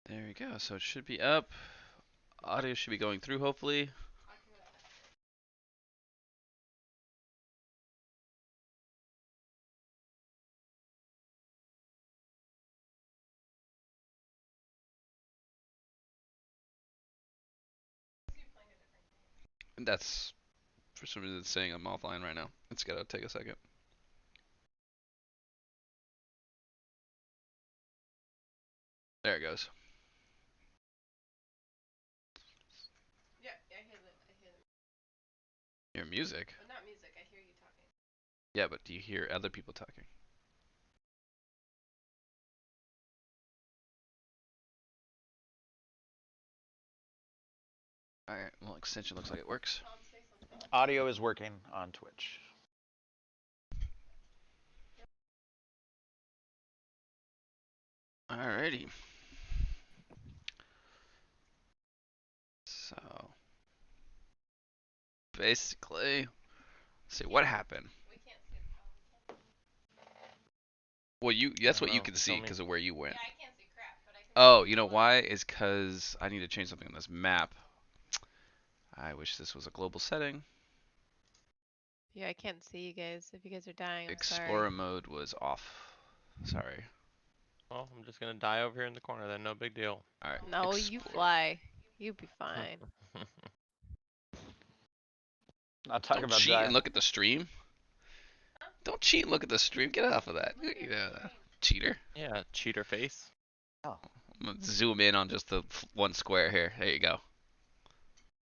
There we go. So it should be up. Audio should be going through, hopefully. And that's for some reason it's saying I'm offline right now. It's gotta take a second. There it goes. Yeah, I hear the. Your music? But not music, I hear you talking. Yeah, but do you hear other people talking? Alright, well, extension looks like it works. Tom, say something. Audio is working on Twitch. Alrighty. So, basically, let's see what happened. We can't see it. Well, that's what you know, can tell see me. because of where you went. Yeah, I can't see crap, but I can. Oh, you know why? Is because I need to change something on this map. I wish this was a global setting. Yeah, I can't see you guys. If you guys are dying, I'm Explorer sorry. mode was off. Sorry. Well, I'm just gonna die over here in the corner then, no big deal. Alright. No, you fly. You'll be fine. Not talking Don't about cheat and dying. look at the stream. Don't cheat and look at the stream. Get off of that. You know, cheater. Yeah, cheater face. Oh. I'm gonna zoom in on just the one square here. There you go.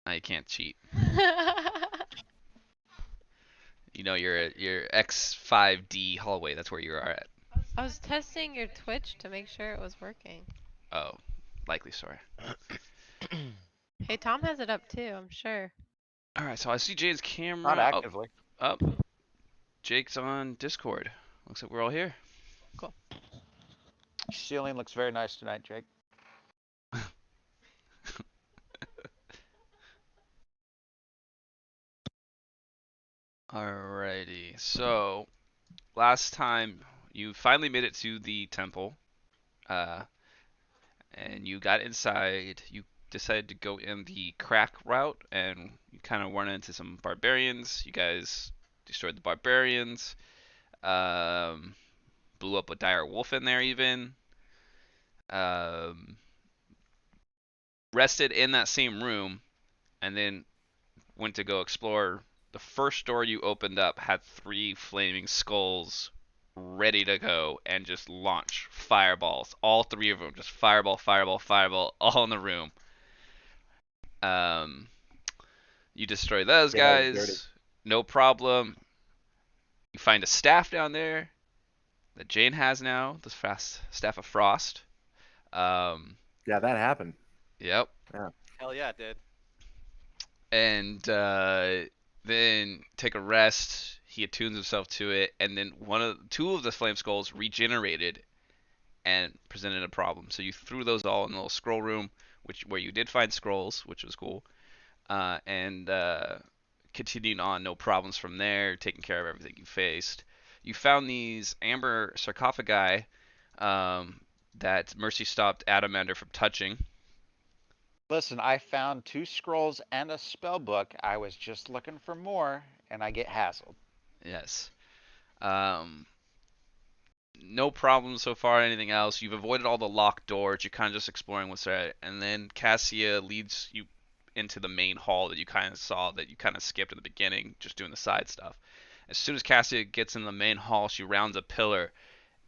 Now you can't cheat. You know your X5D hallway. That's where you are at. I was testing your Twitch to make sure it was working. Oh, likely story. Hey, Tom has it up too, I'm sure. All right, so I see Jade's camera. Not actively. Up. Jake's on Discord. Looks like we're all here. Cool. Ceiling looks very nice tonight, Jake. Alrighty, so last time you finally made it to the temple, and you got inside. You decided to go in the crack route, and you kind of run into some barbarians. You guys destroyed the barbarians, blew up a dire wolf in there even. Um, Rested in that same room, and then went to go explore. The first door you opened up had 3 flaming skulls ready to go and just launch fireballs. All 3 of them, just fireball, fireball, fireball, all in the room. Um, you destroy those guys, no problem. You find a staff down there that Jane has now, the staff of frost. Yeah, that happened. Yep. Yeah. Hell yeah, it did. And then take a rest. He attunes himself to it, and then 2 of the flame skulls regenerated and presented a problem. So you threw those all in the little scroll room, where you did find scrolls, which was cool, and continued on, no problems from there, taking care of everything you faced. You found these amber sarcophagi that Mercy stopped Adamander from touching. Listen, I found 2 scrolls and a spell book. I was just looking for more, and I get hassled. Yes. No problems so far. Anything else? You've avoided all the locked doors. You're kind of just exploring what's there. And then Cassia leads you into the main hall that you kind of saw, that you kind of skipped in the beginning, just doing the side stuff. As soon as Cassia gets in the main hall, she rounds a pillar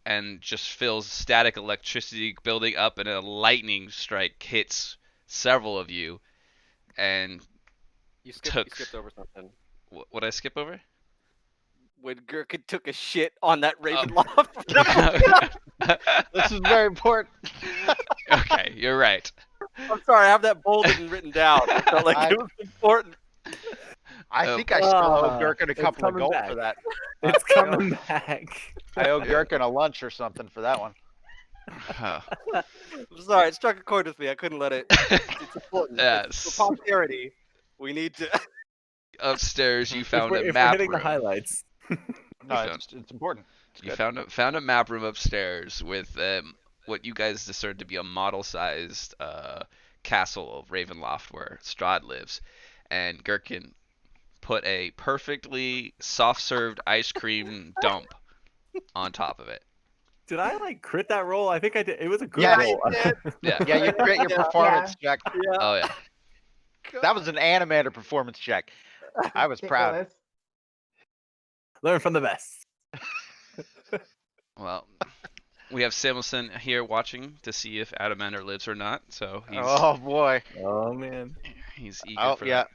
and just feels static electricity building up, and a lightning strike hits several of you. And You skipped over something. what I skip over? When Gherkin took a shit on that Ravenloft. This is very important. Okay, you're right. I'm sorry, I have that bolded and written down. I felt like it was important. I think I still owe Gherkin a it's couple of coming gold back. for that. It's coming back. I owe Gherkin a lunch or something for that one. Huh. I'm sorry, it struck a chord with me. I couldn't let it. It's important. Yes. For posterity, we need to. Upstairs, you found if a we're map hitting room. the highlights. No, it's important. It's You good. found a map room upstairs with what you guys discern to be a model-sized castle of Ravenloft where Strahd lives, and Gherkin put a perfectly soft-served ice cream dump on top of it. Did I like crit that roll? I think I did. It was a good Yeah, roll. Yeah. Yeah, you crit your performance check. Yeah. Oh yeah. That was an animator performance check. I was proud. Ridiculous. Learn from the best. Well, we have Samuelson here watching to see if Adamander lives or not, so Oh boy. Oh man. he's eager Oh for yeah. that.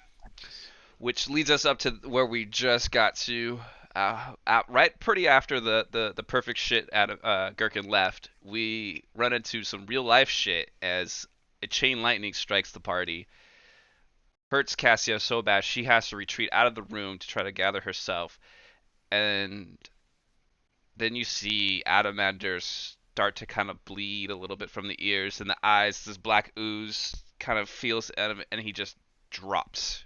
Which leads us up to where we just got to. Right pretty after the perfect shit Gherkin left, we run into some real life shit as a chain lightning strikes the party. Hurts Cassia so bad she has to retreat out of the room to try to gather herself. And then you see Adamander start to kind of bleed a little bit from the ears and the eyes. This black ooze kind of feels out of it, and he just drops.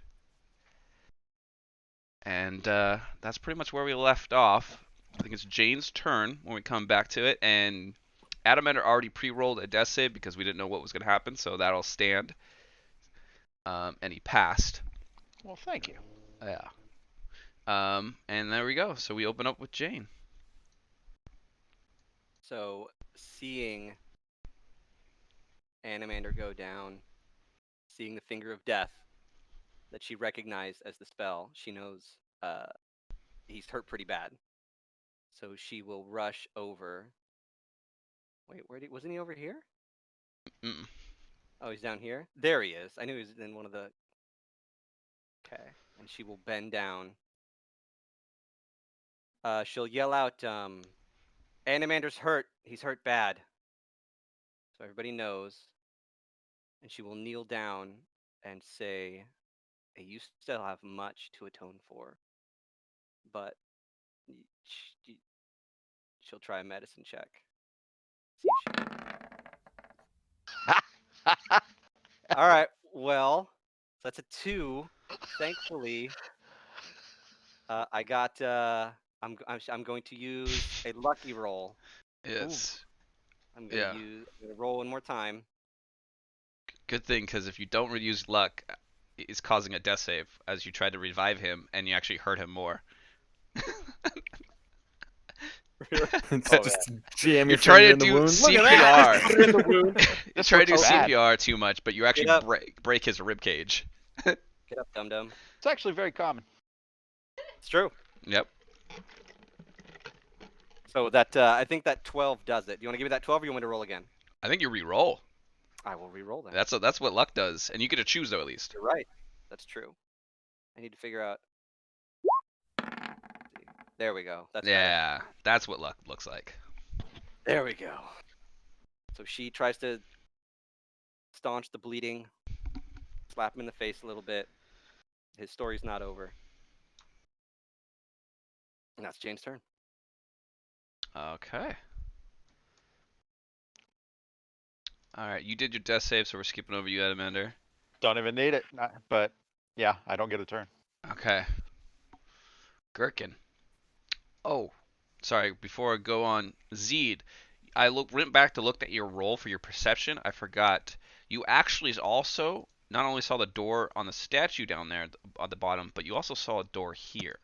And that's pretty much where we left off. I think it's Jane's turn when we come back to it, and Adamander already pre-rolled a death save because we didn't know what was going to happen, so that'll stand. And he passed. Well, thank you. Yeah. And there we go. So we open up with Jane. So seeing Animander go down, seeing the finger of death that she recognized as the spell, she knows he's hurt pretty bad. So she will rush over. Wait, wasn't he over here? Mm-mm. Oh, he's down here? There he is. I knew he was in one of the... Okay. And she will bend down. She'll yell out, Animander's hurt. He's hurt bad. So everybody knows. And she will kneel down and say, hey, you still have much to atone for. But she'll try a medicine check. See if she... All right. Well, so that's a 2. Thankfully, I got. I'm going to use a lucky roll. Yes. I'm gonna roll one more time. Good thing, because if you don't reuse luck, it's causing a death save as you try to revive him, and you actually hurt him more. So just jam You're your trying finger to in the do wound. Look at that. CPR. Put it in the wound. You're trying to do looks bad. CPR too much, but you actually up. break his rib cage. Get up, dum dum. It's actually very common. It's true. Yep. So that I think that 12 does it. Do you want to give me that 12, or you want me to roll again? I think you re-roll. I will re-roll that. That's what luck does, and you get to choose though at least. You're right. That's true. I need to figure out. There we go. That's better. Yeah, that's what luck looks like. There we go. So she tries to staunch the bleeding, slap him in the face a little bit. His story's not over. And that's Jane's turn. Okay. All right, you did your death save, so we're skipping over you, Adamander. Don't even need it. But yeah, I don't get a turn. Okay. Gherkin. Oh, sorry. Before I go on, Zeed, I went back to look at your roll for your perception. I forgot. You actually also not only saw the door on the statue down there at the bottom, but you also saw a door here.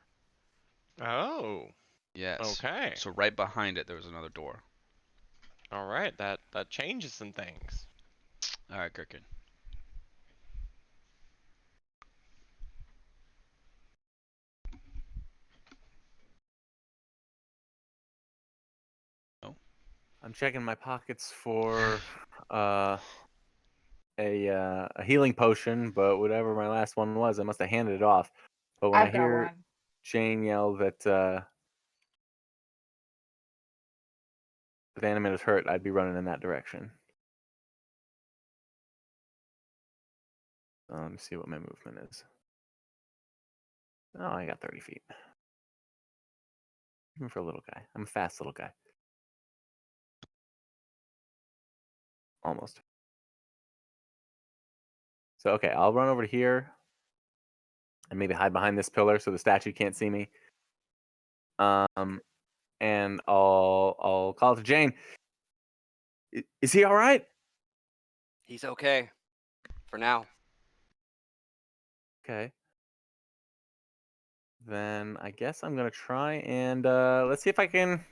Oh. Yes. Okay. So right behind it, there was another door. All right. That changes some things. All right, Gherkin. I'm checking my pockets for a healing potion, but whatever my last one was, I must have handed it off. But when I I've got hear one. Jane yell that the animator's hurt, I'd be running in that direction. Let me see what my movement is. Oh, I got 30 feet. Even for a little guy. I'm a fast little guy. Almost. So, okay, I'll run over to here and maybe hide behind this pillar so the statue can't see me. And I'll call to Jane. Is he all right? He's okay. For now. Okay. Then I guess I'm gonna try and let's see if I can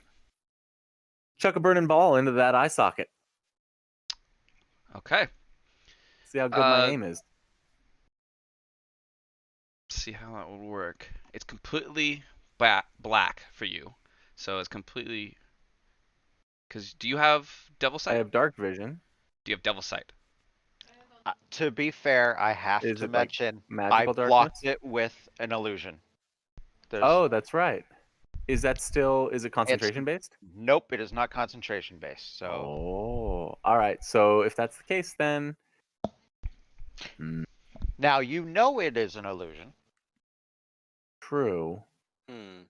chuck a burning ball into that eye socket. Okay. See how good my Uh, aim is. see how that would work. It's completely black for you, so it's completely. Because do you have devil I sight? have dark vision. Do you have devil sight? To be fair, I have Is to it like mention I magical darkness? blocked it with an illusion. There's Oh, that's right. Is it it's concentration based? nope, it is not concentration based. So Oh, all right. So if that's the case, then now you know it is an illusion. true. Hmm.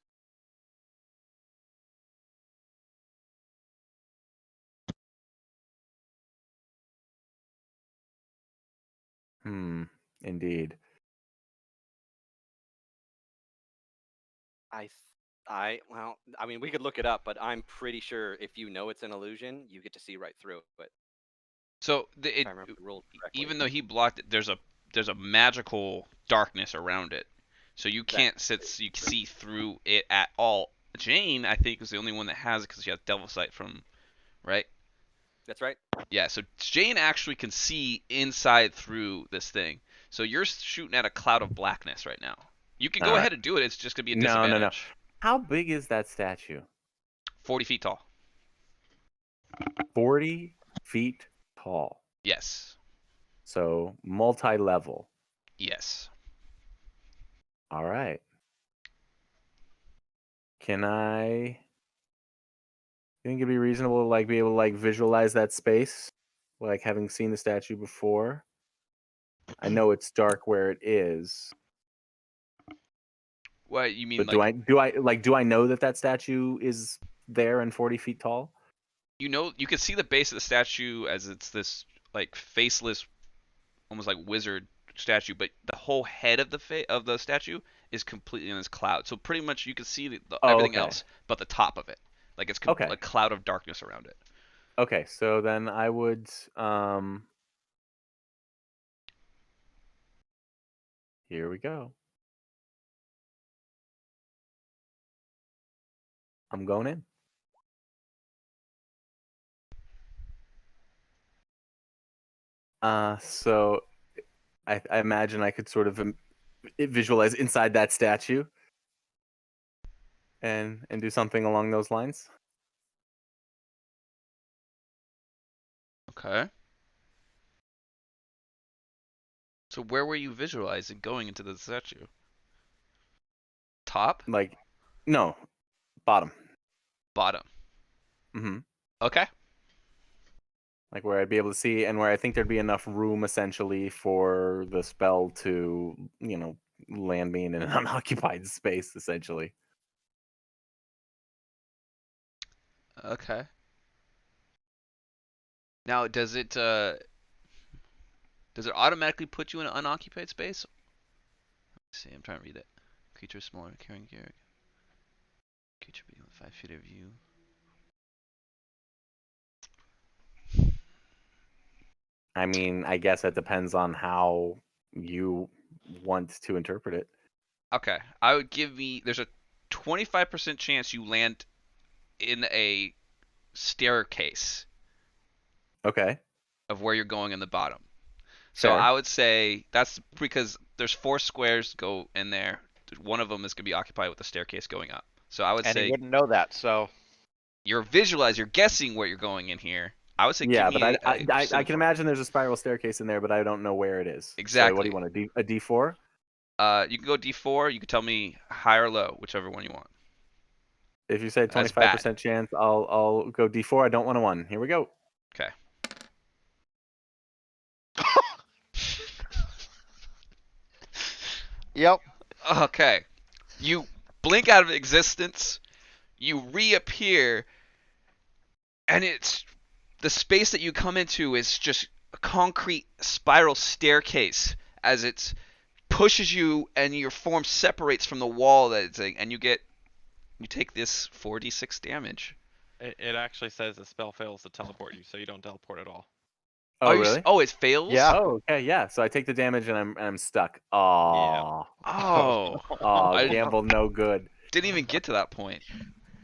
Indeed. Well, I mean, we could look it up, but I'm pretty sure if you know it's an illusion, you get to see right through it. So If I remember the rules correctly. even though he blocked it, there's a magical darkness around it, so you can't you can see through it at all. Jane, I think, is the only one that has it because she has devil sight from, right? That's right. Yeah, so Jane actually can see inside through this thing. So you're shooting at a cloud of blackness right now. You can go All right. ahead and do it. It's just gonna be a No. disadvantage. How big is that statue? 40 feet tall. 40 feet tall. Yes. So multi-level. Yes. All right. Can I think it'd be reasonable to be able to visualize that space? Like having seen the statue before. I know it's dark where it is. What you mean, But like do I know that statue is there and 40 feet tall? you can see the base of the statue as it's this like faceless, almost like wizard statue, but the whole head of the statue is completely in this cloud. So pretty much you can see everything okay. else but the top of it. Like it's Okay. a cloud of darkness around it. Okay, so then I would here we go. I'm going in. So I imagine I could sort of visualize inside that statue and do something along those lines. Okay. So where were you visualizing going into the statue? Top? Like, no, bottom. Bottom. Mm-hmm. Okay. Like where I'd be able to see, and where I think there'd be enough room essentially for the spell to, land me in an unoccupied space, essentially. Okay. Now, does it automatically put you in an unoccupied space? Let's see, I'm trying to read it. Creature smaller, carrying gear. Creature being 5 feet of you. I mean, I guess that depends on how you want to interpret it. Okay, there's a 25% chance you land in a staircase Okay. of where you're going in the bottom. So Fair. I would say that's because there's 4 squares go in there. One of them is going to be occupied with a staircase going up. So I would And he say wouldn't know that. So you're guessing where you're going in here. I would say Yeah, give but me I can imagine there's a spiral staircase in there, but I don't know where it is. So what do Exactly. you want, a D4? You can go D4. You can tell me high or low, whichever one you want. If you say That's bad. 25% chance, I'll go D4. I don't want a 1. Here we go. Okay. yep. Okay. You blink out of existence. You reappear, and it's the space that you come into is just a concrete spiral staircase as it pushes you, and your form separates from the wall that it's in, and you take this 4d6 damage. It actually says the spell fails to teleport you, so you don't teleport at all. Oh, really? Oh, it fails. Yeah. Oh, okay, yeah. So I take the damage and I'm stuck. Yeah. Oh, Oh, oh, I gamble no good. didn't even get to that point.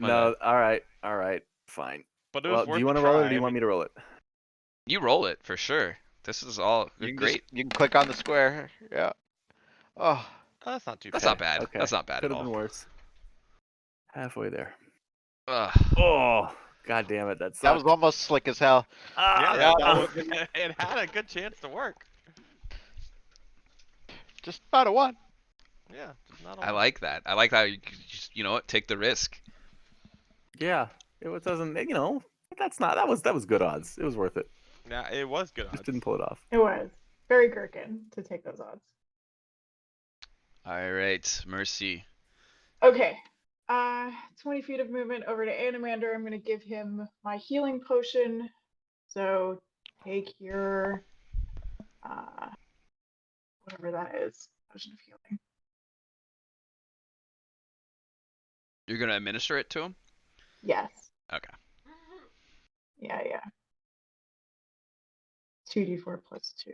My No, bad. all right, fine. But it was Well, do worth you a want to roll it or try. do you I want mean, me to roll it? You roll it for sure. This is all You can great. you can click on the square. Yeah. Oh. that's not too That's bad. not bad. Okay. That's not bad Could at have been all. worse. Halfway there. Ugh. Oh, god damn it, that That was sucked. almost slick as hell. Yeah, Yeah. that was, it had a good chance to work. Just about a 1. Yeah, just not a I lot. like that. I like how you just, you know what, take the risk. Yeah, it doesn't. That was good odds. It was worth it. Yeah, it was good Just odds. didn't pull it off. It was very gherkin to take those odds. All right, Mercy. Okay. 20 feet of movement over to Animander. I'm gonna give him my healing potion. So take your whatever that is, potion of healing. You're gonna administer it to him. Yes. Okay. Yeah. 2d4 plus 2.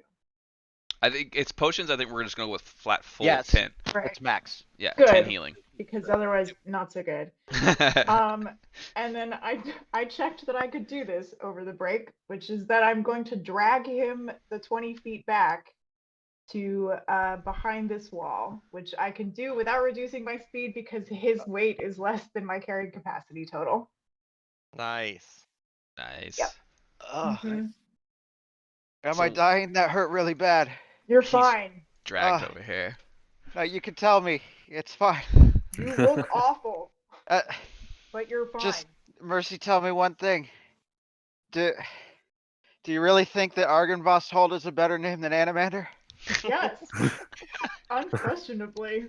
I think it's potions. I think we're just gonna go with flat full Yes. 10. Right. It's max. Yeah, Good. 10 healing. Because otherwise, not so good. And then I checked that I could do this over the break, which is that I'm going to drag him the 20 feet back to behind this wall, which I can do without reducing my speed because his weight is less than my carrying capacity total. Nice. Nice. Yep. Ugh. Mhm. Am I So- dying? That hurt really bad. You're He's- fine. Dragged Ugh. over here. No, you can tell me. It's fine. You look awful, Uh, but you're fine. Just- Mercy, tell me one thing. Do you really think that Argynvost is a better name than Animander? Yes. Unquestionably.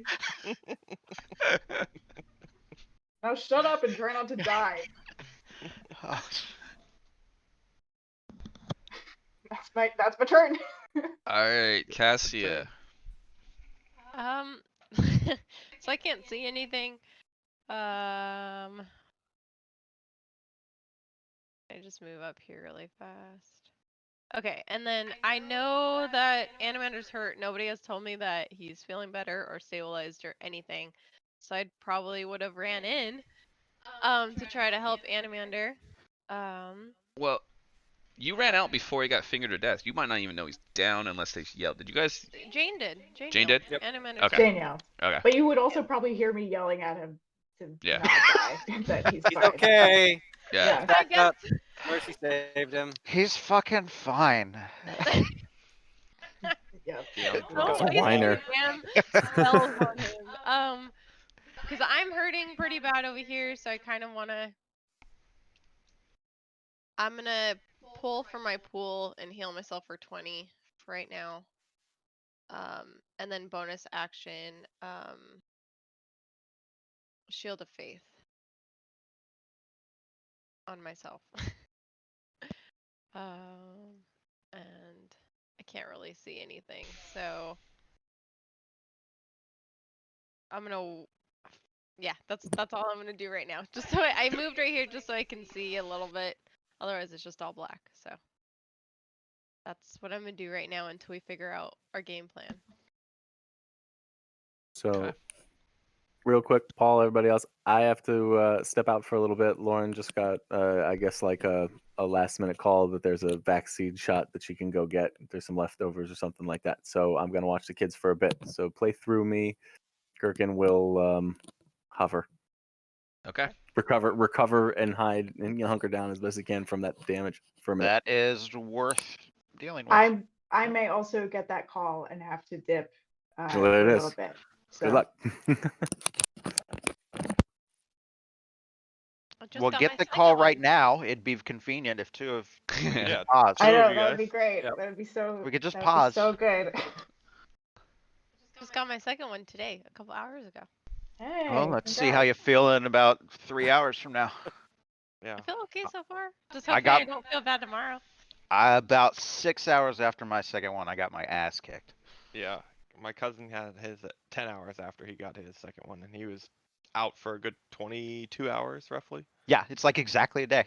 Now shut up and try not to die. Oh, That's my turn. All right, Cassia. So I can't see anything. I just move up here really fast. Okay, and then I know that Animander's hurt. Nobody has told me that he's feeling better or stabilized or anything. So I probably would have ran in to try to help Animander. Well, you ran out before he got fingered to death. You might not even know he's down unless they yelled. Did you guys? Jane did. Jane yelled. did? Yep. Animander's Okay. Jane yelled. Okay. But you would also probably hear me yelling at him to Yeah. not die. That he's He's fine. okay. Yeah. Yeah. I Back guess. up. Mercy saved him. he's fucking fine. Yep. Don't waste whiner. your damn spells on him. Because I'm hurting pretty bad over here, so I kind of want to. I'm gonna pull from my pool and heal myself for 20 right now. And then bonus action, Shield of Faith on myself. And I can't really see anything, so I'm gonna. Yeah, that's all I'm gonna do right now. Just so I moved right here just so I can see a little bit. Otherwise, it's just all black. So that's what I'm gonna do right now until we figure out our game plan. So, Okay. real quick, Paul, everybody else, I have to step out for a little bit. Lauren just got, I guess, like a last minute call that there's a vaccine shot that she can go get. There's some leftovers or something like that. So I'm gonna watch the kids for a bit. So play through me. Gherkin will hover, Okay. recover, and hide and hunker down as best he can from that damage for a minute. That is worth dealing with. I may also get that call and have to dip Well, for there a it little is. bit. Good So luck. I just We'll got get my the second call right one. now. It'd be convenient if two of Yeah. pause. I Two know of you that would be guys. great. Yep. That would be so. We could just that would be pause. so good. Just got my second one today, a couple hours ago. Hey. Well, let's see how congrats. you feel in about 3 hours from now. Yeah. I feel okay so far. Just I hopefully I got- don't feel bad tomorrow. About 6 hours after my second one, I got my ass kicked. Yeah. My cousin had his at 10 hours after he got his second one, and he was out for a good 22 hours roughly. Yeah, it's like exactly a day.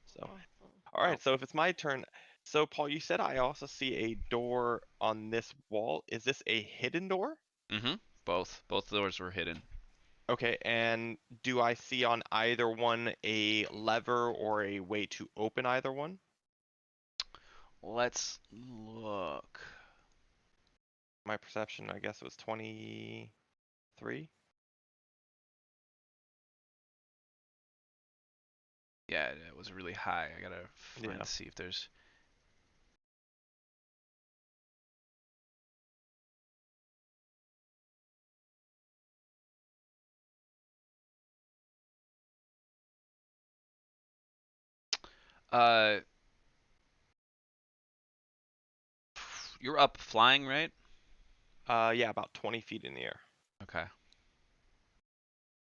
So, Awesome. all right. So if it's my turn, so Paul, you said I also see a door on this wall. Is this a hidden door? Mm-hmm. Both doors were hidden. Okay, and do I see on either one a lever or a way to open either one? Let's look. My perception, I guess, was 23. Yeah, it was really high. I gotta find Yeah. see if there's. Uh, you're up flying, right? Yeah, about 20 feet in the air. Okay.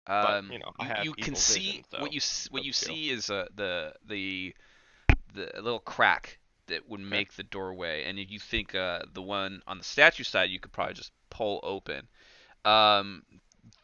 But you know, I have You can eagle see vision, so what no you big deal. see is the little crack that would Okay. make the doorway, and if you think the one on the statue side you could probably just pull open. Um,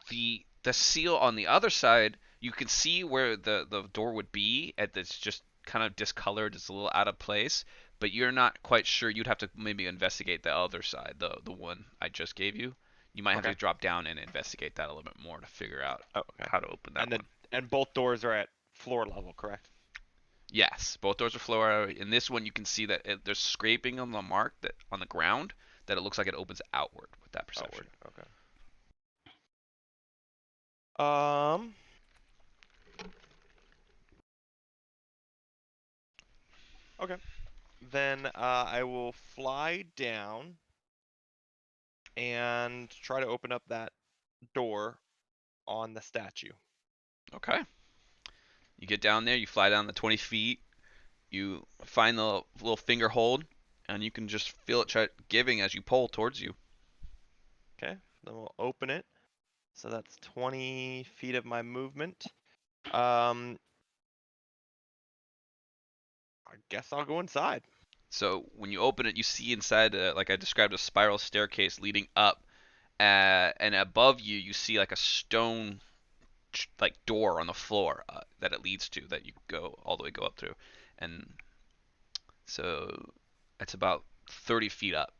the seal on the other side, you can see where the door would be, and it's just kind of discolored, it's a little out of place, but you're not quite sure. You'd have to maybe investigate the other side, the one I just gave you. You might have Okay. to drop down and investigate that a little bit more to figure out Oh, okay. how to open that And one. both doors are at floor level, correct? Yes, both doors are floor. In this one, you can see that there's scraping on the mark that on the ground that it looks like it opens outward with that perception. Outward. Okay. Okay. Then I will fly down and try to open up that door on the statue. Okay. You get down there, you fly down the 20 feet, you find the little finger hold, and you can just feel it try giving as you pull towards you. Okay. Then we'll open it. So that's 20 feet of my movement. I guess I'll go inside. So when you open it, you see inside, like I described, a spiral staircase leading up, and above you, you see like a stone like door on the floor that it leads to that you go all the way go up through, and so it's about 30 feet up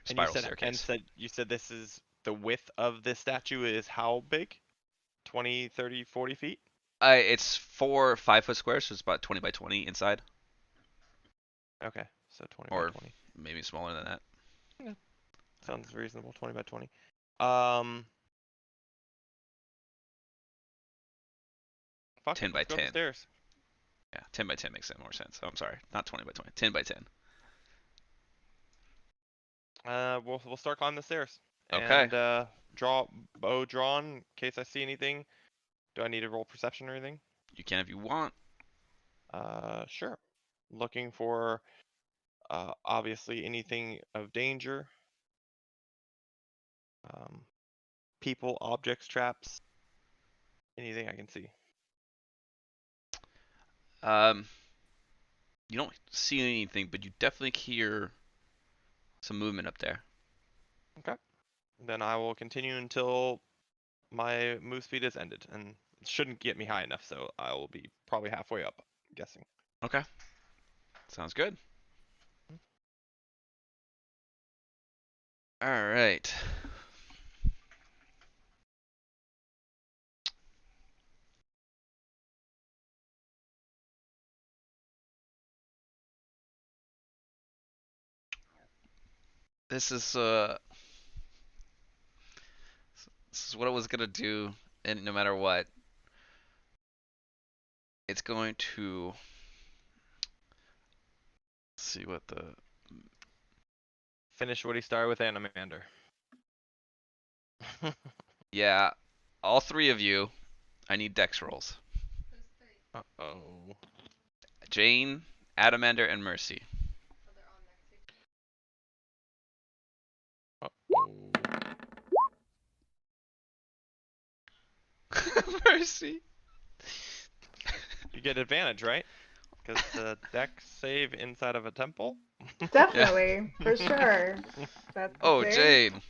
And you spiral staircase. you said this is the width of this statue is how big? 20, 30, 40 feet? It's 4 5 foot squares, so it's about 20 by 20 inside, Okay. So 20 by or 20. maybe smaller than that. Yeah. Sounds reasonable. 20 by 20. Um, Fuck 10 it. by Let's go up the 10. stairs. Yeah, 10 by 10 makes more sense. Oh, I'm sorry, not 20 by 20. 10 by 10. We'll start climbing the stairs. Okay. And bow drawn in case I see anything. Do I need to roll perception or anything? You can if you want. Sure. Looking for obviously anything of danger. People, objects, traps, anything I can see. Um, you don't see anything, but you definitely hear some movement up there. Okay. Then I will continue until my move speed is ended, and it shouldn't get me high enough, so I will be probably halfway up, I'm guessing. Okay. Sounds good. All right. This is this is what I was gonna do, and no matter what, it's going to see what the Finish what he started with Animander. yeah, all three of you. I need dex rolls. Uh-oh. Jane, Adamander, and Mercy. Uh-oh. Mercy. You get advantage, right? Because the deck save inside of a temple? Yeah. Definitely, for sure. That's the Oh, thing. Jane.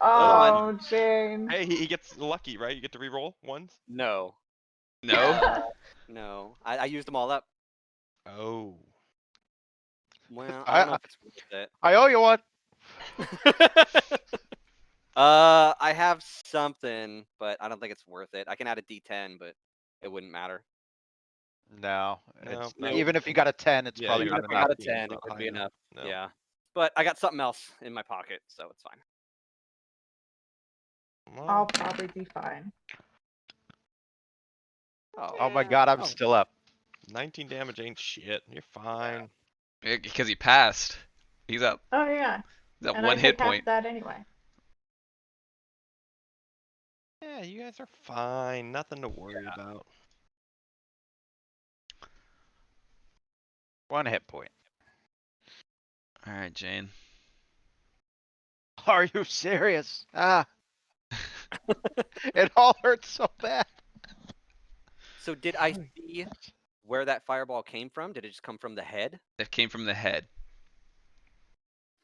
Oh, Jane. Hey, he gets lucky, right? You get to re-roll ones. No. No. No. I used them all up. Oh. Well, I don't know if it's worth I owe you one. it. I have something, but I don't think it's worth it. I can add a D10, but it wouldn't matter. No, No, it's no. even if you got a 10, it's Yeah, probably even not Even if I enough. got a 15 is 10, it not wouldn't high be enough. enough. No. Yeah. But I got something else in my pocket, so it's fine. I'll Well, probably be fine. Oh my god, I'm Oh. still up. 19 damage ain't shit. You're fine. Because he passed. He's up. Oh yeah, He's at and I one hit take half point. that anyway. Yeah, you guys are fine. Nothing to worry about. 1 hit point. All right, Jane. Are you serious? It all hurts so bad. So did I see where that fireball came from? Did it just come from the head? It came from the head.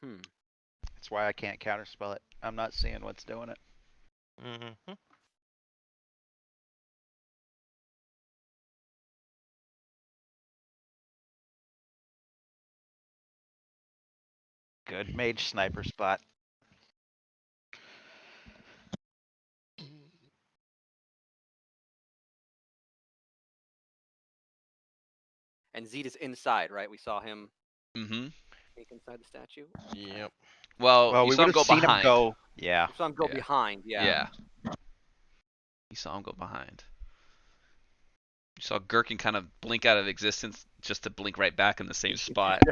Hmm. That's why I can't counterspell it. I'm not seeing what's doing it. Mm-hmm. Good mage sniper spot. And Zed is inside, right? We saw him Mm-hmm. sneak inside the statue. Yep. Well, Well, you we saw would him have go seen him behind. go. Yeah. We saw him go Yeah. behind. Yeah. Yeah. You saw him go behind. You saw Gherkin kind of blink out of existence just to blink right back in the same spot.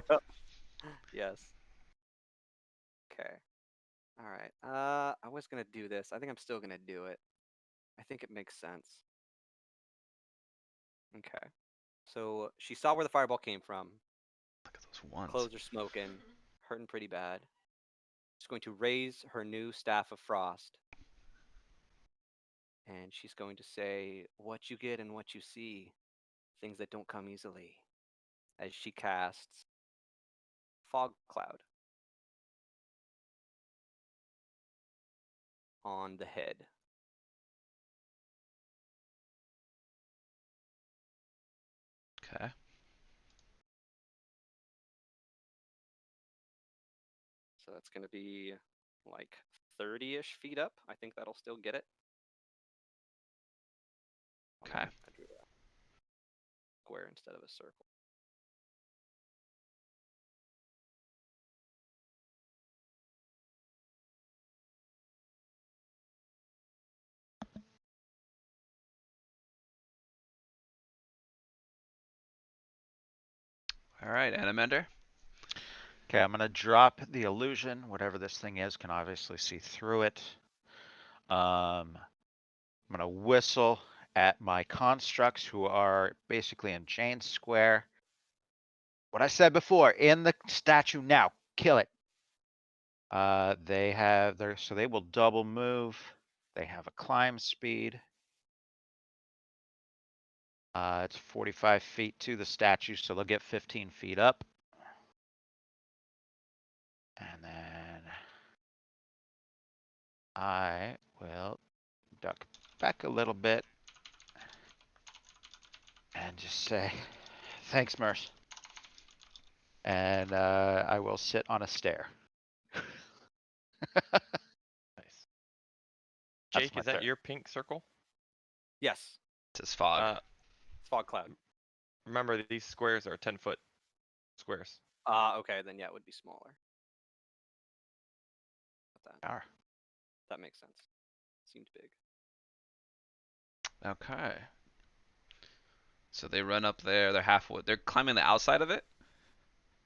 Yes. Okay. All right. I was gonna do this. I think I'm still gonna do it. I think it makes sense. Okay. So she saw where the fireball came from. Look at those ones. Clothes are smoking, hurting pretty bad. She's going to raise her new staff of frost. And she's going to say, "What you get and what you see, things that don't come easily," as she casts fog cloud on the head. Okay. So that's going to be like 30-ish feet up. I think that'll still get it. Hold on, Okay. I drew a square instead of a circle. All right, Animender. Okay, I'm gonna drop the illusion. Whatever this thing is can obviously see through it. I'm gonna whistle at my constructs who are basically in chain square. What I said before, in the statue now, kill it. They have their, so they will double move. They have a climb speed. It's 45 feet to the statue, so they'll get 15 feet up. And then I will duck back a little bit and just say, thanks, Merce. And I will sit on a stair. Nice. That's Jake, my is that turn. your pink circle? Yes, It says fog. it's fog cloud. Remember these squares are 10-foot squares. Okay, then yeah, it would be smaller. That. Are. That makes sense. Seemed big. Okay. So they run up there. They're halfway. They're climbing the outside of it.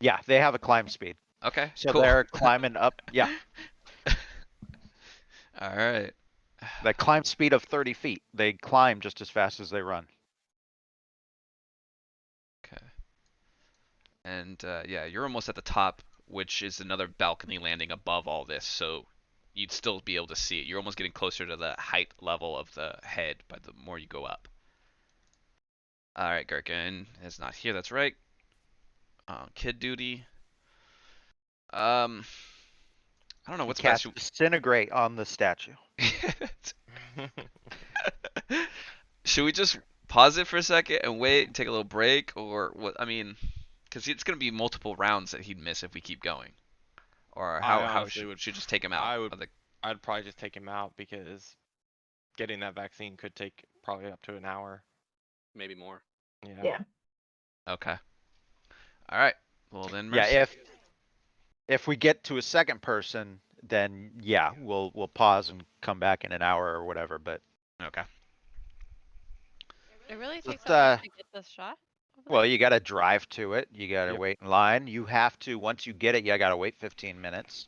Yeah, they have a climb speed. Okay. So Cool. they're climbing up. Yeah, All right. the climb speed of 30 feet. They climb just as fast as they run. Okay. And yeah, you're almost at the top, which is another balcony landing above all this, so you'd still be able to see it. You're almost getting closer to the height level of the head by the more you go up. All right, Gherkin is not here. That's right. Kid duty. Um, I don't know You what's cast best. disintegrate on the statue. Should we just pause it for a second and wait and take a little break, or what? I mean, because it's gonna be multiple rounds that he'd miss if we keep going. Or I how honestly would. should just take him out I would. of the. I'd probably just take him out because getting that vaccine could take probably up to an hour. Maybe more. Yeah. Yeah. Okay. All right. Well then, Yeah, Mercy. if we get to a second person, then yeah, we'll pause and come back in an hour or whatever. But Okay. It really takes let's that long to get this shot over well, there? you got to drive to it. You got to Yep. wait in line. You have to once you get it, you got to wait 15 minutes.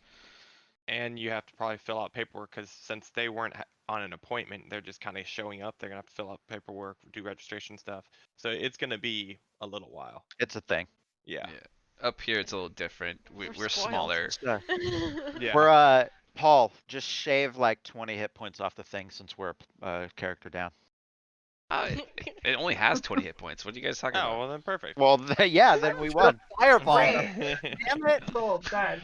And you have to probably fill out paperwork because since they weren't on an appointment, they're just kind of showing up. They're gonna have to fill out paperwork, do registration stuff. So it's gonna be a little while. It's a thing. Yeah. Yeah. Up here it's a little different. We're spoiled. smaller. It's, Yeah. We're Paul, just shave like 20 hit points off the thing since we're a character down. It only has 20 hit points. What are you guys talking Oh, about? well then perfect. Well, yeah, then we won. Fireball. Damn it. Oh, God.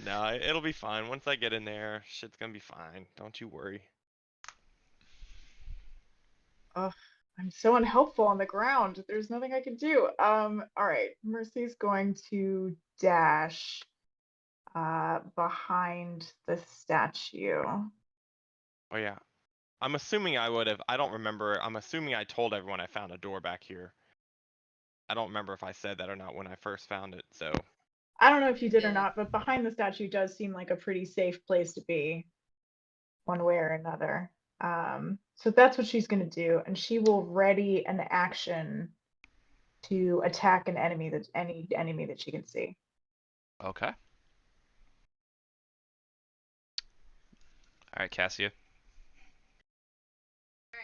No, it'll be fine. Once I get in there, shit's gonna be fine. Don't you worry. Ugh, I'm so unhelpful on the ground. There's nothing I can do. All right. Mercy's going to dash behind the statue. Oh yeah. I'm assuming I would have. I don't remember. I'm assuming I told everyone I found a door back here. I don't remember if I said that or not when I first found it. So I don't know if you did or Yeah. not, but behind the statue does seem like a pretty safe place to be, one way or another. So that's what she's going to do, and she will ready an action to attack any enemy that she can see. Okay. All right, Cassia.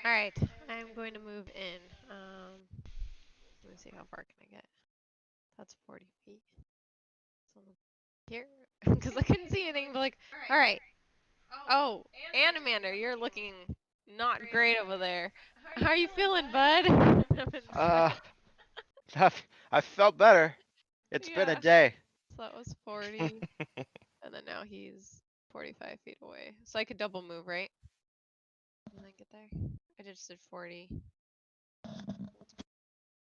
All right, I'm going to move in. Let me see how far can I get. That's 40 feet. So here, because I couldn't see anything. But like, all right. Oh, Animander, you're looking not great over there. How are you feeling, bud? I'm in Uh, front. I felt better. It's been a Yeah. day. So that was 40, and then now he's 45 feet away. So I could double move, right? And then get there. I just did 40.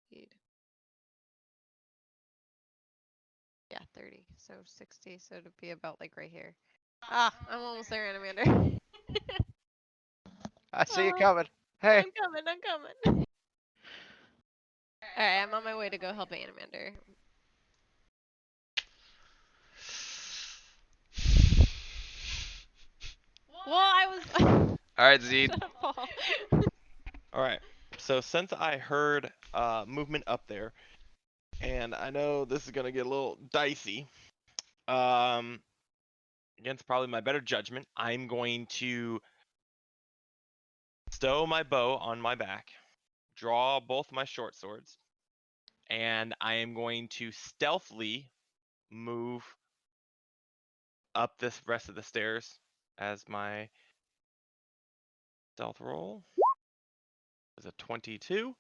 Speed. Yeah, 30. So 60. So it'd be about like right here. Ah, I'm almost there, Animander. I see you Oh, coming. Hey, I'm coming. I'm coming. All right, I'm on my way to go help Animander. Well, I was. All right, Zed. Shut up, Paul. all right. So since I heard movement up there, and I know this is gonna get a little dicey, against probably my better judgment, I'm going to stow my bow on my back, draw both my short swords, and I am going to stealthily move up this rest of the stairs as my stealth roll is a 22.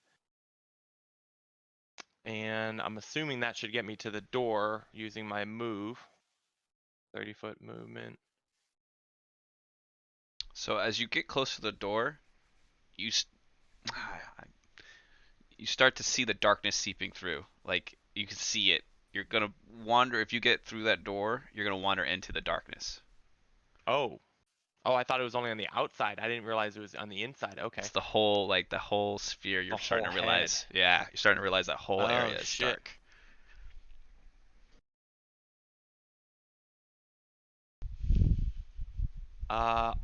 And I'm assuming that should get me to the door using my move. 30-foot movement. So as you get close to the door, you you start to see the darkness seeping through. Like you can see it. You're gonna wander. If you get through that door, you're gonna wander into the darkness. Oh. Oh, I thought it was only on the outside. I didn't realize it was on the inside. Okay. It's the whole the whole sphere. You're The starting whole to realize. Yeah, you're starting to realize that whole Oh, area is shit. dark.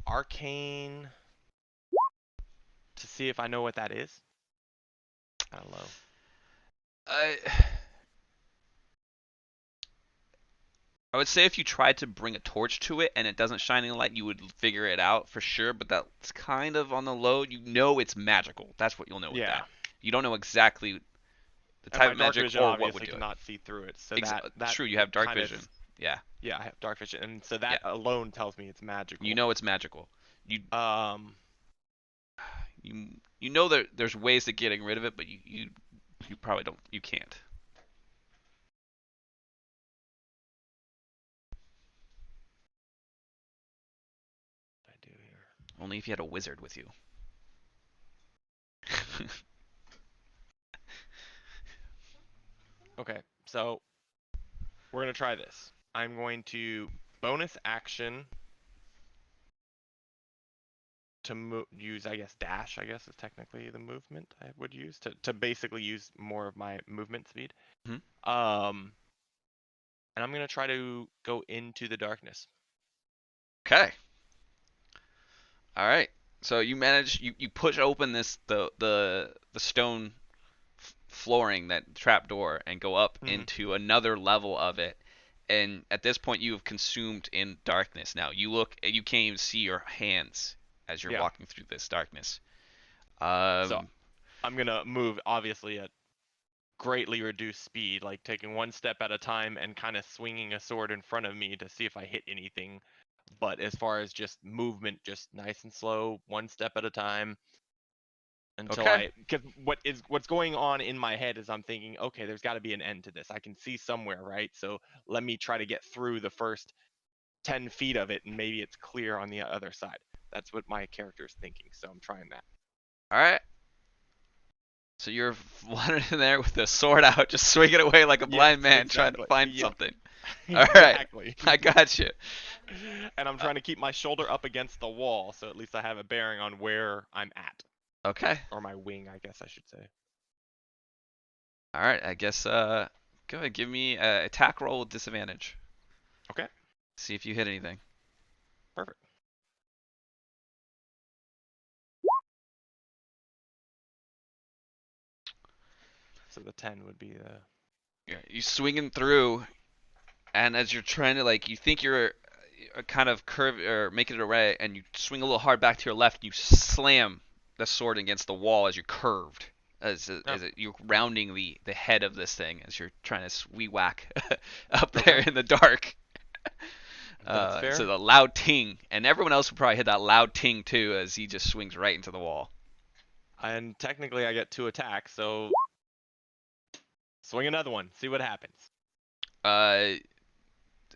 Arcane to see if I know what that is. Kind of low. I I would say if you tried to bring a torch to it and it doesn't shine any light, you would figure it out for sure. But that's kind of on the low. You know it's magical. That's what you'll know with Yeah. that. You don't know exactly the And type my of dark magic vision or what would obviously do it. cannot see through it. So That's true. You have dark kinda vision. Yeah. Yeah, I have dark vision, and so that alone tells me it's magical. You know it's magical. You Um. you know that there's ways to getting rid of it, but you probably don't. You can't. Only if you had a wizard with you. Okay, so we're gonna try this. I'm going to bonus action to use, I guess, dash. I guess is technically the movement I would use to basically use more of my movement speed. Mhm. And I'm gonna try to go into the darkness. Okay. All right. So you manage you push open the stone flooring, that trap door, and go up into another level of it. And at this point, you have consumed in darkness. Now you can't even see your hands as you're Yeah. walking through this darkness. So I'm gonna move obviously at greatly reduced speed, like taking one step at a time and kind of swinging a sword in front of me to see if I hit anything. But as far as just movement, just nice and slow, one step at a time until Okay. because what's going on in my head is I'm thinking, okay, there's got to be an end to this. I can see somewhere, right? So let me try to get through the first 10 feet of it and maybe it's clear on the other side. That's what my character is thinking, so I'm trying that. All right. So you're wandering in there with the sword out, just swinging away like a blind man trying to find something. All right. Exactly. I got you. And I'm trying to keep my shoulder up against the wall, so at least I have a bearing on where I'm at. Okay. Or my wing, I guess I should say. All right. I guess go ahead, give me a attack roll with disadvantage. Okay. See if you hit anything. Perfect. So the 10 would be the... You swinging through, and as you're trying to, like, you think you're kind of curve or making it away, and you swing a little hard back to your left, and you slam the sword against the wall as you curved, you're rounding the head of this thing as you're trying to wee whack up there in the dark. That's fair. So the loud ting, and everyone else will probably hit that loud ting too as he just swings right into the wall. And technically I get 2 attacks, so swing another one, see what happens.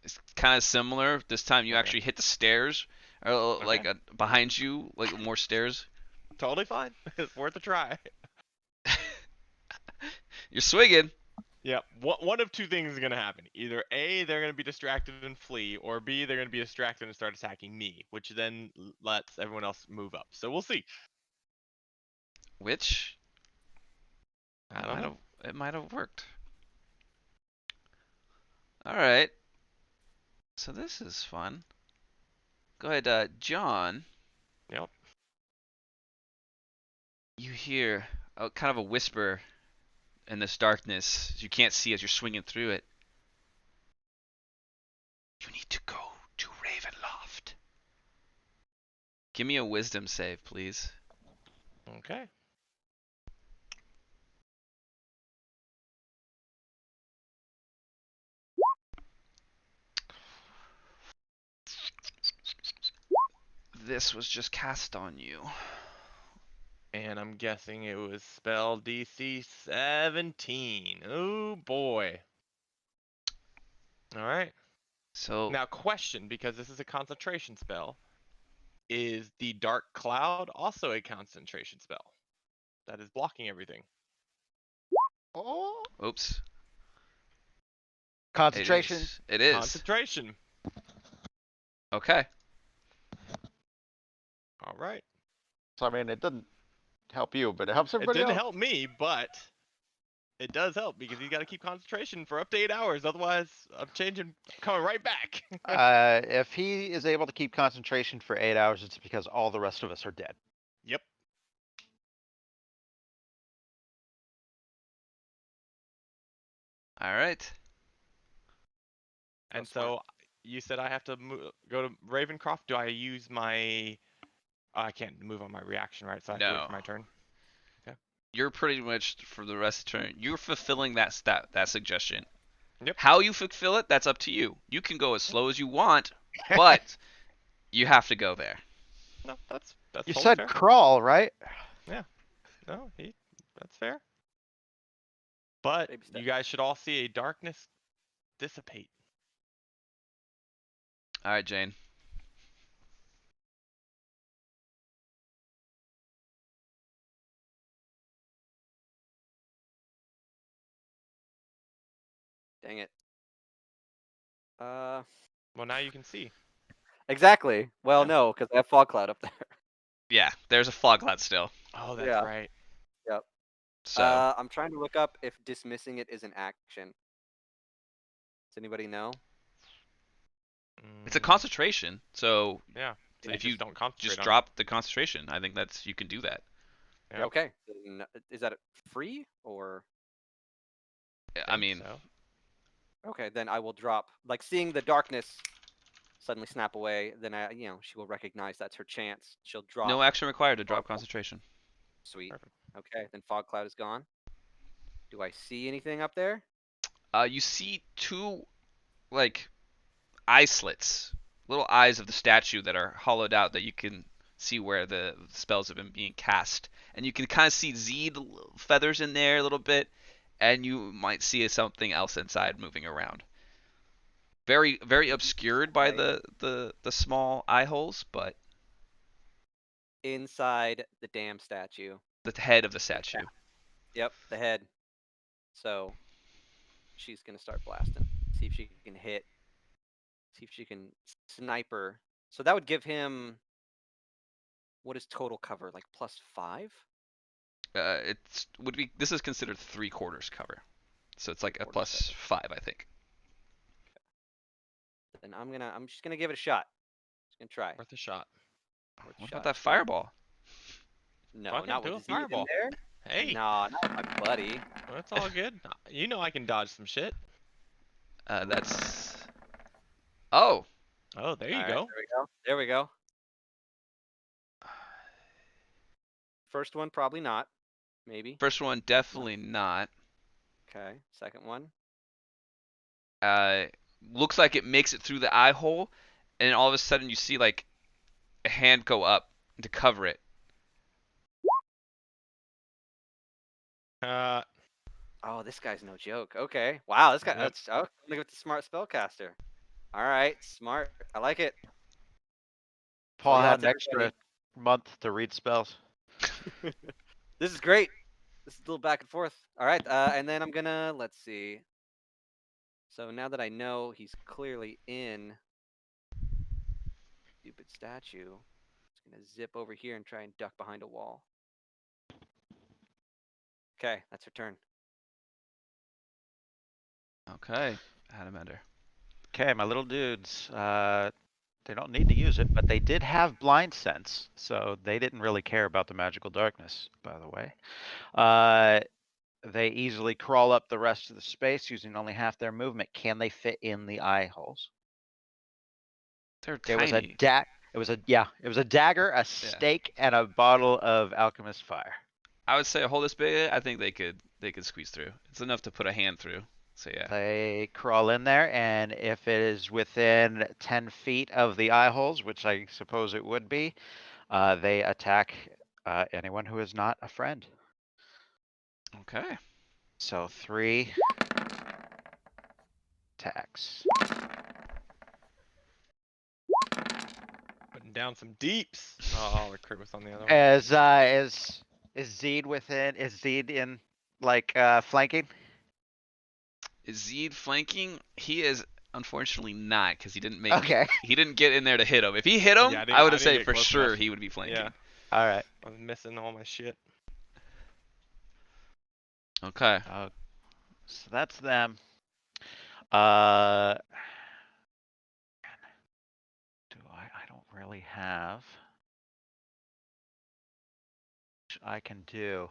It's kind of similar. This time you Okay. actually hit the stairs, or like behind you, like more stairs. Totally fine. It's worth a try. You're swinging. Yeah, one of two things is going to happen. Either A, they're going to be distracted and flee, or B, they're going to be distracted and start attacking me, which then lets everyone else move up. So we'll see. Which I don't know. it might have worked. All right. So this is fun. Go ahead, John. Yep. You hear kind of a whisper in this darkness you can't see as you're swinging through it. You need to go to Ravenloft. Give me a wisdom save, please. Okay. This was just cast on you. And I'm guessing it was spell DC 17. Oh boy. All right. So Now, question, because this is a concentration spell, is the Dark Cloud also a concentration spell that is blocking everything? Oh, oops. concentration. It is. Concentration. Okay. All right. So I mean, it didn't help you, but it helps It everybody didn't else. help me, but it does help because you got to keep concentration for up to 8 hours. Otherwise, I'm coming right back. If he is able to keep concentration for 8 hours, it's because all the rest of us are dead. Yep. All right. And That's smart. so you said I have to go to Ravencroft. Do I use my? I can't move on my reaction, right? So I have to wait for my turn. You're pretty much for the rest of the turn. You're fulfilling that suggestion. Yep. How you fulfill it, that's up to you. You can go as slow as you want, but you have to go there. No, that's You totally said fair. crawl, right? No, that's fair. But Baby step. you guys should all see a darkness dissipate. All right, Jane. Dang it. Well, now you can see. Exactly. Well, Yeah. no, because I have fog cloud up there. Yeah, there's a fog cloud still. Oh, that's Yeah. right. Yep. So I'm trying to look up if dismissing it is an action. Does anybody know? it's a Mm, concentration. So yeah. So Yeah, you if you just don't concentrate just on drop the concentration, I think that's you can do that. it. Yep. Okay. Then, is that free or? I Think mean, so. Okay, then I will drop. Like seeing the darkness suddenly snap away, then she will recognize that's her chance. She'll drop. no action required to drop fog cloud. concentration. Sweet. Perfect. Okay, then fog cloud is gone. Do I see anything up there? You see two like eye slits, little eyes of the statue that are hollowed out that you can see where the spells have been being cast, and you can kind of see Zeed feathers in there a little bit, and you might see something else inside moving around. Very very obscured by Inside- the small eye holes, but Inside the damn statue. the head of the statue. Yep, the head. So she's gonna start blasting. See if she can hit. See if she can sniper. So that would give him. What is total cover? Like +5? It's would be this is considered 3/4 cover, so it's like a Quarters cover. +5, I think. Then I'm just gonna give it a shot. Just gonna try. Worth a shot. Worth a What shot. about that fireball? No, Fucking not do with a Zed in fireball. there. Hey, Nah, not with my buddy. that's all good. You know I can dodge some shit. That's oh, Oh, there you All right, go. there we go. There we go. First one, probably not. Maybe. first one definitely not. Okay. Second one. Uh, looks like it makes it through the eye hole, and all of a sudden you see like a hand go up to cover it. Oh, this guy's no joke. Okay. Wow, this guy. Yep. That's. Oh, I'm gonna go with the smart spellcaster. All right, smart. I like it. Paul the had odds, an extra month to read spells. This is great. This is a little back and forth. All right, and then I'm gonna let's see. So now that I know he's clearly in stupid statue, I'm just gonna zip over here and try and duck behind a wall. Okay, that's her turn. Okay, Adamander. Okay, my little dudes. They don't need to use it, but they did have blind sense, so they didn't really care about the magical darkness, by the way. They easily crawl up the rest of the space using only half their movement. Can they fit in the eye holes? They're It was a tiny. it was a dagger, a stake, and a bottle of alchemist fire. I would say a hole this big. I think they could squeeze through. It's enough to put a hand through. So yeah. They crawl in there, and if it is within 10 feet of the eye holes, which I suppose it would be, they attack anyone who is not a friend. Okay. So 3 attacks. Putting down some deeps. Oh, the crit was on the other one. Is Zeed within? Is Zeed in like flanking? Is Zeed flanking? He is unfortunately not because he didn't make. Okay. He didn't get in there to hit him. If he hit him, Yeah, I would I have didn't said get for close sure enough. he would be flanking. Yeah, All right. I was missing all my shit. Okay. So that's them. I don't really have. Which I can do.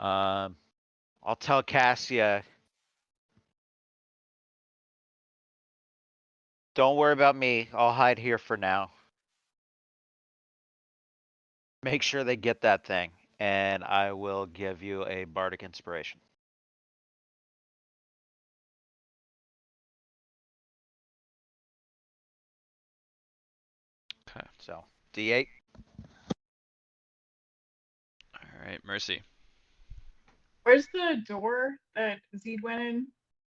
I'll tell Cassia. Don't worry about me. I'll hide here for now. Make sure they get that thing, and I will give you a bardic inspiration. Okay. So D8. All right. Mercy. Where's the door that Zed went in?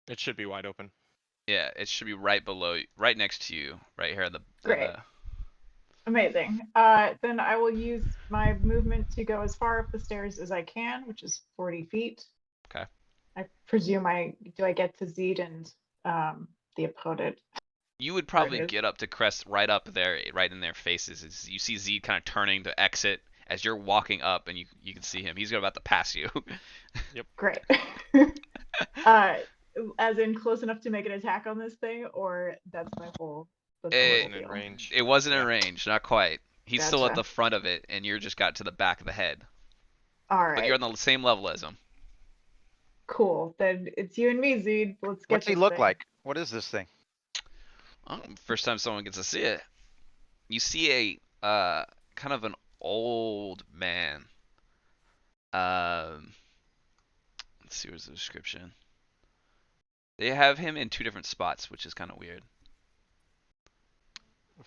It should be wide open. Yeah, it should be right below, right next to you, right here. Great. Amazing. Then I will use my movement to go as far up the stairs as I can, which is 40 feet. Okay. I presume I get to Zed and the opponent. You would Or probably his. get up to Crest right up there, right in their faces. As you see Z kind of turning to exit as you're walking up, and you can see him. He's about to pass you. Great. As in close enough to make an attack on this thing, or that's my whole. That's my It, whole Wasn't in deal. range. it wasn't in Yeah. range, not quite. He's still at Gotcha. the front of it, and you're just got to the back of the head. All But you're right. on the same level as him. Cool. Then it's you and me, Zed. Let's get What's he this look thing. like? What is this thing? Oh, first time someone gets to see it. You see a kind of an old man. Let's see where's the description. They have him in two different spots, which is kind of weird.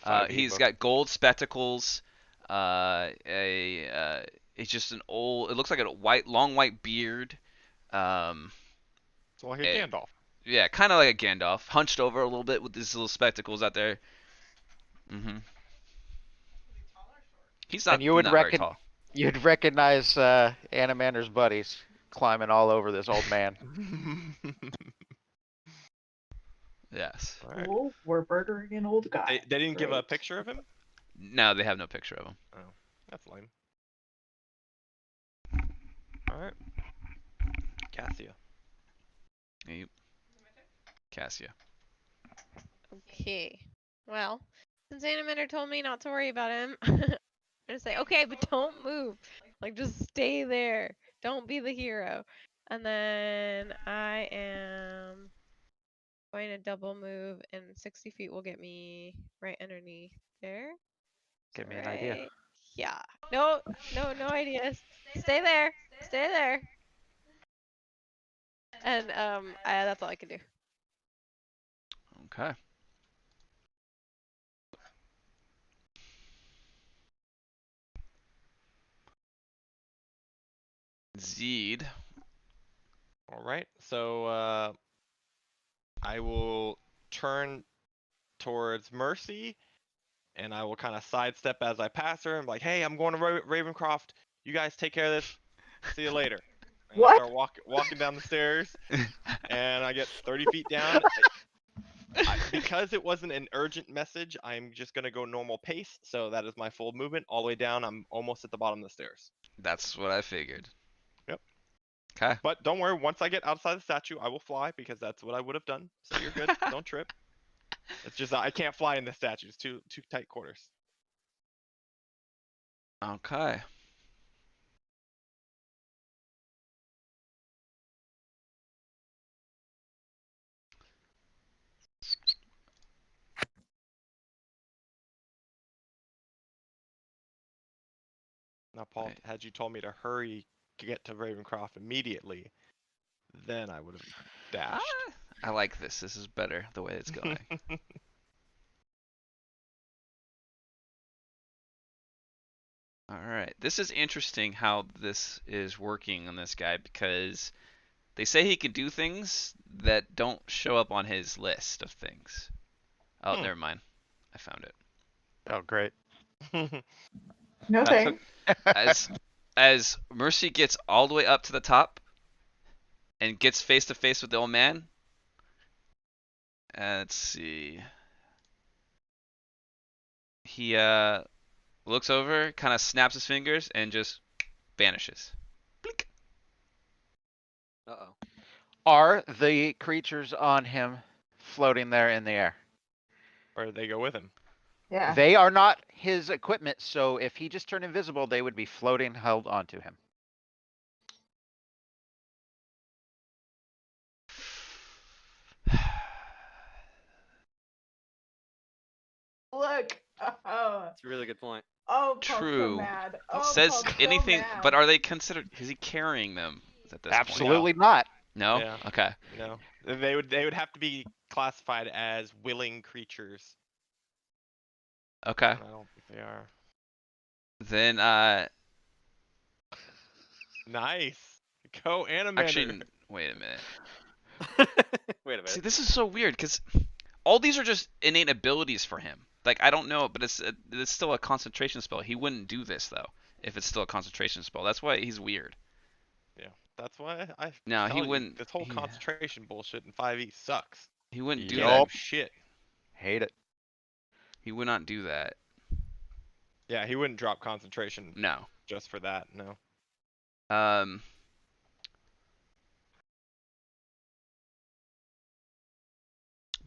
5e He's book. got gold spectacles. It's just an old. It looks like a long white beard. So like a Eh, Gandalf. Yeah, kind of like a Gandalf, hunched over a little bit with his little spectacles out there. He's And you would not very reckon tall. you'd recognize Animander's buddies climbing all over this old man. Yes. All right. Cool. We're murdering an old guy. They didn't give a Great. picture of him. No, they have no picture of him. Oh, that's lame. All right. Cassia. Hey, Cassia. Okay. Well, since Animator told me not to worry about him, I'm gonna say, okay, but don't move. Like, just stay there. Don't be the hero. And then I am going to double move, and 60 feet will get me right underneath there. Give me an idea. Right. Yeah. No ideas. Stay there. Stay there. And that's all I can do. Okay. Zed. All right. So I will turn towards Mercy, and I will kind of sidestep as I pass her. I'm like, "Hey, I'm going to Ravencroft. You guys take care of this. See you later." And I What? start walking down the stairs, and I get 30 feet down. Because it wasn't an urgent message, I'm just gonna go normal pace. So that is my full movement all the way down. I'm almost at the bottom of the stairs. That's what I figured. Yep. Okay. But don't worry, once I get outside the statue, I will fly because that's what I would have done. So you're good. Don't trip. It's just I can't fly in the statue. It's too tight quarters. Okay. Now, Paul, Right. had you told me to hurry to get to Ravencroft immediately, then I would have dashed. I like this. This is better the way it's going. All right. This is interesting how this is working on this guy because they say he can do things that don't show up on his list of things. Oh, never mind. I found it. Oh, great. No That's thanks. As Mercy gets all the way up to the top and gets face to face with the old man. Let's see. He looks over, kind of snaps his fingers, and just vanishes. Blink. Uh-oh. Are the creatures on him floating there in the air? Or they go with him. Yeah. They are not his equipment, so if he just turned invisible, they would be floating held onto him. Look. Oh. That's a really good point. Oh, Paul's True. so mad. Oh, Says Paul's so anything, mad. but are they considered? Is he carrying them at this point? Absolutely not. No. Yeah. Okay. No, they would have to be classified as willing creatures. Okay. And I don't think they are. Then Nice. Go Animander. actually, wait a minute. Wait a minute. See, this is so weird because all these are just innate abilities for him. Like I don't know, but it's still a concentration spell. He wouldn't do this though if it's still a concentration spell. That's why he's weird. Yeah. That's why I No, he tell you wouldn't. this whole concentration bullshit in 5e sucks. He wouldn't do Can't that. Yup. do shit. Hate it. He would not do that. Yeah, he wouldn't drop concentration No. just for that. No. Um.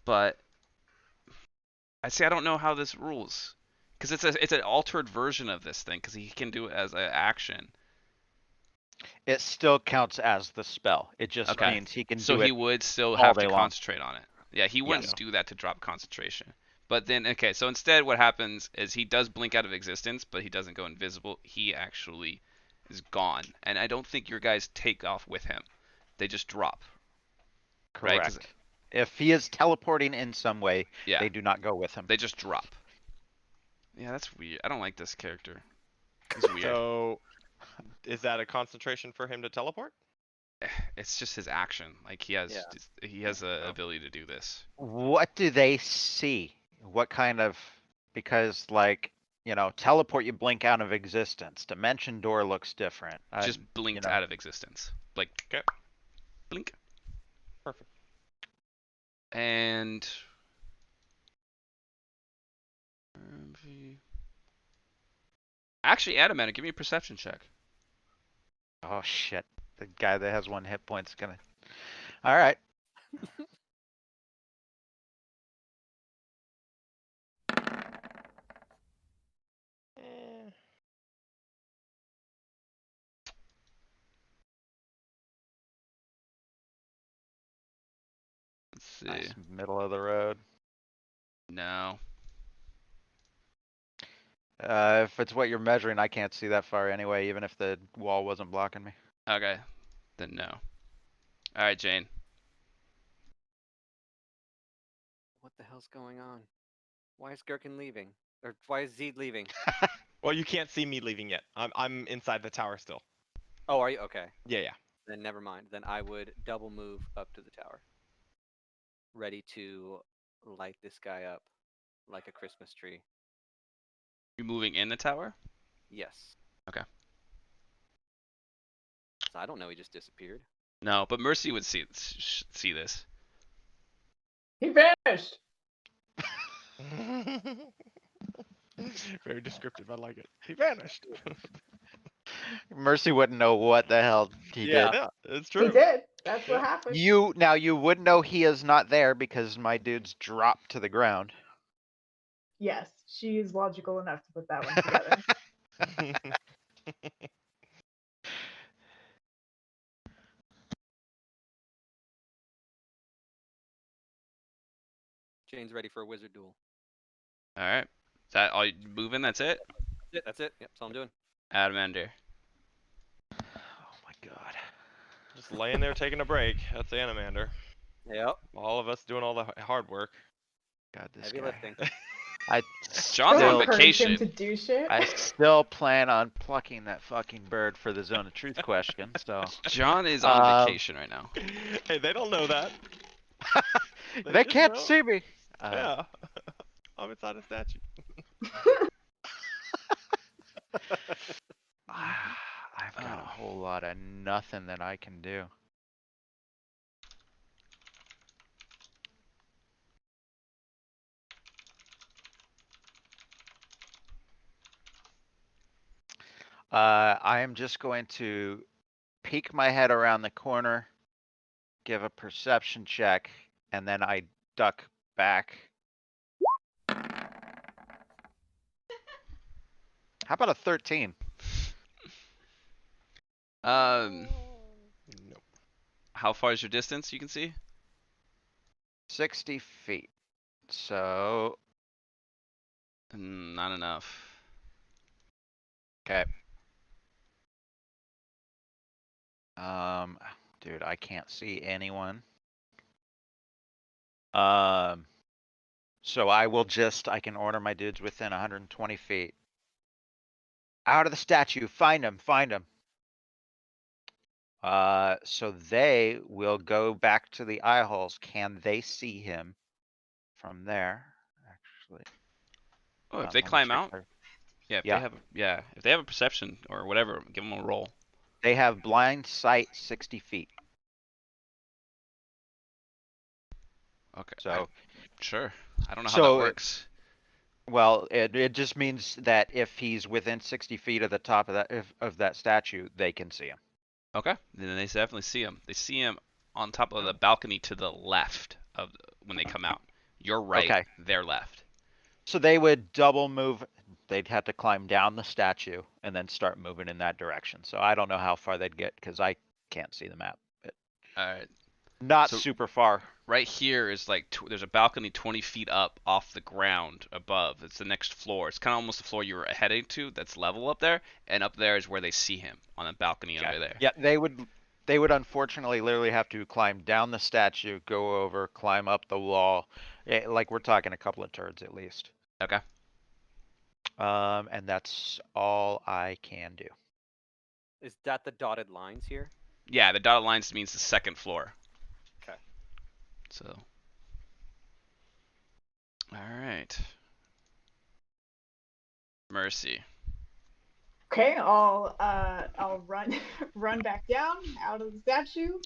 But I say I don't know how this rules, because it's an altered version of this thing, because he can do it as an action. It still counts as the spell. It just Okay. means he can So do he it would still all have day to long. concentrate on it. Yeah, he wouldn't Yes. do that to drop concentration. But then, okay, so instead what happens is he does blink out of existence, but he doesn't go invisible. He actually is gone. And I don't think your guys take off with him. They just drop. Right? 'Cause Correct. If he is teleporting in some way, yeah, they do not go with him. they just drop. Yeah, that's weird. I don't like this character. He's weird. So, is that a concentration for him to teleport? It's just his action. Like he has a Oh. ability to do this. What do they see? What kind of, because like, teleport, you blink out of existence. Dimension door looks different. Just blinked out of existence. Like, Okay. blink. Perfect. And actually, Adamant, give me a perception check. Oh shit. The guy that has 1 hit point's gonna. Alright. Eh, Let's see. Nice middle of the road. No. If it's what you're measuring, I can't see that far anyway, even if the wall wasn't blocking me. Okay. Then no. All right, Jane. What the hell's going on? Why is Gherkin leaving? Or why is Zed leaving? well, you can't see me leaving yet. I'm inside the tower still. Oh, are you? Okay. Yeah, yeah. Then never mind. Then I would double move up to the tower. Ready to light this guy up like a Christmas tree. You moving in the tower? Yes. Okay. So I don't know, he just disappeared. No, but Mercy would see this. He vanished. Very descriptive. I like it. He vanished. Mercy wouldn't know what the hell he Yeah. did. Yeah, it's He true. did. That's what Yeah. happened. You would know he is not there because my dude's dropped to the ground. Yes, she is logical enough to put that one together. Jane's ready for a wizard duel. All right. Is that all you moving? That's it? That's it. Yep, that's all I'm doing. Adamander. Oh my god. Just laying there taking a break. That's Animander. Yep. All of us doing all the hard work. God, this Heavy guy. lifting. I John's Don't on encourage him vacation. to do shit. I still plan on plucking that fucking bird for the zone of truth question. So John is on vacation right now. Hey, they don't know that. they should can't know. see me. Yeah. I'm inside a statue. I've got a Oh. whole lot of nothing that I can do. I am just going to peek my head around the corner, give a perception check, and then I duck back. How about a 13? Um, Nope. how far is your distance? You can see. 60 feet. So, Not enough. okay. Dude, I can't see anyone. So I can order my dudes within 120 feet. Out of the statue, find him, find him. So they will go back to the eye holes. Can they see him from there? Actually, Oh, if let they me climb check out. their- Yeah. Yeah. If they have a perception or whatever, give them a roll. They have blind sight 60 feet. Okay. So, Sure. I don't know how that works. well, it just means that if he's within 60 feet of the top of that statue, they can see him. Okay. Then they definitely see him. They see him on top of the balcony to the left of when they come out. Your right, Okay. their left. So they would double move. They'd have to climb down the statue and then start moving in that direction. So I don't know how far they'd get because I can't see the map. But All right. not So super far. right here is like there's a balcony 20 feet up off the ground above. It's the next floor. It's kind of almost the floor you were heading to. That's level up there, and up there is where they see him on a balcony under there. Yeah, they would unfortunately literally have to climb down the statue, go over, climb up the wall. Like we're talking a couple of turns at least. Okay. And that's all I can do. Is that the dotted lines here? Yeah, the dotted lines means the second floor. Okay. So. All right. Mercy. Okay, I'll run run back down out of the statue.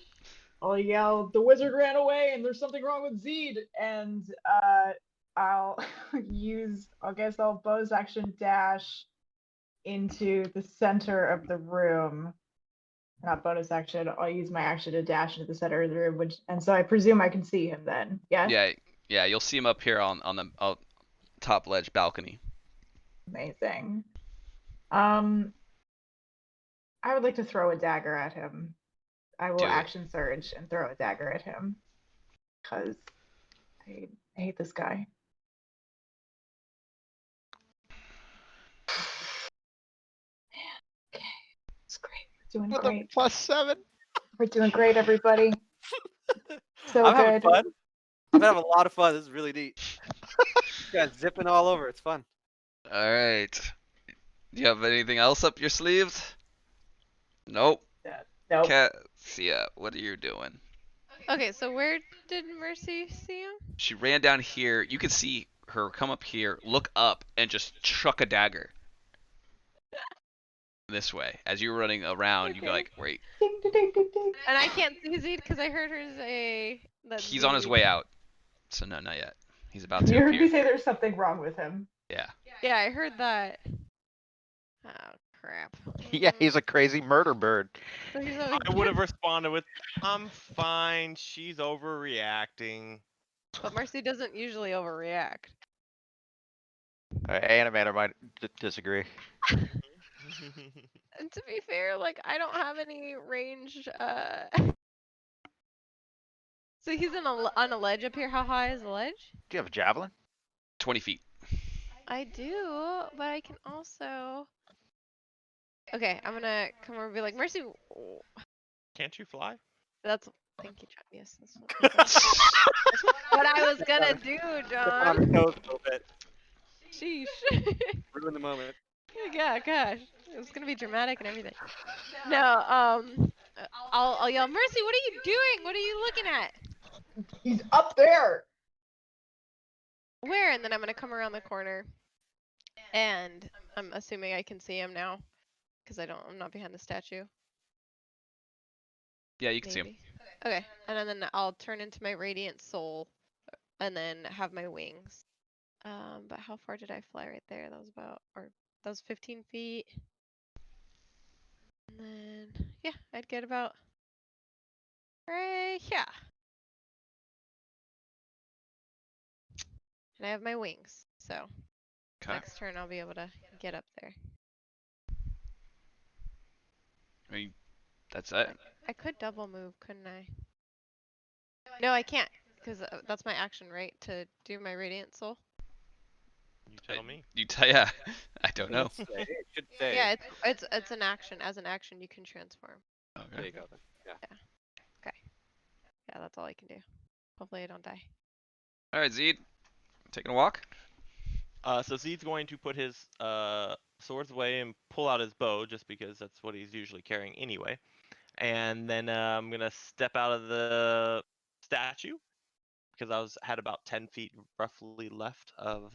I'll yell, "The wizard ran away, and there's something wrong with Zeed!" And I'll I'll bonus action dash into the center of the room. Not bonus action. I'll use my action to dash into the center of the room, and so I presume I can see him then. Yes. Yeah. You'll see him up here on the top ledge balcony. Amazing. I would like to throw a dagger at him. I will Do it. action surge and throw a dagger at him because I hate this guy. Okay, it's great. We're doing With great. a +7. We're doing great, everybody. So I'm having good. fun. I'm having a lot of fun. This is really neat. You guys zipping all over. It's fun. All right. Do you have anything else up your sleeves? Nope. Nope. Cassia, what are you doing? Okay, so where did Mercy see him? She ran down here. You could see her come up here, look up, and just chuck a dagger. This way. As you were running around, you go Okay. like, wait. Ding, ding, ding, ding, ding. And I can't see Zeed because I heard her say that He's on his Zeed- way out. So no, not yet. He's about to You heard me appear. say there's something wrong with him. Yeah. Yeah, I heard that. Oh crap. Yeah, he's a crazy murder bird. So he's I would have responded with, "I'm fine. She's overreacting." But Mercy doesn't usually overreact. Animator might disagree. And to be fair, like I don't have any range. So he's on a ledge up here. How high is the ledge? Do you have a javelin? 20 feet. I do, but I can also. Okay, I'm gonna come over and be like, Mercy. Can't you fly? That's. Thank you, John. Yes, that's what I was gonna do, Step on her John. toes a little bit. Sheesh. Ruin the moment. Yeah, gosh, it was gonna be dramatic and everything. No, I'll yell, Mercy, what are you doing? What are you looking at? He's up there. Where? And then I'm gonna come around the corner, and I'm assuming I can see him now, because I'm not behind the statue. Yeah, you can see him. Maybe. Okay, and then I'll turn into my radiant soul, and then have my wings. But how far did I fly right there? That was 15 feet. And then, yeah, I'd get about right here. And I have my wings, so Okay. next turn I'll be able to get up there. I mean, that's it. I could double move, couldn't I? No, I can't, because that's my action, right? To do my radiant soul. You tell me. Yeah. I don't know. It should say. Yeah, it's an action. As an action, you can transform. There Okay. you go. Then. Yeah. Yeah, that's all I can do. Hopefully I don't die. All right, Zeed. Taking a walk. So Zeed's going to put his swords away and pull out his bow, just because that's what he's usually carrying anyway. And then I'm gonna step out of the statue because had about 10 feet roughly left of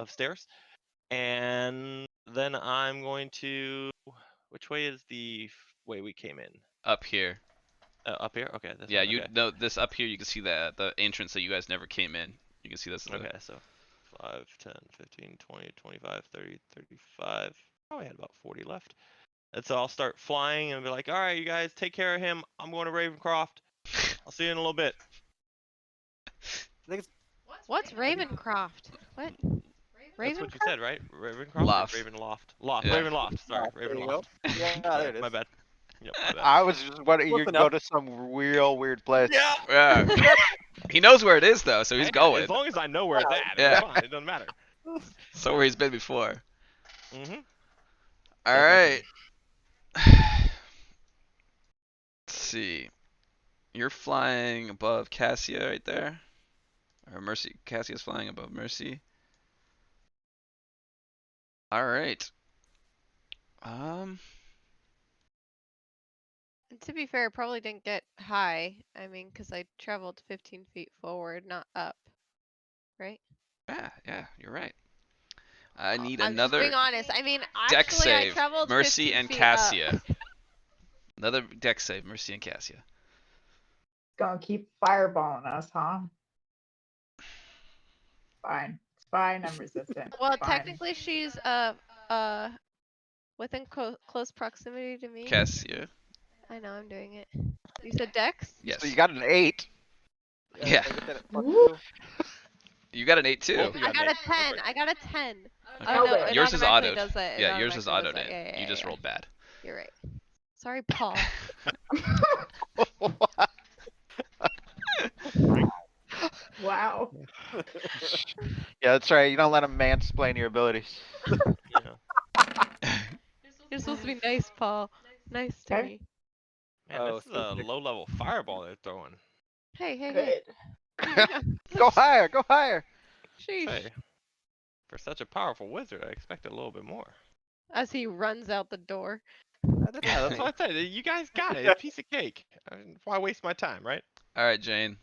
stairs, and then I'm going to Which way is the way we came in? Up here. Up here? Okay, this Yeah, one. you Okay. know this up here. You can see the entrance that you guys never came in. You can see this. Okay, so 5, 10, 15, 20, 25, 30, 35. Probably had about 40 left. And so I'll start flying and be like, all right, you guys take care of him. I'm going to Ravencroft. I'll see you in a little bit. I think it's What's Ravencroft? What? That's what you Ravencroft? said, right? Ravencroft Loft. or Ravenloft? Loft. Yeah. Ravenloft. Sorry, there you Ravenloft. go. Yeah, there it is. My bad. Yep, my bad. I was just wondering, Close you enough. go to some real weird place. Yeah. Yeah. He knows where it is though, so he's Hey, going. as long as I know where it's at, Yeah. it's fine. It doesn't matter. So where he's been before. Mm-hmm. All Definitely. right. Let's see. You're flying above Cassia right there. Or Mercy. Cassia's flying above Mercy. All right. And to be fair, I probably didn't get high. I mean, because I traveled 15 feet forward, not up. Right? Yeah, you're right. I need I'm just another being honest. I mean, deck actually, I save. traveled Mercy 15 and feet Cassia. up. Another deck save. Mercy and Cassia. Gonna keep fireballing us, huh? Fine. It's fine. I'm resistant. Well, Fine. technically, she's within close proximity to me. Cassia. I know I'm doing it. You said Dex? Yes. So you got an 8. Yeah. I get that at Woo. +2. You got an 8 too. Both of you I got got an a 10. Perfect. I got a 10. Okay. Oh, no, Okay. it Yours is automatically autoed. does it. It Yeah, yours is automatically autoed does in. it. Yeah, You just yeah. rolled bad. You're right. Sorry, Paul. Wow. Yeah, that's right. You don't let them mansplain your abilities. Yeah. You're supposed to be nice, Paul. Nice to Okay. me. Man, Oh, this is so a low-level fireball they're throwing. Hey, hey, hey. Good. Go higher, go higher. Sheesh. Say, for such a pourful wizard, I expected a little bit more. As he runs out the door. that's Yeah, that's fine. what I said. You guys got it. It's a piece of cake. I mean, why waste my time, right? All right, Jane.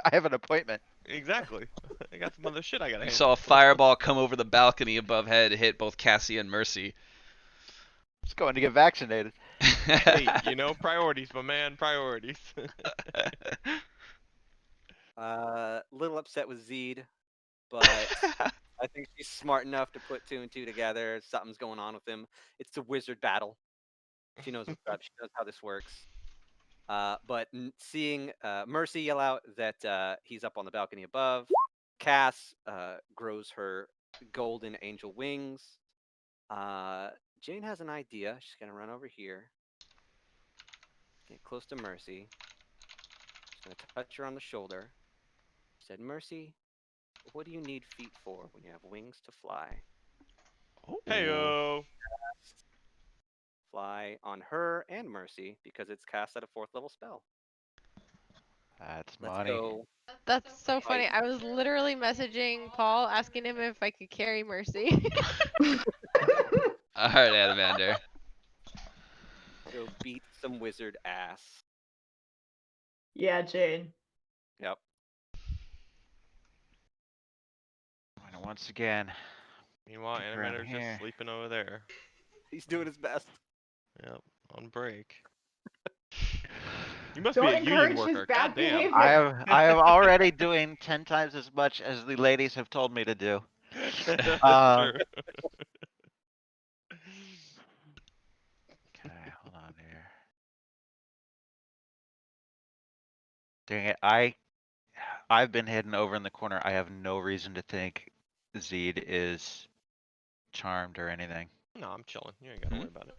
I have an appointment. Exactly. I got some other shit I gotta You handle. saw a fireball come over the balcony above head, hit both Cassie and Mercy. Just going to get vaccinated. Hey, you know, priorities, my man, priorities. Little upset with Zeed, but I think she's smart enough to put 2 and 2 together. Something's going on with him. It's a wizard battle. She knows what's up. She knows how this works. But seeing Mercy yell out that he's up on the balcony above, Cass grows her golden angel wings. Jane has an idea. She's gonna run over here, get close to Mercy. She's gonna touch her on the shoulder. She said, "Mercy, what do you need feet for when you have wings to fly?" Heyo. Fly on her and Mercy because it's cast at a 4th level spell. That's Let's money. go. That's so funny. I was literally messaging Paul asking him if I could carry Mercy. All right, Adamander. Go beat some wizard ass. Yeah, Jane. Yep. And once again, Meanwhile, Peek around Animator's here. just sleeping over there. He's doing his best. Yep, on break. You must Don't be a union encourage his worker. bad God damn. behavior. I am already doing 10 times as much as the ladies have told me to do. That's Uh, true. Okay, hold on here. Dang it, I've been hidden over in the corner. I have no reason to think Zeed is charmed or anything. No, I'm chilling. You ain't gotta worry about it.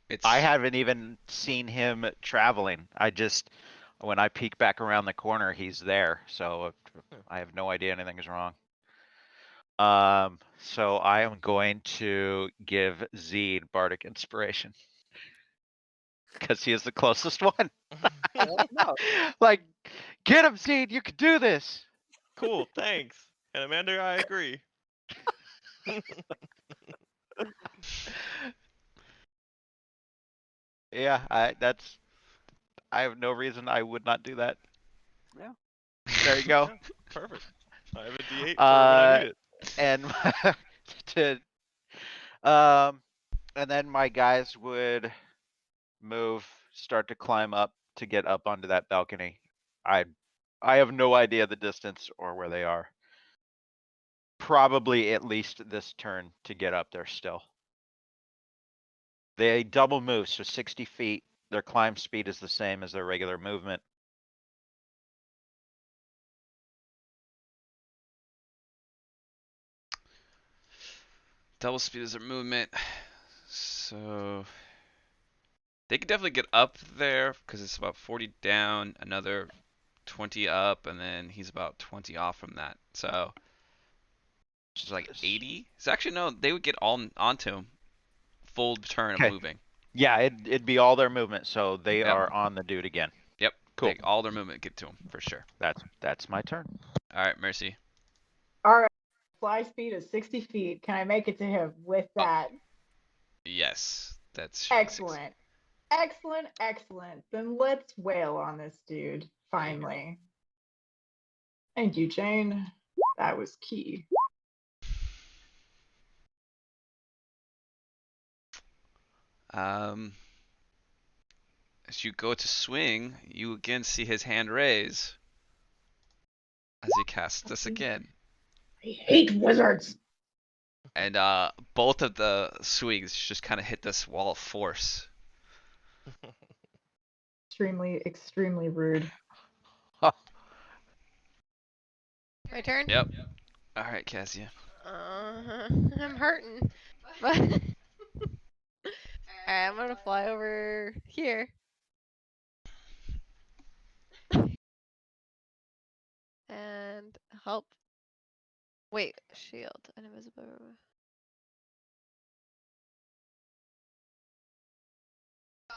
It's I haven't even seen him traveling. When I peek back around the corner, he's there. So I have no idea anything is wrong. So I am going to give Zeed Bardic Inspiration. Because he is the closest one. No. Like, get him, Zeed, you can do this. Cool, thanks. And Amanda, I agree. Yeah, I have no reason I would not do that. Yeah. There you go. Yeah, perfect. I have a D8 for when I need it. And to And then my guys would move, start to climb up to get up onto that balcony. I I have no idea the distance or where they are. Probably at least this turn to get up there still. They double move, so 60 feet. Their climb speed is the same as their regular movement. Double speed is their movement. So they could definitely get up there because it's about 40 down, another 20 up, and then he's about 20 off from that. So it's like 80. So actually, no, they would get all onto him. Full turn of Okay. moving. Yeah, it'd be all their movement, so they Yep. are on the dude again. Yep. Cool. All their movement get to him for sure. That's my turn. All right, Mercy. All right. Fly speed is 60 feet. Can I make it to him with that? Yes, that's Excellent. Excellent, excellent. Then let's wail on this dude, finally. Thank you, Jane. That was key. As you go to swing, you again see his hand raise as he casts this again. I hate wizards. And both of the swings just kind of hit this wall of force. Extremely, extremely rude. My turn? Yep. All right, Cassia. I'm hurting. But Alright, I'm gonna fly over here. And help. Wait, shield. And invisible.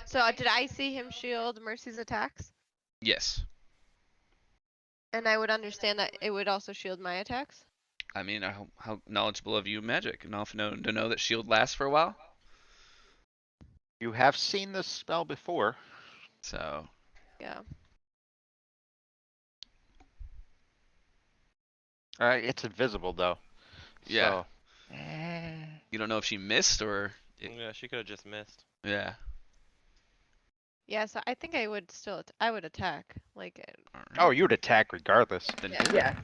So did I see him shield Mercy's attacks? Yes. And I would understand that it would also shield my attacks? I mean, how knowledgeable of you in magic, enough to know that shield lasts for a while. You have seen this spell before. So Yeah. It's invisible though. yeah, So, eh. you don't know if she missed or Yeah, she could have just missed. yeah. Yeah, so I think I would still, I would attack. Like, All Oh, right. you'd attack regardless. Then yeah. do it. Yeah.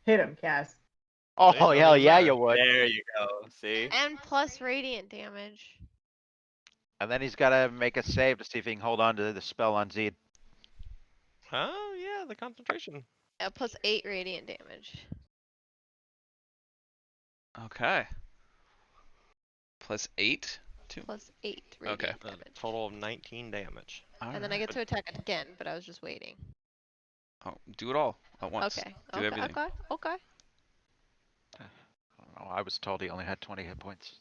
Hit him, Cass. Oh, See, don't hell even yeah, matter. you would. There you go. See? And plus radiant damage. And then he's gotta make a save to see if he can hold on to the spell on Zed. Oh, yeah, the concentration. Yeah, plus 8 radiant damage. Okay. Plus 8. Plus 8 Okay. radiant A damage. total of 19 damage. And then I get to attack it again, but I was just waiting. Oh, do it all at once. Okay. Do Okay. everything. Okay. Oh, I was told he only had 20 hit points.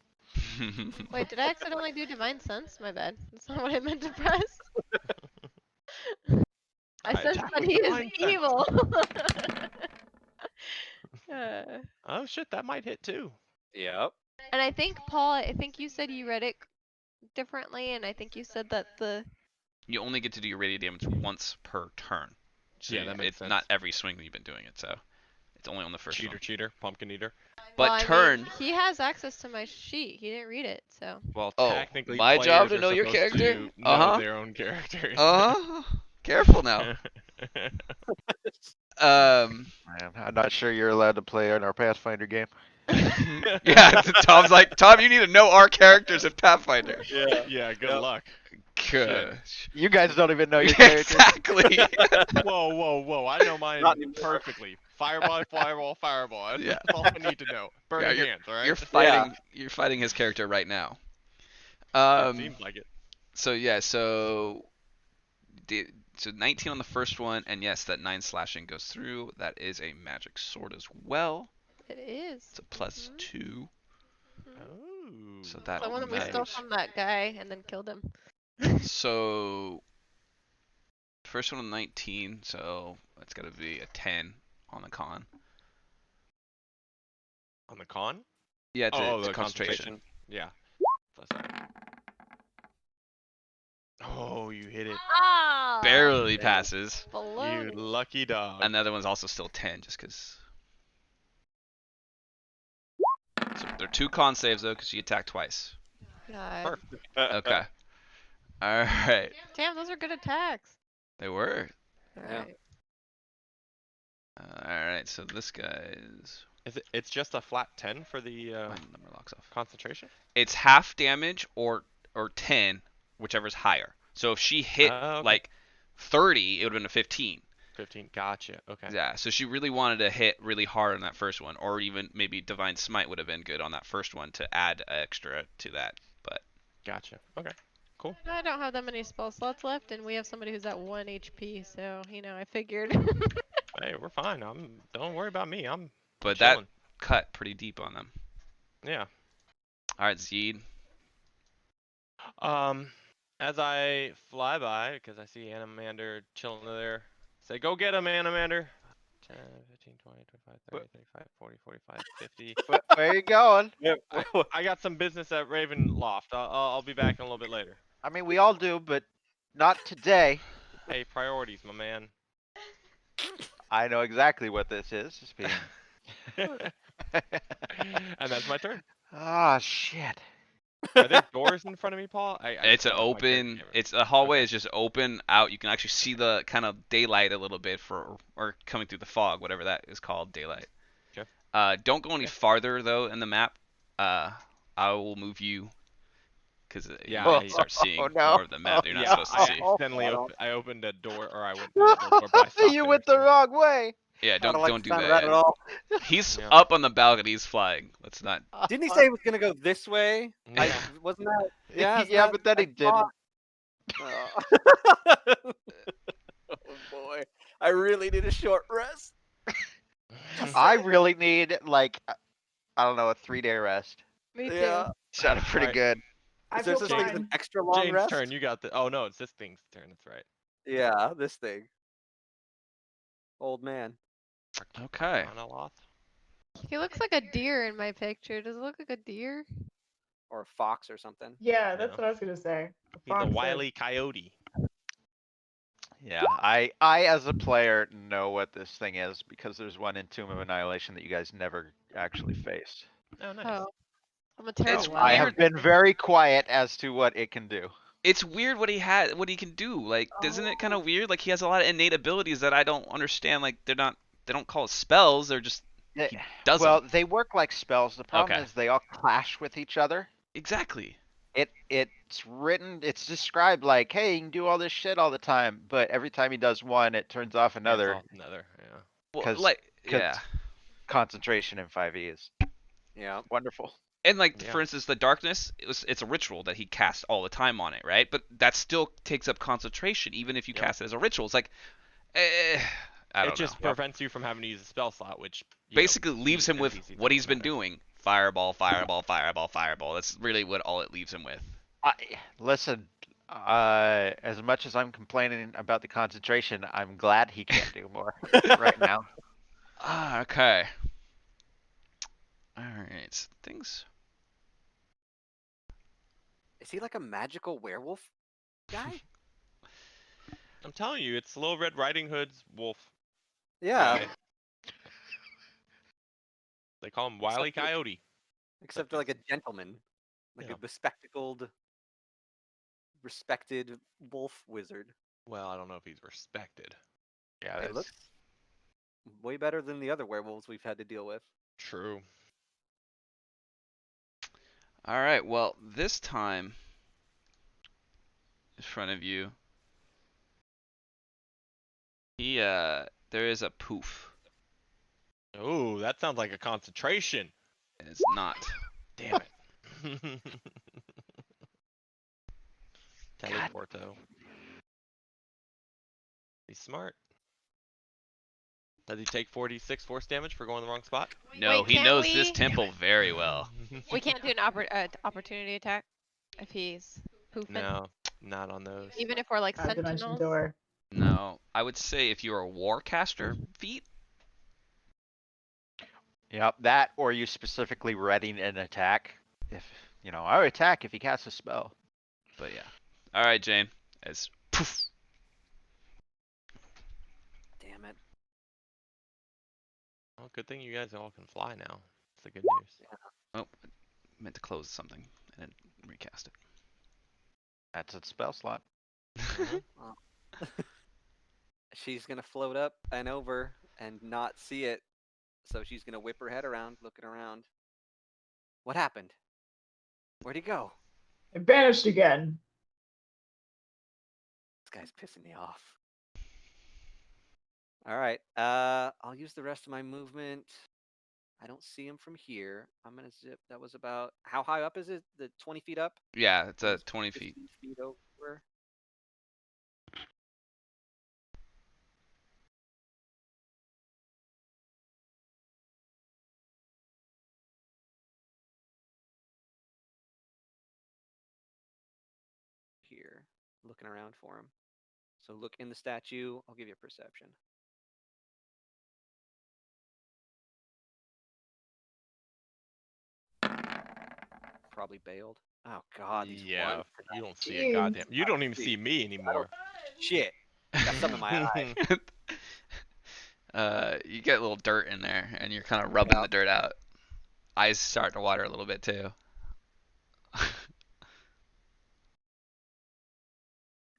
Wait, did I accidentally do Divine Sense? My bad. That's not what I meant to press. I sense attack that with he is Divine Sense. evil. Oh shit, that might hit too. Yep. And I think, Paul, I think you said you read it differently, and I think you said that the... You only get to do your radiant damage once per turn. So Yeah, that makes it's sense. not every swing that you've been doing it, so it's only on the first one. Cheater, pumpkin eater. But well, I turn. mean, he has access to my sheet. He didn't read it, so... Well, Oh, technically, my job players to are know your supposed character? to know Uh-huh. their own characters. Careful now. Man, I'm not sure you're allowed to play in our Pathfinder game. Yeah, Tom's like, Tom, you need to know our characters in Pathfinder. Yeah. Yeah, good Yep. luck. Gosh. You guys don't even know your characters. Exactly. Whoa. I know mine Not anymore. perfectly. Fireball. That's, Yeah. that's all I need to know. Burning you're- hands, alright? You're fighting his character right now. It seems like it. So yeah, so 19 on the first one, and yes, that 9 slashing goes through. That is a magic sword as well. It is. It's a plus 2. Oh. So that The one that we stole matters. from that guy and then killed him. So first one on 19, so it's got to be a 10 on the con. On the con? Yeah, it's Oh, it's the concentration. Yeah. Plus that. Oh, you hit it. Ah! Barely Dang. passes. You Baloney. lucky dog. And the other one's also still 10, just because. So they're 2 con saves though, because she attacked twice. God. Perfect. Okay. All right. Damn, those are good attacks. They were. Yeah. Alright. All right. So this guy's It's just a flat 10 for the my number locks off. concentration? It's half damage or 10, whichever's higher. So if she hit Okay. like 30, it would have been a 15. 15. Gotcha. Okay. Yeah. So she really wanted to hit really hard on that first one, or even maybe Divine Smite would have been good on that first one to add extra to that. But Gotcha. Okay. Cool. I don't have that many spell slots left, and we have somebody who's at 1 HP, so, you know, I figured. Hey, we're fine. Don't worry about me. I'm that chilling. cut pretty deep on them. Yeah. All right, Zeed. As I fly by, because I see Animander chilling there, say, go get him, Animander. 10, 15, 20, 25, 30, 35, 40, 45, 50. Where are you going? Yep. I got some business at Raven Loft. I'll be back in a little bit later. I mean, we all do, but not today. Hey, priorities, my man. I know exactly what this is. Just being. And that's my turn. Ah, shit. Are there doors in front of me, Paul? I It's just an don't have my character open. camera. It's a hallway Okay. is just open out. You can actually see the kind of daylight a little bit or coming through the fog, whatever that is called, daylight. Okay. Don't go any Okay. farther though in the map. I will move you because Yeah, you Oh, might start seeing no. more of the map that you're not Yeah, supposed to I see. accidentally I don't- opened a door, or I went through that little door, but I stopped You there. went the So, wrong way. Yeah, I don't like don't the do sound of that that at yet. all. He's Yeah. up on the balcony. He's flying. Let's not. Didn't he say he was gonna go this way? yeah. Wasn't that? Yeah. Isn't Yeah, that, but then I he didn't. thought- Oh boy, I really need a short rest. I really need like I don't know, a 3-day rest. Me too. Yeah. Sounded pretty Alright. good. I Is there feel such thing as an fine. extra long Jane's rest? turn. You got the. Oh no, it's this thing's turn. That's right. Yeah, this thing. Old man. Okay. Arcanoloth. He looks like a deer in my picture. Does it look like a deer? Or a fox or something. Yeah, that's Yeah. what I was gonna say. He's a Fox wily coyote. Yeah, I as a player know what this thing is because there's one in Tomb of Annihilation that you guys never actually faced. Oh, nice. Oh. I'm a It's terrible I at have it. been very quiet as to what it can do. It's weird what he can do. Like, isn't it kind of weird? Like he has a lot of innate abilities that I don't understand. Like they don't call it spells. They're just Eh, he does well, them. they work like spells. The problem Okay. is they all clash with each other. Exactly. It's described like, hey, you can do all this shit all the time, but every time he does one, it turns off another Another. Yeah. Well, 'cause- like cause yeah. concentration in 5e is Yeah. wonderful. And like Yeah. for instance, the darkness it's a ritual that he casts all the time on it, right? But that still takes up concentration, even if you Yep. cast it as a ritual. It's like, I It don't just know. prevents you from having to use a spell slot, which Basically leaves beat him with NPCs what don't he's been matter. doing: fireball, fireball, fireball, fireball. That's really what all it leaves him with. Listen, as much as I'm complaining about the concentration, I'm glad he can't do more right now. Ah, okay. All right, things. Is he like a magical werewolf guy? I'm telling you, it's Little Red Riding Hood's wolf. Yeah. guy. They call him Wily Except for- Coyote. Except like a gentleman, like Yeah. a bespectacled, respected wolf wizard. Well, I don't know if he's respected. Yeah, It that's looks way better than the other werewolves we've had to deal with. True. All right. Well, this time, in front of you, there is a poof, Oh, that sounds like a concentration. and it's not. Damn it. Teleporto. He's smart. Does he take 46 force damage for going the wrong spot? No, Wait, he can't knows this we- temple very well. We can't do an opportunity attack if he's poofing. No, not on those. Even if we're like dimension sentinels. door. No, I would say if you're a warcaster feat, Yep, that or you specifically readying an attack. If I would attack if he casts a spell. but yeah. All right, Jane. It's poof. Damn it. Well, good thing you guys all can fly now. That's the good news. Oh, meant to close something and it recast it. That's its spell slot. Mhm. She's gonna float up and over and not see it, so she's gonna whip her head around, looking around. What happened? Where'd he go? It vanished again. This guy's pissing me off. All right. I'll use the rest of my movement. I don't see him from here. I'm gonna zip. That was about how high up is it? The 20 feet up? Yeah, it's That a was 20 feet. 15 feet over. Here, looking around for him. So look in the statue. I'll give you a perception. Probably bailed. Oh God, these Yeah, ones. you don't see a Jeez. goddamn. You don't even see. see me anymore. Shit. Got some in my eye. You get a little dirt in there, and you're kind of rubbing Yeah. the dirt out. Eyes start to water a little bit too.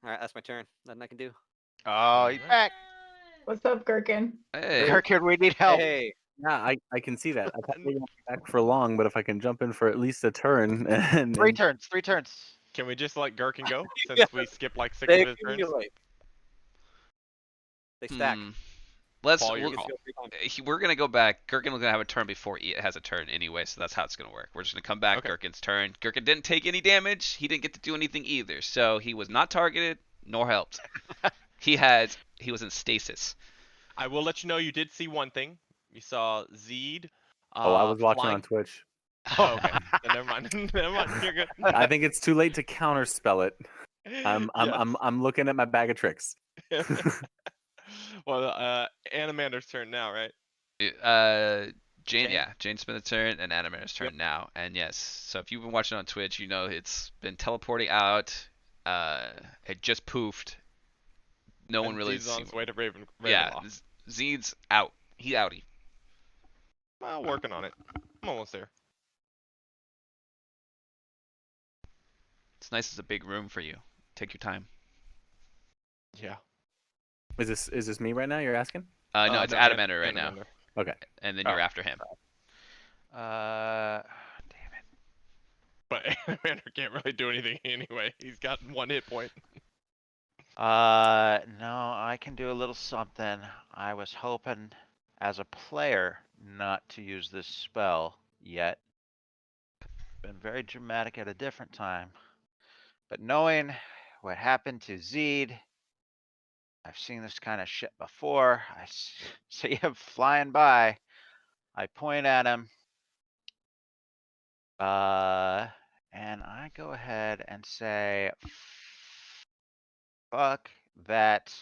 All right, that's my turn. Nothing I can do. Oh, he's Alright. back. What's up, Gherkin? Hey, Gherkin, we need help. Hey, Yeah, I can see that. I thought we were back for long, but if I can jump in for at least a turn and, Three and turns. 3 turns. Can we just let Gherkin go since Yeah. we skipped like 6 they of his turns? accumulate. They stack. let's. Paul, your You can call. steal 3 times. We're gonna go back. Gherkin was gonna have a turn before it has a turn anyway, so that's how it's gonna work. We're just gonna come back. Okay. Gherkin's turn. Gherkin didn't take any damage. He didn't get to do anything either, so he was not targeted nor helped. He was in stasis. I will let you know you did see one thing. You saw Zeed. oh, I was watching flying. on Twitch. Oh, okay. Then never mind. Never mind. You're good. I think it's too late to counterspell it. I'm looking at my bag of tricks. Yes. Well, Animander's turn now, right? Jane, Jane? yeah, Jane's been a turn, and Animator's turn Yep. now. And yes, so if you've been watching on Twitch, you know it's been teleporting out. It just poofed. No one And really Zeed's on seen. his way to Yeah, Ravenloft. Zeed's out. He outie. Well, working on it. I'm almost there. It's nice. It's a big room for you. Take your time. Yeah. Is this me right now? You're asking? No, it's no, Adamander right now, Animander. Okay. and then Oh. you're after him. Damn it. But Animander can't really do anything anyway. He's got 1 hit point. No, I can do a little something. I was hoping, as a player, not to use this spell yet. Been very dramatic at a different time. But knowing what happened to Zeed, I've seen this kind of shit before. I see him flying by. I point at him. And I go ahead and say, fuck that.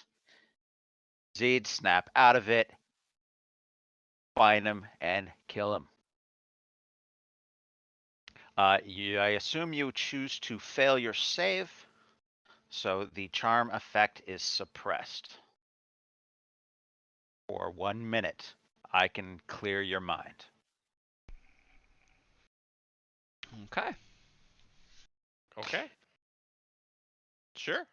Zeed, snap out of it. Find him and kill him. I assume you choose to fail your save, so the charm effect is suppressed. For 1 minute, I can clear your mind. Okay. Okay. Sure.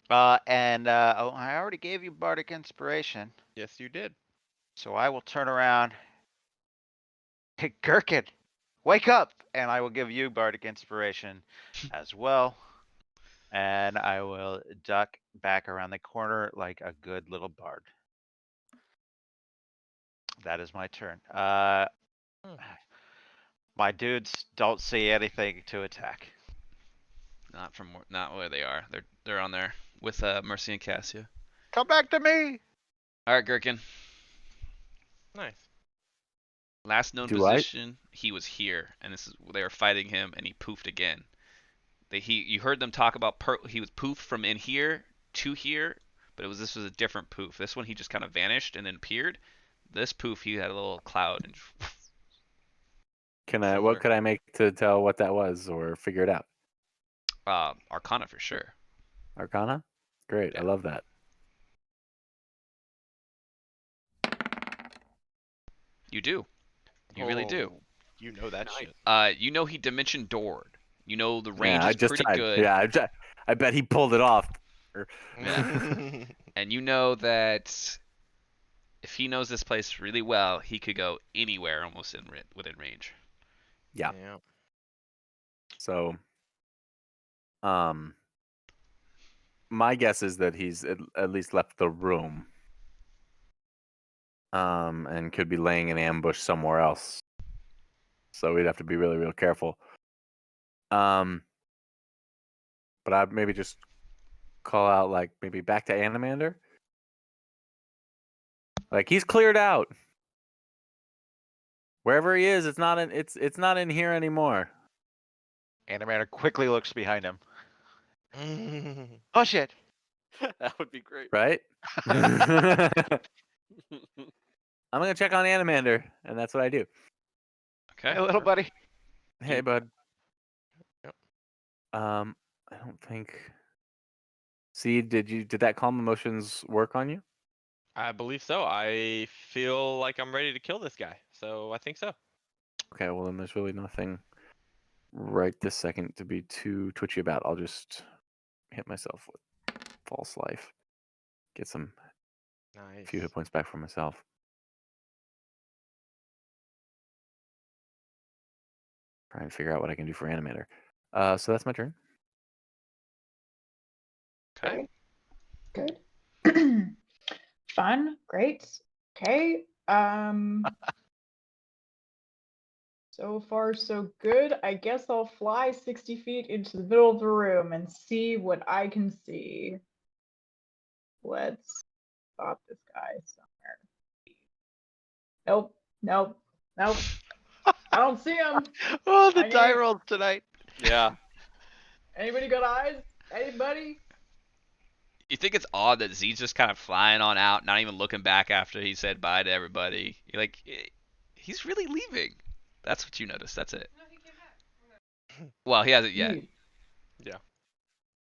Oh, I already gave you Bardic Inspiration, Yes, you did. so I will turn around. Hey, Gherkin, wake up! And I will give you Bardic Inspiration as well. And I will duck back around the corner like a good little bard. That is my turn. My dudes don't see anything to attack. Not where they are. They're on there with Mercy and Cassia. Come back to me! All right, Gherkin. Nice. Last known Do I? position, he was here, and they were fighting him, and he poofed again. You heard them talk about he was poofed from in here to here, but this was a different poof. This one he just kind of vanished and then appeared. This poof he had a little cloud and What Similar. could I make to tell what that was or figure it out? Arcana for sure. Arcana? Great. I Yeah. love that. You do. You really do. Oh, you know that Nice. shit. You know he dimension doored, You know the Yeah, range I is just pretty tried. good. Yeah, I bet he pulled it off. Yeah. And you know that if he knows this place really well, he could go anywhere almost within range. Yeah. Yeah. So, my guess is that he's at least left the room. And could be laying an ambush somewhere else. So we'd have to be really, real careful. But I'd maybe just call out, like, maybe back to Animander. Like, he's cleared out. Wherever he is, it's not in here anymore. Animator quickly looks behind him. Oh shit! That would be great. Right? I'm gonna check on Animander, and that's what I do. Okay. Hey, little buddy. Hey, You- bud. Yep. I don't think. See, did that calm emotions work on you? I believe so. I feel like I'm ready to kill this guy, so I think so. Okay, well then there's really nothing right this second to be too twitchy about. I'll just hit myself with false life. Get some Nice. few hit points back for myself. Try and figure out what I can do for Animator. So that's my turn. Okay. Good. Good. Fun. Great. Okay. So far, so good. I guess I'll fly 60 feet into the middle of the room and see what I can see. Let's spot this guy somewhere. Nope. Nope. Nope. I don't see him. Oh, the I die need- rolls tonight. Yeah. Anybody got eyes? Anybody? You think it's odd that Z's just kind of flying on out, not even looking back after he said bye to everybody. You're like, he's really leaving. That's what you noticed. That's it. No, he came back. Well, he hasn't yet. Jeez, Yeah.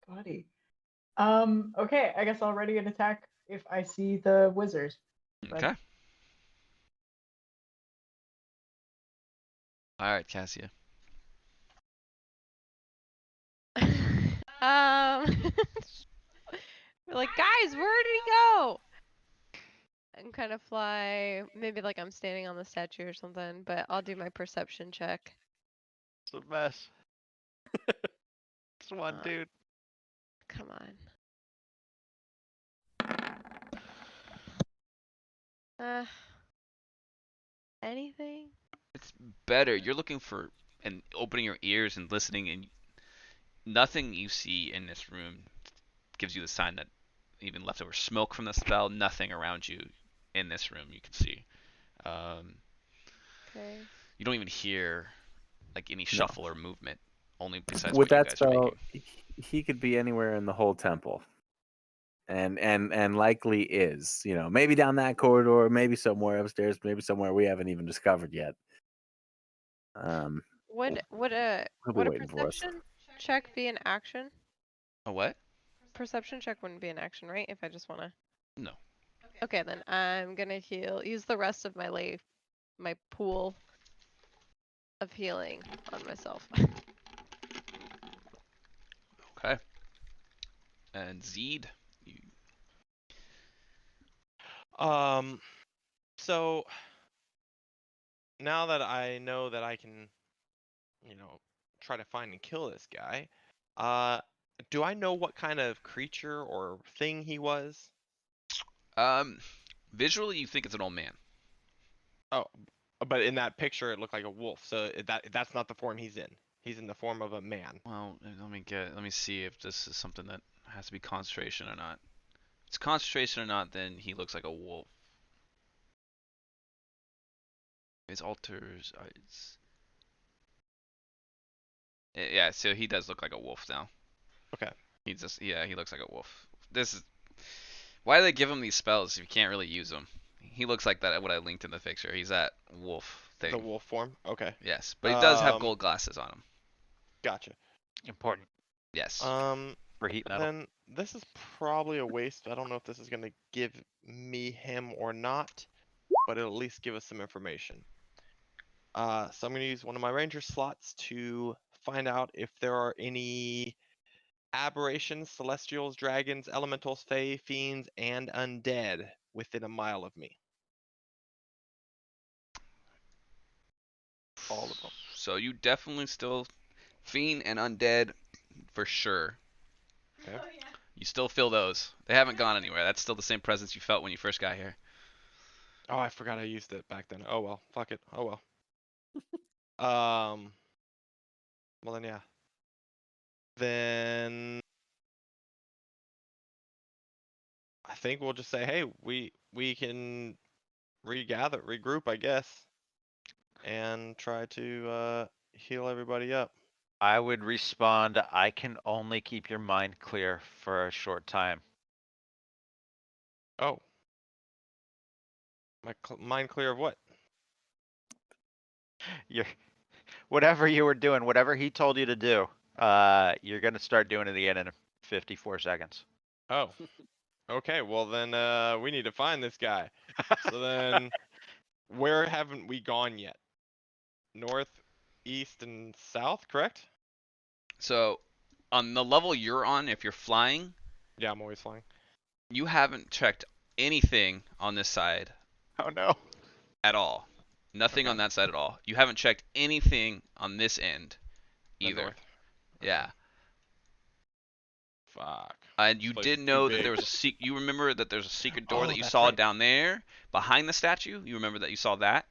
buddy. Okay, I guess I'll ready an attack if I see the wizard. But- Okay. All right, Cassia. We're like, guys, where did he go? And kind of fly, maybe like I'm standing on the statue or something, but I'll do my perception check. It's a mess. It's one Uh, dude. Come on. Anything? It's better. You're looking for and opening your ears and listening, and nothing you see in this room gives you the sign that even leftover smoke from the spell, nothing around you in this room you can see. Okay. You don't even hear like any No. shuffle or movement, only besides With what you that guys are spell, making. he could be anywhere in the whole temple. And likely is, maybe down that corridor, maybe somewhere upstairs, maybe somewhere we haven't even discovered yet. Would He'll be a waiting for us. perception check be an action? A what? Perception check wouldn't be an action, right? If I just wanna. No. Okay, then I'm gonna use the rest of my pool of healing on myself. Okay. And Zeed, you So now that I know that I can, try to find and kill this guy, do I know what kind of creature or thing he was? visually you think it's an old man. Oh, but in that picture it looked like a wolf. So that's not the form he's in. He's in the form of a man. Well, let me see if this is something that has to be concentration or not. If it's concentration or not, then he looks like a wolf. His altars eyes. Yeah, so he does look like a wolf now. Okay. He looks like a wolf. This is why do they give him these spells if you can't really use them? He looks like that what I linked in the picture. He's that wolf thing. The wolf form. Okay. Yes, but he does have Um, gold glasses on him. Gotcha. Important Yes. for heat metal. Then this is probably a waste. I don't know if this is gonna give me him or not, but it'll at least give us some information. So I'm gonna use one of my ranger slots to find out if there are any aberrations, celestials, dragons, elementals, fae, fiends, and undead within a mile of me. All of them. So you definitely still fiend and undead for sure. Okay. You still feel those. They haven't gone anywhere. That's still the same presence you felt when you first got here. Oh, I forgot I used it back then. Oh well, fuck it. Oh well. Well then, yeah. Then I think we'll just say, hey, we can regroup, I guess, and try to heal everybody up. I would respond, I can only keep your mind clear for a short time. Oh, my mind clear of what? You're, whatever you were doing, whatever he told you to do, you're gonna start doing it again in 54 seconds. Oh, okay. Well then, we need to find this guy. So then, where haven't we gone yet? North, east, and south, correct? So on the level you're on, if you're flying, Yeah, I'm always flying. you haven't checked anything on this side Oh no. at all. Nothing Okay. on that side at all. You haven't checked anything on this end The either. north. Yeah. Fuck. And you This place did is too know that big. there was a you remember that there's a secret door Oh, that you that's saw right. down there behind the statue. You remember that you saw that.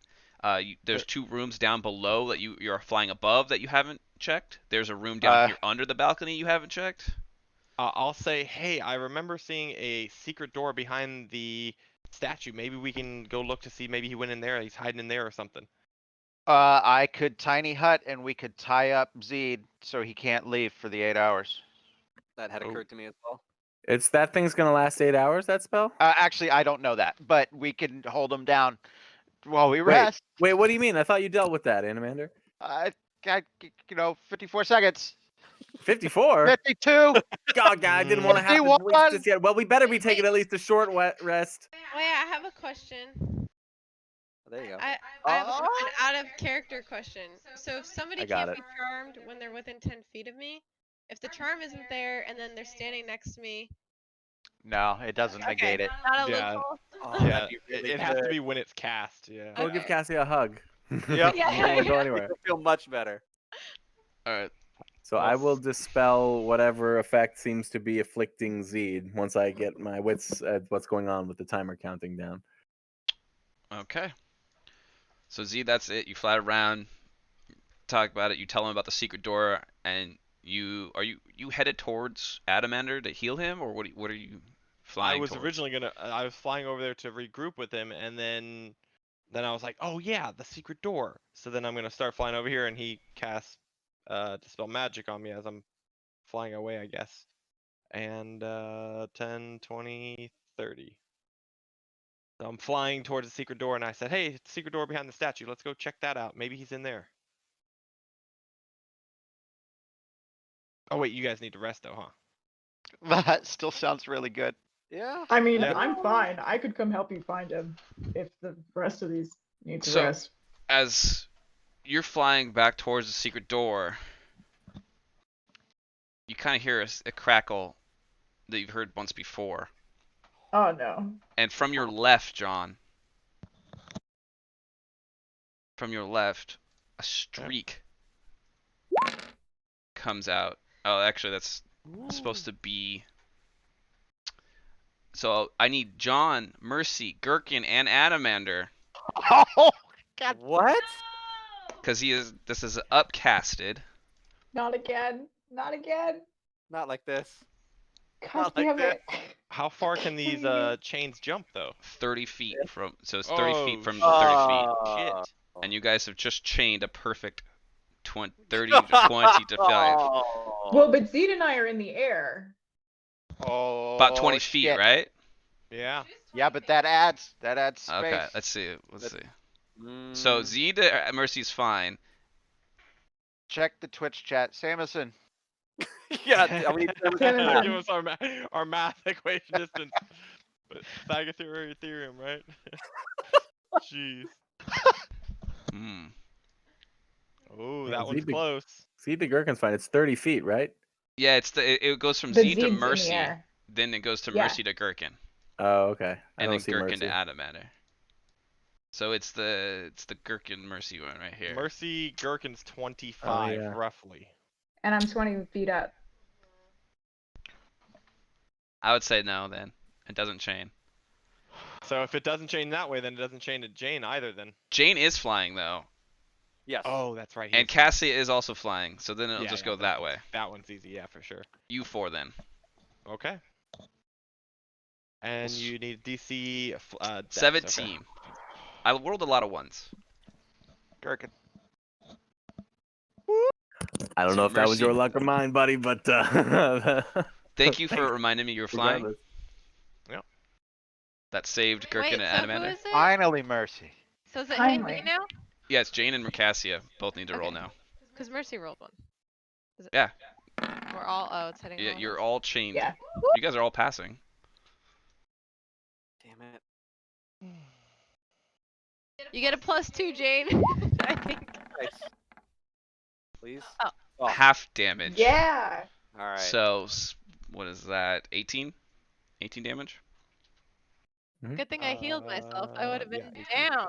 There's But- 2 rooms down below that you're flying above that you haven't checked. There's a room down here under the balcony you haven't checked. I'll say, hey, I remember seeing a secret door behind the statue. Maybe we can go look to see. Maybe he went in there. He's hiding in there or something. I could tiny hut and we could tie up Zed so he can't leave for the 8 hours. That had Oh. occurred to me as well. It's that thing's gonna last 8 hours. That spell. Actually, I don't know that, but we can hold him down while we Wait, rest. wait. What do you mean? I thought you dealt with that, Animander. 54 seconds. 54. 52. God, I didn't want to have to 51. waste this yet. Well, we better be Wait, taking wait. at least a short rest. Wait, I have a question. Oh, there you go. I have an out of character question. So if somebody I got can't it. be charmed when they're within 10 feet of me, if the charm isn't there and then they're standing next to me, No, it doesn't negate it. not a Yeah. loophole. Oh, Yeah, that'd be really it has to good. be when it's cast. Yeah. Go give Okay. Cassie a hug. Yep. Yeah, You don't wanna go anywhere. You'll feel much better. All right. So Well, I will dispel whatever effect seems to be afflicting Zed once I get my wits at what's going on with the timer counting down. Okay. So Z, that's it. You fly around, talk about it. You tell him about the secret door, and you headed towards Adamander to heal him, or what are you flying I was towards? originally gonna. I was flying over there to regroup with him, and then I was like, oh yeah, the secret door. So then I'm gonna start flying over here, and he casts dispel magic on me as I'm flying away, I guess. And 10, 20, 30. So I'm flying towards the secret door, and I said, hey, secret door behind the statue. Let's go check that out. Maybe he's in there. Oh wait, you guys need to rest though, huh? That still sounds really good. Yeah. I mean, Yeah. I'm fine. I could come help you find him if the rest of these need to So- rest. As you're flying back towards the secret door, you kind of hear a crackle that you've heard once before. Oh no. And from your left, John, from your left, a streak comes out. Oh, actually, that's supposed to be. So I need John, Mercy, Gherkin, and Adamander, Oh, God. What? because this is upcasted. Not again. Not again. Not like this. God Not like damn that. it. How far can these Please. chains jump though? 30 feet from. So it's 30 feet Oh, from shit. 30 feet. Shit. And you guys have just chained a perfect 30 to 20 to 5. Oh. Well, but Zed and I are in the air. Oh, About 20 feet, shit. right? Yeah. Yeah, but that adds space. Okay, let's see. Let's see. Mm, So Z to Mercy's fine. Check the Twitch chat. Samuelson. yeah, we need Samuelson. Give us our math equation distance. But Pythagorean, right? Jeez. Hmm. Ooh, Yeah, that one's close. See the Gherkin's fine. It's 30 feet, right? Yeah, it goes from The Zed to Zed's in the Mercy, air. then it goes to Yeah. Mercy to Gherkin, Oh, okay. I and don't then see Gherkin to Mercy. Adamander. So it's the Gherkin Mercy one right here. Mercy Gherkin's Oh, 25 yeah. roughly. And I'm 20 feet up. I would say no then. It doesn't chain. So if it doesn't chain that way, then it doesn't chain to Jane either. Then. Jane is flying though, Yes. Oh, that's right. He and is flying. Cassia is also flying. So then it'll Yeah, just yeah, go that way. That one's easy. Yeah, for sure. You four then. Okay. And you need DC dex, 17. Okay. I rolled a lot of ones. Gherkin. I don't So know if that was your Mercy- luck or mine, buddy, but Thank you for thanks, reminding me you were flying. regardless. That saved Gherkin Wait, and so who Adamander. is it? Finally, Mercy. So is it hit me Finally. now? Yeah, it's Jane and Cassia. Both need to roll Okay. now. Because Mercy rolled one. Is it? Yeah. We're all. Oh, it's hitting. Yeah, all of you're us? all chained. Yeah. You guys are all passing. Damn it. You get a +2, Jane. I think. Nice. Please. Oh. Oh, Half damage. Yeah. all right. So, what is that? 18? 18 damage? Good thing I healed myself. I would have been yeah, 18. down.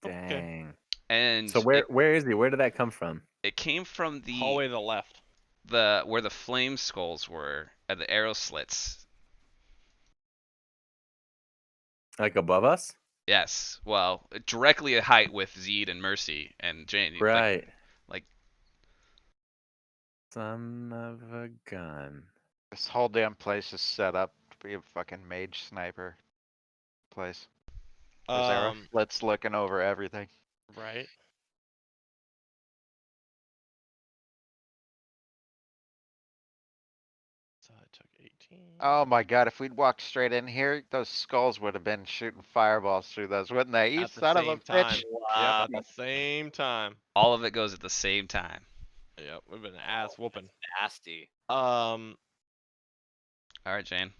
Okay. Dang. And So where is he? Where did that come from? it came from Hallway to the left. where the flame skulls were at the arrow slits. Like above us? Yes. Well, directly at height with Zed and Mercy and Jane. Right. Like Son of a gun. This whole damn place is set up to be a fucking mage sniper place. There's arrow slits looking over everything. Right. So I took 18. Oh my god, if we'd walked straight in here, those skulls would have been shooting fireballs through those, wouldn't they? You At the son of a same time. bitch. Yep, at the same time. all of it goes at the same time. Yep, we've been ass whooping. Nasty. All right, Jane.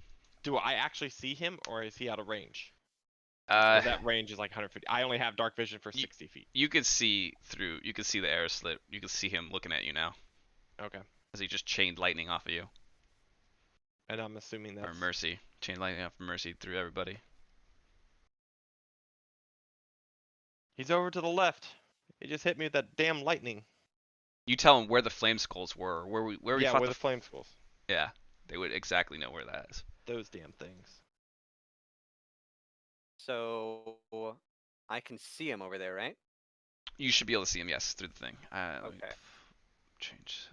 Do I actually see him, or is he out of range? Uh, That range is like 150. I only have dark vision for 60 feet. you could see through. You could see the arrow slit. You could see him looking at you now Okay. as he just chained lightning off of you. And I'm assuming that's Or Mercy. Chained lightning off of Mercy through everybody. He's over to the left. He just hit me with that damn lightning. You tell him where the flame skulls were, where we Yeah, fought where the flame schools. Yeah, they would exactly know where that is. Those damn things. So I can see him over there, right? You should be able to see him, yes, through the thing. Let me Okay. change.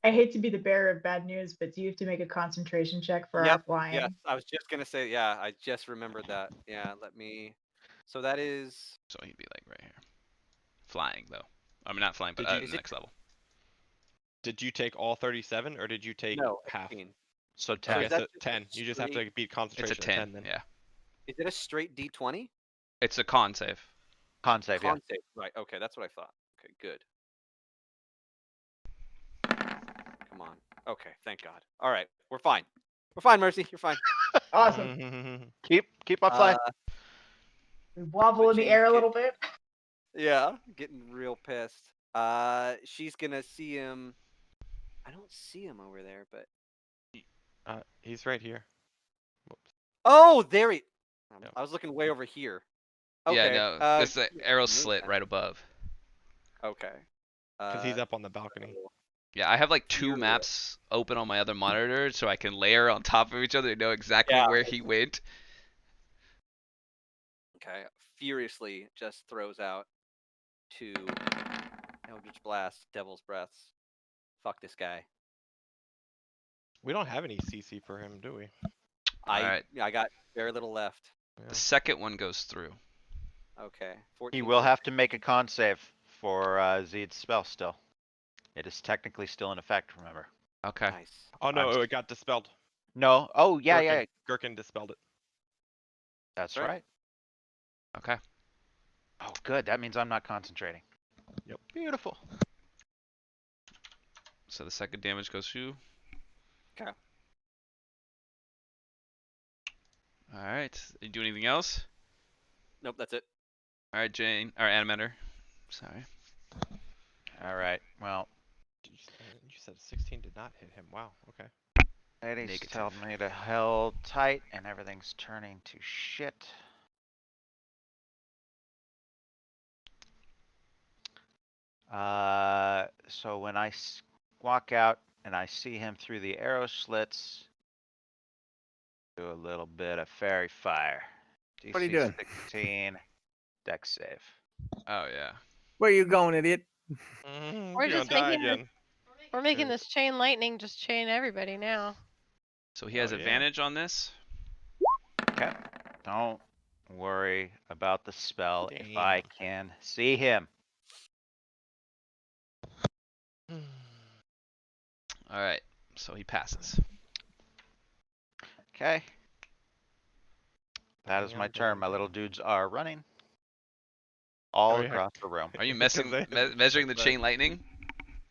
I hate to be the bearer of bad news, but do you have to make a concentration check for our Yep. flying? Yes, I was just gonna say. Yeah, I just remembered that. Yeah, let me. So that is. So he'd be like right here. Flying though. I mean not flying, but Did you- the is it- next level. Did you take all 37, or did you take No, half? 15. So So 10. is Okay, that so just a 10. You just have to straight- beat It's concentration a 10. at 10 then. Yeah. Is it a straight D20? It's a con save. Con save, yeah. Con save. Right. Okay, that's what I thought. Okay, good. Come on. Okay, thank God. All right, we're fine. We're fine, Mercy. You're fine. Awesome. Keep on flying. We wobble But in the Jane's air a get- little bit. Yeah, getting real pissed. She's gonna see him. I don't see him over there, but He's right here. Whoops. oh, there he. Yep. I was looking way over here. Yeah, Okay. no. It's the arrow move slit that. right above. Okay. Because he's up on the balcony. Yeah, I have like two You're- maps open on my other monitor so I can layer on top of each other and know exactly Yeah, where he went. Okay. Furiously just throws out two Eldritch Blast, Devil's Breaths. Fuck this guy. We don't have any CC for him, do we? Alright. I got very little left. Yeah. The second one goes through. Okay. He 14 will plus- have to make a con save for Zed's spell still. It is technically still in effect, remember. Okay. Nice. Oh no, I'm- it got dispelled. No. Oh, yeah, Gherkin, yeah. Gherkin dispelled it. That's Right. right. Okay. Oh, good. That means I'm not concentrating. Yep. Beautiful. So the second damage goes through. All right. You do anything else? Nope, that's it. All right, Jane or Animator. Sorry. All right. Well, You said 16 did not hit him. Wow. Okay. ladies Negative. told me to hold tight, and everything's turning to shit. So when I walk out and I see him through the arrow slits, do a little bit of fairy fire. What are you DC doing? 16, dex save. Oh yeah. Where you going, idiot? We're You're just gonna die making this. again. We're making this chain lightning just chain everybody now. So he has Oh, yeah. advantage on this. Okay. Don't worry about the spell if Damn. I can see him. All right. So he passes. Okay. That is Damn, my turn. damn, My little damn. dudes are running all Oh, yeah. across the room. Are you Because measuring the but- chain lightning?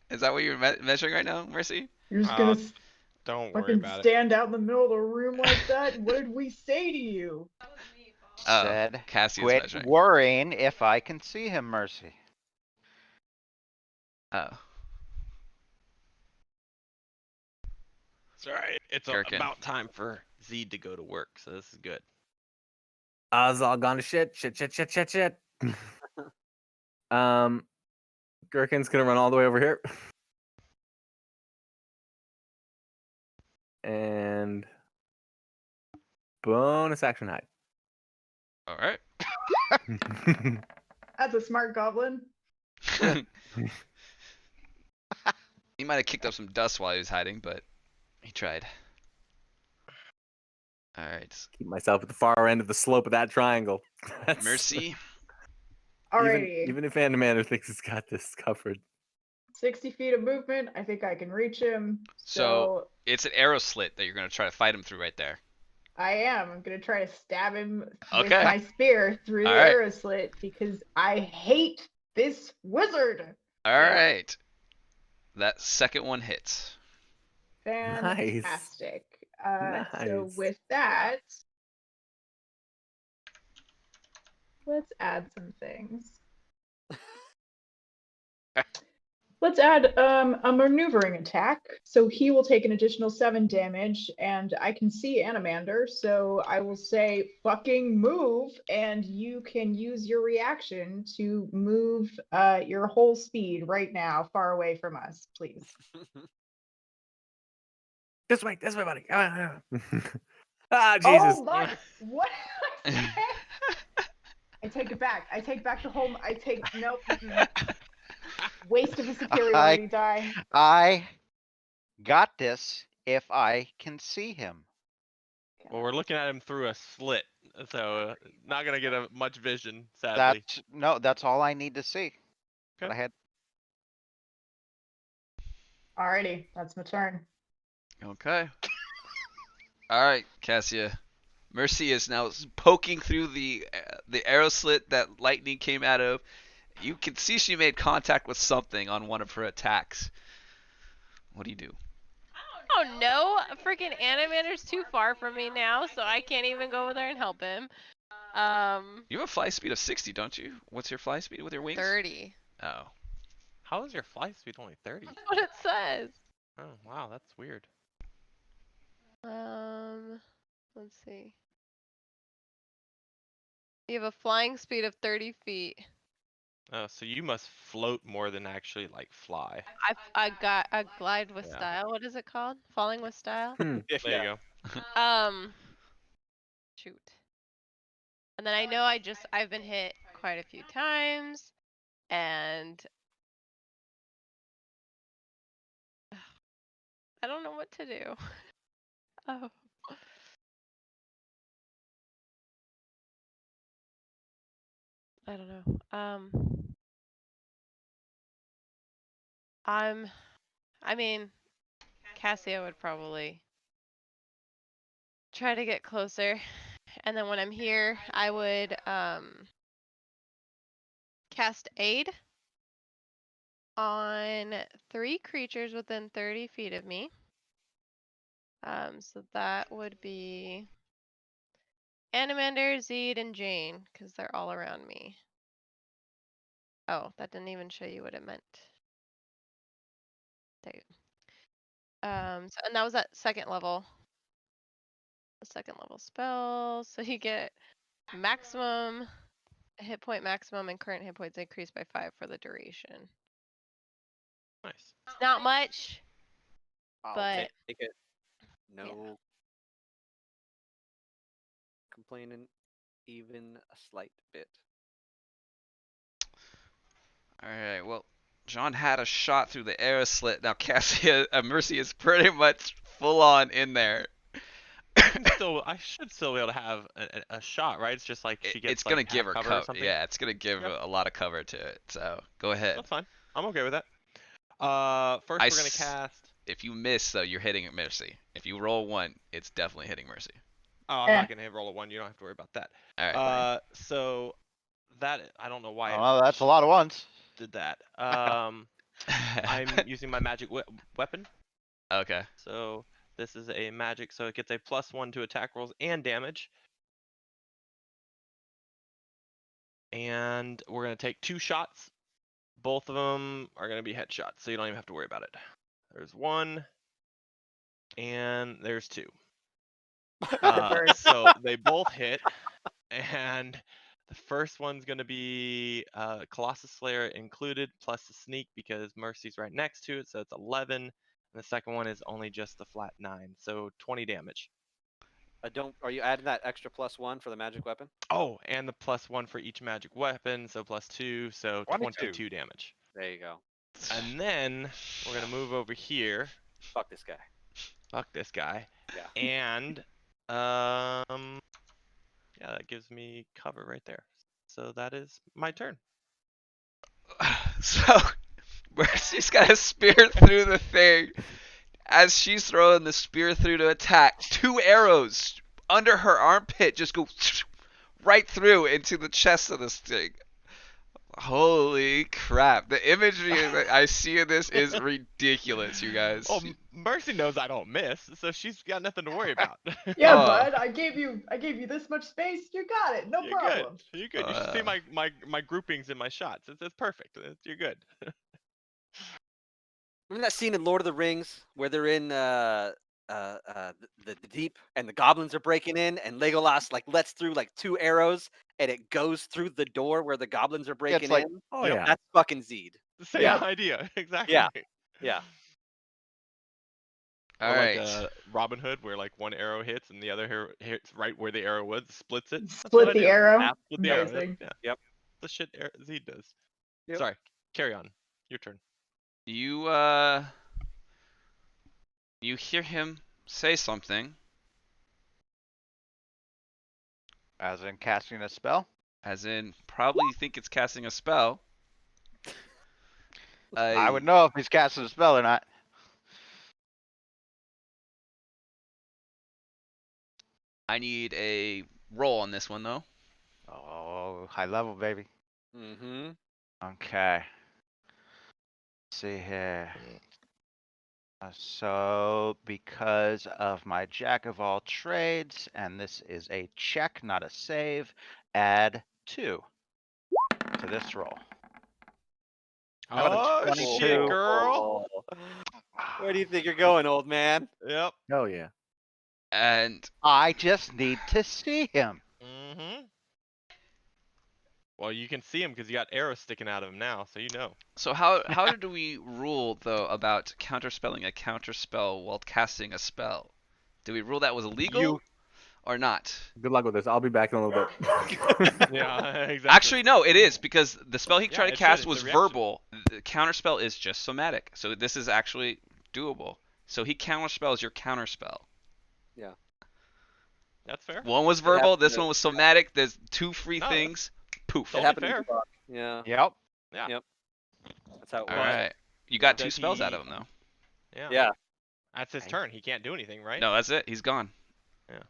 Is that what you're measuring right now, Mercy? You're just gonna Don't worry fucking about it. stand out in the middle of the room like that? What did we say to you? Oh, Said, Cassie's quit measuring. worrying if I can see him, Mercy. Oh, It's alright. It's Gherkin. about time for Z to go to work, so this is good. Oz all gone to shit. Shit. Gherkin's gonna run all the way over here. And bonus action hide. All right. That's a smart goblin. He might have kicked up some dust while he was hiding, but he tried. All right. Keep myself at the far end of the slope of that triangle. That's- Mercy. Alrighty. Even if Animander thinks it's got this covered. 60 feet of movement. I think I can reach him. So it's an arrow slit that you're gonna try to fight him through right there. I am. I'm gonna try to stab him with Okay. my spear through the All right. arrow slit because I hate this wizard. All Yeah. right. That second one hits. Fantastic. So Nice. with that, let's add some things. Let's add a maneuvering attack. So he will take an additional 7 damage, and I can see Animander, so I will say fucking move, and you can use your reaction to move your whole speed right now far away from us, please. This way, buddy. Ah, Jesus. Oh my! What did I say? I take it back. I take back the whole. I take nope. Waste of a superiority die. I got this if I can see him. Well, we're looking at him through a slit, so not gonna get much vision, sadly. That's all I need to see. Go Okay. ahead. Alrighty, that's my turn. Okay. All right, Cassia. Mercy is now poking through the arrow slit that lightning came out of. You can see she made contact with something on one of her attacks. What do you do? Oh no! Freaking Animander's too far from me now, so I can't even go over there and help him. You have a fly speed of 60, don't you? What's your fly speed with your wings? 30. Oh. How is your fly speed only 30? That's what it says. Oh, wow, that's weird. Let's see. You have a flying speed of 30 feet. Oh, so you must float more than actually like fly. I got a glide with Yeah. style. What is it called? Falling with style. There you go. Shoot. And then I know I've been hit quite a few times, and I don't know what to do. Oh. I don't know. I mean, Cassia would probably try to get closer. And then when I'm here, I would cast Aid on 3 creatures within 30 feet of me. So that would be Animander, Zeed, and Jane, because they're all around me. Oh, that didn't even show you what it meant. There you go. So, and that was at second level. A second level spell. So you get maximum hit point maximum and current hit points increased by 5 for the duration. Nice. It's not much, I'll but take it. No complaining, even a slight bit. All right. Well, John had a shot through the arrow slit. Now Cassia, Mercy is pretty much full on in there. I should still be able to have a shot, right? It's just like she It's gets gonna like give half her cover or cover. something. Yeah, it's gonna give Yep. a lot of cover to it. So go ahead. That's fine. I'm okay with that. First we're gonna cast. If you miss though, you're hitting Mercy. If you roll 1, it's definitely hitting Mercy. Oh, I'm Eh. not gonna roll a 1. You don't have to worry about that. All right. So that I don't know why it Oh, that's a lot of ones. did that. I'm using my magic weapon. Okay. So this is a magic, so it gets a +1 to attack rolls and damage. And we're gonna take 2 shots. Both of them are gonna be headshots, so you don't even have to worry about it. There's 1, and there's 2. So they both hit, and the first one's gonna be Colossus Slayer included plus the sneak because Mercy's right next to it, so it's 11. And the second one is only just the flat 9, so 20 damage. Are you adding that extra +1 for the magic weapon? Oh, and the +1 for each magic weapon, so +2, so 22 damage. There you go. And then we're gonna move over here. Fuck this guy. Fuck this guy. Yeah. And yeah, that gives me cover right there. So that is my turn. So Mercy's got a spear through the thing. As she's throwing the spear through to attack, 2 arrows under her armpit just go right through into the chest of this thing. Holy crap. The imagery that I see in this is ridiculous, you guys. Oh, Mercy knows I don't miss, so she's got nothing to worry about. Yeah, Oh. bud. I gave you this much space. You got it. No You're problem. good. You're good. You should see my groupings in my shots. It's perfect. You're good. Remember that scene in Lord of the Rings where they're in the deep and the goblins are breaking in and Legolas like lets through like 2 arrows and it goes through the door where the goblins are breaking like- in? Oh Yep. yeah. That's fucking Zeed. The same Yeah. idea. Exactly. Yeah. All Or right. like Robin Hood, where like one arrow hits and the other arrow hits right where the arrow was, splits it. That's what I Split the do. arrow. Yeah. Split the arrow. Amazing. Yeah. Yep. The shit Zed does. Yep. Sorry. Carry on. Your turn. You you hear him say something, As in casting a spell. as in probably think it's casting a spell. I would know if he's casting a spell or not. I need a roll on this one though. Oh, high level, baby. Mm-hmm. Okay. Let's see here. So, because of my jack of all trades, and this is a check, not a save, add 2 to this roll. How about a Oh 22? shit, girl. Where do you think you're going, old man? Yep. Oh yeah. And I just need to see him. Mm-hmm. Well, you can see him because you got arrows sticking out of him now, so you know. so how did we rule though about counterspelling a counterspell while casting a spell? Did we rule that was illegal or not? Good luck with this. I'll be back in a little bit. Yeah, exactly. Actually, no, it is because the spell he Yeah, tried to it cast should. was It's a reaction. verbal. The counterspell is just somatic, so this is actually doable. So he counterspells your counterspell. That's fair. One was It happened verbal, this to- one was somatic. There's 2 free No, things. Poof. It Totally happened fair. to Buck. Yeah. Yep. That's how it All was. right. You got 2 Does spells out he- of him though. Yeah. Yeah. That's his turn. He can't do anything, right? No, that's it. He's gone. Yeah.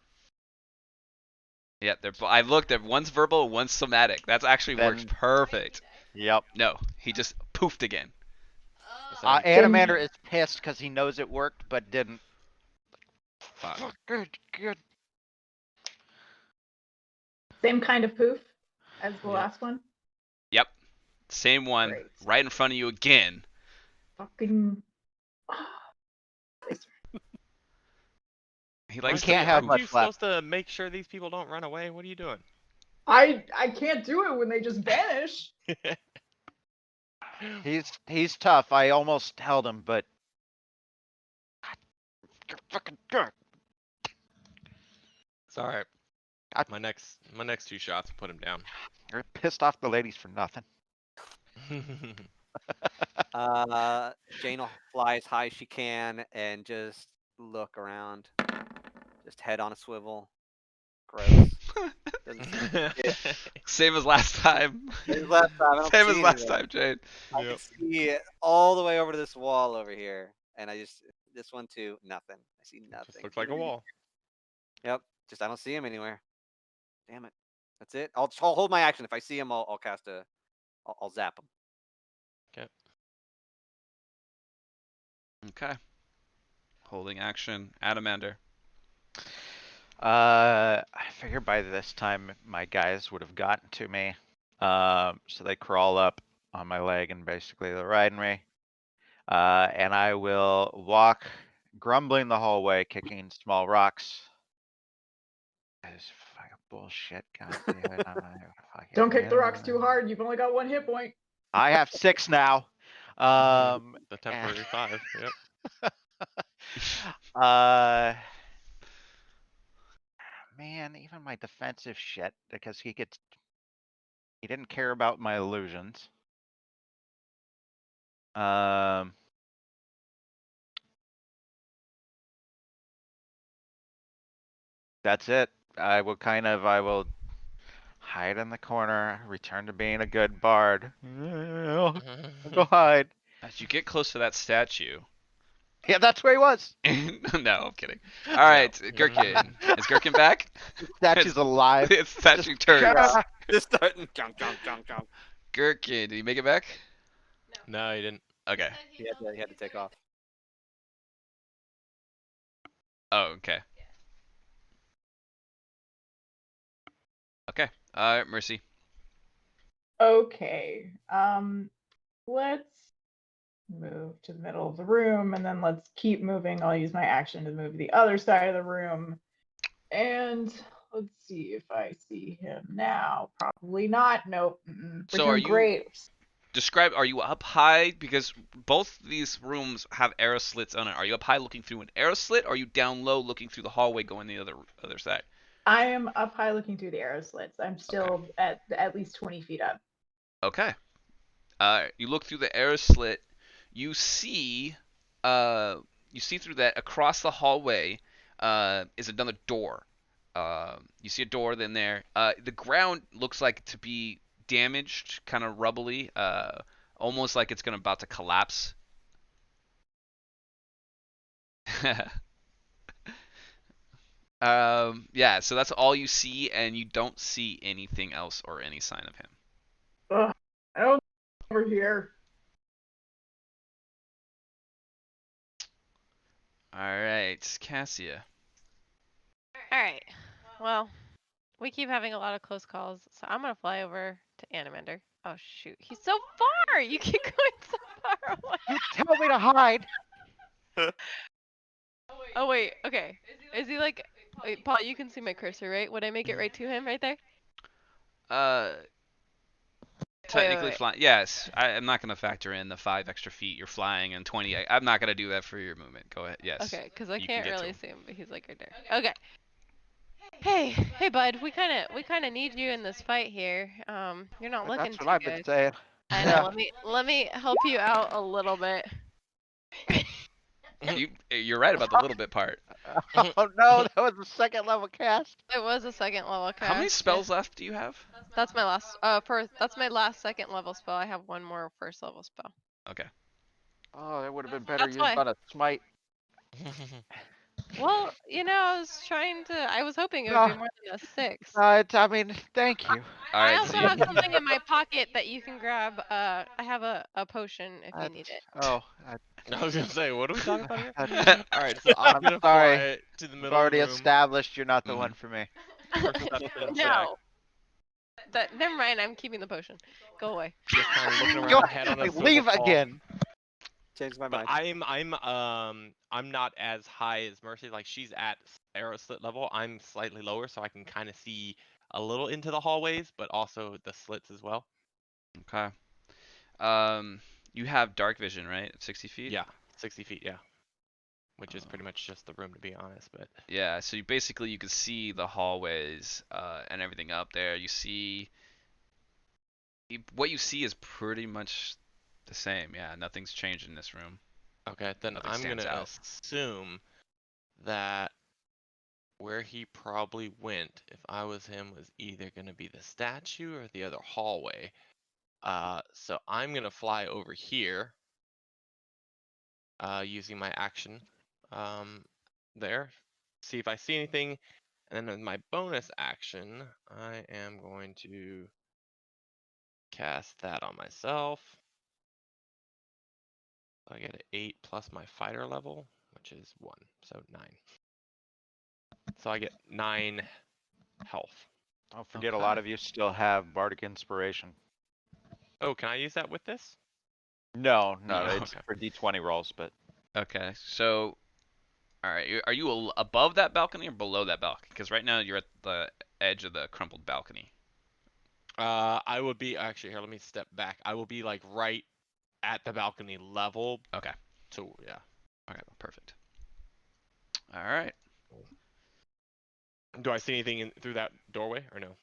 Yeah, I looked at one's verbal, one's somatic. That's actually works Then- perfect. Yep. No, he just poofed again. So, Animander is pissed because he knows it worked, but didn't. fuck. Good. Same kind of poof as the Yep. last one. Yep. Same one, Great. right in front of you again. Fucking. He We likes can't to have prove. much Aren't you left. supposed to make sure these people don't run away? What are you doing? I can't do it when they just vanish. He's tough. I almost held him, but God, fucking God. It's all right. I- My next 2 shots will put him down. You're pissed off the ladies for nothing. Jane will fly as high as she can and just look around. Just head on a swivel. Gross. Doesn't see Same as last time. Same as last time. I don't Same see as last anything. time, Jade. I can see it all the way over to this wall over here, and this one too, nothing. I see nothing. Just looks like a wall. Yep. Just I don't see him anywhere. Damn it. That's it. I'll hold my action. If I see him, I'll cast a. I'll zap him. Okay. Holding action. Adamander. I figure by this time my guys would have gotten to me. So they crawl up on my leg and basically they're riding me. And I will walk grumbling the hallway, kicking small rocks. This is fucking bullshit. God damn it. I'm not even fucking. Don't kick the rocks too hard. You've only got 1 hit point. I have 6 now. The temporary 5. Yep. Man, even my defensive shit, because he didn't care about my illusions. That's it. I will hide in the corner, return to being a good bard. I'll go hide. As you get close to that statue. Yeah, that's where he was. No, I'm kidding. All right, Gherkin. Is Gherkin back? Statue's alive. It's statue turns. Just starting jump. Gherkin, did he make it back? No, he didn't. Okay. He had to take off. Oh, okay. Okay. Mercy. Okay. Let's move to the middle of the room, and then let's keep moving. I'll use my action to move to the other side of the room. And let's see if I see him now. Probably not. Nope. We're So are doing you- great. Are you up high? Because both these rooms have arrow slits on it. Are you up high looking through an arrow slit, or are you down low looking through the hallway going the other side? I am up high looking through the arrow slits. I'm still at least 20 feet up. Okay. You look through the arrow slit. You see through that across the hallway is another door. You see a door then there. The ground looks like to be damaged, kind of rubbly, almost like it's about to collapse. Yeah, so that's all you see, and you don't see anything else or any sign of him. Ugh, I don't over here. All right, Cassia. All right. Well, we keep having a lot of close calls, so I'm gonna fly over to Animander. Oh shoot, he's so far! You keep going so far away. You tell me to hide. Oh wait, okay. Is he like? Wait, Paul, you can see my cursor, right? Would I make it right to him right there? Technically wait. flying. Yes, I'm not gonna factor in the 5 extra feet you're flying and 20. I'm not gonna do that for your movement. Go ahead. Yes. Okay, because I you can can't get to really him. see him, but he's like right there. Okay. Hey, bud. We kind of need you in this fight here. You're not looking That's too what I've good. been saying. I know. Yeah. Let me help you out a little bit. You're right about the little bit part. Oh no, that was a 2nd level cast. It was a 2nd level cast. How many yeah. spells left do you have? That's my last. That's my last 2nd level spell. I have one more 1st level spell. Okay. Oh, that would have been better That's used why. on a smite. Well, I was hoping it would No. be more than a 6. I mean, thank you. All I right. also So you, have something in my pocket that you can grab. I have a potion if you need it. Oh, I was gonna say, what are we talking about here? that's- All right, so I'm gonna sorry. fly to the we've middle of already the room. established you're not the Mhm. one for me. First perception check. No. Never mind. I'm keeping the potion. Go away. Just kind of looking Go, around, head on a swivel leave call. again. Changed my But mind. I'm not as high as Mercy. Like she's at arrow slit level. I'm slightly lower, so I can kind of see a little into the hallways, but also the slits as well. Okay. You have dark vision, right? At 60 feet. Yeah, 60 feet. Yeah, which is pretty much just the room, to be honest. But Yeah. So you can see the hallways and everything up there. You see what you see is pretty much the same. Yeah. Nothing's changed in this room. okay, then Nothing I'm stands gonna out. assume that where he probably went, if I was him, was either gonna be the statue or the other hallway. So I'm gonna fly over here, using my action, there, see if I see anything, and then with my bonus action, I am going to cast that on myself. I get an 8 plus my fighter level, which is 1, so 9. So I get 9 health. Don't forget, a lot Okay. of you still have Bardic Inspiration. Oh, can I use that with this? No, No. it's Okay. for D20 rolls, but Okay. So, all right. Are you above that balcony or below that balcony? Because right now you're at the edge of the crumpled balcony. I would be actually here. Let me step back. I will be like right at the balcony level. Okay. So yeah. Okay. Perfect. All right. Do I see anything through that doorway or no?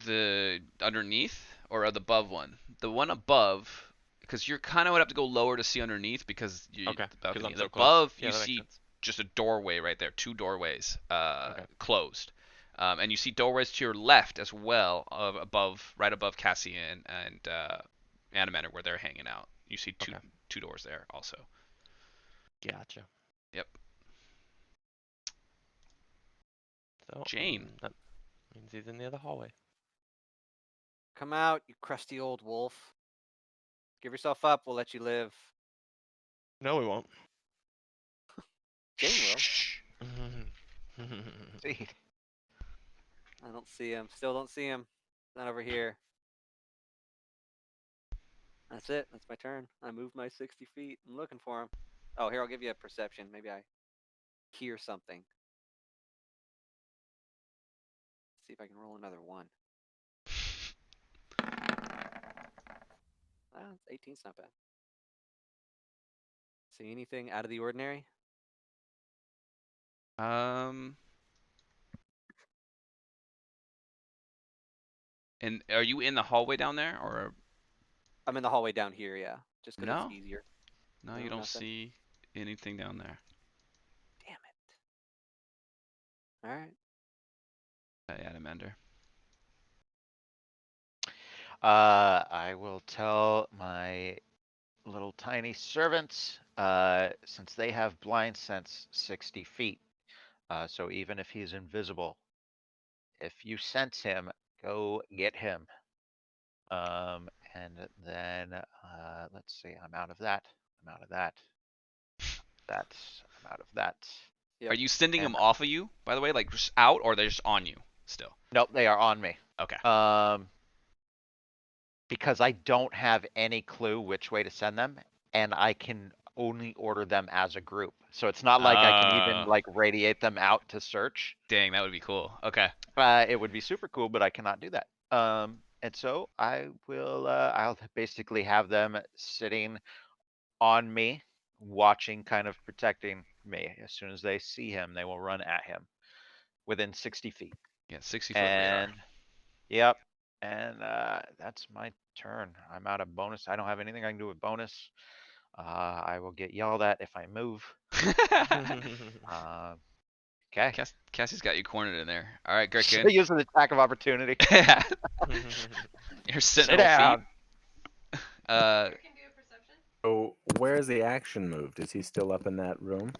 The underneath or the above one? The one above, because you're kind of would have to go lower to see underneath because Okay, the 'cause balcony. I'm The so close. above Yeah, you that makes see sense. just a doorway right there, two doorways Okay. closed, and you see doorways to your left as well, right above Cassie and Animator where they're hanging out. You see Okay. two doors there also. Gotcha. Yep. So Jane. that means he's in the other hallway. Come out, you crusty old wolf. Give yourself up. We'll let you live. No, we won't. Jane will. shh. See, I don't see him. Still don't see him. Not over here. That's it. That's my turn. I moved my 60 feet. I'm looking for him. Oh, here, I'll give you a perception. Maybe I hear something. See if I can roll another one. 18's not bad. See anything out of the ordinary? And are you in the hallway down there or I'm in the hallway down here, yeah. Just because it's no? easier. No, No, you don't nothing. see anything down there. Damn it. Alright. Adamander. I will tell my little tiny servants, since they have blind sense 60 feet. So even if he's invisible, if you sense him, go get him. And then let's see, I'm out of that. I'm out of that. I'm out of that. Yep. Are you sending And them off of you, by the way, like just out, or they're just on you still? nope, they are on me. Okay. Because I don't have any clue which way to send them, and I can only order them as a group. So it's not like I can even like radiate them out to search. Dang, that would be cool. Okay. It would be super cool, but I cannot do that. And so I will. I'll basically have them sitting on me, watching, kind of protecting me. As soon as they see him, they will run at him within 60 feet. Yeah, 60-foot radar. And yep. And that's my turn. I'm out of bonus. I don't have anything I can do with bonus. I will get yelled at if I move. Okay. Cassie's got you cornered in there. All right, Should I Gherkin. use an attack of opportunity? Yeah. Your Sit sentinel down. feet. Can do a perception. So where's the action moved? Is he still up in that room?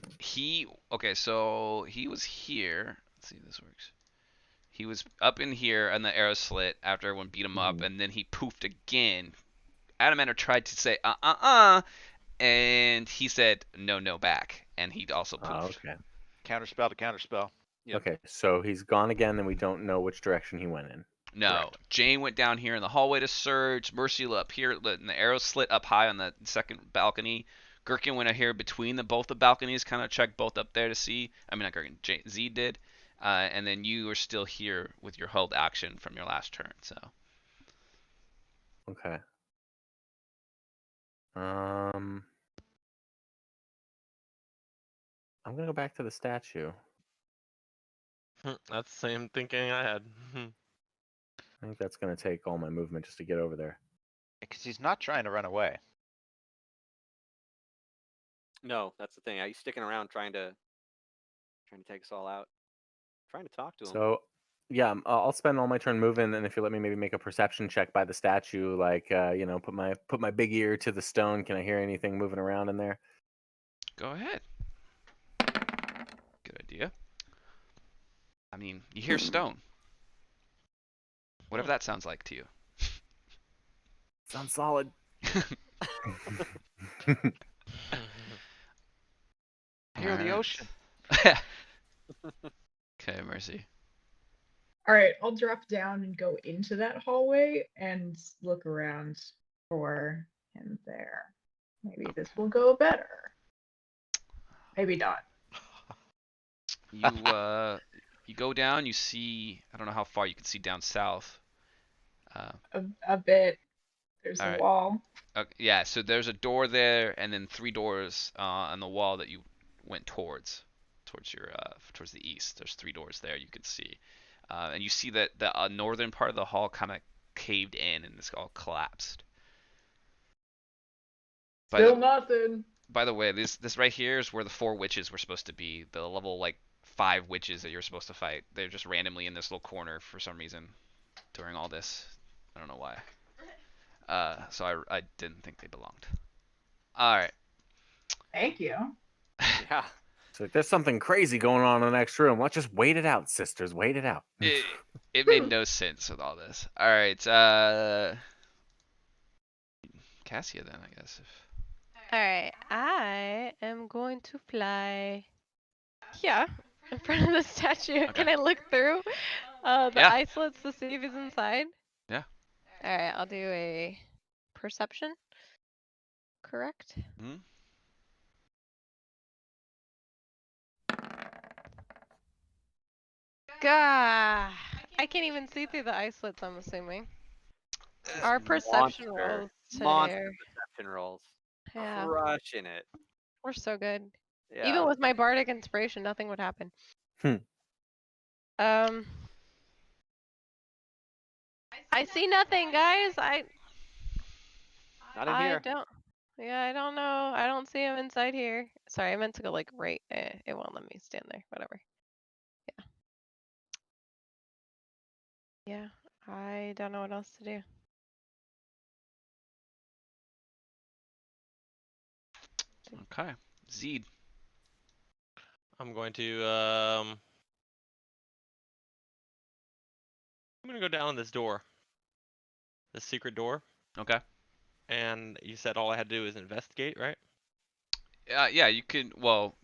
Okay, so he was here. Let's see if this works. He was up in here on the arrow slit after everyone beat him up, Mhm. and then he poofed again. Adamander tried to say and he said no back, and he also Oh, poofed. okay. Counterspell to counterspell. Yep. Okay, so he's gone again, and we don't know which direction he went in. No. Correct. Jane went down here in the hallway to search. Mercy up here, and the arrow slit up high on the second balcony. Gherkin went out here between both the balconies, kind of checked both up there to see. I mean, not Gherkin, Z did. And then you are still here with your held action from your last turn. So. Okay. I'm gonna go back to the statue. That's the same thinking I had. I think that's gonna take all my movement just to get over there. Because he's not trying to run away. No, that's the thing. Are you sticking around trying to take us all out? Trying to talk to him. So, yeah, I'll spend all my turn moving, and if you let me maybe make a perception check by the statue, like put my big ear to the stone. Can I hear anything moving around in there? Go ahead. Good idea. I mean, you hear stone. Whatever that sounds like to you. Sounds solid. Hear the ocean. Okay, Mercy. All right, I'll drop down and go into that hallway and look around for him there. Maybe this will go better. Maybe not. You go down. You see. I don't know how far you can see down south. A bit. There's All a right. wall. Okay, yeah. So there's a door there, and then 3 doors on the wall that you went towards the east. There's 3 doors there you could see, and you see that the northern part of the hall kind of caved in and it's all collapsed. Still nothing. By the way, this right here is where the 4 witches were supposed to be. The level 5 witches that you're supposed to fight. They're just randomly in this little corner for some reason during all this. I don't know why. So I didn't think they belonged. All right. Thank you. Yeah. So there's something crazy going on in the next room. Let's just wait it out, sisters. Wait it out. It made no sense with all this. All right. Cassia then, I guess. Alright, I am going to fly here in front of the statue. Okay. Can I look through the Yeah. islets to see if he's inside? Yeah. Alright, I'll do a perception. Correct? Hmm? Gah! I can't even see through the islets, I'm assuming. Our perception Monster. rolls Monster today. perception rolls. Yeah, Crushing it. we're so good. Yeah. Even with my bardic inspiration, nothing would happen. Hmm. I see nothing, guys. Not in I here. don't. Yeah, I don't know. I don't see him inside here. Sorry, I meant to go like right. It won't let me stand there. Whatever. Yeah. Yeah, I don't know what else to do. Okay. Zed. I'm going to I'm gonna go down this door. This secret door. Okay. And you said all I had to do is investigate, right? Yeah, you could. Well,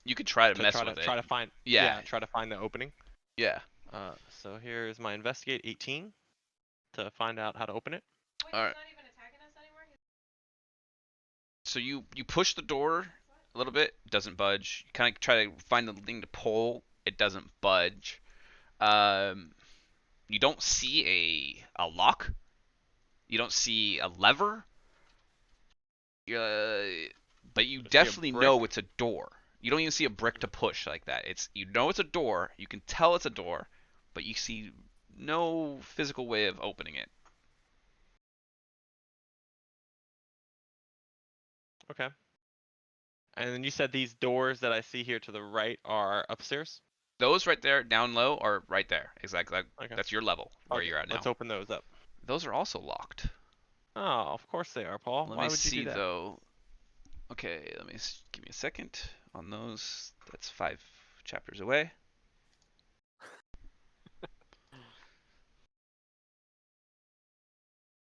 you could try to mess with it. Try to find. Yeah. Try to find the opening. Yeah. So here's my investigate 18 to find out how to open it. All right. So you push the door a little bit, doesn't budge. You kind of try to find the thing to pull, it doesn't budge. You don't see a lock. You don't see a lever. But you Just see a definitely brick. know it's a door. You don't even see a brick to push like that. You know it's a door. You can tell it's a door, but you see no physical way of opening it. Okay. And then you said these doors that I see here to the right are upstairs? Those right there, down low, are right there. Exactly. Okay. That's your level where Okay, you're at now. Let's open those up. Those are also locked. Oh, of course they are, Paul. Let Why me would you see do that? though. Okay, give me a second on those. That's 5 chapters away.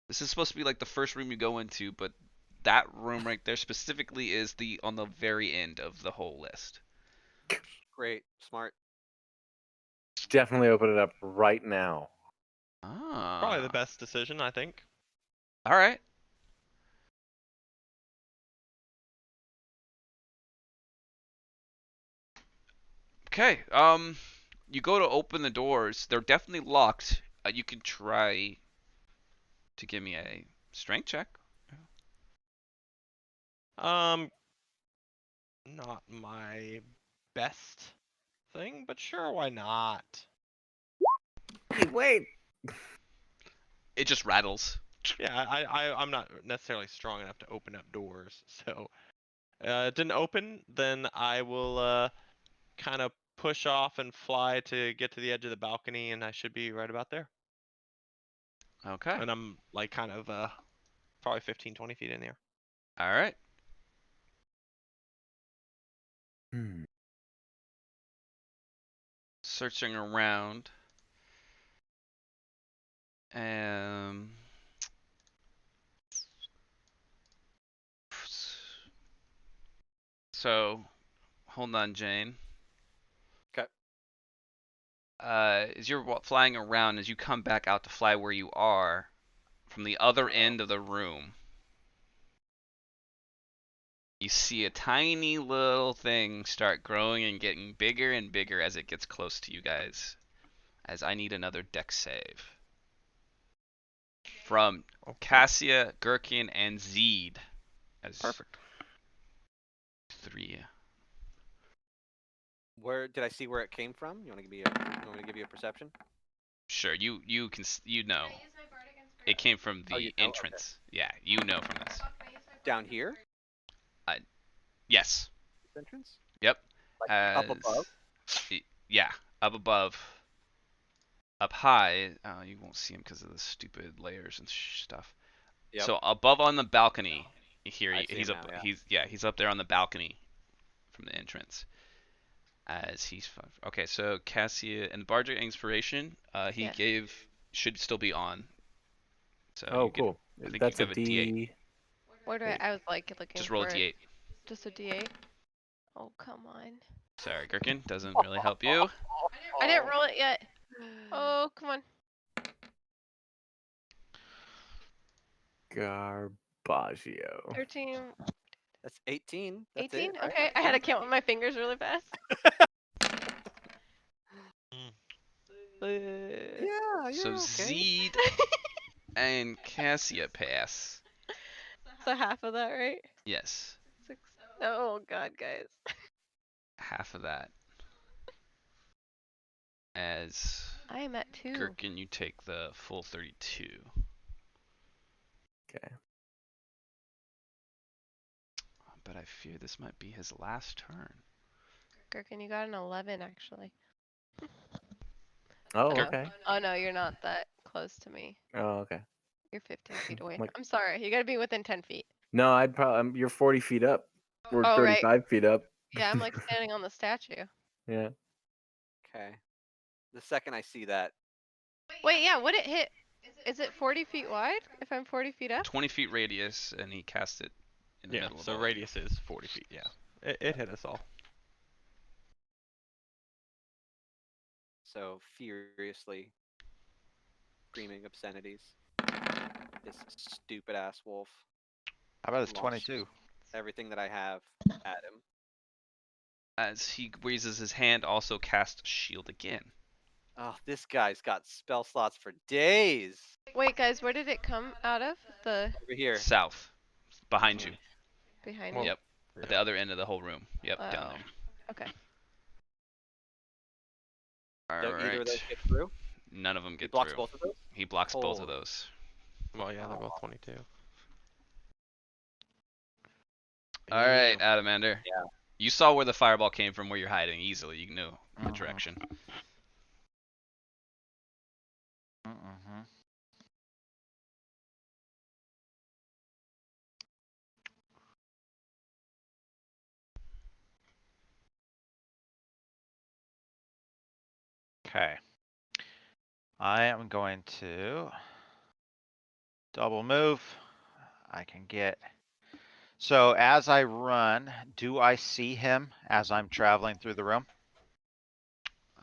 This is supposed to be like the first room you go into, but that room right there specifically is on the very end of the whole list. Great. Smart. Definitely open it up right now. Probably the Ah. best decision, I think. All right. Okay. You go to open the doors. They're definitely locked. You can try to give me a strength check. Not my best thing, but sure, why not? Wait. It just rattles. Yeah, I'm not necessarily strong enough to open up doors, so it didn't open. Then I will kind of push off and fly to get to the edge of the balcony, and I should be right about there. Okay. And I'm like kind of probably 15, 20 feet in the air. All right. Hmm. Searching around. So, hold on, Jane. 'Kay. As you're flying around, as you come back out to fly where you are, from the other end of the room, you see a tiny little thing start growing and getting bigger and bigger as it gets close to you guys. As I need another dex save. From Okay. Cassia, Gherkin, and Zeed. As Perfect. 3. Where did I see where it came from? You want to give me a? You want me to give you a perception? Sure, you can you know. It came from Oh, you the know. Okay. entrance. Yeah, you know from this. Down here. Yes. This entrance. Yep. Like up As above. yeah, up above, up high. You won't see him because of the stupid layers and stuff. Yep. So above on the balcony, here I see he's him up. now, yeah. He's up there on the balcony from the entrance. As he's okay. So Cassia and Bardic Inspiration, he Yes. gave should still be on. So Oh, you get. cool. I think That's you a have a D8. D. Where do I was like looking Just roll a for it. D8. Just a D8. Oh, come on. Sorry, Gherkin doesn't really help you. I didn't roll it yet. Oh, come on. Garbaggio. 13, That's 18. That's 18? it, right? Okay, I had to count with my fingers really fast. Yeah, So you're okay. Zeed and Cassia pass. So half of that, right? Yes, 6. Oh god, guys. half of that. As I am at 2. Gherkin, you take the full 32. Okay. But I fear this might be his last turn. Gherkin, you got an 11 actually. Oh, no. okay. Oh no, you're not that close to me. Oh, okay. You're 15 feet away. Like- I'm sorry. You gotta be within 10 feet. No, I'd probably. You're 40 feet up. We're Oh, right. 35 feet up. Yeah, I'm like standing on the statue. Yeah. Okay. The second I see that, Wait, yeah, would it hit? Is it 40 feet wide if I'm 40 feet up? 20 feet radius, and he cast it in the Yeah, middle of so all. radius is 40 feet. Yeah, it hit us all. so furiously screaming obscenities. This stupid ass wolf. How about his Launched 22? Everything that I have at him. As he raises his hand, also cast shield again. Oh, this guy's got spell slots for days. Wait, guys, where did it come out of? The Over here. South, behind you. behind Well, me? Yep, at the other end of the whole room. Yep, down Oh. there. Okay. All Don't either of right. those get through? None of them He get blocks through. both of those? He blocks both of Holy- those. Well, yeah, they're Oh. both 22. All right, Adamander. Yeah. You saw where the fireball came from, where you're hiding easily. You know the Mhm. direction. Mm-hmm. Okay. I am going to double move. I can get. So as I run, do I see him as I'm traveling through the room?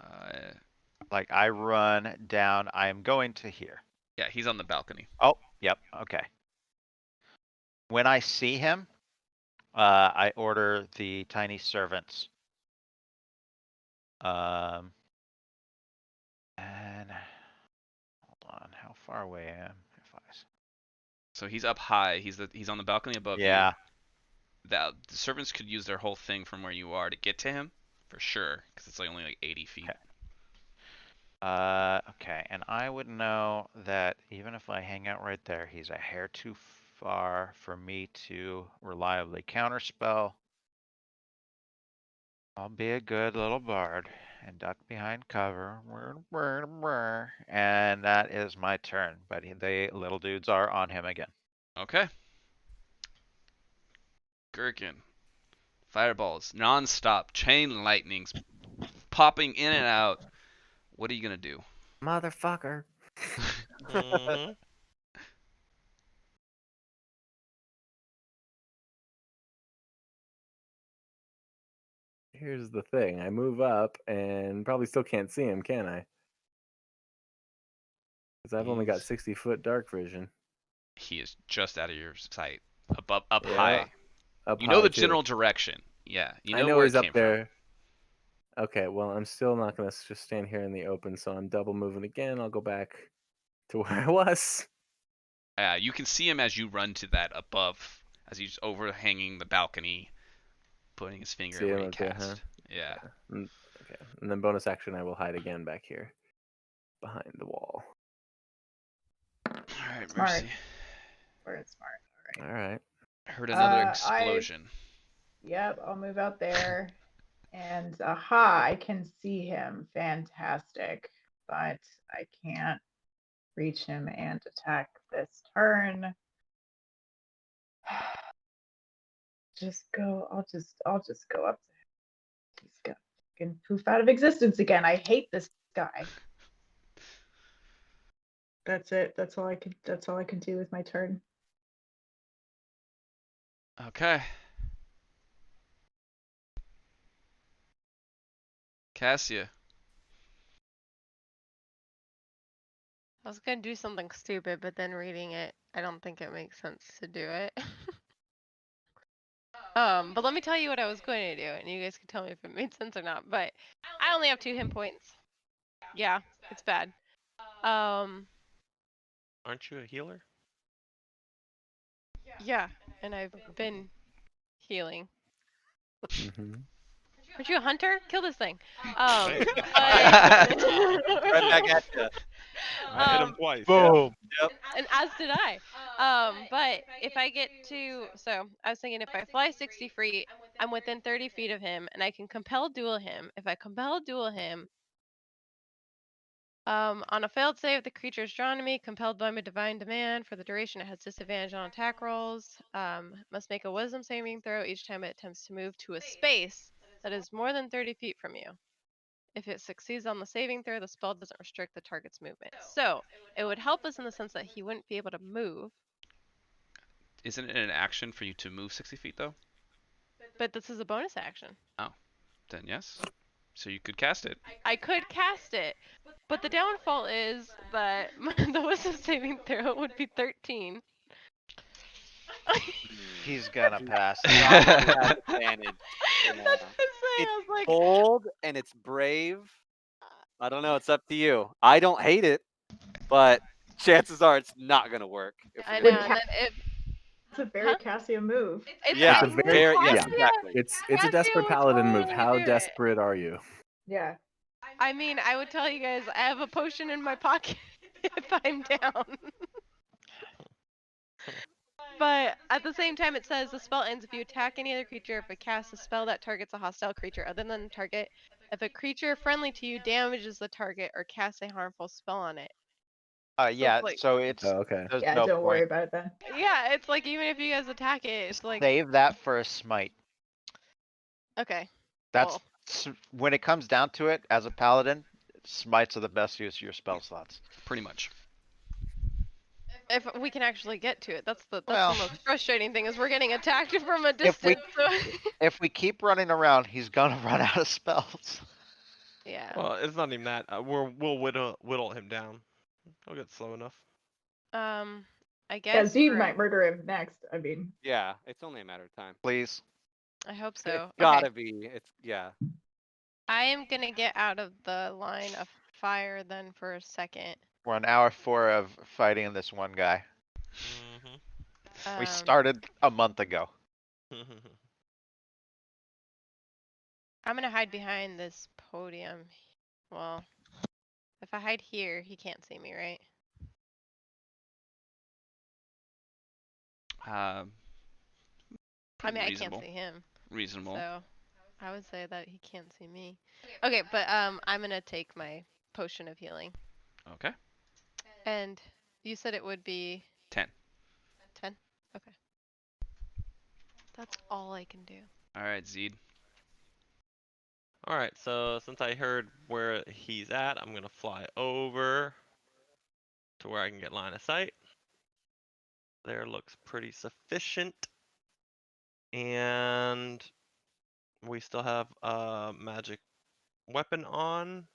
Uh, Like I run down. I am going to here. Yeah, he's on the balcony. Oh, yep. Okay. When I see him, I order the tiny servants. And hold on, how far away I am? If I... So he's up high. He's on the balcony above you. Yeah. The servants could use their whole thing from where you are to get to him, for sure, because it's like only like 80 feet. Okay, and I would know that even if I hang out right there, he's a hair too far for me to reliably counterspell. I'll be a good little bard and duck behind cover. And that is my turn, but the little dudes are on him again. Okay. Gherkin. Fireballs, non-stop, chain lightnings, popping in and out. What are you gonna do? Motherfucker. Mhm. Here's the thing. I move up and probably still can't see him, can I? Because I've only got He's- 60-foot dark vision. He is just out of your sight, up Yeah, high. up You know high, the too. general direction. Yeah, you I know know where he's it up came from. there. Okay, well, I'm still not going to just stand here in the open, so I'm double moving again. I'll go back to where I was. You can see him as you run to that above, as he's overhanging the balcony, putting his finger See where him he up there, huh? cast. Yeah. Okay, and then bonus action, I will hide again back here behind the wall. All right, Smart. Mercy. Word smart. All right. Heard another I- explosion. Yep, I'll move out there. And aha, I can see him. Fantastic. But I can't reach him and attack this turn. I'll just go up to him. He's gonna fucking poof out of existence again. I hate this guy. That's it. That's all I can do with my turn. Okay. Cassia. I was gonna do something stupid, but then reading it, I don't think it makes sense to do it. But let me tell you what I was going to do, and you guys can tell me if it made sense or not. But I only have 2 hit points. Yeah, it's bad. Aren't you a healer? Yeah, and I've been healing. Mm-hmm. Aren't you a hunter? Kill this thing. Right. But Right back at you. I hit him twice. Boom. and as did I. But if I get to, so I was thinking if I fly 60 feet, I'm within 30 feet of him, and I can compel duel him. If I compel duel him, on a failed save, the creature is drawn to me, compelled by my divine demand. For the duration, it has disadvantage on attack rolls. Must make a wisdom saving throw each time it attempts to move to a space that is more than 30 feet from you. If it succeeds on the saving throw, the spell doesn't restrict the target's movement. So it would help us in the sense that he wouldn't be able to move. Isn't it an action for you to move 60 feet, though? But this is a bonus action. Then yes. So you could cast it. I could cast it, but the downfall is that the wisdom saving throw would be 13. He's gonna pass. Probably has advantage. That's Yeah. the thing. It's I was like, bold and it's brave. I don't know. It's up to you. I don't hate it, but chances are it's not gonna work. If I we know. were- And then if It's a very Huh? Cassia move. it's Yeah, It's a very- very, yes, Cassia- exactly. It's a Cassia desperate would paladin move. totally How do it. desperate are you? Yeah. I mean, I would tell you guys I have a potion in my pocket if I'm down. But at the same time, it says the spell ends if you attack any other creature. If it casts a spell that targets a hostile creature other than the target, if a creature friendly to you damages the target or casts a harmful spell on it. Yeah, like- so it's Oh, okay. there's Yeah, no don't worry point. about it then. Yeah, it's like even if you guys attack it, it's like Save that for a smite. okay. That's Well, when it comes down to it. As a paladin, smites are the best use of your spell slots. Pretty much. if we can actually get to it, that's the Well- most frustrating thing is we're getting attacked from a If we- distance. So If we keep running around, he's gonna run out of spells. Yeah. Well, it's not even that. We'll whittle him down. He'll get slow enough. I Yeah, guess Zeke for might murder him next. I mean, Yeah, it's only a matter of time. Please. I hope It's so. gotta Okay. be. It's yeah. I am gonna get out of the line of fire then for a second. We're on hour 4 of fighting this one guy. We Um, started a month ago. I'm gonna hide behind this podium. Well, if I hide here, he can't see me, right? I mean, I can't Reasonable. see him. Reasonable. So I would say that he can't see me. Okay, but I'm gonna take my potion of healing. Okay. And you said it would be 10. 10? Okay. That's all I can do. All right, Zed. All right. So since I heard where he's at, I'm gonna fly over to where I can get line of sight. There looks pretty sufficient. And we still have a magic weapon on.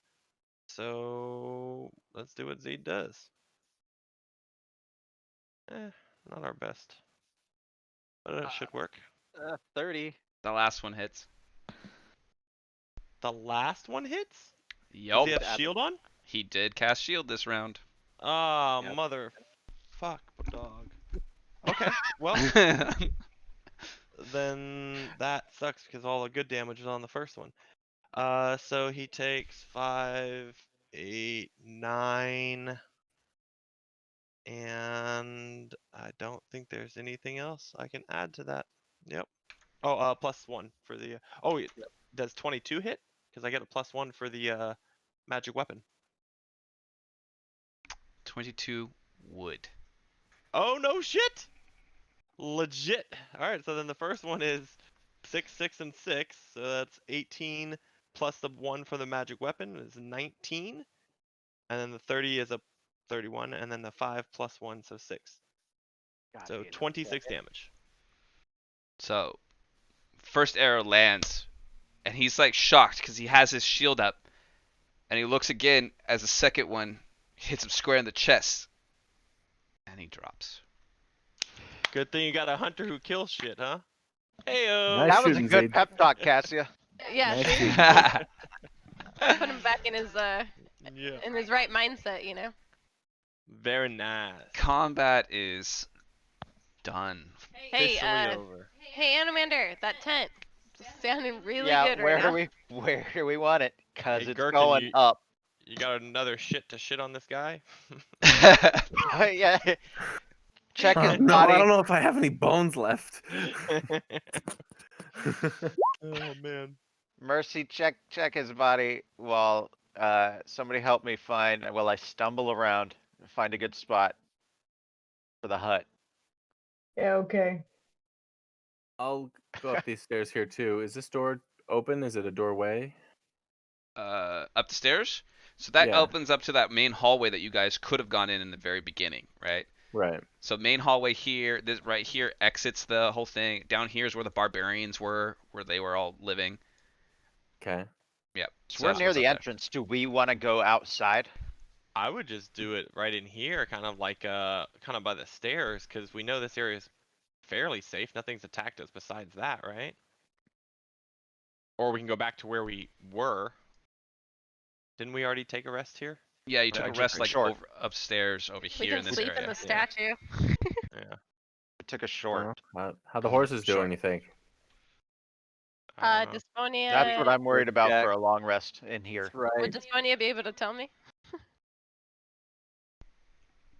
So let's do what Zed does. Not our best. But it should work. 30. The last one hits. The last one hits? Does Yup. he have That's- shield on? He did cast shield this round. Ah, Yep. mother fuck dog. Okay, well then that sucks because all the good damage is on the first one. So he takes 5, 8, 9, and I don't think there's anything else I can add to that. Yep. Oh, +1 for the. Oh, does 22 hit? Because I get a +1 for the magic weapon. 22 wood. Oh no shit! Legit. All right, so then the first one is 6, 6, and 6, so that's 18 plus the 1 for the magic weapon is 19, and then the 30 is a 31, and then the 5 plus 1, so 6. God, So damn. 26 damage. So, first arrow lands, and he's like shocked because he has his shield up, and he looks again as the second one hits him square in the chest, and he drops. Good thing you got a hunter who kills shit, huh? Heyo. Nice That was a shooting, good Zed. pep talk, Cassia. Yeah, Nice see? shooting, Zed. Put him back Yeah. in his right mindset, you know? Very nice. Combat is done. Hey, Officially over. hey, Animander, that tent sounding really Yeah, good where right now. where do we want it? Cause Hey, it's Gherkin, going up. You got another shit to shit on this guy? Yeah. Check his No, I body. don't know if I have any bones left. Oh man. Mercy, check his body while somebody help me find while I stumble around and find a good spot for the hut. yeah, okay. I'll go up these stairs here too. Is this door open? Is it a doorway? Up the stairs. So that Yeah. opens up to that main hallway that you guys could have gone in the very beginning, right? Right. So main hallway here, this right here exits the whole thing. Down here is where the barbarians were, where they were all living. Okay. Yep. So So we're that's near what's the up there. entrance. Do we want to go outside? I would just do it right in here, kind of like kind of by the stairs, because we know this area is fairly safe. Nothing's attacked us besides that, right? Or we can go back to where we were. Didn't we already take a rest here? Yeah, you took I a just rest took like short. over upstairs over We here can in this sleep area. in the statue. Yeah. We took a short. How the horses doing? Short. You think? I don't know. Dysphonia. That's what I'm worried about Jack. for a long rest in here. That's right. Would Dysphonia be able to tell me?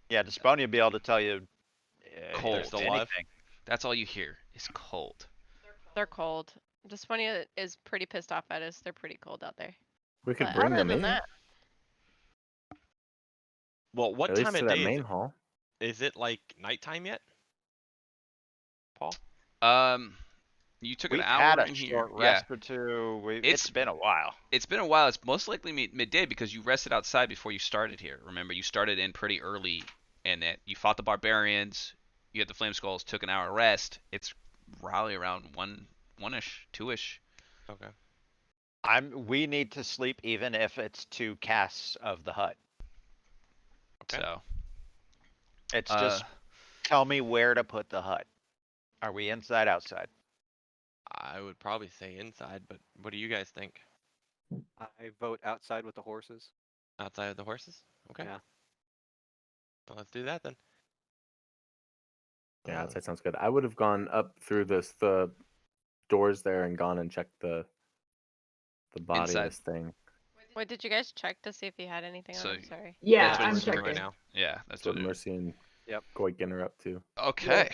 Yeah, Desponia will be able to tell you if Cold. there's Still alive? anything. That's all you hear is cold. They're cold. Dysphonia is pretty pissed off at us. They're pretty cold out there. We could But bring other them than in. that, Well, what At time least of to that day main hall. is it? Like nighttime yet? Paul? You took We've an had hour a in here. short Yeah, rest or two. It's- It's been a while. it's been a while. It's most likely midday because you rested outside before you started here. Remember, you started in pretty early, and that you fought the barbarians. You had the flame skulls. Took an hour rest. It's probably around one ish, 2ish. Okay. We need to sleep even if it's 2 casts of the hut. Okay. So, It's uh, just tell me where to put the hut. Are we inside, outside? I would probably say inside, but what do you guys think? I vote outside with the horses. Outside of the horses? Okay. Yeah. Well, let's do that then. Yeah, outside sounds good. I would have gone up through the doors there and gone and checked the body Inside. of this thing. Wait, did you guys check to see if he had anything So- on him? Sorry. Yeah, That's what I'm he's doing checking. right now. yeah, That's that's what what. Mercy and Yep. Goiken are up to. Okay.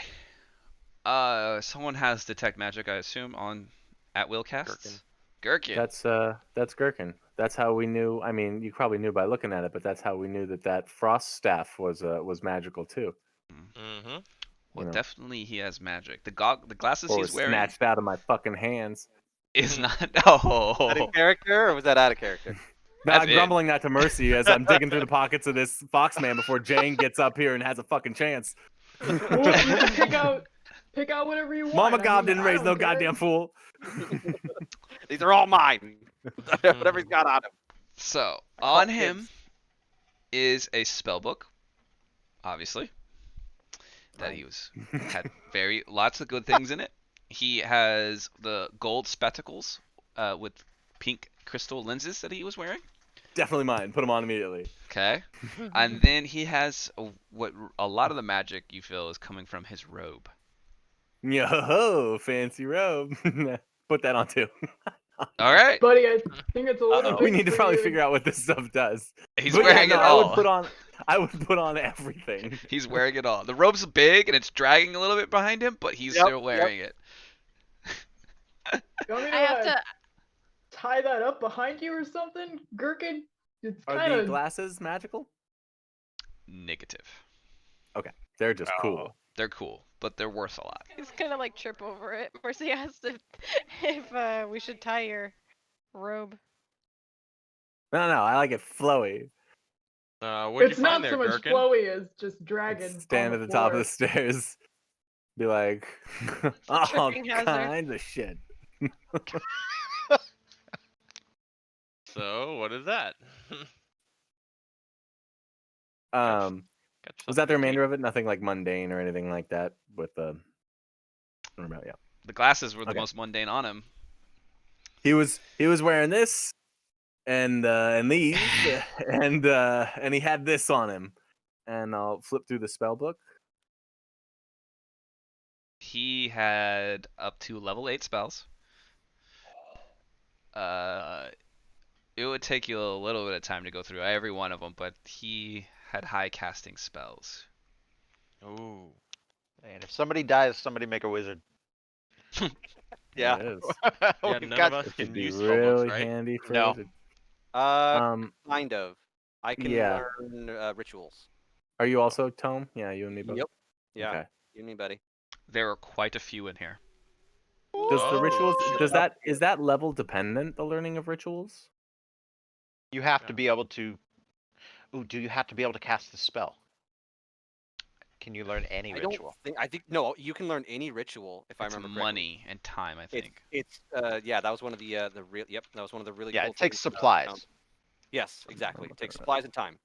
Someone has detect magic, I assume, on at will casts. Gherkin. That's Gherkin. That's how we knew. I mean, you probably knew by looking at it, but that's how we knew that frost staff was magical too. Mm-hmm. Well, you know. definitely he has magic. The glasses Or he's was wearing snatched out of my fucking hands. is not. Was that in Oh, character or was that out of character? But That's I'm it. grumbling that to Mercy as I'm digging through the pockets of this Foxman before Jane gets up here and has a fucking chance. Well, you can pick out whatever you want. Mama I Gob mean, didn't I raise don't no care. goddamn fool. These are all mine. Whatever he's got on him. So I call on him dibs. is a spell book, obviously. That Right. he had lots of good things in it. He has the gold spectacles with pink crystal lenses that he was wearing. Definitely mine. Put him on immediately. Okay, and then he has what a lot of the magic you feel is coming from his robe. Yo, fancy robe. Put that on too. All right, Buddy, I think it's a little Uh-oh. big We need to for probably you. figure out what this stuff does. he's But wearing yeah, no, it all. I would put on everything. He's wearing it all. The robe's big and it's dragging a little bit behind him, but he's Yep, still yep. wearing it. You want me to I have to. tie that up behind you or something, Gherkin? It's Are kind the of. glasses magical? Negative. They're just Oh. cool. They're cool, but they're worth a lot. He's gonna like trip over it. Mercy asked if we should tie your robe. No, I like it flowy. What'd It's you find not there, so much Gherkin? flowy as just dragging. Stand on at the top of the floor. stairs. Be like, all tripping hazard. kinds of shit. So, what is that? Um, Got was yourself that a the cape. remainder of it? Nothing like mundane or anything like that with the. Yeah. The glasses were the Okay. most mundane on him. He was wearing this and these and he had this on him. And I'll flip through the spell book. He had up to level 8 spells. It would take you a little bit of time to go through every one of them, but he had high casting spells. Ooh. And if somebody dies, somebody make a wizard. Yeah. There it is. Yeah, We've none got- of us This would can be use really spellbooks, right? handy for No. wizard. Uh, Um, kind of. I can yeah. learn rituals. Are you also Tome? Yeah, you and me both. Yep. Yeah. Okay. You and me, buddy. There are quite a few in here. Does the rituals Oh. is that level dependent, the learning of rituals? You have to Yeah. be able to. Ooh, do you have to be able to cast the spell? Can you learn any I don't ritual? think. I think no. You can learn any ritual if I It's remember correctly. money and time, I think. It's yeah. That was one of the real. Yep. That was one of the really. Yeah, cool it takes things, supplies. Yes, exactly. It takes supplies and time.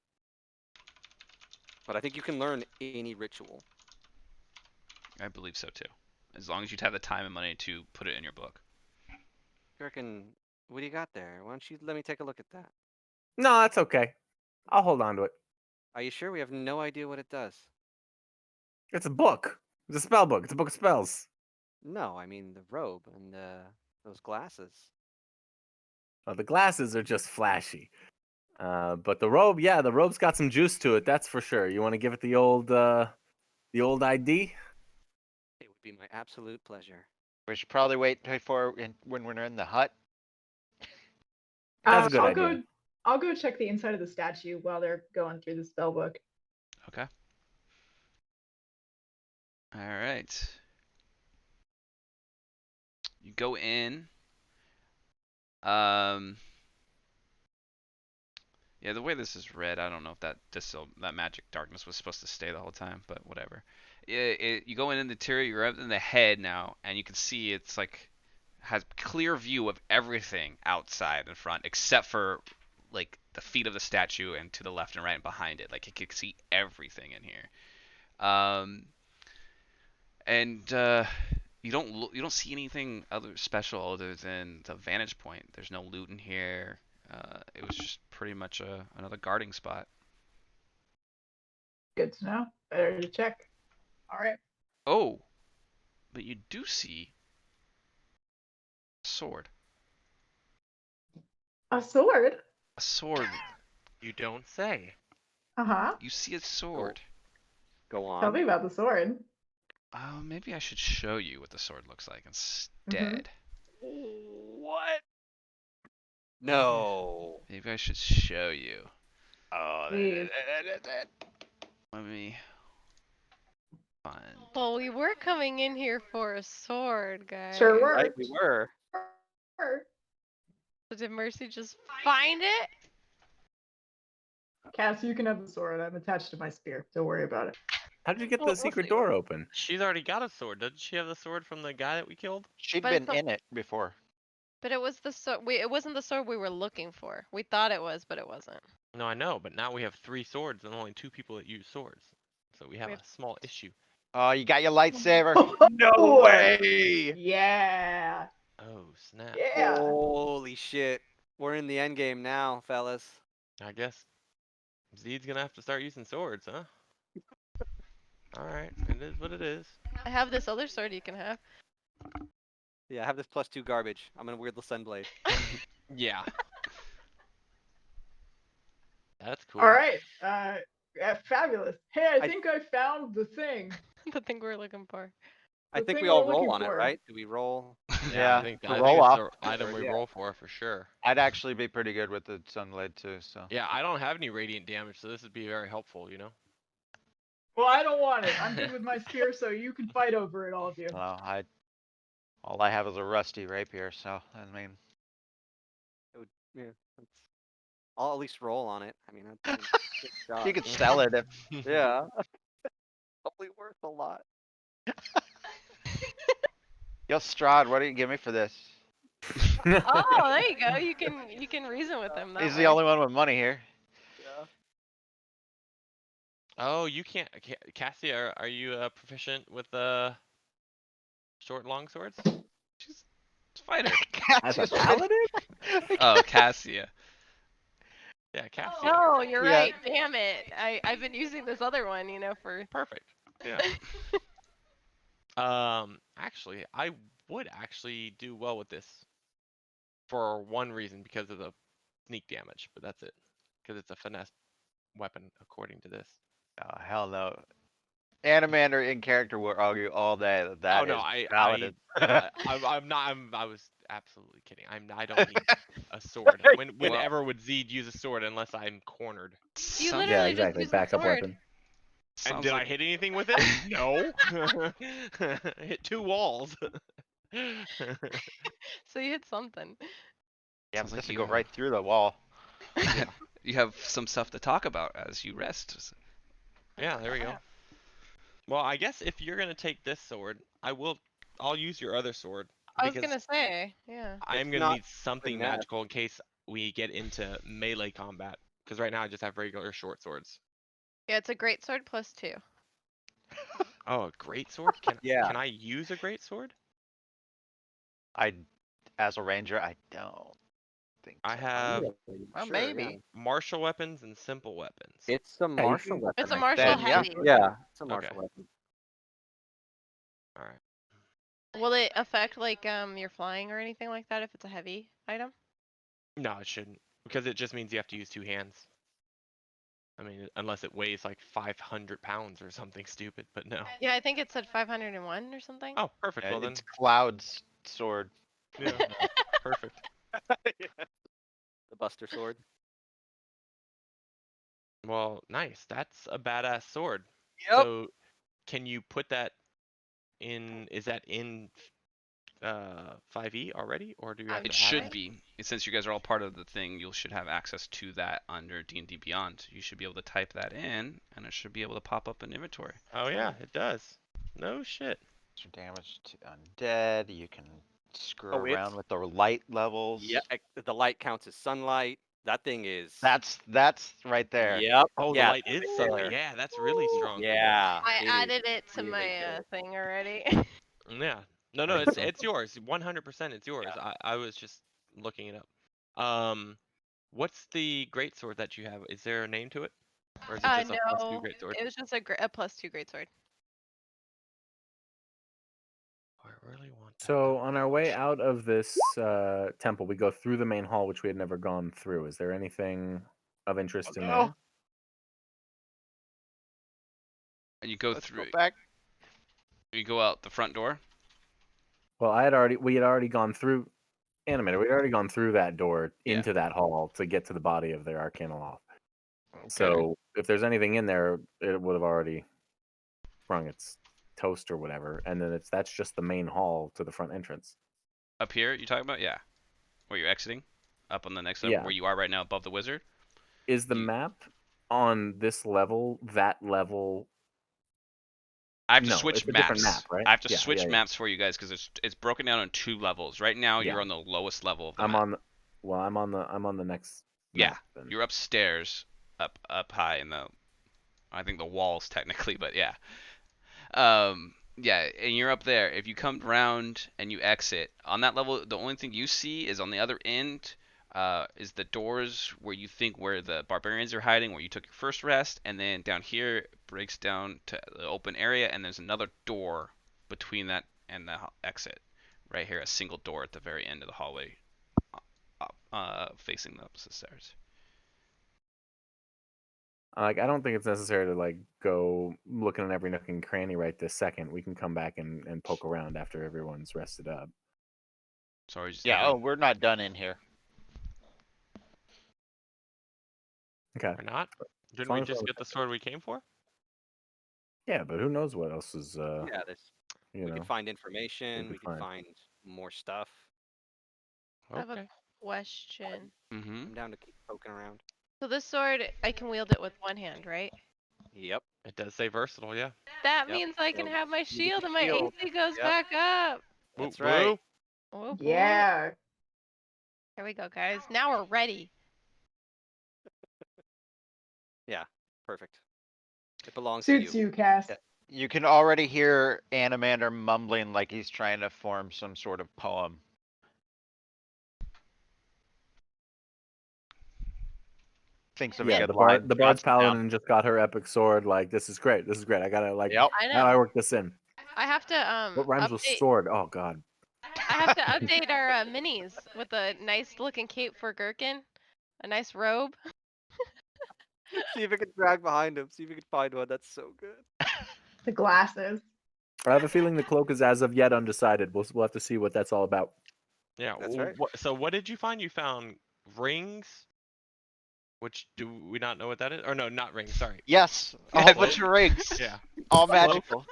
But I think you can learn any ritual. I believe so too. As long as you have the time and money to put it in your book. Gherkin, what do you got there? Why don't you let me take a look at that? No, that's okay. I'll hold on to it. Are you sure? We have no idea what it does. It's a book. It's a spell book. It's a book of spells. No, I mean the robe and those glasses. The glasses are just flashy. But the robe, yeah, the robe's got some juice to it. That's for sure. You want to give it the old ID? It would be my absolute pleasure. We should probably wait when we're in the hut. That's a good I'll idea. I'll go check the inside of the statue while they're going through the spell book. Okay. All right. You go in. Yeah, the way this is read, I don't know if that magic darkness was supposed to stay the whole time, but whatever. You go in the interior, you're up in the head now, and you can see it's like has clear view of everything outside and front except for like the feet of the statue and to the left and right and behind it. Like it can see everything in here. And you don't see anything other special other than the vantage point. There's no loot in here. It was just pretty much another guarding spot. Good to know. Better to check. All right. Oh, but you do see a sword. A sword. A sword. You don't say. Uh-huh. You see a sword. Go on. Tell me about the sword. Oh, maybe I should show you what the sword looks like instead. What? No. Maybe I should show you. Oh, Please. Let me find. Well, we were coming in here for a sword, guys. Sure were. Right, we were. So did Mercy just find it? Cass, you can have the sword. I'm attached to my spear. Don't worry about it. How did you get Well, the secret see. door open? She's already got a sword. Doesn't she have the sword from the guy that we killed? She'd But been it's a- in it before. But it was the sword. It wasn't the sword we were looking for. We thought it was, but it wasn't. No, I know, but now we have 3 swords and only 2 people that use swords. So we have We a have- small issue. Oh, you got your lightsaber. No way! Yeah. Oh, snap. Yeah. Holy shit. We're in the end game now, fellas. I guess Zed's gonna have to start using swords, huh? Alright, it is what it is. I have this other sword you can have. Yeah, I have this +2 garbage. I'm gonna wield the Sunblade. Yeah. That's cool. All right. Yeah, fabulous. Hey, I I- think I found the thing. The thing we're looking for. I The think thing we all we're roll looking on it, for. right? Do we roll? Yeah, Yeah, I think to I roll think it's off. the item we Yeah. roll for sure. I'd actually be pretty good with the sunblade too. So Yeah, I don't have any radiant damage, so this would be very helpful, you know? Well, I don't want it. I'm good with my spear, so you can fight over it, all of you. well, all I have is a rusty rapier. So I mean, Yeah. I'll at least roll on it. I mean, that's a good shot. you could sell it if Yeah. Probably worth a lot. yo Strahd, what do you give me for this? Oh, there you go. You can reason with him. That He's way. the only one with money here. Yeah. Oh, you can't. Cassie, are you proficient with short and long swords? She's a fighter. As a Just- paladin? Oh, Cassia. Yeah, Cassie. Oh, you're Yeah. right. Damn it. I've been using this other one, for. Perfect. Yeah. Actually, I would actually do well with this for one reason, because of the sneak damage, but that's it. Because it's a finesse weapon, according to this. Oh hell no. Animander in character will argue all day that that Oh, no, is paladin. I'm not. I was absolutely kidding. I don't need a sword. Whenever would Zed use a sword unless I'm cornered? You Sounds- literally Yeah, just exactly. used the Backup sword. weapon. And sounds did I like- hit anything with it? No. Hit 2 walls. So you hit something. Yeah, Sounds but like this would you go have- right through the wall. You have some stuff to talk about as you rest. Yeah, there we go. Well, I guess if you're gonna take this sword, I'll use your other sword. I was because gonna say, yeah. I am It's gonna not need something finesse. magical in case we get into melee combat. Because right now I just have regular short swords. Yeah, it's a great sword +2. Oh, a great sword? Yeah. Can I use a great sword? As a ranger, I don't think I so. have Well, Sure, maybe. yeah. martial weapons and simple weapons. It's a martial can- weapon. It's a I martial think. Then, yeah. heavy. Yeah, it's a Okay. martial weapon. All right. Will it affect your flying or anything like that if it's a heavy item? No, it shouldn't, because it just means you have to use 2 hands. I mean, unless it weighs like 500 pounds or something stupid, but no. Yeah, I think it said 501 or something. Oh, perfect. Yeah, Well then, it's Cloud's sword. yeah, perfect. The Buster Sword. Well, nice. That's a badass sword. Yep. So, can you put that in? Is that in 5e already, or do you have It to It add should it? be. Since you guys are all part of the thing, you should have access to that under D&D Beyond. You should be able to type that in, and it should be able to pop up in inventory. Oh yeah, it does. No shit. Extra damage to undead. You can Screw Oh, around it's with the light levels. yeah. The light counts as sunlight. That thing is. That's right there. Yep. Oh, the Yeah. light is right sunlight. there. Yeah, that's really strong. Yeah. I it is added it to really my good. thing already. Yeah. No, Nice. it's yours. 100% it's yours. I was just looking it up. What's the greatsword that you have? Is there a name to it? Or is it just a +2 No, greatsword? it was just a +2 greatsword. I really want that So on our way knowledge. out of this temple, we go through the main hall, which we had never gone through. Is there anything of interest in no. there? And you go Let's go through. back. You go out the front door. Well, we had already gone through Animator. We had already gone through that door Yeah. into that hall to get to the body of their Arcanoloth. Okay. So if there's anything in there, it would have already sprung its toast or whatever, and then that's just the main hall to the front entrance. Up here, you talking about? Yeah. Where you're exiting? Up on the next level, Yeah. where you are right now, above the wizard. Is the You- map on this level that level? I have to No, switch it's a maps. different map, right? I have to Yeah, switch yeah, yeah. maps for you guys because it's broken down on 2 levels. Right now, Yeah. you're on the lowest level of the I'm map. on. Well, I'm on the next. Yeah, map, then. you're upstairs, up high in the, I think the walls technically, but yeah. Yeah, and you're up there. If you come around and you exit on that level, the only thing you see is on the other end. Is the doors where you think where the barbarians are hiding, where you took your first rest, and then down here it breaks down to the open area, and there's another door between that and the exit. Right here, a single door at the very end of the hallway, facing the opposite stairs. Like, I don't think it's necessary to like go looking at every nook and cranny right this second. We can come back and poke around after everyone's rested up. Sorry, just Yeah. Oh, we're not done in here. Okay. Or not? Didn't long we as we're just on the get the sword we came for? Yeah, but who knows what else is Yeah. you We know. could find information. could We could find. find more stuff. I have a Okay. question. Mm-hmm. I'm down to keep poking around. So this sword, I can wield it with one hand, right? Yep. It does say versatile, yeah. That Yep. means I can So have my you get shield the and my shield. AC goes Yep. back up. That's Blue. right. Whoop, whoop. Yeah. Here we go, guys. Now we're ready. Yeah. Perfect. It belongs Suits to you. you, Cass. Yeah. You can already hear Animander mumbling like he's trying to form some sort of poem. Thinks of Yeah, good the lines. bard's jots them down. paladin just got her epic sword. Like, this is great. This is great. I gotta like. Yep. I How do I know. work this in? I have to What rhymes with update. sword? Oh God. I have to update our minis with a nice looking cape for Gherkin, a nice robe. See if I can drag behind him. See if we can find one. That's so good. The glasses. I have a feeling the cloak is as of yet undecided. We'll have to see what that's all about. Yeah. That's right. So what did you find? You found rings, which do we not know what that is? Or no, not rings. Sorry. Yes. A whole bunch of rings. Yeah. All Cloak. magical.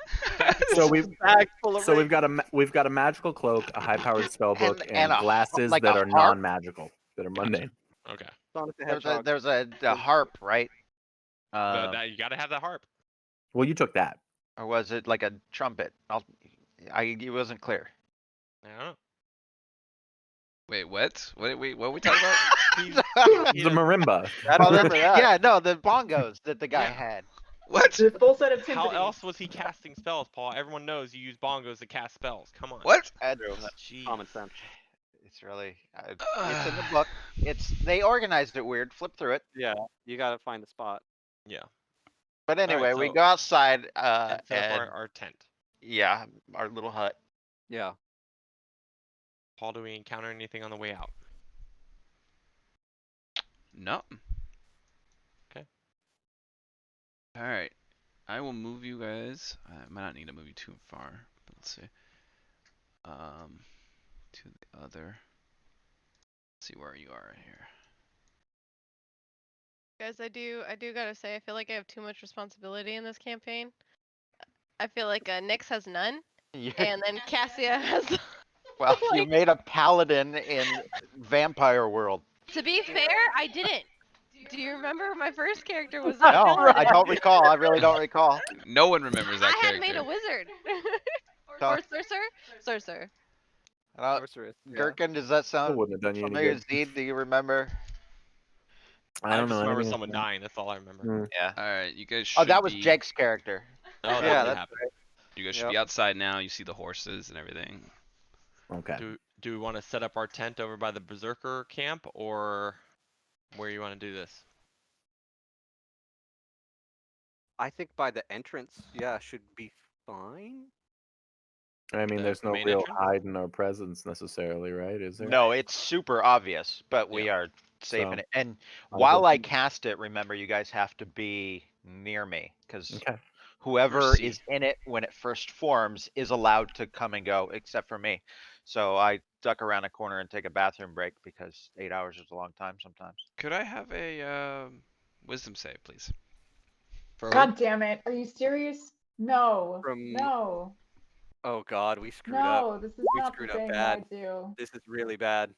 So we've Bag full of so we've rings. got a magical cloak, a high-powered spell book, And a glasses like that a are harp. non-magical, that are mundane. Okay. Sonic the There's Hedgehog. a harp, right? You gotta have the harp. Well, you took that. Or was it like a trumpet? It wasn't clear. I don't know. Wait, what? What are we talking about? The marimba. I Well, remember that. yeah, no, the bongos that the guy Yeah. had. What? The full set of How timpani. else was he casting spells, Paul? Everyone knows you use bongos to cast spells. Come on. What? Jeez. Common sense. It's really, it's in the book. They organized it weird. Flip through it. Yeah. You gotta find the spot. Yeah. But right, anyway, we so- go outside, And set up and our tent. yeah, our little hut. Yeah. Paul, do we encounter anything on the way out? No. Okay. All right. I will move you guys. I might not need to move you too far, but let's see. To the other. Let's see where you are here. Guys, I do gotta say, I feel like I have too much responsibility in this campaign. I feel like Nyx has none, and then Cassia has. Well, you like, made a paladin in Vampire World. to be fair, I didn't. Do you remember my first character was a No, paladin? I don't recall. I really don't recall. No one remembers that I had character. made a wizard. So- Or sorcerer. Sorceress. Yeah. Gherkin, does that That sound wouldn't have done you any familiar? good. Zed, do you remember? I I don't just know remember anything. someone dying. That's all I remember. Mm. Yeah. All right, you guys Oh, should that was be. Jake's character. Oh, that Yeah, did that's happen. right. You guys should Yep. be outside now. You see the horses and everything. Okay. Do we want to set up our tent over by the Berserker camp, or where you want to do this? I think by the entrance, yeah, should be fine. I mean, The there's no main real entrance? hide in our presence necessarily, right? Is there? No, it's super obvious, but we Yeah. are safe in So, it. And I'll while go- I cast it, remember, you guys have to be near me, because Okay. whoever Mercy. is in it when it first forms is allowed to come and go, except for me. So I duck around a corner and take a bathroom break because 8 hours is a long time sometimes. Could I have a wisdom save, please? For God damn it. Are you serious? No. From- No. Oh God, we screwed up. No, this is We not the screwed up thing bad. I do. This is really bad.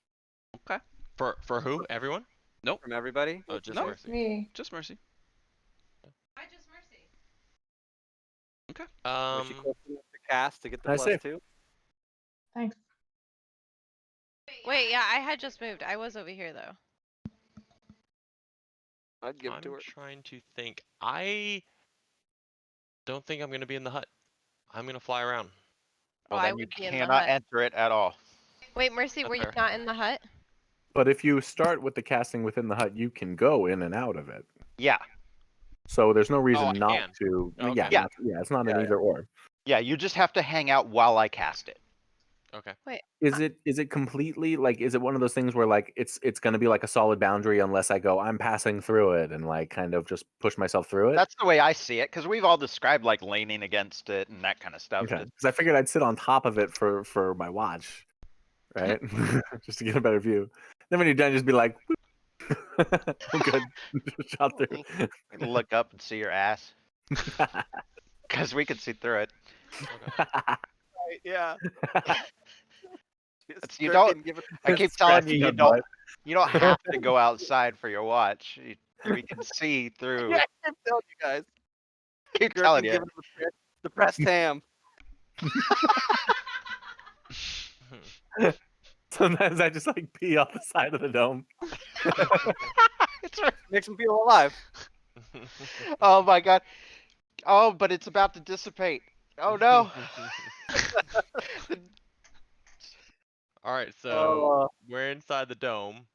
for who? Everyone? From everybody. Oh, just No. Mercy. Me. Just mercy. I just mercy. Was she close enough to cast to get the Nice save. +2? Thanks. Wait, yeah, I had just moved. I was over here though. I'd give it to I'm her. trying to think. I don't think I'm gonna be in the hut. I'm gonna fly around. Well, Oh, I then you would be in the cannot hut. enter it at all. Wait, Mercy, That's were you fair. not in the hut? But if you start with the casting within the hut, you can go in and out of it. Yeah, So there's no reason I not can. to. I mean, Okay. yeah, it's not an Yeah, either or. yeah, you just have to hang out while I cast it. Okay. Is it completely like? Is it one of those things where like it's going to be like a solid boundary unless I go I'm passing through it and like kind of just push myself through it? That's the way I see it, because we've all described like leaning against it and that kind of stuff. Okay, because I figured I'd sit on top of it for my watch, right? Just to get a better view. Then when you're done, just be like, I'm good. Shot through. Look up and see your ass, because we could see through it. Right, yeah. Just You don't- frickin' give it- I keep telling you, you don't have to go outside for your watch. We can see through. Yeah, I keep telling you guys. Keep Gherkin telling you. giving the pressed ham. Sometimes I just like pee off the side of the dome. It's right- Makes him feel alive. Oh my god. Oh, but it's about to dissipate. Oh no. All right, so Oh, we're inside the dome.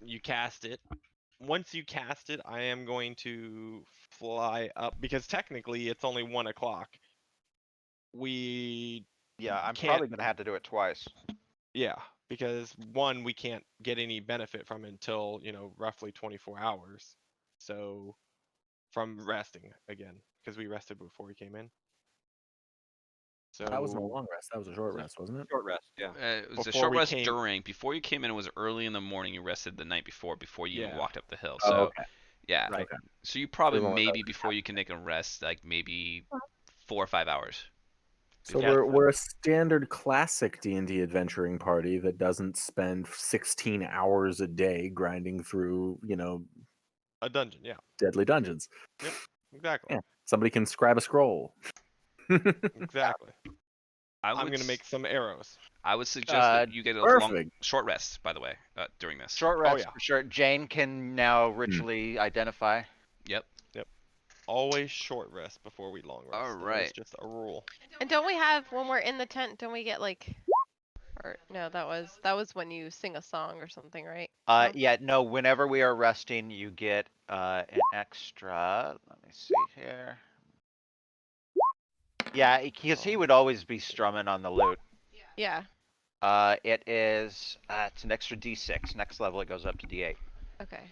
You cast it. Once you cast it, I am going to fly up because technically it's only 1 o'clock. We Yeah, I'm Can't- probably gonna have to do it twice. Yeah, because one, we can't get any benefit from it until, roughly 24 hours. So, from resting again, because we rested before we came in. So That wasn't a long rest. That was a short Was it? rest, wasn't it? short rest. Yeah. It was a Before short we rest came- during. Before you came in, it was early in the morning. You rested the night before you even Yeah. walked up the hill. Oh, So okay. yeah. Right. Okay. So you probably we've only maybe done before you can take a rest, like maybe 4 or 5 hours. So Yeah. we're a standard classic D&D adventuring party that doesn't spend 16 hours a day grinding through, a dungeon, yeah, deadly dungeons. exactly, Yeah. Somebody can scribe a scroll. exactly. I'm would gonna s- make some arrows. I would suggest that you get a long Perfect. short rest. By the way, during this. Short rest yeah. for sure. Jane can now ritually identify. Yep. Always short rest before we long rest. All That is right. just a rule. And don't we have when we're in the tent? Don't we get like, or no? That was when you sing a song or something, right? No? Yeah, no, whenever we are resting, you get an extra. Let me see here. Yeah, because he would always be strumming on the lute. Yeah. It is. It's an extra D6. Next level, it goes up to D8. Okay.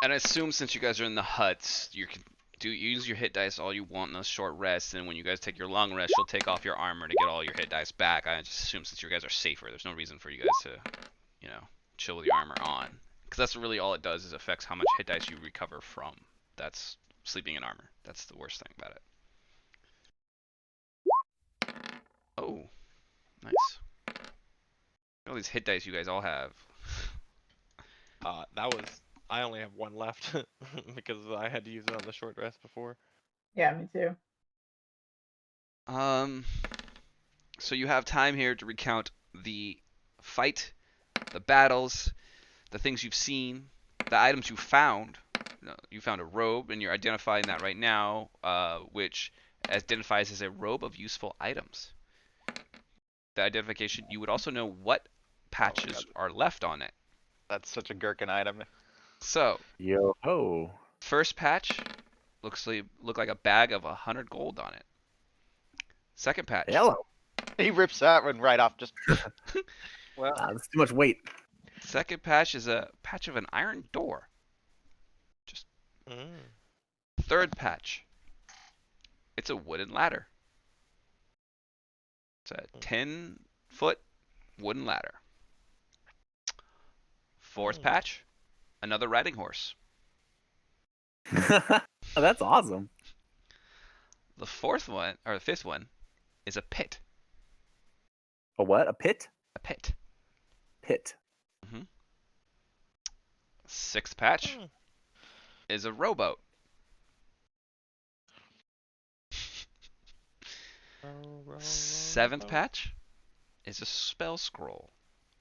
And I assume since you guys are in the huts, you can use your hit dice all you want in those short rests, and when you guys take your long rest, you'll take off your armor to get all your hit dice back. I just assume since you guys are safer, there's no reason for you guys to, chill with your armor on, because that's really all it does is affects how much hit dice you recover from. That's sleeping in armor. That's the worst thing about it. Oh, nice. All these hit dice you guys all have. I only have 1 left because I had to use it on the short rest before. Yeah, me too. So you have time here to recount the fight, the battles, the things you've seen, the items you found. You found a robe, and you're identifying that right now, which identifies as a robe of useful items. The identification, you would also know what patches are left on it. That's such a gherkin item. So, Yo ho. first patch look like a bag of 100 gold on it. Second patch, Hello. He rips that one right off. Just Well, That's too much weight. second patch is a patch of an iron door. Mm. Third patch, it's a wooden ladder. It's a 10-foot wooden ladder. Fourth patch, another riding horse. Oh, that's awesome. The fourth one, or the fifth one, is a pit. A what? A pit? A pit. Pit. Sixth patch is a rowboat. Seventh patch is a spell scroll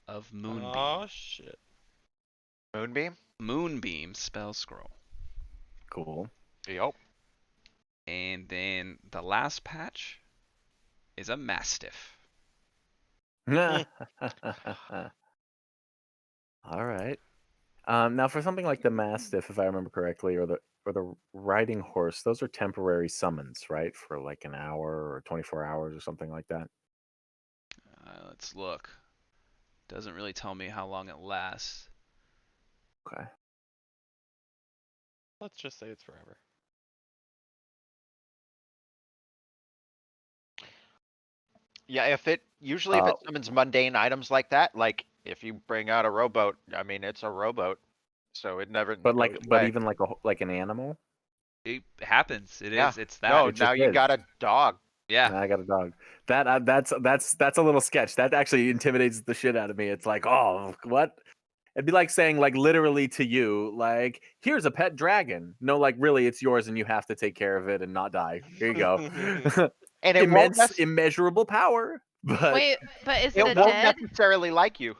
of Moonbeam. Oh shit. moonbeam. Moonbeam spell scroll. Cool. Yup. And then the last patch is a mastiff. All right. Now, for something like the Mastiff, if I remember correctly, or the riding horse, those are temporary summons, right? For like an hour or 24 hours or something like that. Let's look. Doesn't really tell me how long it lasts. Okay. Let's just say it's forever. Yeah, if it summons mundane items like that, like if you bring out a rowboat, I mean it's a rowboat, so it never. But goes but away. even like an animal. It happens. It Yeah. is. It's that. No, It now just you is. got a dog. Yeah. I got a dog. That's a little sketch. That actually intimidates the shit out of me. It's like, oh, what? It'd be like saying, like, literally to you, like, here's a pet dragon. No, like, really, it's yours, and you have to take care of it and not die. Here you go. And it won't Immeasurable power. But Wait, but is it it a won't dead? necessarily like you.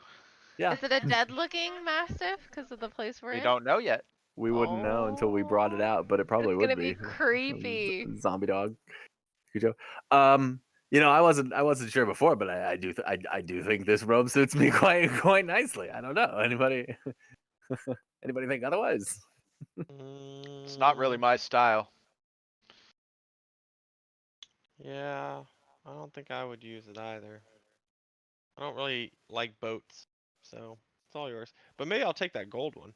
yeah, Is it a dead-looking mastiff because of the place we're We in? don't know yet. we wouldn't know until we brought it out, but it probably It's would gonna be be. creepy. Zombie dog. Cujo. I wasn't sure before, but I do think this robe suits me quite nicely. I don't know. Anybody think otherwise? It's not really my style. Yeah, I don't think I would use it either. I don't really like boats, so it's all yours. But maybe I'll take that gold one.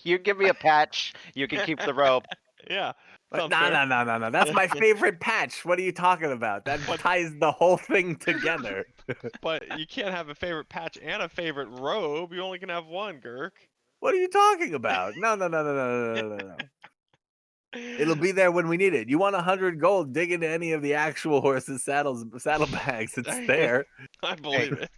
You give me a patch, you can keep the robe. Yeah. No, Sounds fair. no. That's my favorite patch. What are you talking about? That ties the whole thing together. But you can't have a favorite patch and a favorite robe. You only can have one, Gurk. What are you talking about? No. It'll be there when we need it. You want 100 gold? Dig into any of the actual horses' saddlebags. It's there. I believe it.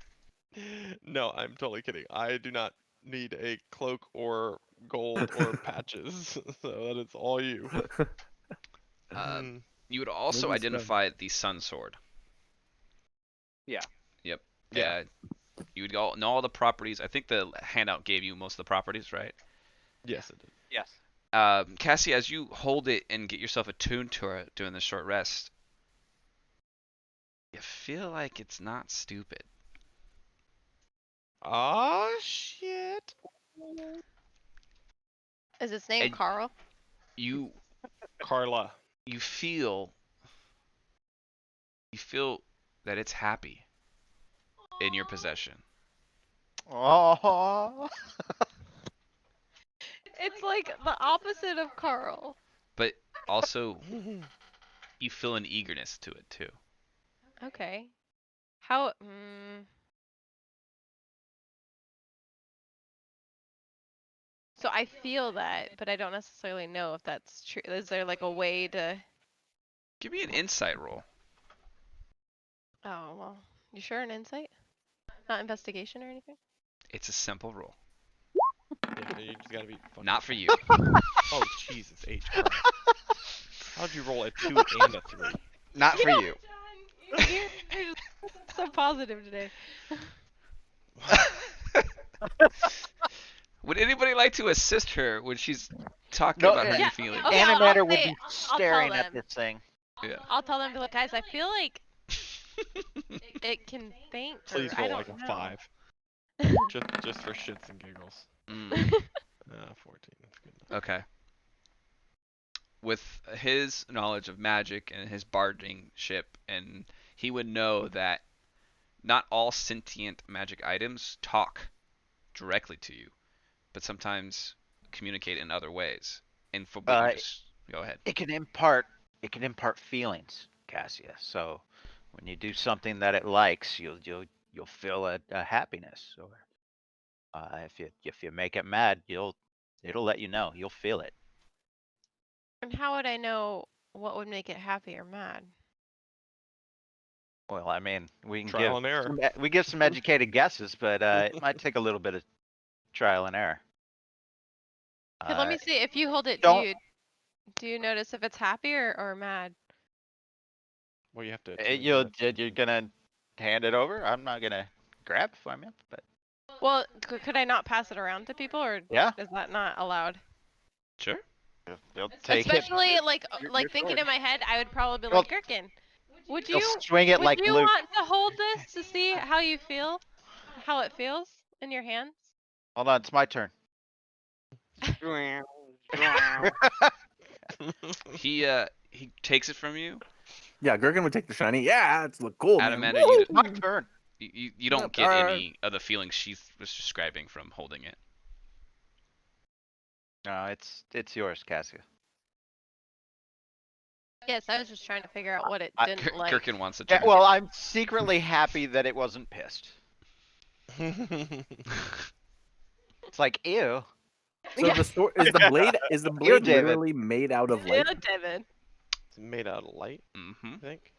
No, I'm totally kidding. I do not need a cloak or gold or patches. So that is all you. You would also Maybe it's identify the sun sword. Yeah. Yep. Yeah. You would know all the properties. I think the handout gave you most of the properties, right? Yes, it did. Yes. Cassie, as you hold it and get yourself attuned to it during the short rest, you feel like it's not stupid. Oh shit. Is its name And- Carl? You Carla. you feel that it's happy in your possession. Oh, It's like the opposite of Carl. But also you feel an eagerness to it too. Okay. How? So I feel that, but I don't necessarily know if that's true. Is there like a way to? Give me an insight roll. Oh well, you sure an insight? Not investigation or anything? It's a simple roll. Yeah, you just gotta be fucking Not for you. Oh Jesus H. Christ. How'd you roll a 2 and a 3? Not for you. You're just so positive today. Would anybody like to assist her when she's talking No, about her Yeah, new feelings? Okay, Animator would say, be I'll tell staring at them. this thing. Yeah. I'll tell them, be like, guys, I feel like it can think, or Please I roll don't like a know. 5. Just for shits and giggles. 14. That's good enough. Okay. With his knowledge of magic and his barding ship, and he would know that not all sentient magic items talk directly to you, but sometimes communicate in other ways. And for what you Uh, just go ahead. It can impart feelings, Cassia. So when you do something that it likes, you'll feel a happiness. Or if you make it mad, it'll let you know. You'll feel it. And how would I know what would make it happy or mad? Well, I mean, we can Trial and error. give some educated guesses, but it might take a little bit of trial and error. Okay, let me see. If you hold it, don't- do you notice if it's happy or mad? Well, you have to. attune to it. You're gonna hand it over. I'm not gonna grab from you, but Well, could I not pass it around to people, or yeah, is that not allowed? Sure. they'll take it. Especially like Your thinking sword. in my head, I would probably be Well, like, Gherkin, would You'll you swing it like Luke. want to hold this to see how you feel, how it feels in your hands? Hold on, it's my turn. He takes it from you. Yeah, Gherkin would take the shiny. Yeah, it's look cool, man. Adamanda, you, My turn. you don't get any of the feelings she was describing from holding it. No, it's yours, Cassia. Yes, I was just trying to figure out what it I- didn't like. Gherkin wants to Yeah, turn. well, I'm secretly happy that it wasn't pissed. It's like, ew. So the sword is the blade David. literally made out of light? Yeah, David. It's made out of light, Mm-hmm. I think.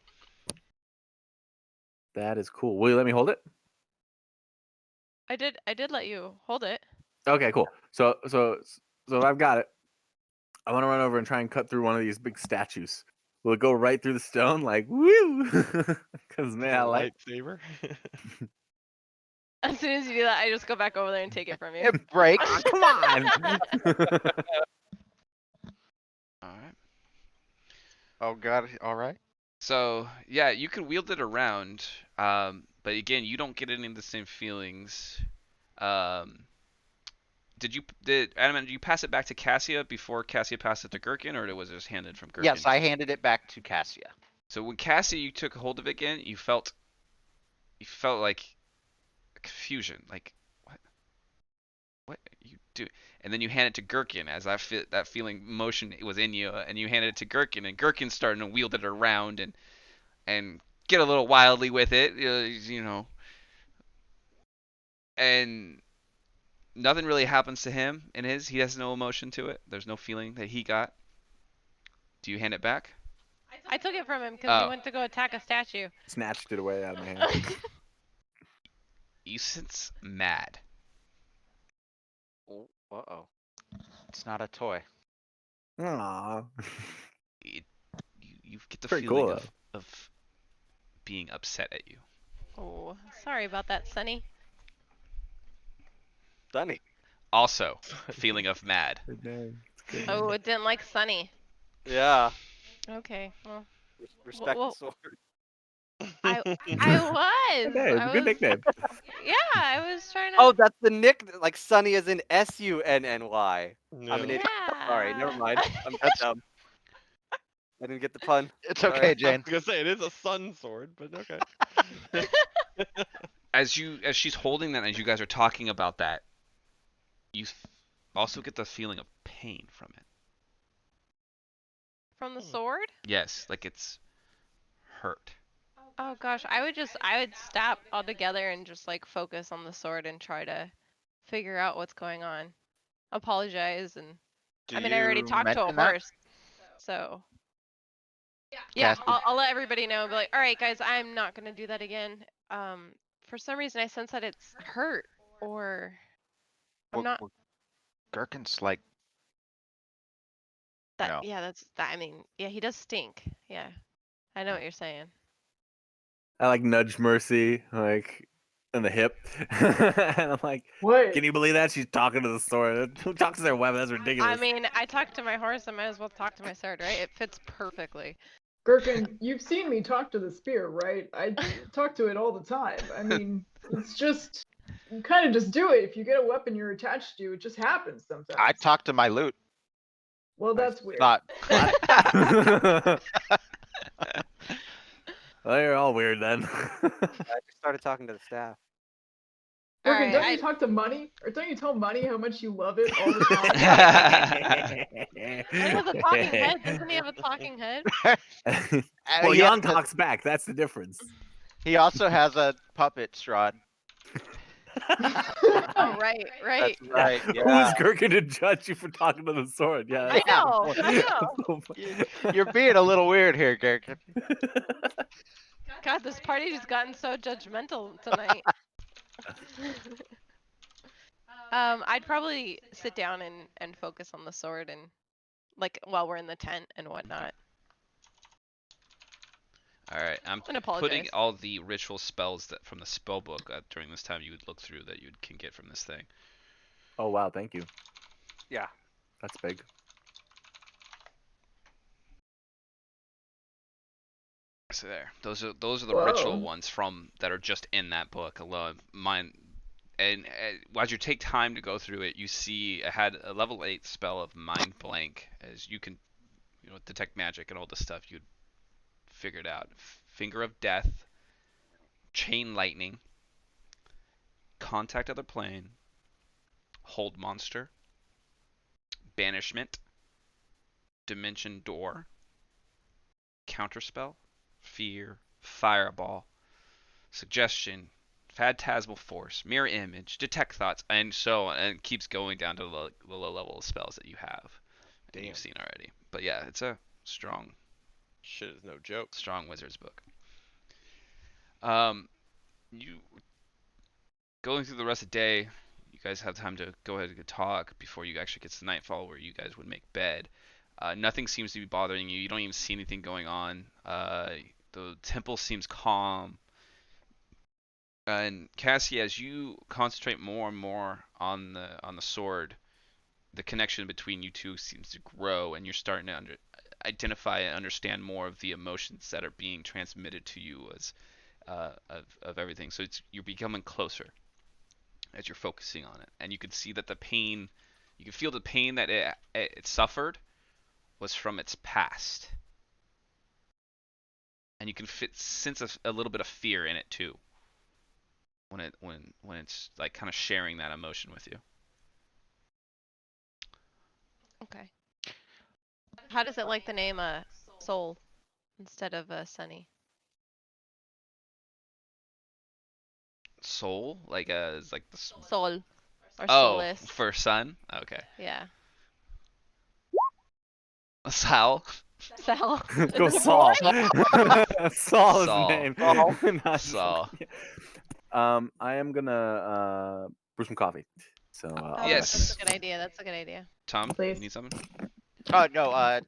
That is cool. Will you let me hold it? I did let you hold it. Okay, cool. So if I've got it, I want to run over and try and cut through one of these big statues. Will it go right through the stone? Like, woo! Because man, I like. Lightsaber. As soon as you do that, I just go back over there and take it from you. It breaks. Ah, come on! All right. Oh god. All right. So yeah, you can wield it around, but again, you don't get any of the same feelings. Did Adam, did you pass it back to Cassia before Cassia passed it to Gherkin, or was it just handed from Gherkin? Yes, I handed it back to Cassia. So when Cassia, you took hold of it again, you felt like confusion, like what are you do? And then you hand it to Gherkin as that feeling motion was in you, and you handed it to Gherkin, and Gherkin's starting to wield it around and get a little wildly with it, and nothing really happens to him in his. He has no emotion to it. There's no feeling that he got. Do you hand it back? I took it from him because he Oh. went to go attack a statue. Snatched it away out of my hand. You sense mad. Uh-oh. It's not a toy. Aww. You get the Pretty feeling cool, of being upset at you. Oh, sorry about that, Sonny. Sunny. Also, feeling of mad. Oh, it didn't like Sonny. Yeah. Okay, well, Respect well, the sword. I was. Hey, it's a good nickname. Yeah, I was trying to. Oh, that's the nick. Like Sunny is in Sunny. No. I'm an idiot. yeah. Sorry, never mind. I'm dumb. I didn't get the pun. It's Sorry. okay, I Jane. was gonna say it is a sun sword, but okay. As she's holding that, as you guys are talking about that, you also get the feeling of pain from it. From the sword? Yes, like it's hurt. Oh gosh, I would stop altogether and just like focus on the sword and try to figure out what's going on. Apologize and I mean I already talked to a mention that? horse. So yeah, Cassie? I'll let everybody know. Be like, all right, guys, I'm not gonna do that again. For some reason I sense that it's hurt or I'm not. Gherkin's like, That no. yeah, that's that. I mean, yeah, he does stink. Yeah, I know what you're saying. I like nudge Mercy like in the hip, and I'm like, What? "Can you believe that she's talking to the sword? Who talks to their weapon? That's ridiculous." I mean, I talked to my horse. I might as well talk to my sword, right? It fits perfectly. Gherkin, you've seen me talk to the spear, right? I talk to it all the time. I mean, it's just you kind of just do it. If you get a weapon you're attached to, it just happens sometimes. I talked to my loot. Well, that's It's weird. not. Well, you're all weird then. I just started talking to the staff. All Gherkin, right, don't you I talk to Money? Or don't you tell Money how much you love it all the time? he has a talking head. Doesn't he have a talking head? Well, He Jan has a- talks back. That's the difference. He also has a puppet, Strahd. Oh, right, right. That's right. Who Yeah. is Gherkin to judge you for talking to the sword? Yeah, I that's the know, point. I know. That's the point. You're being a little weird here, Gherkin. God, this party's gotten so judgmental tonight. I'd probably sit down and focus on the sword and like while we're in the tent and whatnot. All right, I'm And putting apologize. all the ritual spells that from the spell book during this time you would look through that you can get from this thing. Oh wow, thank you. Yeah. That's big. So there, those are the ritual Whoa. ones from that are just in that book alone. Mine, and as you take time to go through it, you see I had a level 8 spell of mind blank, as you can, detect magic and all this stuff. You'd figure it out. Finger of death, chain lightning, contact other plane, hold monster, banishment, dimension door, counterspell, fear, fireball, suggestion, phantasmal force, mirror image, detect thoughts, and so on, and it keeps going down to the low level of spells that you have and you've seen already. But yeah, it's a strong Shit is no joke. wizard's book. You going through the rest of the day, you guys have time to go ahead and talk before you actually get to nightfall, where you guys would make bed. Nothing seems to be bothering you. You don't even see anything going on. The temple seems calm. And Cassie, as you concentrate more and more on the sword, the connection between you two seems to grow, and you're starting to identify and understand more of the emotions that are being transmitted to you as of everything. So you're becoming closer as you're focusing on it, and you can see that the pain, you can feel the pain that it suffered was from its past, and you can sense a little bit of fear in it too when it's like kind of sharing that emotion with you. Okay. How does it like the name Soul instead of Sunny? Soul, like is like the Sol or oh, Solace. for sun. Okay. Yeah. Sal. Sal. Go Is it a Saul. boy? Saul is the Saul. name. Saul. Not- Saul. I am gonna brew some coffee. So I'll be back. Yes. That's a good idea. That's a good idea. Tom, you Please. need something? Oh no.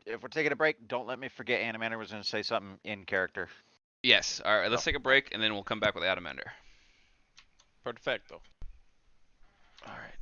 If we're taking a break, don't let me forget. Animator was gonna say something in character. Yes. All right. Let's Oh. take a break, and then we'll come back with Adamander. Perfecto. All right.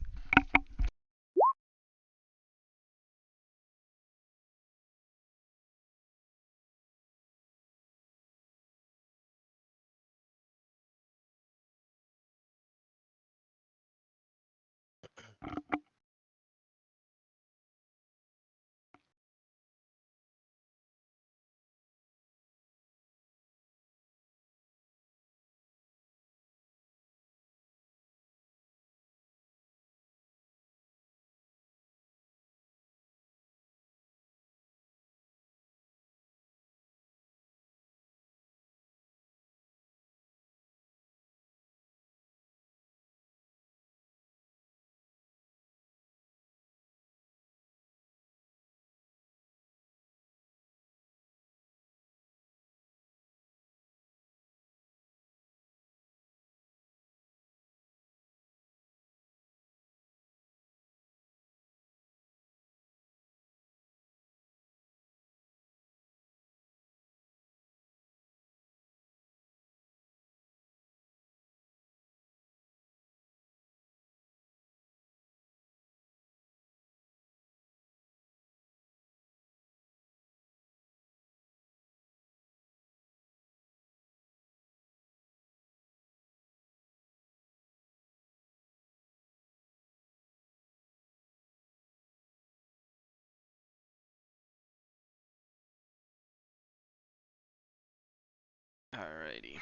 Alrighty.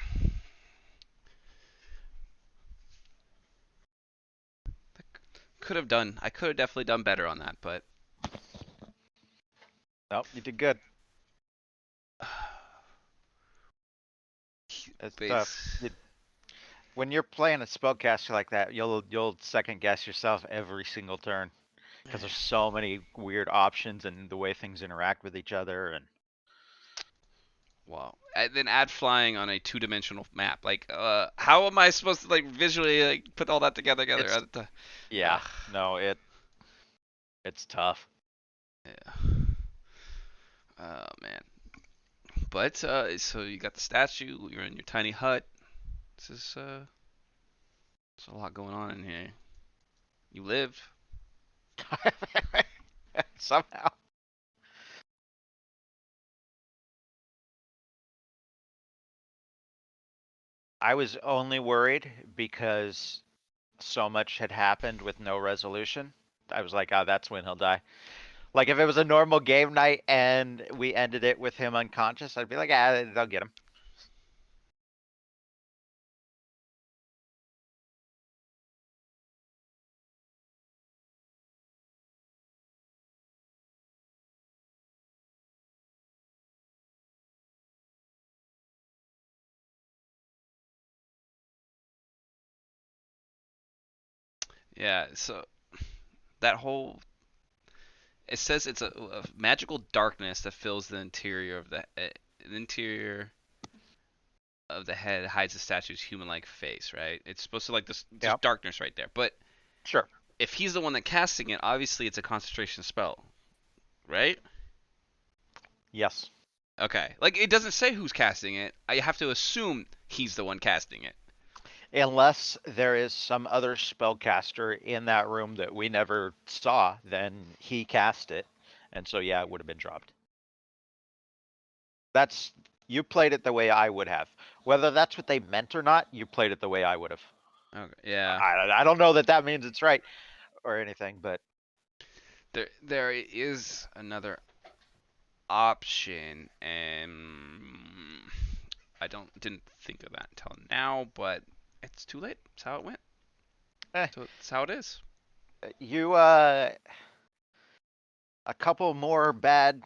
I could have definitely done better on that, but Nope, you did good. It's tough. base. When you're playing a spellcaster like that, you'll second guess yourself every single turn because there's so many weird options and the way things interact with each other. And Wow. And then add flying on a two-dimensional map. Like, how am I supposed to like visually like put all that together? it's yeah, Ugh. no, it's tough. Yeah. Oh man. But so you got the statue. You're in your tiny hut. This is there's a lot going on in here. You live. Somehow. I was only worried because so much had happened with no resolution. I was like, oh, that's when he'll die. Like if it was a normal game night and we ended it with him unconscious, I'd be like, ah, they'll get him. Yeah. So that whole it says it's a magical darkness that fills the interior of the head hides the statue's human-like face, right? It's supposed to like this just Yep, darkness right there. But sure. if he's the one that casting it, obviously it's a concentration spell, right? Yes. Okay. Like it doesn't say who's casting it. I have to assume he's the one casting it. Unless there is some other spellcaster in that room that we never saw, then he cast it. And so yeah, it would have been dropped. That's you played it the way I would have. Whether that's what they meant or not, you played it the way I would have. Okay. Yeah. I don't know that that means it's right or anything, but There is another option, and I didn't think of that until now, but it's too late. It's how it went. eh, So it's how it is. you a couple more bad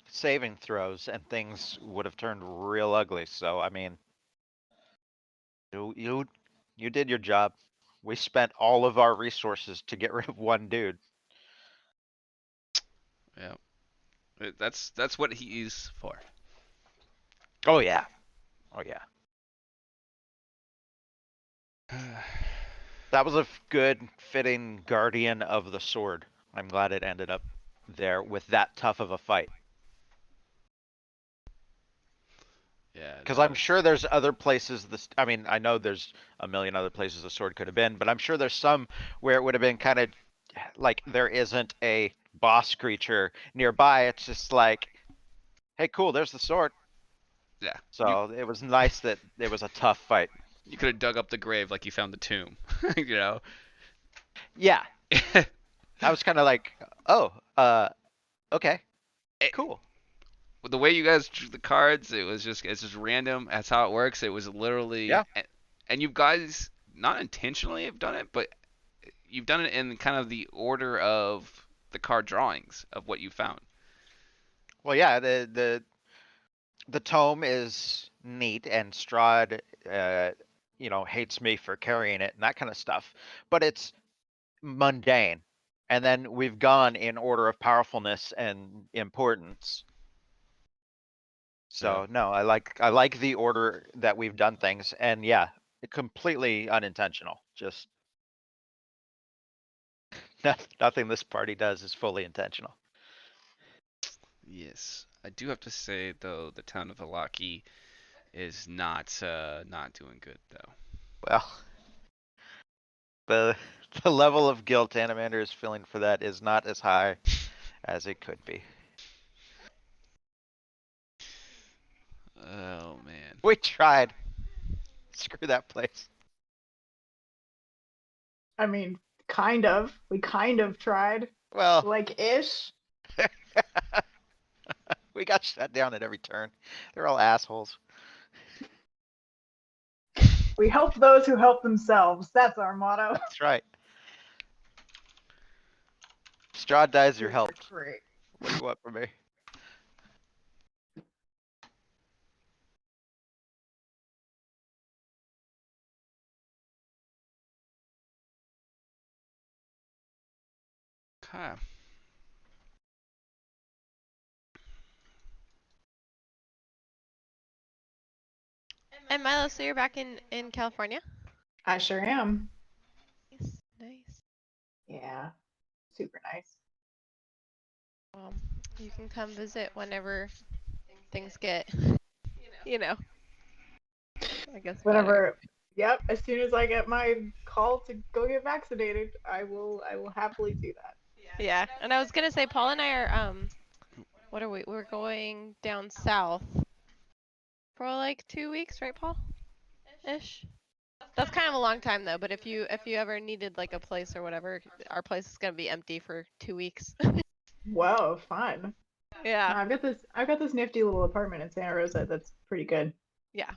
saving throws and things would have turned real ugly. So I mean, you you did your job. We spent all of our resources to get rid of one dude. Yeah. That's what he's for. Oh yeah. Oh yeah. That was a good fitting guardian of the sword. I'm glad it ended up there with that tough of a fight. Yeah, Because that I'm was. sure there's other places this I mean, I know there's a million other places the sword could have been, but I'm sure there's some where it would have been kind of like there isn't a boss creature nearby. It's just like, hey, cool, there's the sword. Yeah. So it was nice that it was a tough fight. You could have dug up the grave like you found the tomb. you know. Yeah, I was kind of like, oh, okay, It, cool. the way you guys drew the cards, it's just random. That's how it works. It was literally, Yeah. and you guys not intentionally have done it, but you've done it in kind of the order of the card drawings of what you found. Well, yeah, the tome is neat, and Strahd, hates me for carrying it and that kind of stuff. But it's mundane, and then we've gone in order of powerfulness and importance. Yeah. So no, I like the order that we've done things, and yeah, completely unintentional. Just nothing this party does is fully intentional. Yes, I do have to say though, the town of Alaki is not doing good though. Well, the the level of guilt Animander is feeling for that is not as high as it could be. Oh man. We tried. Screw that place. I mean, kind of. We kind of tried. Well, Like ish. we got shut down at every turn. They're all assholes. We help those who help themselves. That's our motto. That's right. Strahd dies, you're These are helped. great. What do you want from me? Okay. And Milo, so you're back in California? I sure am. Nice, nice. Yeah, super nice. Well, you can come visit whenever things get, you know, I guess better. Whenever, yep. As soon as I get my call to go get vaccinated, I will happily do that. Yeah, and I was gonna say Paul and I are what are we? We're going down south for like 2 weeks, right, Paul? Ish. That's kind of a long time though. But if you ever needed like a place or whatever, our place is gonna be empty for 2 weeks. Whoa, fun. Yeah. I've got this nifty little apartment in Santa Rosa that's pretty good. Yeah.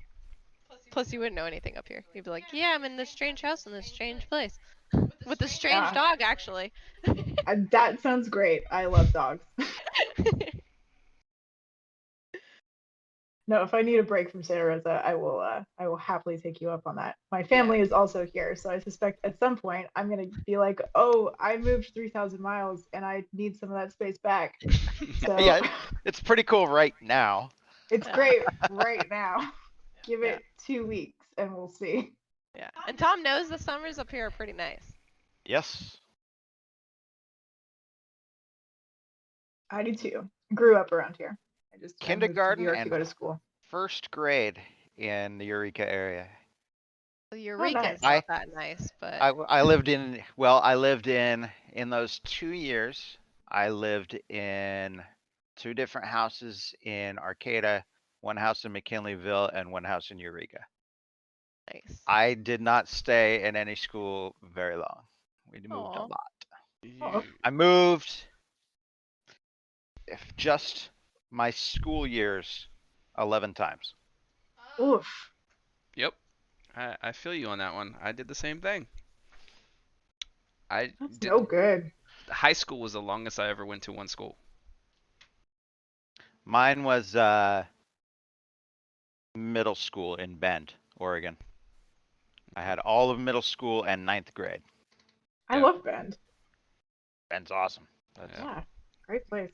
Plus, you wouldn't know anything up here. You'd be like, yeah, I'm in this strange house in this strange place with a strange Yeah. dog, actually. That sounds great. I love dogs. No, if I need a break from Santa Rosa, I will happily take you up on that. My family is also here, so I suspect at some point I'm gonna be like, oh, I moved 3,000 miles and I need some of that space back. So Yeah, it's pretty cool right now. it's great right now. Give Yeah. it 2 weeks and we'll see. Yeah. And Tom knows the summers up here are pretty nice. Yes. I do too. Grew up around here. I moved to New Kindergarten York to and go to school. first grade in the Eureka area. Well, Eureka is nice. not that nice, but I lived in, well, I lived in those 2 years, I lived in 2 different houses in Arcata, 1 house in McKinleyville, and 1 house in Eureka. nice. I did not stay in any school very long. We moved a Aw. lot. Oh, I moved if just my school years 11 times. oof. Yep. I feel you on that one. I did the same thing. I That's did. no good. High school was the longest I ever went to one school. Mine was middle school in Bend, Oregon. I had all of middle school and 9th grade. I Yeah. love Bend. Bend's awesome. That's, Yeah. Yeah, great place.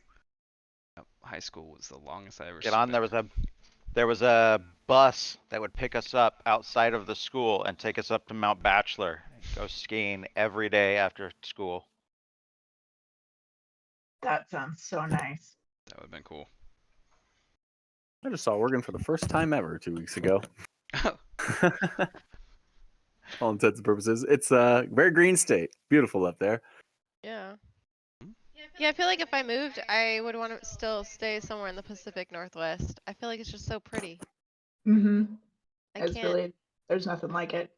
Yep. High school was the longest I ever get spent. on. There was a bus that would pick us up outside of the school and take us up to Mount Bachelor and go skiing every day after school. That sounds so nice. That would have been cool. I just saw Oregon for the first time ever 2 weeks ago. All intents and purposes, it's a very green state. Beautiful up there. Yeah. Yeah, I feel like if I moved, I would want to still stay somewhere in the Pacific Northwest. I feel like it's just so pretty. Mm-hmm. I It's can't. really, there's nothing like it.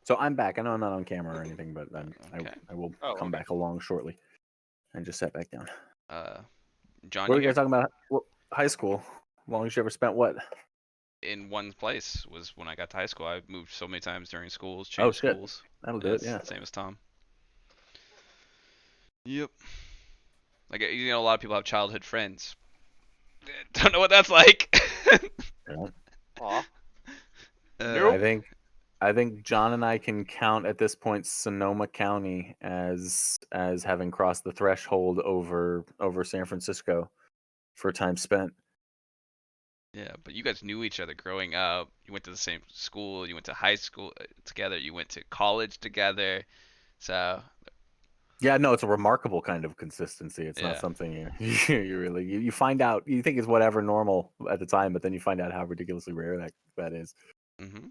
So I'm back. I know I'm not on camera or anything, but Okay. I will Oh, come okay. back along shortly. And just sat back down. John, What are you you guys here? talking about? What, high school. Longest you ever spent what? In one place was when I got to high school. I moved so many times during schools, Oh changed shit. schools. That'll do it, yeah. Same as Tom. Yep. Like you know, a lot of people have childhood friends. Don't know what that's like. Yeah. Aw. Nope. I think John and I can count at this point Sonoma County as having crossed the threshold over San Francisco for time spent. Yeah, but you guys knew each other growing up. You went to the same school. You went to high school together. You went to college together. So Yeah, no, it's a remarkable kind of consistency. It's not yeah. something you really you find out. You think it's whatever normal at the time, but then you find out how ridiculously rare that is. Mhm.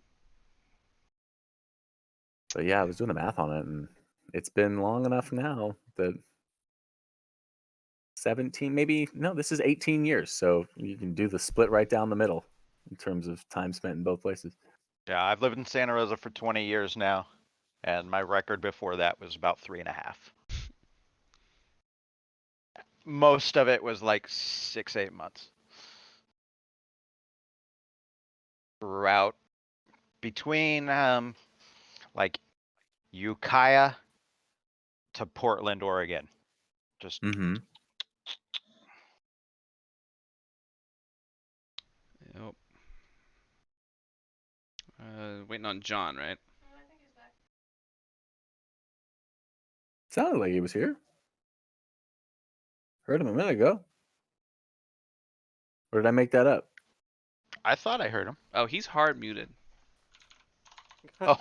But yeah, I was doing the math on it, and it's been long enough now that 17, maybe no, this is 18 years. So you can do the split right down the middle in terms of time spent in both places. Yeah, I've lived in Santa Rosa for 20 years now, and my record before that was about 3.5. Most of it was like 6, 8 months. route between like Ukiah to Portland, Oregon. Just Mm-hmm. Yep. Waiting on John, right? Sounded like he was here. Heard him a minute ago. Or did I make that up? I thought I heard him. Oh, he's hard muted. Oh,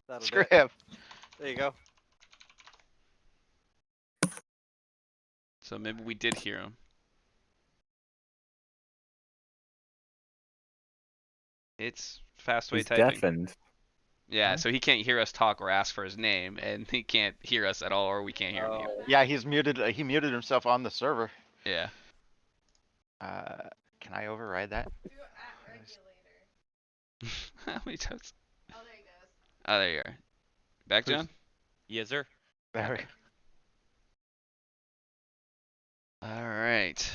That'll do screw it. him. There you go. So maybe we did hear him. It's fast way He's typing. deafened. Yeah, Huh? so he can't hear us talk or ask for his name, and he can't hear us at all, or we can't hear him. Yeah, he's muted. He muted himself on the server. Yeah. Can I override that? How many times? Oh, there he goes. Oh, there you are. Back, Who's- John? Yes, sir. There we Okay. All right.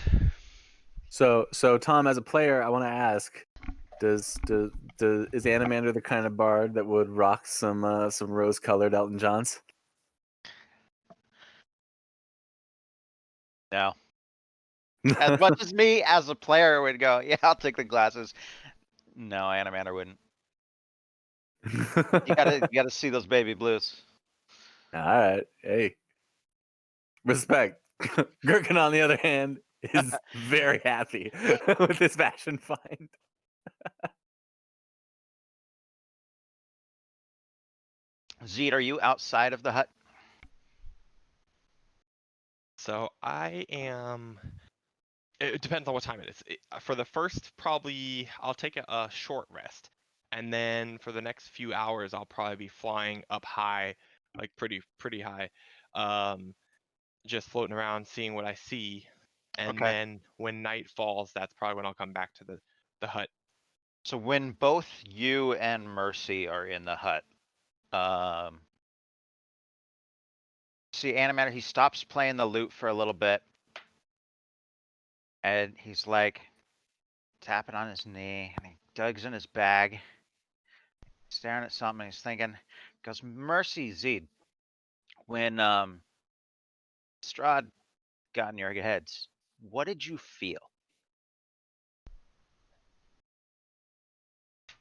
So Tom, as a player, I want to ask: Does is Animander the kind of bard that would rock some rose-colored Elton Johns? No. As much as me as a player would go, yeah, I'll take the glasses. No, Animander wouldn't. You gotta see those baby blues. All right, hey, respect. Gherkin, on the other hand, is very happy with his fashion find. Zeed, are you outside of the hut? So I am. It depends on what time it is. For the first, probably I'll take a short rest, and then for the next few hours, I'll probably be flying up high, like pretty high, just floating around, seeing what I see, and Okay. then when night falls, that's probably when I'll come back to the hut. So when both you and Mercy are in the hut, see Animator, he stops playing the lute for a little bit. And he's like tapping on his knee and he digs in his bag, staring at something, and he's thinking, goes, Mercy, Zeed, when Strahd got in your heads, what did you feel?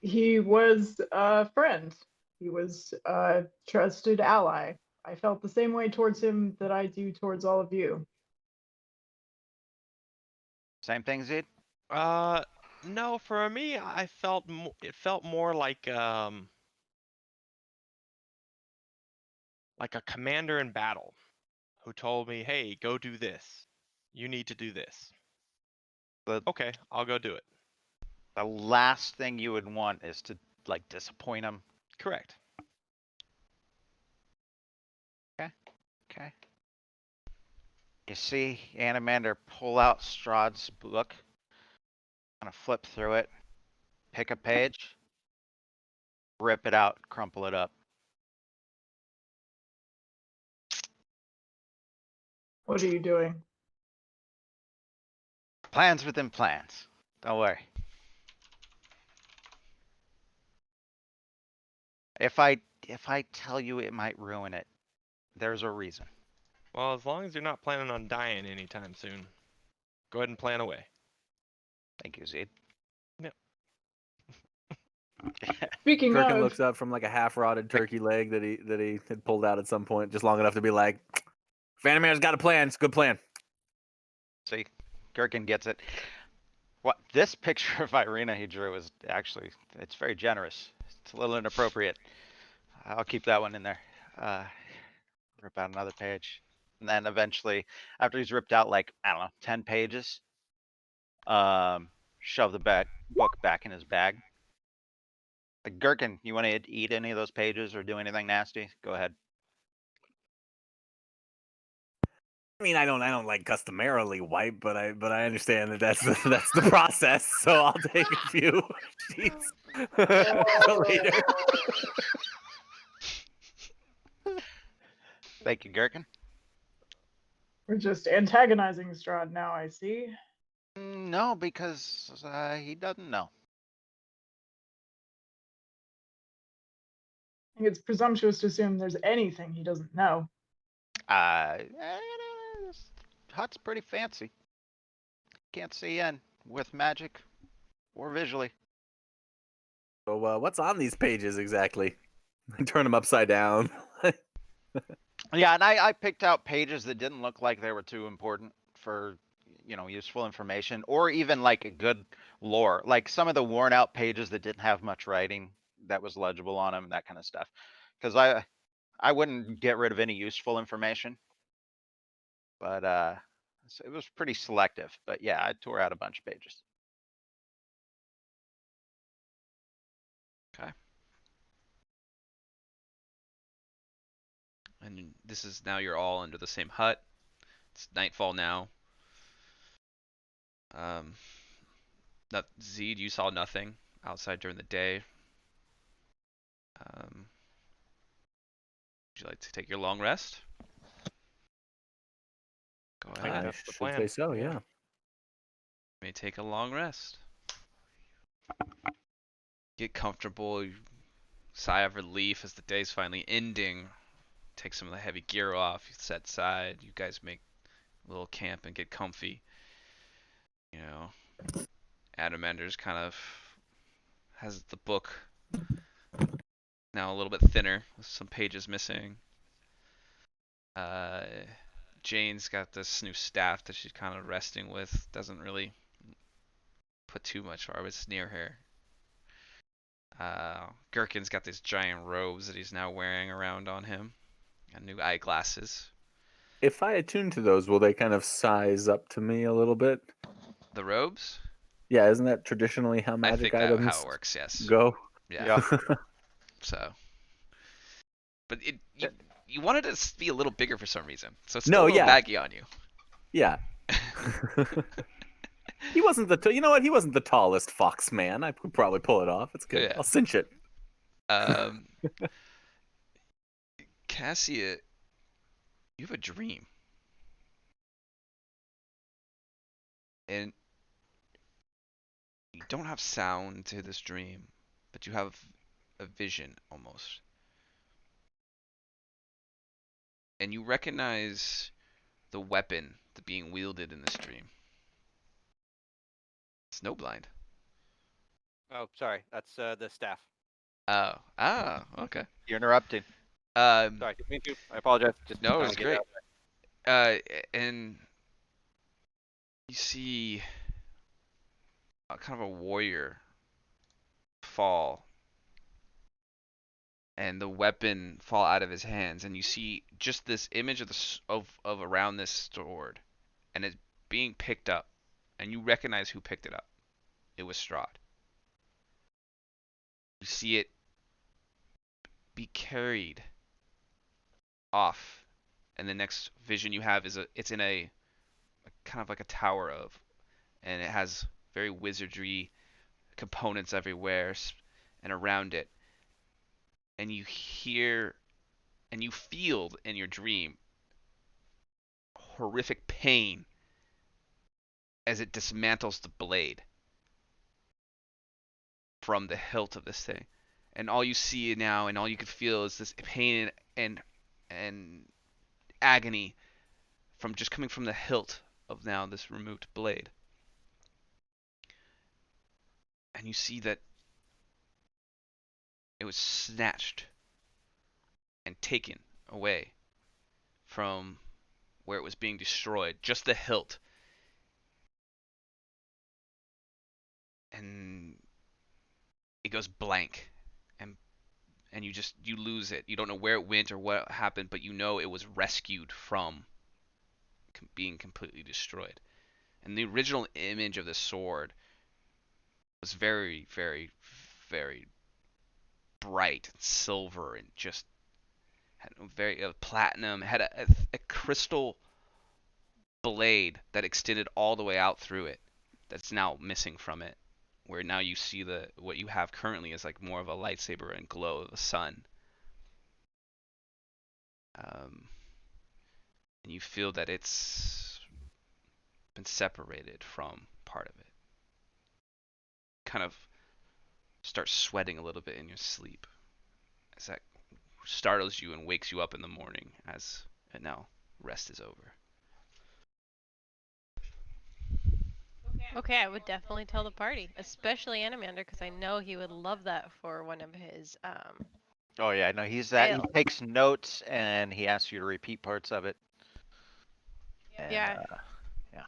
He was a friend. He was a trusted ally. I felt the same way towards him that I do towards all of you. Same thing, Zeed? No, for me, I felt it felt more like a commander in battle who told me, "Hey, go do this. You need to do this." The, Okay, I'll go do it. the last thing you would want is to like disappoint him. Correct. Okay. You see Animander pull out Strahd's book, kind of flip through it, pick a page, rip it out, crumple it up. What are you doing? Plans within plans. Don't worry. If I tell you it might ruin it, there's a reason. Well, as long as you're not planning on dying anytime soon, go ahead and plan away. Thank you, Zeed. Yep. Speaking Gherkin of, looks up from like a half-rotted turkey leg that he had pulled out at some point, just long enough to be like, "If Animander's got a plan, it's a good plan." See, Gherkin gets it. What this picture of Irina he drew is actually, it's very generous. It's a little inappropriate. I'll keep that one in there. Rip out another page. And then eventually, after he's ripped out like, I don't know, 10 pages, shove the book back in his bag. Like, Gherkin, you want to eat any of those pages or do anything nasty? Go ahead. I mean, I don't like customarily wipe, but I understand that that's the process. So I'll take a few sheets for later. Thank you, Gherkin. we're just antagonizing Strahd now, I see. No, because he doesn't know. I think it's presumptuous to assume there's anything he doesn't know. This hut's pretty fancy. Can't see in with magic or visually. So what's on these pages exactly? Turn them upside down. Yeah, and I picked out pages that didn't look like they were too important for, useful information or even like a good lore. Like some of the worn out pages that didn't have much writing that was legible on them, that kind of stuff. Because I wouldn't get rid of any useful information, but it was pretty selective. But yeah, I tore out a bunch of pages. Okay. And this is now you're all under the same hut. It's nightfall now. That Zed, you saw nothing outside during the day. Would you like to take your long rest? Go I think ahead. I that's the should plan. say so, yeah. You may take a long rest. Get comfortable. You sigh of relief as the day's finally ending. Take some of the heavy gear off. You set aside. You guys make a little camp and get comfy. You know, Adamander's kind of has the book now a little bit thinner with some pages missing. Uh, Jane's got this new staff that she's kind of resting with. Doesn't really put too much harvest near her. Gherkin's got these giant robes that he's now wearing around on him, and new eyeglasses. If I attune to those, will they kind of size up to me a little bit? The robes? Yeah, isn't that traditionally how I magic think that how items it works. Yes. go? Yeah. So, but you wanted it to be a little bigger for some reason, so it's still No, a little yeah. baggy on you. Yeah. He wasn't you know what? He wasn't the tallest fox man. I could probably pull it off. It's good. Yeah. I'll cinch it. Cassia, you have a dream, and you don't have sound to this dream, but you have a vision almost, and you recognize the weapon that being wielded in this dream. Snowblind. Oh, sorry. That's the staff. Okay. You're interrupting. Sorry, didn't mean to. I apologize. Just No, it trying was to get it great. out. And you see kind of a warrior fall, and the weapon fall out of his hands, and you see just this image of of around this sword, and it's being picked up, and you recognize who picked it up. It was Strahd. You see it be carried off, and the next vision you have is it's in a kind of like a tower of, and it has very wizardry components everywhere and around it, and you hear and you feel in your dream horrific pain as it dismantles the blade from the hilt of this thing. And all you see now and all you can feel is this pain and agony from just coming from the hilt of now this removed blade. And you see that it was snatched and taken away from where it was being destroyed, just the hilt. And it goes blank, and you lose it. You don't know where it went or what happened, but you know it was rescued from being completely destroyed. And the original image of the sword was very, very, very bright and silver and just had very platinum. It had a crystal blade that extended all the way out through it. That's now missing from it. Where now you see what you have currently is like more of a lightsaber and glow of the sun. And you feel that it's been separated from part of it. Kind of start sweating a little bit in your sleep as that startles you and wakes you up in the morning as and now rest is over. Okay, I would definitely tell the party, especially Animander, because I know he would love that for one of his Oh yeah, no, he's that. He fails. takes notes and he asks you to repeat parts of it. And, Yeah. yeah.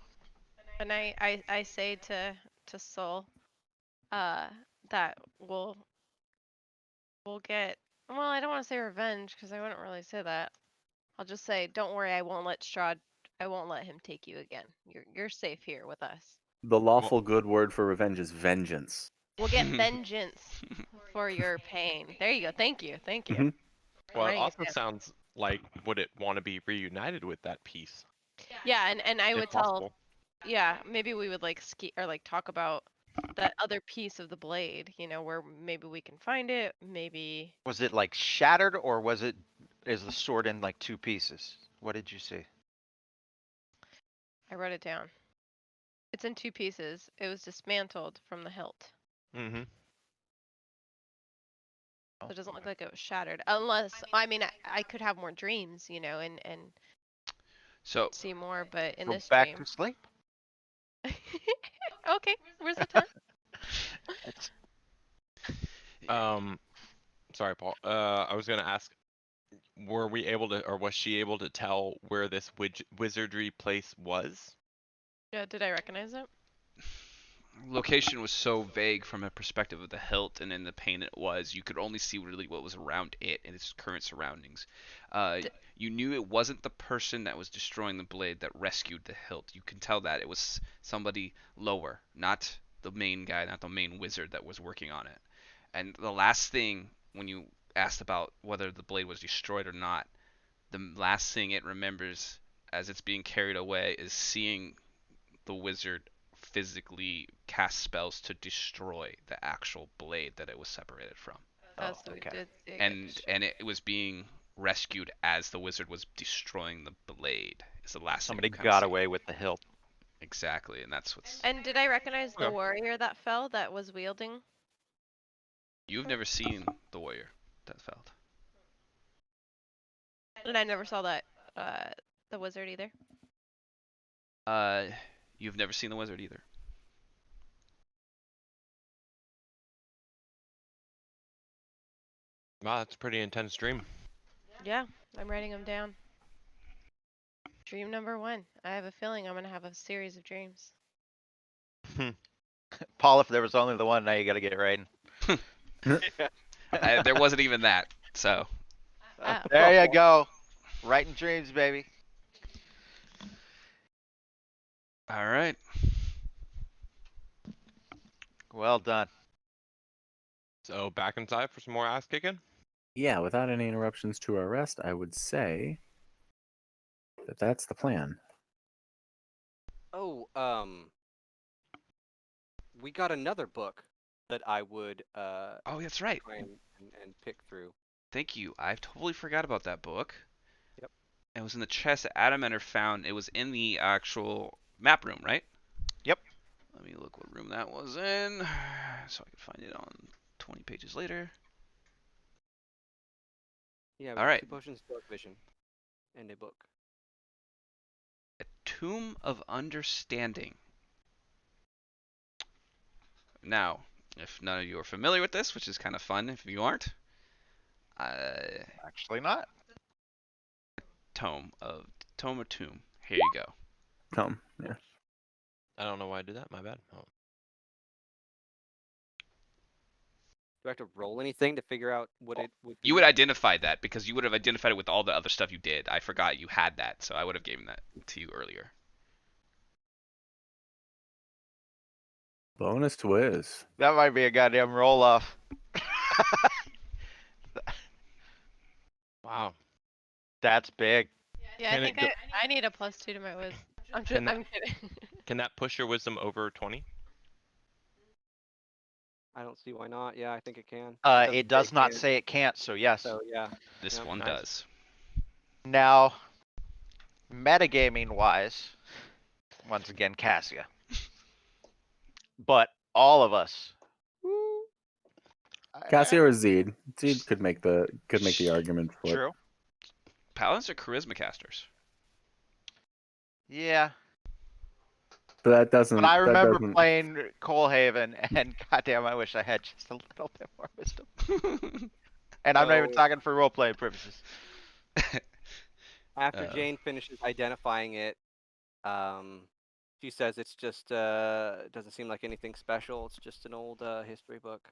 And I say to Soul, that we'll get. Well, I don't want to say revenge because I wouldn't really say that. I'll just say, don't worry, I won't let Strahd. I won't let him take you again. You're safe here with us. The lawful good word for revenge is vengeance. We'll get vengeance for your pain. There you go. Thank you. Thank you. Mhm. I'm Well, it writing it also down. sounds like would it want to be reunited with that piece, Yeah, and I if would tell. possible. Yeah, maybe we would like ski or like talk about that other piece of the blade. You know, where maybe we can find it. Maybe Was it like shattered or is the sword in like two pieces? What did you see? I wrote it down. It's in two pieces. It was dismantled from the hilt. Mm-hmm. So it doesn't look like it was shattered. Unless, I mean, I could have more dreams, you know, and So see more, but in Go this back dream. to sleep. Okay, where's the time? It's Sorry, Paul. I was gonna ask, were we able to, or was she able to tell where this wizardry place was? Yeah, did I recognize it? location was so vague from a perspective of the hilt and in the pain it was, you could only see really what was around it and its current surroundings. D- You knew it wasn't the person that was destroying the blade that rescued the hilt. You can tell that it was somebody lower, not the main guy, not the main wizard that was working on it. And the last thing, when you asked about whether the blade was destroyed or not, the last thing it remembers as it's being carried away is seeing the wizard physically cast spells to destroy the actual blade that it was separated from. So we okay. did see it get And destroyed. it was being rescued as the wizard was destroying the blade. Is the last thing Somebody you kind of got see. away with the hilt. Exactly, and that's what's. And did I recognize the Okay. warrior that fell that was wielding? You've never seen the warrior that fell. And I never saw that the wizard either. Uh, you've never seen the wizard either. Wow, that's a pretty intense dream. Yeah, I'm writing them down. Dream number 1. I have a feeling I'm gonna have a series of dreams. Paul, if there was only the one, now you gotta get it right. There wasn't even that. So, Oh. There you go. Writing dreams, baby. all right. Well done. So back inside for some more ass kicking. Yeah, without any interruptions to our rest, I would say that that's the plan. Oh, we got another book that I would Oh, that's right. try and pick through. Thank you. I totally forgot about that book. Yep. It was in the chest that Adamander found. It was in the actual map room, right? Yep. Let me look what room that was in, so I can find it on 20 pages later. Yeah, All right. 2 potions, dark vision, and a book. A Tomb of Understanding. Now, if none of you are familiar with this, which is kind of fun if you aren't, Actually not. Tome of Tomb. Here you go. Come. Yeah. I don't know why I did that. My bad. Oh. Do I have to roll anything to figure out what it would be? You would identify that because you would have identified it with all the other stuff you did. I forgot you had that, so I would have given that to you earlier. Bonus whiz. That might be a goddamn roll off. Wow. That's big. Yeah, Can I it think I need a +2 to my whiz. I'm just Can that- I'm kidding. Can that push your wisdom over 20? I don't see why not. Yeah, I think it can. It does not can, say it can't, so yes. So yeah. This Yep. one Nice. does. Now, metagaming wise, once again, Cassia. But all of us, Cassie or Zed? Zed could make the argument for it. True. Paladins are charisma casters. Yeah. But that doesn't. But I remember that doesn't. playing Coalhaven, and goddamn, I wish I had just a little bit more wisdom. And I'm not even So- talking for role playing purposes. After Uh. Jane finishes identifying it, she says it's just doesn't seem like anything special. It's just an old history book.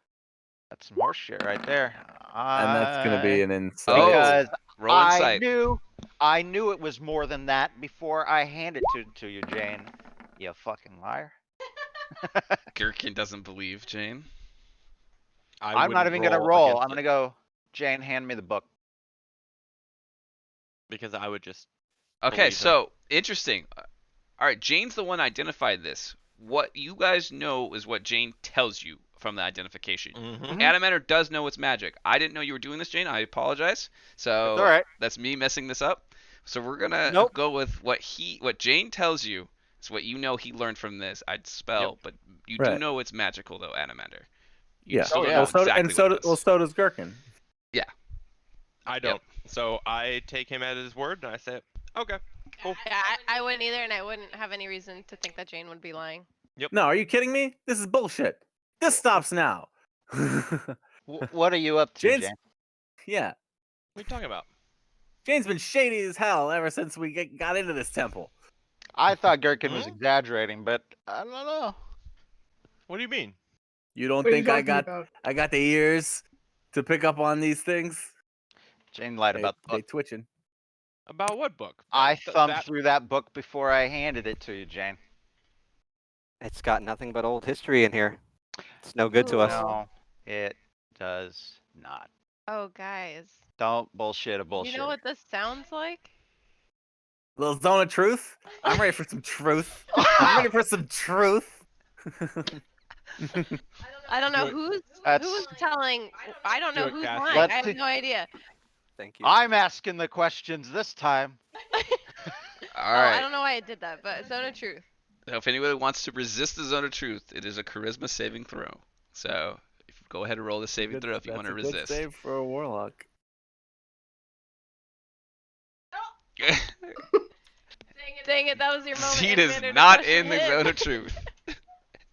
That's some horse shit right there. And that's gonna be an insight. Oh, Because roll insight. I knew it was more than that before I handed it to you, Jane. You fucking liar. Gherkin doesn't believe Jane. I'm not even gonna roll. I'm gonna go, Jane, hand me the book. because I would just. Okay, Believe him. so interesting. All right, Jane's the one identified this. What you guys know is what Jane tells you from the identification. Mhm. Animator does know it's magic. I didn't know you were doing this, Jane. I apologize. So It's all right. that's me messing this up. So we're gonna Nope. go with what Jane tells you is what you know he learned from this. I'd spell, but you do Right. know it's magical though, Animator. You Yeah. still don't yeah. know Well, so, exactly and so, what do- it well, does. so does Gherkin. I don't. So I take him at his word and I say, okay, cool. Yeah, I wouldn't either, and I wouldn't have any reason to think that Jane would be lying. No, are you kidding me? This is bullshit. This stops now. What are you up to, Jane's- Jane? Yeah, What are you talking about? Jane's been shady as hell ever since we got into this temple. I thought Gherkin was Hmm? exaggerating, but I don't know. What do you mean? You don't What are you think I talking got about? the ears to pick up on these things? Jane lied about the They book. twitching. About what book? I thumbed that- through that book before I handed it to you, Jane. It's got nothing but old history in here. It's no good to us. Ooh. No, it does not. Oh, guys. Don't bullshit a bullshit. You know what this sounds like? Little zone of truth. I'm ready for some truth. I'm ready for some truth. I don't know Do it. who's telling. I don't Do know it, who's Cassie. lying. Let's I have see. no idea. Thank you. I'm asking the questions this time. All I right. don't know why I did that, but zone of truth. So if anybody wants to resist the zone of truth, it is a charisma saving throw. So go ahead and roll the saving throw if you want to That's a good resist. save for a warlock. Dang it, that was your moment. Seed is Animator, to not push in the hit. zone of truth.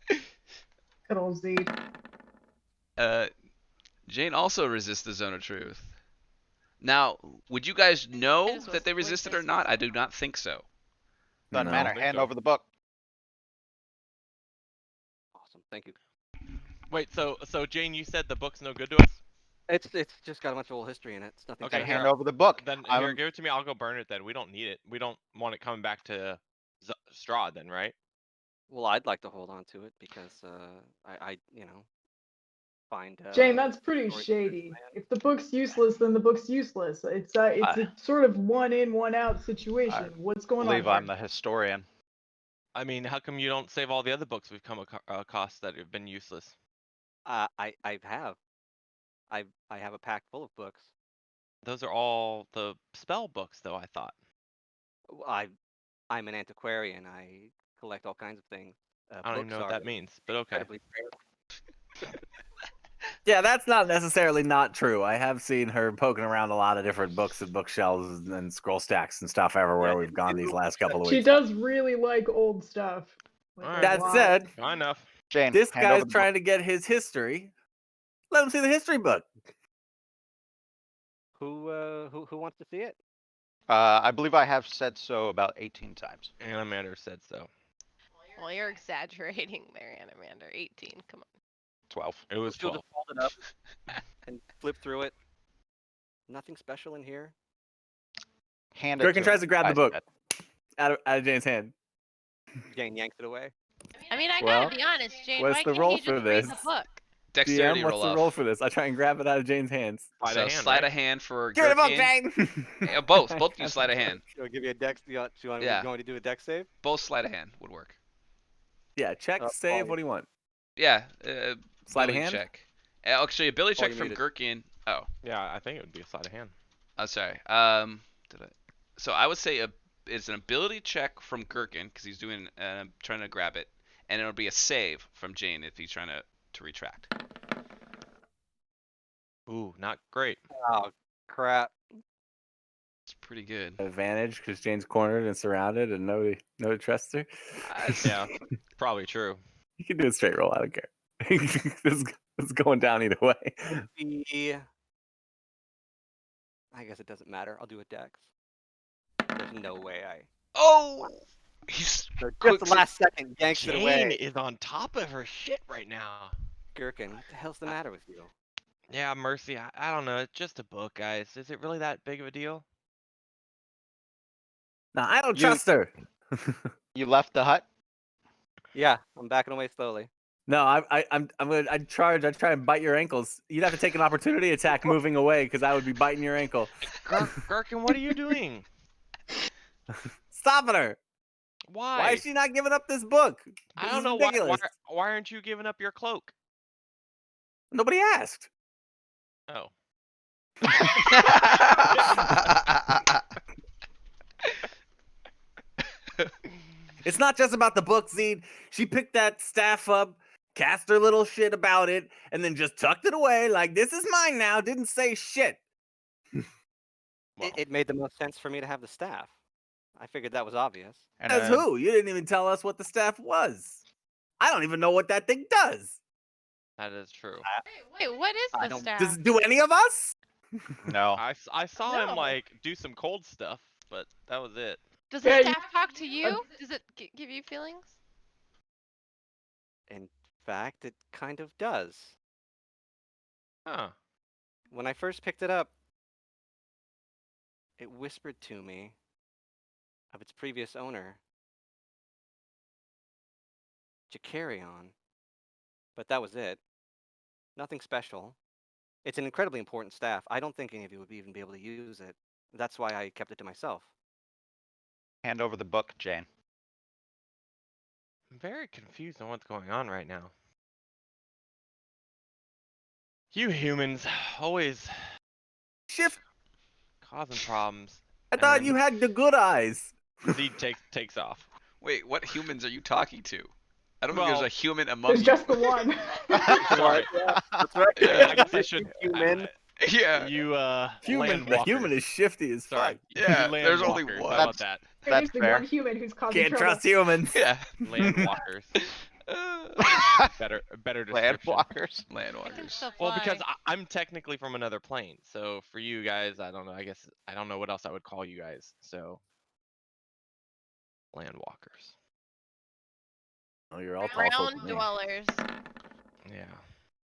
Good old Zed. Jane also resists the zone of truth. Now, would you guys know just was that they resisted or weakness not? I myself. do not think so. Doesn't No. matter. think Hand so. over the book. Awesome. Thank you. Wait, so Jane, you said the book's no good to us? It's just got a bunch of old history in it. It's nothing. Okay, Then special. hand over the book. Then I'm- here, give it to me. I'll go burn it. Then we don't need it. We don't want it coming back to Strahd. Then, right? Well, I'd like to hold on to it because I find. Jane, that's pretty stories shady. man. If the book's useless, then the book's useless. It's a sort of one in, one out situation. What's going believe on? I'm the historian. I mean, how come you don't save all the other books we've come across that have been useless? I have. I have a pack full of books. Those are all the spell books, though. I thought. I'm an antiquarian. I collect all kinds of things. I don't even know what that means, but okay. Incredibly rare. Yeah, that's not necessarily not true. I have seen her poking around a lot of different books and bookshelves and scroll stacks and stuff everywhere Yeah, we've gone these last couple of She weeks. does really like old stuff. Like, Alright. a That lot. said, Fair enough. Jane, this hand over guy's the book. trying to get his history. Let him see the history book. Who wants to see it? I believe I have said so about 18 times. Animator said so. Well, you're exaggerating there, Animander. 18. Come on. 12. It was She'll 12. just hold it up and flip through it. Nothing special in here. Hand it Gherkin to tries him, to grab I the book said. out of Jane's hand. Jane yanks it away. I mean, I Well, gotta be honest, Jane. what's Why the can't roll he for just read this? the book? Dexterity DM, what's roll the off. roll for this? I try and grab it out of Jane's hands. Sleight So of hand, sleight right? of hand for Give me the book, Gherkin. Jane! Yeah, both you sleight of hand. She'll give you a dex. You want Yeah. you want me to do a dex save? Both sleight of hand would work. Yeah, check, save, fine. what do you want? Yeah. Sleight of ability hand? check. Actually, ability check you from muted. Gherkin. Oh, Yeah, I think it would be a sleight of hand. I'm sorry. So I would say it's an ability check from Gherkin because he's doing trying to grab it, and it'll be a save from Jane if he's trying to retract. Ooh, not great. Oh crap! It's pretty good. Advantage because Jane's cornered and surrounded, and nobody trusts her. Yeah, probably true. You can do a straight roll. I don't care. It's going down either way. I guess it doesn't matter. I'll do a dex. There's no way I. Oh, he's So just quick. the last second yanks it Jane away. is on top of her shit right now. Gherkin, what the hell's the matter with you? Yeah, Mercy, I don't know. It's just a book, guys. Is it really that big of a deal? No, I don't You- trust her. You left the hut? Yeah, I'm backing away slowly. No, I'd charge. I'd try and bite your ankles. You'd have to take an opportunity attack moving away because I would be biting your ankle. Gherkin, what are you doing? Stopping her. Why? Why is she not giving up this book? I This don't is know ridiculous. why aren't you giving up your cloak? Nobody asked. Oh. It's not just about the book, Zed. She picked that staff up, cast her little shit about it, and then just tucked it away like, this is mine now. Didn't say shit. Well, It made the most sense for me to have the staff. I figured that was obvious. And As who? You didn't even tell us what the staff was. I don't even know what that thing does. that is true. Wait, what is I the don't- staff? Does it do any of us? No. I saw him No. like do some cold stuff, but that was it. Does the Yeah, you- staff talk to you? Does it give you feelings? In fact, it kind of does. Huh. When I first picked it up, it whispered to me of its previous owner, Jakarion. But that was it. Nothing special. It's an incredibly important staff. I don't think any of you would even be able to use it. That's why I kept it to myself. Hand over the book, Jane. I'm very confused on what's going on right now. You humans always Shift. causing problems. I thought and you had the good eyes. Zed takes off. Wait, what humans are you talking to? I don't think Well, there's a human among There's you. just the one. Sorry. That's right. Yeah. I guess I should. Human. Yeah. You Human, the human landwalkers. is shifty as Sorry. fuck. Yeah, You there's only landwalkers. one. How about that? He's the fair. one human who's causing Can't trouble. trust humans. Yeah. Landwalkers. Uh, Better Land description. walkers. I can Landwalkers. still fly. Well, because I'm technically from another plane, so for you guys, I don't know. I guess I don't know what else I would call you guys. So, landwalkers. Oh, you're all tall folk ground to me. dwellers. Yeah.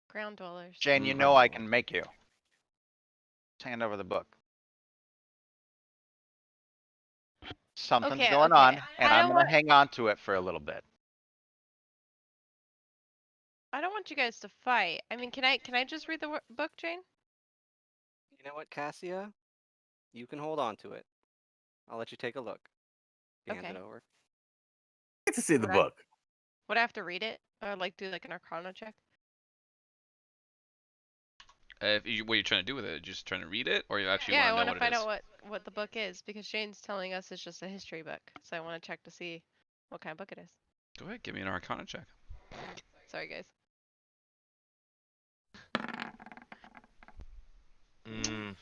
Ground dwellers. Jane, you know I can make you. Just hand over the book. Something's Okay, going okay. on, and I I'm don't gonna want- hang on to it for a little bit. I don't want you guys to fight. I mean, can I just read the book, Jane? You know what, Cassia? You can hold on to it. I'll let you take a look. You hand Okay. it over. Get to see the Would I- book. Would I have to read it or like do like an Arcana check? What are you trying to do with it? Just trying to read it, or you actually Yeah, I want want to to know find what it out what the book is because Jane's telling us it's just a history book, so I want to check to see what kind of book it is. is? Go ahead, give me an Arcana check. Sorry, guys. Mm,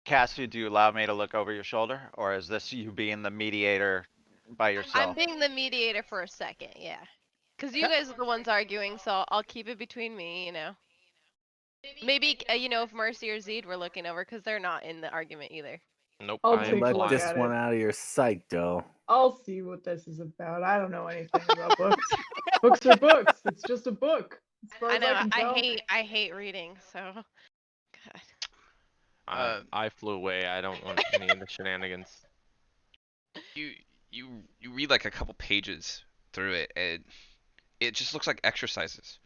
Cassie, do you allow me to look over your shoulder, or is this you being the mediator by I'm yourself? being the mediator for a second, yeah. Because you guys are the ones arguing, so I'll keep it between me, you know. Maybe, you know, if Mercy or Zed were looking over, because they're not in the argument either. nope. I'll I take am a Let look blind. this at one it. out of your sight, though. I'll see what this is about. I don't know anything about books. Books are books. It's just a book. As far I as know. I can tell. I hate reading. So, God. I flew away. I don't want any of the shenanigans. You you read like a couple pages through it, and it just looks like exercises.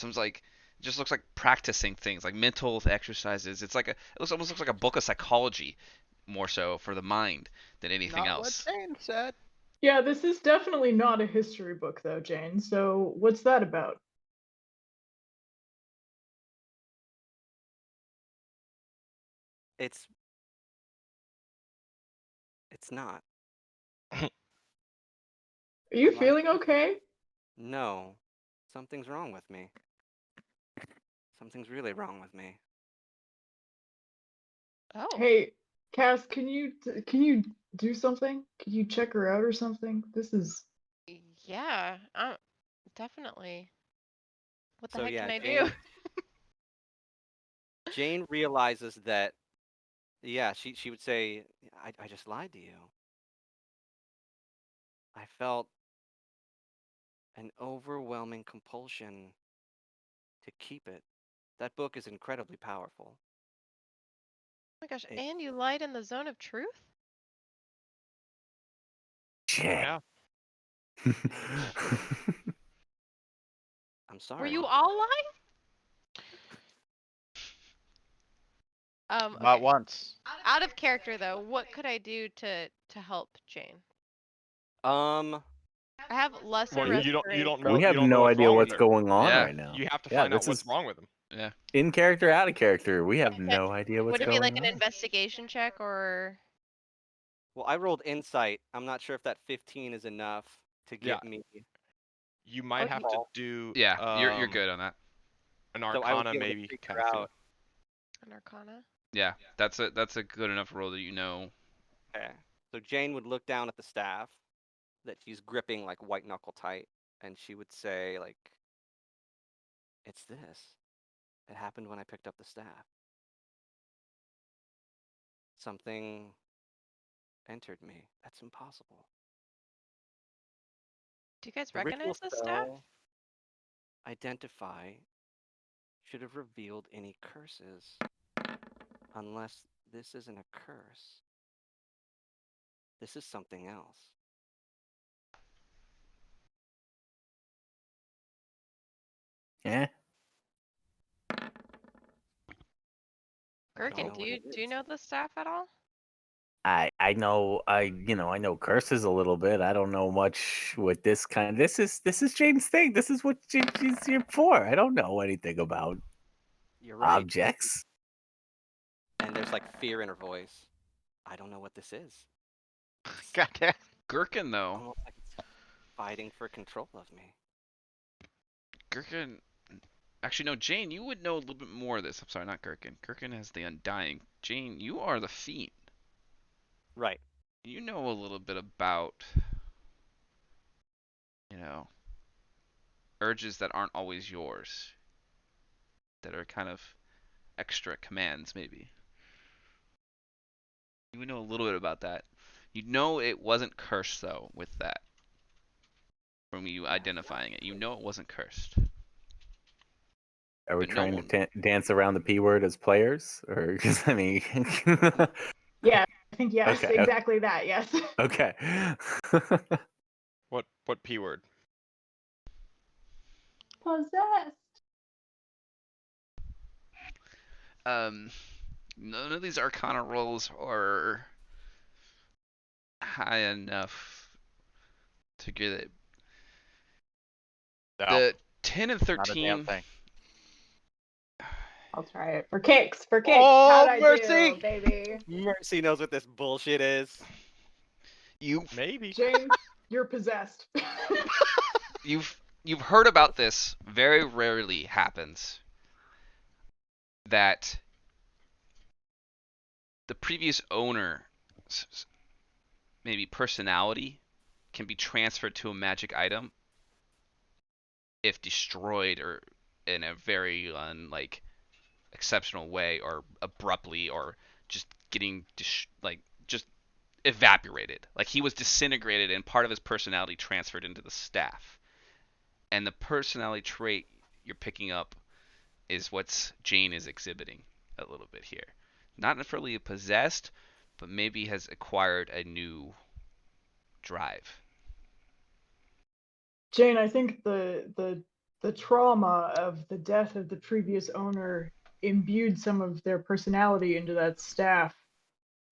It just looks like practicing things, like mental exercises. Almost looks like a book of psychology, more so for the mind than anything Not else. what Jane said. Yeah, this is definitely not a history book, though, Jane. So what's that about? It's not. Are you Why? feeling okay? No. Something's wrong with me. Something's really wrong with me. Oh. Hey, Cass, can you do something? Can you check her out or something? This is Yeah. Definitely. What the So heck yeah, can I do? Jane realizes that, yeah, she would say, I just lied to you. I felt an overwhelming compulsion to keep it. That book is incredibly powerful. Oh my gosh, It- and you lied in the zone of truth? Yeah. I'm Were sorry. you all lying? Not Okay. once. Out of character though, what could I do to help Jane? Um, I have lesser Well, you restoration. don't We have know no what's idea wrong with what's her. going on Yeah. right now. You have to Yeah, find out this what's is wrong with him. Yeah. in character, out of character. We have Okay. no idea what's Would it be going like an on. investigation check or? well, I rolled insight. I'm not sure if that 15 is enough to Yeah. get me. You might Okay. have to do Yeah, you're good on that. an So I would Arcana be able to maybe figure kind of too. out. An Arcana? Yeah, that's a good enough roll that you know. Okay. So Jane would look down at the staff that she's gripping like white knuckle tight, and she would say, like, it's this. It happened when I picked up the staff. Something entered me. That's impossible. Do you guys The ritual recognize this staff? spell identify should have revealed any curses. Unless this isn't a curse. This is something else. Yeah. I don't Gherkin, know what it do you is. know the staff at all? I know curses a little bit. I don't know much with this kind. This is Jane's thing. This is what she's here for. I don't know anything about You're right. objects. And there's like fear in her voice. I don't know what this is. It's Goddamn. Gherkin though. almost like it's fighting for control of me. Gherkin. Actually, no, Jane, you would know a little bit more of this. I'm sorry, not Gherkin. Gherkin has the Undying. Jane, you are the Fiend. Right. You know a little bit about, you know, urges that aren't always yours, that are kind of extra commands, maybe. You would know a little bit about that. You know it wasn't cursed, though, with that. From you identifying it. You know it wasn't cursed. Are we But no trying one. to dance around the P word as players, or because I mean? yeah. I think yes, Okay, okay. exactly that. Yes. Okay. What P word? Possessed. None of these Arcana rolls are high enough to get it. No, The 10 and not a damn 13. thing. I'll try it for kicks. For kicks. Oh, How'd I mercy! do, baby? Mercy knows what this bullshit is. Maybe. Jane, you're possessed. You've heard about this. Very rarely happens that the previous owner maybe personality can be transferred to a magic item if destroyed or in a very like exceptional way or abruptly or just getting just evaporated. Like he was disintegrated and part of his personality transferred into the staff. And the personality trait you're picking up is what Jane is exhibiting a little bit here. Not necessarily possessed, but maybe has acquired a new drive. Jane, I think the trauma of the death of the previous owner imbued some of their personality into that staff,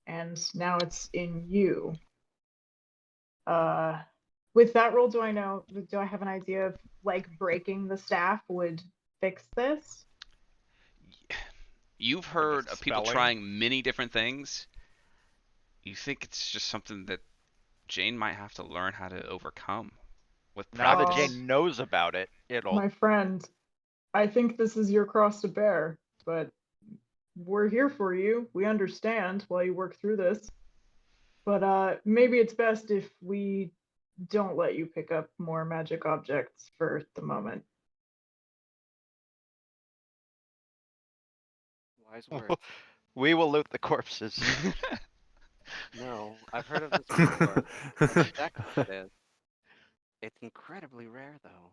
and now it's in you. With that role, do I have an idea of like breaking the staff would fix this? You've Like heard of people expelling? trying many different things. You think it's just something that Jane might have to learn how to overcome with Now that practice. Jane knows about it, it'll. My friend, I think this is your cross to bear, but we're here for you. We understand while you work through this. But maybe it's best if we don't let you pick up more magic objects for the moment. Wise words. We will loot the corpses. No, I've heard of this before. I know exactly what it is. It's incredibly rare, though.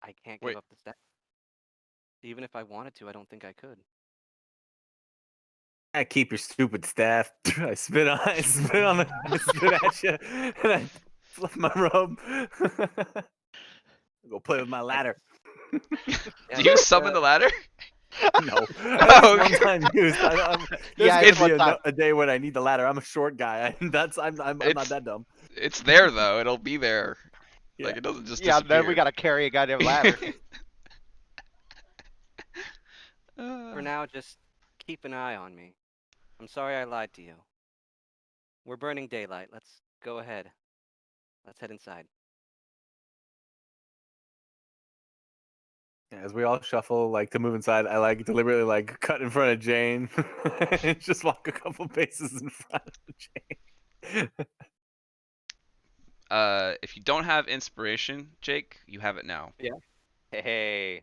I can't give Wait. up the staff. Even if I wanted to, I don't think I could. I keep your stupid staff. I spit on I spit at you, and I flip my robe. Go play with my ladder. Yeah, Do you just, summon the ladder? No, Oh, one time use. There's Yeah, gonna it's be one time. a day when I need the ladder. I'm a short guy. I'm not It's- that dumb. It's there though. It'll be there. Yeah. Like it doesn't just Yeah, disappear. then we gotta carry a goddamn ladder. for now, just keep an eye on me. I'm sorry I lied to you. We're burning daylight. Let's go ahead. Let's head inside. As we all shuffle like to move inside, I like deliberately like cut in front of Jane and just walk a couple paces in front of Jane. If you don't have inspiration, Jake, you have it now. Hey.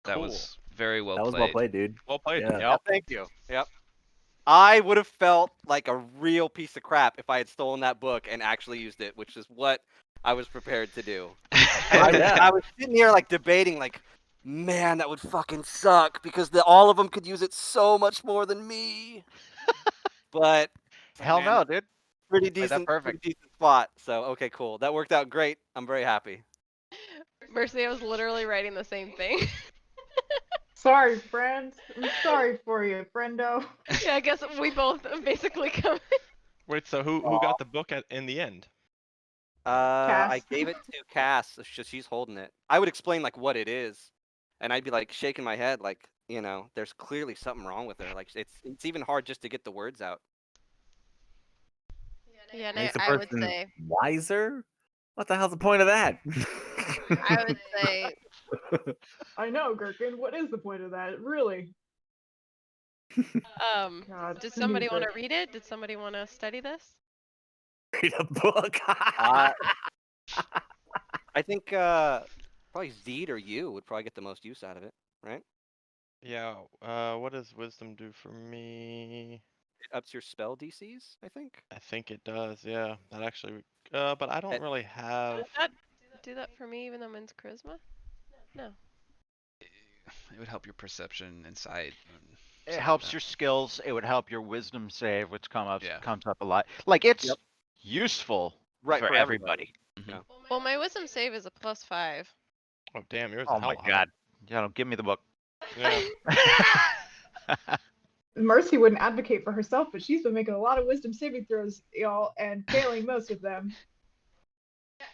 That Cool. was very well That was played. well played, dude. Well played. Yeah. Yeah, thank you. Yep. I would have felt like a real piece of crap if I had stolen that book and actually used it, which is what I was prepared to do. Oh, yeah. I was sitting here like debating, like, man, that would fucking suck because all of them could use it so much more than me. But it's like, Hell man, no, dude. pretty Played that decent, pretty perfect. decent spot. So okay, cool. That worked out great. I'm very happy. Mercy, I was literally writing the same thing. Sorry, friends. I'm sorry for you, friendo. Yeah, I guess we both basically come. Wait, so who got the book in the end? I Cass. gave it to Cass. So she's holding it. I would explain like what it is, and I'd be like shaking my head, like there's clearly something wrong with her. Like it's even hard just to get the words out. Yeah, and Makes the I would person say, wiser. What the hell's the point of that? I would say, I know, Gherkin. What is the point of that? Really? God. did who somebody needs want it? to read it? Did somebody want to study this? Read a book. I think probably Zed or you would probably get the most use out of it, right? Yeah. What does wisdom do for me? It ups your spell DCs, I think. I think it does. Yeah. That actually. But I don't That- really have. Would that do that for me, even though mine's charisma? No. It would help your perception inside. It helps your skills. It would help your wisdom save, which Yeah. comes up a lot. Like it's Yep. useful Right for everybody. Mhm. Well, my wisdom save is a +5. Oh damn, yours Oh is my hell high. god. Yeah, don't give me the book. Yeah. Mercy wouldn't advocate for herself, but she's been making a lot of wisdom saving throws, y'all, and failing most of them.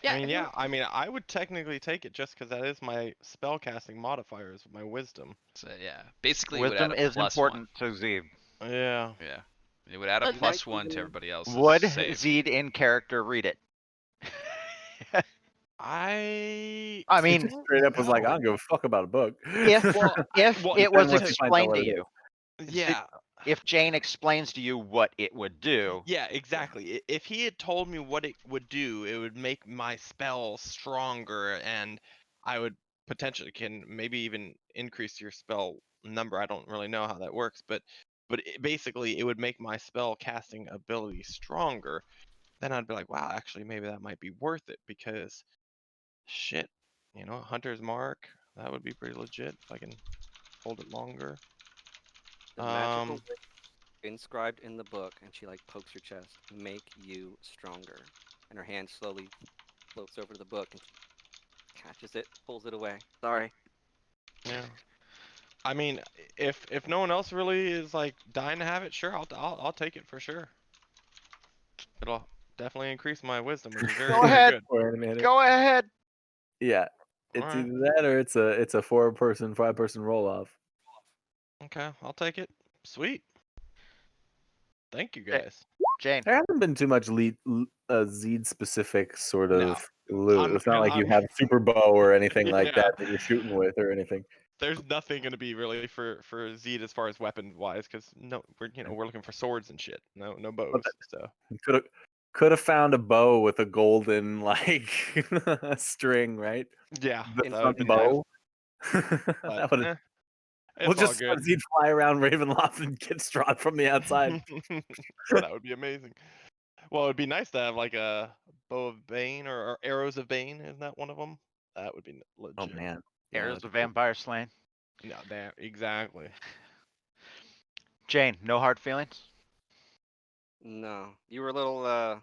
Yeah. I mean, I would technically take it just because that is my spellcasting modifier is my wisdom. So yeah, basically it would Wisdom add a is plus important to Zed. Yeah. 1. Yeah, it would add a But plus then- 1 to everybody else's Would save. Zed in character read it? I I He mean, just straight up was like, I no. don't give a fuck about a book. if Well, if well, it was Unless he finds out explained what to it you, Yeah. if Jane explains to you what it would do, Yeah, exactly. If he had told me what it would do, it would make my spell stronger, and I would potentially can maybe even increase your spell number. I don't really know how that works, but basically it would make my spell casting ability stronger. Then I'd be like, wow, actually maybe that might be worth it because shit, Hunter's Mark, that would be pretty legit if I can hold it longer. The magical words inscribed in the book, and she like pokes your chest, make you stronger. And her hand slowly floats over to the book and catches it, pulls it away. Sorry. Yeah. I mean, if no one else really is like dying to have it, sure, I'll take it for sure. It'll definitely increase my wisdom, which is very, Go very ahead. good. Or animated. go ahead. Yeah, it's Alright. either that or it's a 4-person, 5-person roll off. Okay, I'll take it. Sweet. Thank you Okay. guys. Jane. There hasn't been too much Zed specific sort No. of Loot. It's not like you have super bow or anything like Yeah. that you're shooting with or anything. There's nothing gonna be really for Zed as far as weapon wise, because no, we're looking for swords and shit. No bows. So Could have found a bow with a golden like string, right? yeah, The that sun would be nice. bow. But That would. We'll it's all just good. he'd fly around Ravenloft and get Strahd from the outside. That would be amazing. Well, it'd be nice to have like a bow of Bane or arrows of Bane. Isn't that one of them? That would be legit. Oh man. Yeah, Arrows that's of cool. Vampire Slain. No, damn, exactly. Jane, no hard feelings? No, you were a little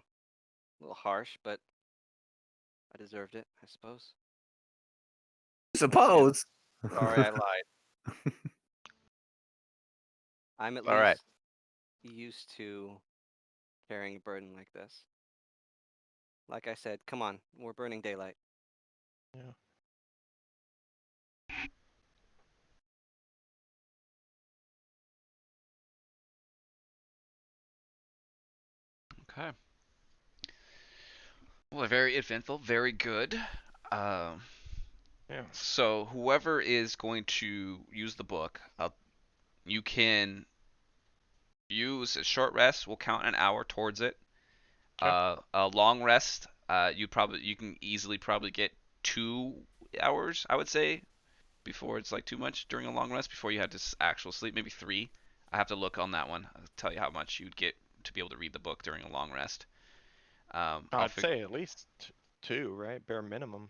harsh, but I deserved it, I suppose. Suppose. Sorry, I lied. I'm at All right. least used to carrying a burden like this. Like I said, come on, we're burning daylight. Yeah. Okay. Well, very eventful, very good. Um, Yeah. so whoever is going to use the book, you can use a short rest. Will count an hour towards it. A long rest, you can easily probably get 2 hours, I would say, before it's like too much during a long rest. Before you have to actual sleep, maybe 3. I have to look on that one. I'll tell you how much you'd get to be able to read the book during a long rest. I'd say at least 2, right? Bare minimum.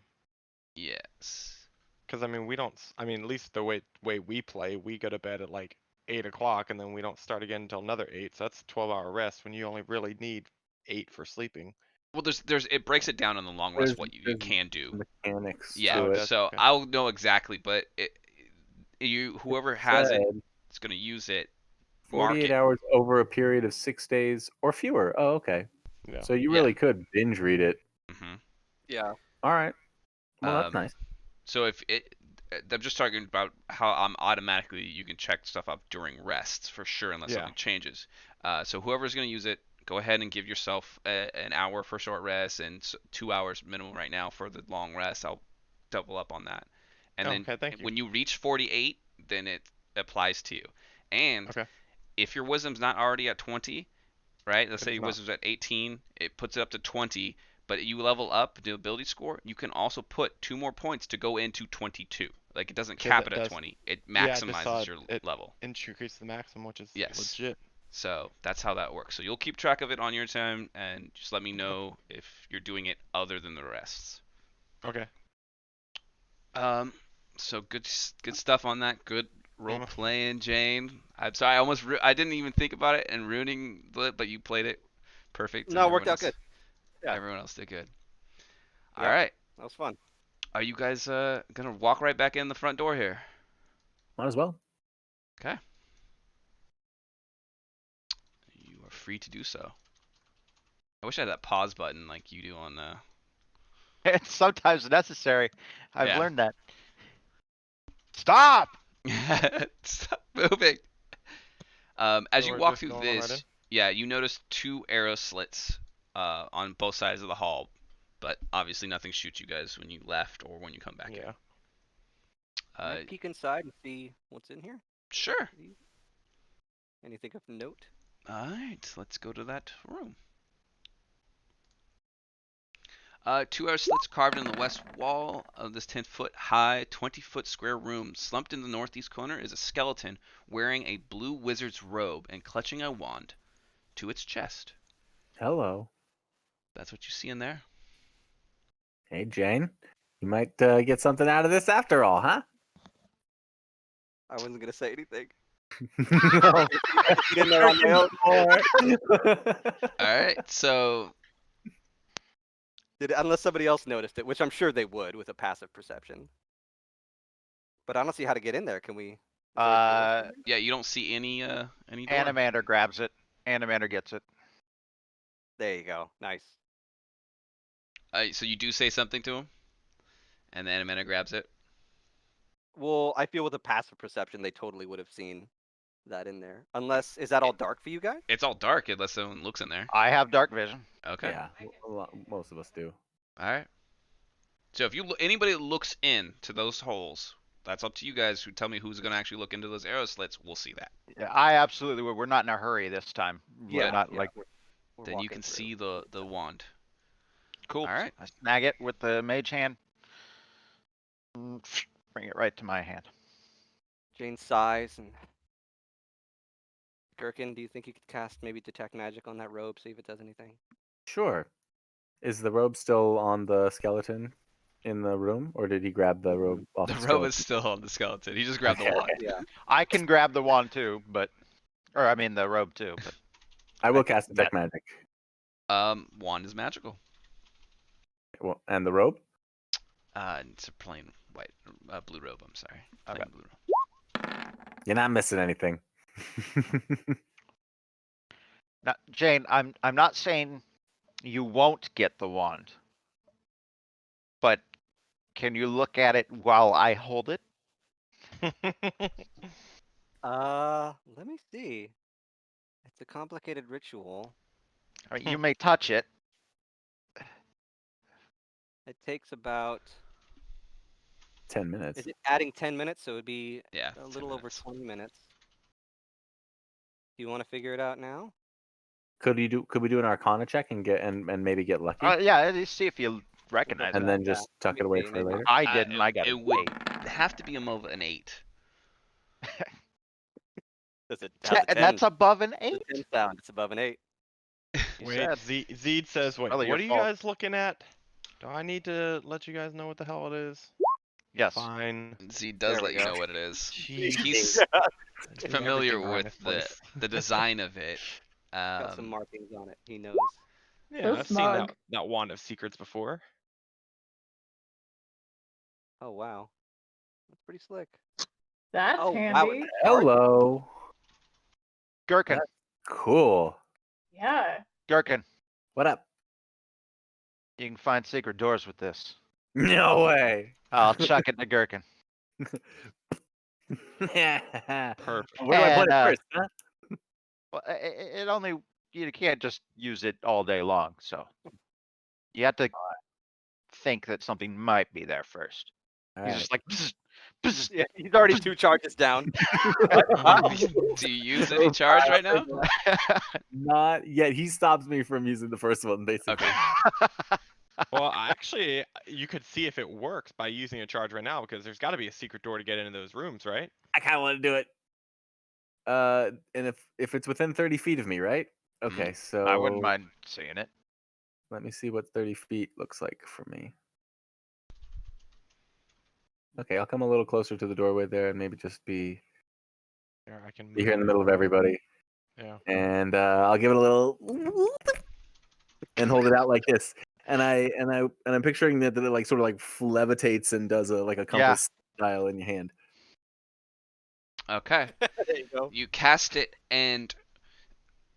Yes. Because I mean, we don't. I mean, at least the way we play, we go to bed at like 8 o'clock, and then we don't start again until another 8. So that's a 12-hour rest when you only really need 8 for sleeping. Well, there's it breaks it down in the long rest what you There's can do. mechanics Yeah. to Oh, it it. does? So Okay. I'll know exactly, but whoever has it Said is going to use it. Mark 48 it. hours over a period of 6 days or fewer. Oh, okay. Yeah. So you Yeah. really could binge read it. hmm Yeah. All right. Well, that's Um, nice. So if it, I'm just talking about how I'm automatically you can check stuff up during rests for sure unless Yeah. something changes. So whoever's going to use it, go ahead and give yourself an hour for short rest and 2 hours minimum right now for the long rest. I'll double up on that. And Oh, then okay, thank you. when you reach 48, then it applies to you. And Okay. if your wisdom's not already at 20, right? Let's It say is your not. wisdom's at 18, it puts it up to 20, but you level up the ability score, you can also put 2 more points to go into 22. Like it doesn't cap it at 20. It Yeah, I just saw maximizes your it level. increase the maximum, which is Yes. legit. So that's how that works. So you'll keep track of it on your time and just let me know if you're doing it other than the rests. Okay. So good stuff on that. Good role playing, Jane. I'm sorry, I almost I didn't even think about it and ruining it, but you played it perfect. No, it and worked everyone out else- good. Yeah. Everyone else did good. Yep. All right. That was fun. Are you guys gonna walk right back in the front door here? Might as well. Okay. You are free to do so. I wish I had that pause button like you do on It's sometimes necessary. I've Yeah. learned that. Stop! Stop moving. As So you we're walk just through going right in? this, yeah, you notice 2 arrow slits on both sides of the hall, but obviously nothing shoots you guys when you left or when you come back Yeah. in. Can I peek inside and see what's in here? Sure. Anything of note? All right, let's go to that room. 2 arrow slits carved in the west wall of this 10-foot high, 20-foot square room. Slumped in the northeast corner is a skeleton wearing a blue wizard's robe and clutching a wand to its chest. Hello. That's what you see in there. Hey, Jane. You might get something out of this after all, huh? I wasn't gonna say anything. No. Get in there on my own. All right, so Unless somebody else noticed it, which I'm sure they would with a passive perception. But I don't see how to get in there. Can we? Uh, yeah, you don't see any door. Animander grabs it. Animander gets it. There you go. Nice. So you do say something to him, and the animator grabs it. Well, I feel with a passive perception, they totally would have seen that in there. Unless, is that all dark for you guys? It's all dark unless someone looks in there. I have dark vision. Okay. Yeah, most of us do. All right. So if anybody that looks in to those holes, that's up to you guys who tell me who's going to actually look into those arrow slits. We'll see that. Yeah, I absolutely would. We're not in a hurry this time. We're Yeah, not yeah, like we're Then you walking can through. see the wand. cool. All right. I snag it with the mage hand. Bring it right to my hand. Jane sighs and Gherkin, do you think you could cast maybe detect magic on that robe, see if it does anything? Sure. Is the robe still on the skeleton in the room, or did he grab the robe off The the robe is skeleton? still on the skeleton. He just grabbed Okay, the wand. okay. Yeah. I can grab the wand too, or I mean the robe too, but I will cast that detect magic. Wand is magical. Well, and the robe? It's a plain white, blue robe. I'm sorry, Okay. plain blue robe. You're not missing anything. now, Jane, I'm not saying you won't get the wand, but can you look at it while I hold it? Let me see. It's a complicated ritual. I mean, you may touch it. It takes about 10 minutes. is it adding 10 minutes, so it'd be Yeah, a 10 little over minutes. 20 minutes. Do you want to figure it out now? Could we do an Arcana check and maybe get lucky, Yeah, just see if you We'll recognize do it. and that, then yeah. just tuck Let it me away see, for maybe. later? I didn't. I got It an would 8. have to be above an 8. Does it? How's the 10? That's above an The 8. 10 sound. It's above an 8. You Wait, said. Zed says, wait, Probably your what are you fault. guys looking at? Do I need to let you guys know what the hell it is? Yes. Fine. Z does There we let you go. know what it is. Jeez. He's Getting familiar everything wrong with this place. the design of it. Got some markings on it. He knows. Yeah, I've seen smug. that wand of secrets before. Oh wow, that's pretty slick. That's Oh wow, handy. it's dark. Hello. Gherkin. Cool. Yeah. Gherkin. What up? You can find secret doors with this. No way. I'll chuck it to Gherkin. Where Perfect. do I put And it first? Huh? well, it only you can't just use it all day long, so you have to think that something might be there first. All He's right. just like, bzz, bzz. Yeah, he's already 2 charges down. Do you use any charge right now? Not yet. He stops me from using the first one, basically. Okay. Well, actually, you could see if it works by using a charge right now because there's got to be a secret door to get into those rooms, right? I kind of want to do it. And if it's within 30 feet of me, right? Okay, so I wouldn't mind seeing it. let me see what 30 feet looks like for me. Okay, I'll come a little closer to the doorway there and maybe just be Here, I can here in the move. middle of everybody. Yeah. And I'll give it a little and hold it out like this. And I'm picturing that it like sort of like levitates and does a compass dial in your hand. Okay. There you go. You cast it and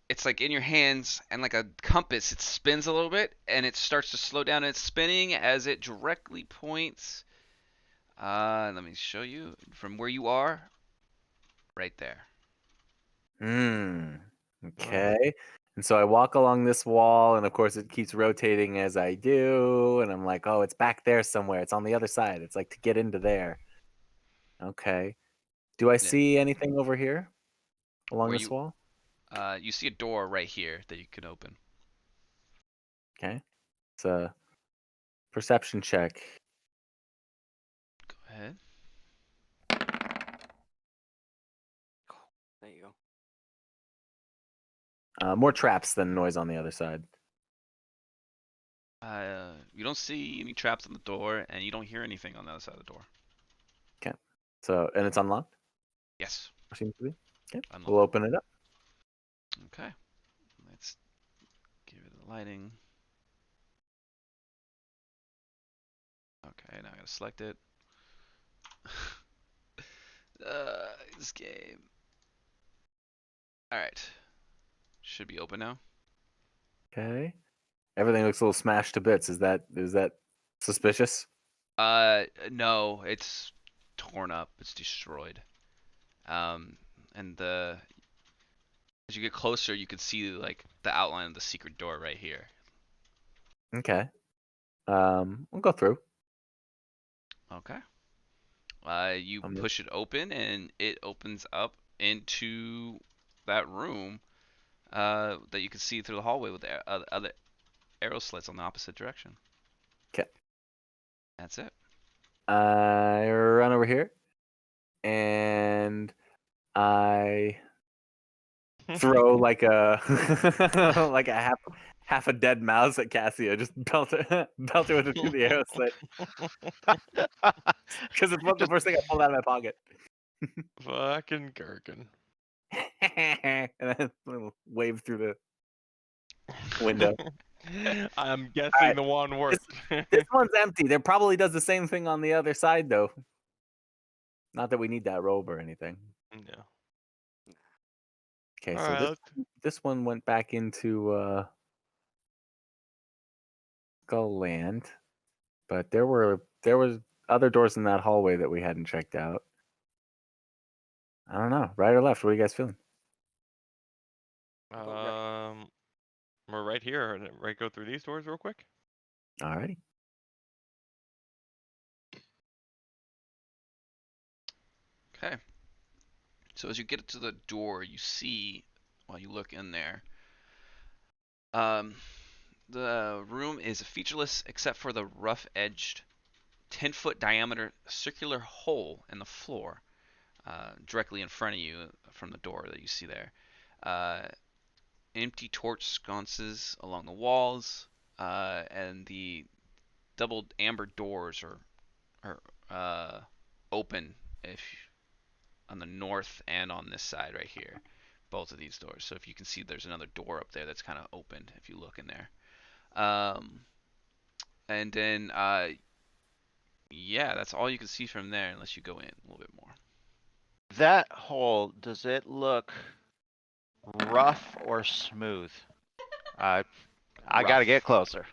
it's like in your hands and like a compass it spins a little bit and it starts to slow down its spinning as it directly points let me show you from where you are right there. Okay. And so I walk along this wall, and of course it keeps rotating as I do, and I'm like, oh, it's back there somewhere. It's on the other side. It's like to get into there. Okay. Do I see anything over here along Where this wall? you see a door right here that you can open. Okay. It's a perception check. Go ahead. There you go. More traps than noise on the other side. You don't see any traps on the door and you don't hear anything on the other side of the door. Okay. So, and it's unlocked? Yes. Or seems to be. Okay. Unlocked. We'll open it up. Okay. Let's give it a lighting. Okay, now I gotta select it. This game. Alright. Should be open now. Okay. Everything looks a little smashed to bits. Is that suspicious? No, it's torn up. It's destroyed. And as you get closer, you can see like the outline of the secret door right here. Okay. We'll go through. Okay. You I'm push it open, and it opens up into that room that you can see through the hallway with the other arrow slits on the opposite direction. okay. That's it. I run over here, and I throw like a like a half a dead mouse at Cassia. Just belt it with it through the arrow slit because it's the first thing I pulled out of my pocket. Fucking gherkin. And then wave through the window. I'm guessing Alright, the wand worked. This one's empty. There probably does the same thing on the other side, though. Not that we need that robe or anything. No. Okay, All so right. this one went back into Skull Land, but there was other doors in that hallway that we hadn't checked out. I don't know, right or left? What are you guys feeling? We're right here. Right, go through these doors real quick. Alrighty. Okay. So as you get to the door, you see, while you look in there, the room is featureless except for the rough-edged 10-foot diameter circular hole in the floor directly in front of you from the door that you see there. Empty torch sconces along the walls, and the doubled amber doors are open if on the north and on this side right here, both of these doors. So if you can see, there's another door up there that's kind of opened if you look in there. And then yeah, that's all you can see from there unless you go in a little bit more. That hole, does it look rough or smooth? I gotta Rough. get closer.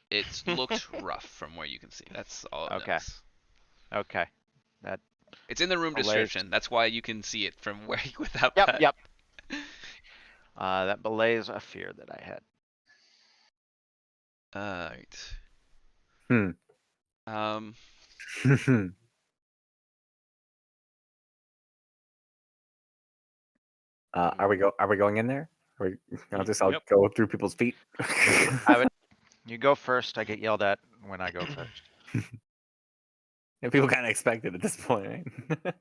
It looks rough from where you can see. That's all it Okay. knows. Okay. That It's in the room belays. description. That's why you can see it from where without Yep, that. yep. That belays a fear that I had. Alright. Hmm. Um. Are we going in there? I'll Yep. go through people's feet. You go first. I get yelled at when I go first. Yeah, people kind of expect it at this point, right?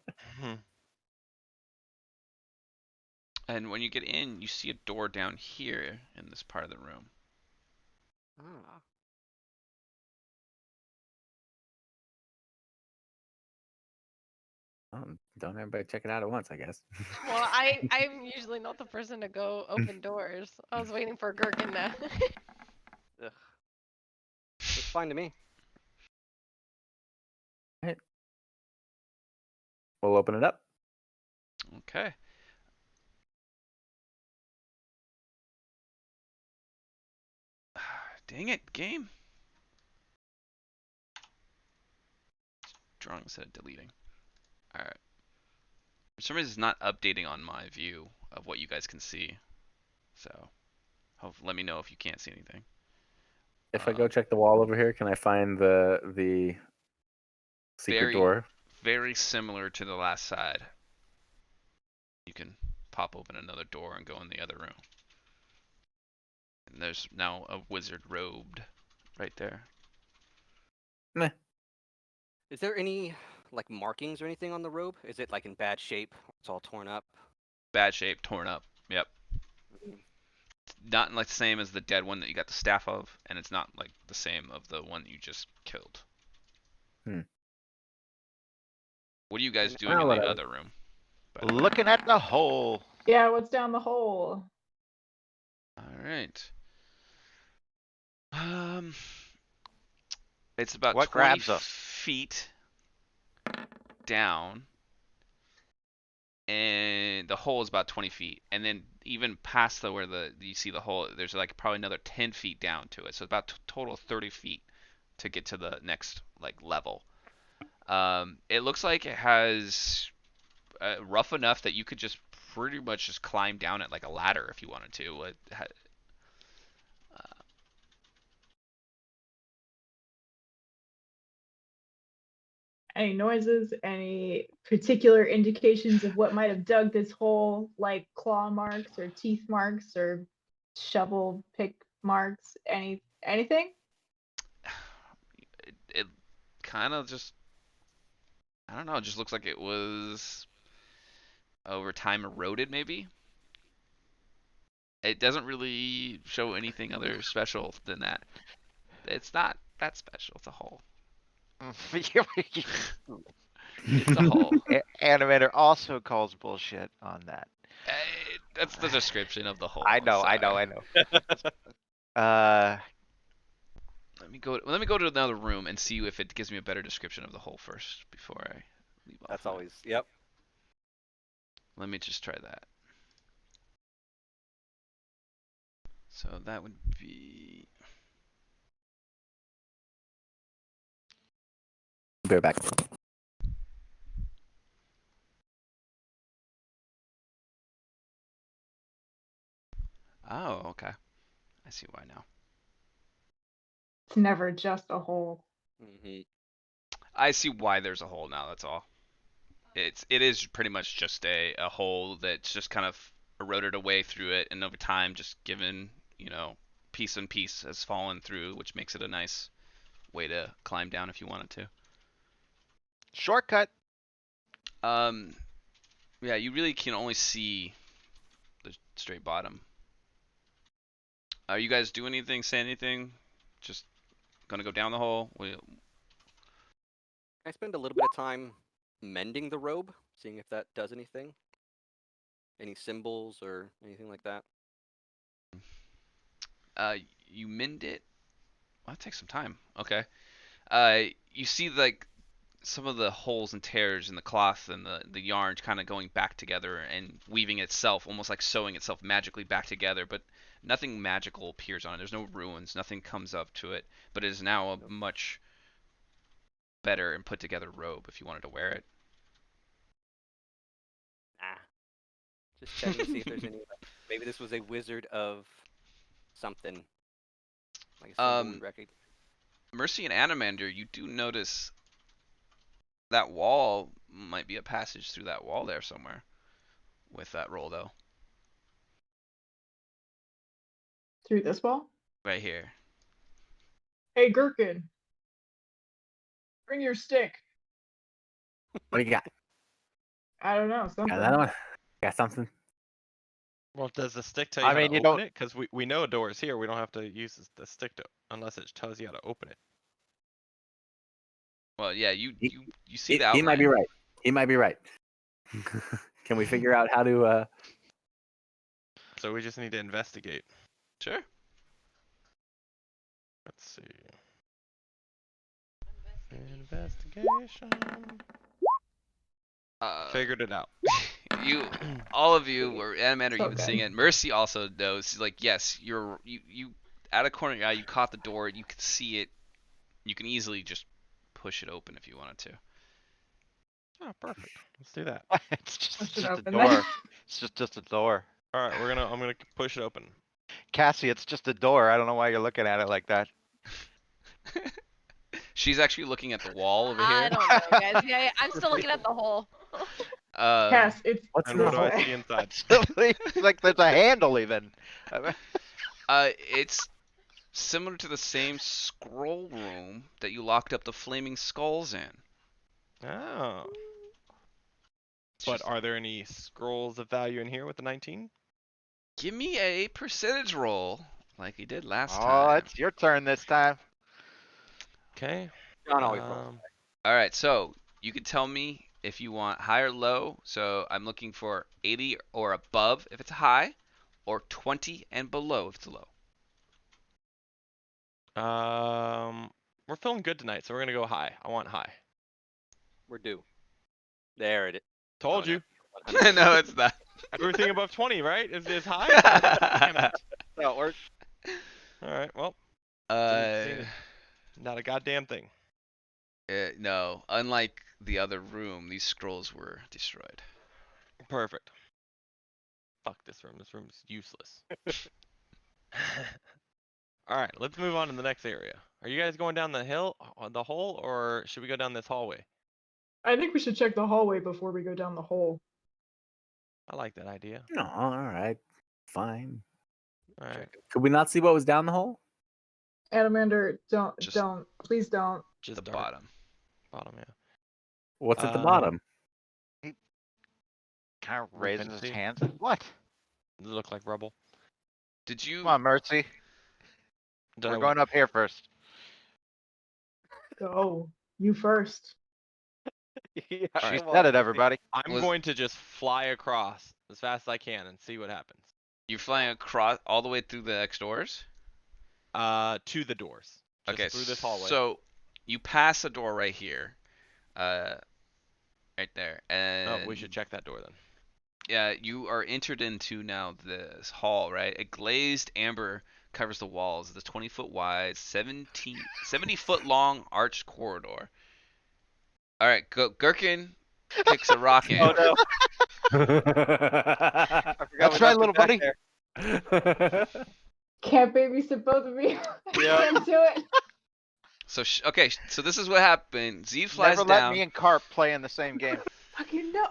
And when you get in, you see a door down here in this part of the room. Ah. Don't everybody check it out at once, I guess. Well, I'm usually not the person to go open doors. I was waiting for Gherkin to. Ugh. Looks fine to me. We'll open it up. Okay. Dang it, game. Drawing instead of deleting. Alright. For some reason, it's not updating on my view of what you guys can see. So, let me know if you can't see anything. If I go check the wall over here, can I find the secret Very, door? very similar to the last side. You can pop open another door and go in the other room. And there's now a wizard robed right there. Meh. Is there any like markings or anything on the robe? Is it like in bad shape? It's all torn up. Bad shape, torn up. Yep. Mm. Not like the same as the dead one that you got the staff of, and it's not like the same of the one you just killed. Hmm. What are you guys And- doing in the whatever. other room? By the way? Looking at the hole. Yeah, what's down the hole? All right. It's about What 20 grabs us? feet down, and the hole is about 20 feet, and then even past where you see the hole, there's like probably another 10 feet down to it, so about total 30 feet to get to the next like level. It looks like it has rough enough that you could just pretty much just climb down it like a ladder if you wanted to. Any noises? Any particular indications of what might have dug this hole, like claw marks or teeth marks or shovel pick marks? Anything? It kind of just, I don't know, it just looks like it was over time eroded, maybe. It doesn't really show anything other special than that. It's not that special. It's a hole. It's a hole. Animator also calls bullshit on that. That's the description of the hole. I I'm know, I know, sorry. I know. Let me go to another room and see if it gives me a better description of the hole first before I leave off. That's on it. always, yep. Let me just try that. So that would be. Be right back. Oh, okay. I see why now. It's never just a hole. Hmm. I see why there's a hole now. That's all. It is pretty much just a hole that's just kind of eroded away through it, and over time, just given piece and piece has fallen through, which makes it a nice way to climb down if you wanted to. Shortcut. Yeah, you really can only see the straight bottom. Are you guys doing anything? Say anything? Just gonna go down the hole? I spend a little bit of time mending the robe, seeing if that does anything. Any symbols or anything like that. You mend it. Well, that takes some time. Okay. You see like some of the holes and tears in the cloth and the yarn kind of going back together and weaving itself, almost like sewing itself magically back together, but nothing magical appears on it. There's no ruins, nothing comes up to it, but it is now a much better and put together robe if you wanted to wear it. Ah. Just checking to see if there's any. Maybe this was a wizard of something. Like a symbol we recognize. Mercy and Animander, you do notice that wall might be a passage through that wall there somewhere with that roll, though. Through this wall? Right here. Hey, Gherkin. Bring your stick. What do you got? I don't know, Got something. another one? Got something? Well, does the stick tell you I how mean, to you open don't- it? Because we know a door is here. We don't have to use the stick to, unless it tells you how to open it. Well, yeah, you see He, the outline. he might be right. He might be right. Can we figure out how to? So we just need to investigate. Sure. Let's see. Investigation. Figured it out. All of you were Animander. So You've been seeing good. it. Mercy also knows. She's like, yes, you out of corner of your eye, you caught the door. You could see it. You can easily just push it open if you wanted to. Oh, perfect. Let's do that. It's just, Push it's it just a open door. then. It's just a door. All right, I'm gonna push it open. Cassie, it's just a door. I don't know why you're looking at it like that. She's actually looking at the wall over I here. don't know, guys. Yeah, I'm still looking at the hole. Cass, it's What's And the what do I hole? see inside? It's like there's a handle even. It's similar to the same scroll room that you locked up the flaming skulls in. Oh. It's But just- are there any scrolls of value in here with the 19? give me a percentage roll like you did last Oh, time. it's your turn this time. Okay. John always rolls. All right, so you can tell me if you want high or low. So I'm looking for 80 or above if it's high, or 20 and below if it's low. We're feeling good tonight, so we're gonna go high. I want high. We're due. There it is. Told Oh, you. no. No, it's not. Everything above 20, right? Is high? Damn it. No, we're All right. Well, Uh, not a goddamn thing. no. Unlike the other room, these scrolls were destroyed. Perfect. Fuck this room. This room is useless. All right, let's move on to the next area. Are you guys going down the hill, the hole, or should we go down this hallway? I think we should check the hallway before we go down the hole. I like that idea. No, all right, fine. All right. Could we not see what was down the hole? Adamander, Just please don't. Just the dark bottom. bottom, yeah. What's at the Um, bottom? Kind of We raises couldn't his see. hands. What? Does it look like rubble? Did you? Come on, Mercy. Did We're I- going up here first. Go. You first. Yeah, She come said on. it, everybody. I'm Was- going to just fly across as fast as I can and see what happens. You're flying across all the way through the next doors. To the doors. Just Okay, through this hallway. so you pass a door right here, right there, and Oh, we should check that door then. yeah, you are entered into now this hall, right? A glazed amber covers the walls. It's a 20-foot wide, 70-foot long arched corridor. All right, Gherkin kicks a rock in. Oh no, I forgot That's we right, left little it back buddy. there. Can't babysit both of you. I Yeah. can't do it. So okay, so this is what happened. Zed flies Never let down. me and Carp play in the same game. Fucking no.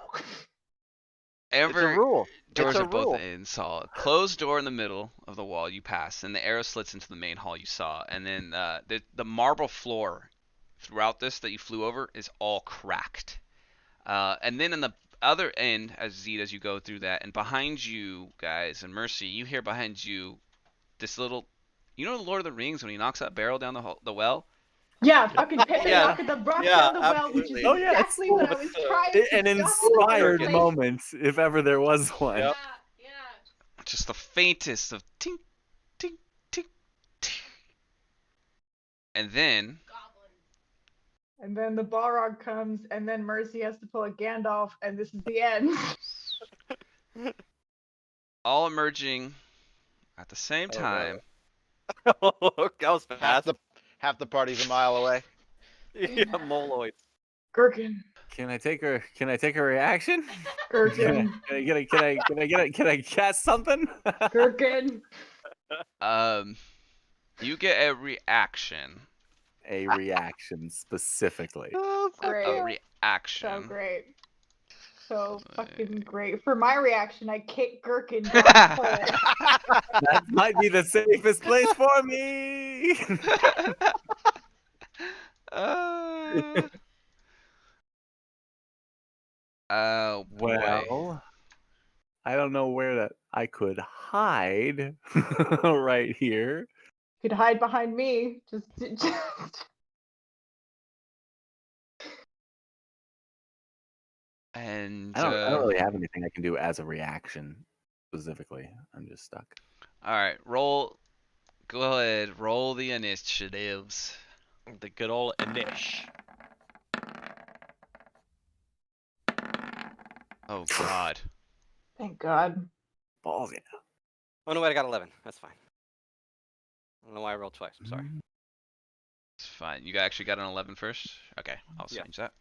Amber It's a rule. doors It's a at both rule. ends. Saw a closed door in the middle of the wall you pass, and the arrow slits into the main hall you saw. And then the marble floor throughout this that you flew over is all cracked. And then in the other end, as you go through that, and behind you guys, and Mercy, you hear behind you this little, you know, Lord of the Rings when he knocks that barrel down the well. Yeah, fucking Pippin Yeah, knocking the rock yeah, down the well, which is absolutely. Oh, yeah, it's exactly what I was trying to An stop inspired with. moment, if ever there was one. Yep. Yeah. Just the faintest of tink, tink, tink, tink. And then And then the Balrog comes, and then Mercy has to pull a Gandalf, and this is the end. all emerging at the same Oh, no. time. that was fast. Half the party's a mile away. Yeah, moloids. Gherkin. Can I take her? Can I take a reaction? Gherkin. Can I cast something? Gherkin. You get a reaction. A reaction specifically. Oh, so Great. A So reaction. great. So fucking great. For my reaction, I kick Gherkin down the hole. That might be the safest place for me. Boy. Well, I don't know where that I could hide right here. You could hide behind me. Just And I don't really have anything I can do as a reaction specifically. I'm just stuck. all right, roll. Go ahead, roll the initiatives. The good old Anish. Oh God. Thank God. Balls, yeah. Oh no, wait, I got 11. That's fine. I don't know why I rolled twice. I'm sorry. It's fine. You actually got an 11 first? Okay, I'll Yeah. change that.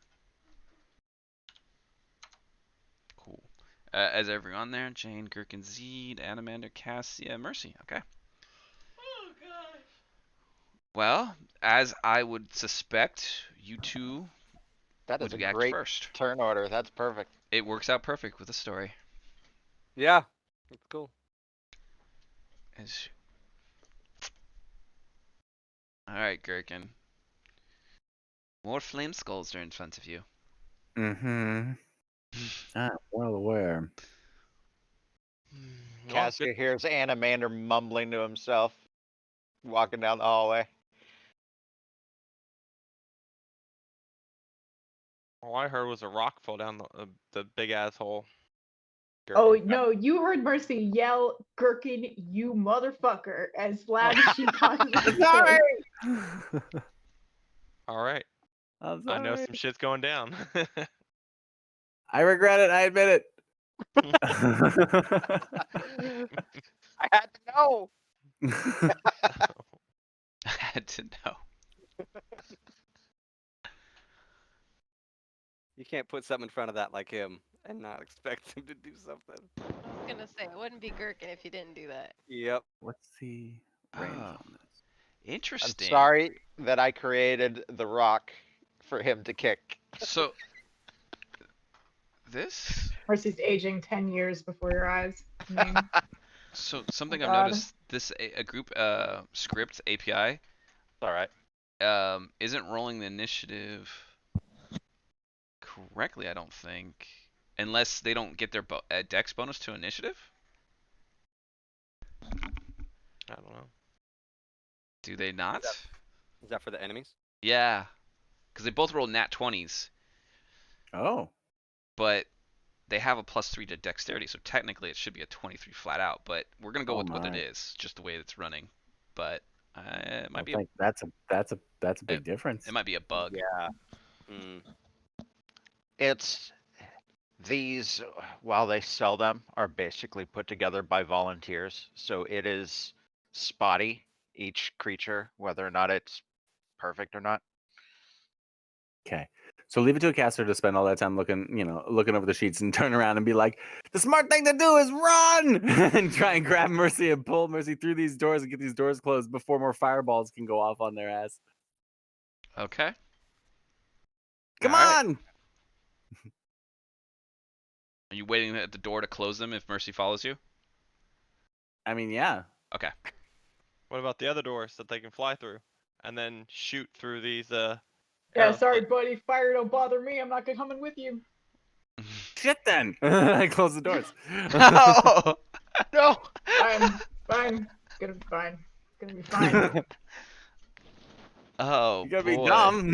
Cool. As everyone there, Jane, Gherkin, Zed, Anamander, Cassia, Mercy. Okay. Oh gosh. Well, as I would suspect, you two That is would a act great first. turn order. That's perfect. It works out perfect with the story. Yeah, it's cool. As... Alright, Gherkin. More flame skulls are in front of you. Mm-hmm. I'm well aware. Well, Cassia hears Anamander mumbling to himself, walking down the hallway. all I heard was a rock fall down the big ass hole. Oh Gherkin. no, you heard Mercy yell, Gherkin, you motherfucker, as loud as she possibly could. Sorry. All right. I'm I know sorry. some shit's going down. I regret it. I admit it. I had to know. I had to know. You can't put something in front of that like him and not expect him to do something. I was gonna say it wouldn't be Gherkin if you didn't do that. Yep. What's the range Oh. on this? I'm Interesting. sorry that I created the rock for him to kick. So, this. Mercy's aging 10 years before your eyes. I mean, So something I've God. noticed, this a group script API All right. isn't rolling the initiative correctly, I don't think, unless they don't get their dex bonus to initiative. I don't know. Do they not? Is that for the enemies? Yeah, because they both roll nat 20s, Oh, but they have a +3 to dexterity, so technically it should be a 23 flat out. But we're gonna go Oh with what it my. is, just the way it's running. But it I might be think that's a big it, difference. it might be a bug. Yeah. Mm. It's these, while they sell them, are basically put together by volunteers. So it is spotty, each creature, whether or not it's perfect or not. Okay. So leave it to a caster to spend all that time looking over the sheets and turn around and be like, the smart thing to do is run and try and grab Mercy and pull Mercy through these doors and get these doors closed before more fireballs can go off on their ass. Okay. Come All right. on! Are you waiting at the door to close them if Mercy follows you? I mean, yeah. Okay. What about the other doors that they can fly through, and then shoot through these Yeah, arrows? sorry, buddy. Fire don't bother me. I'm not coming with you. Shit then. I close the doors. No. No. Fine. It's gonna be fine. It's gonna be fine. Oh You gotta boy. be dumb.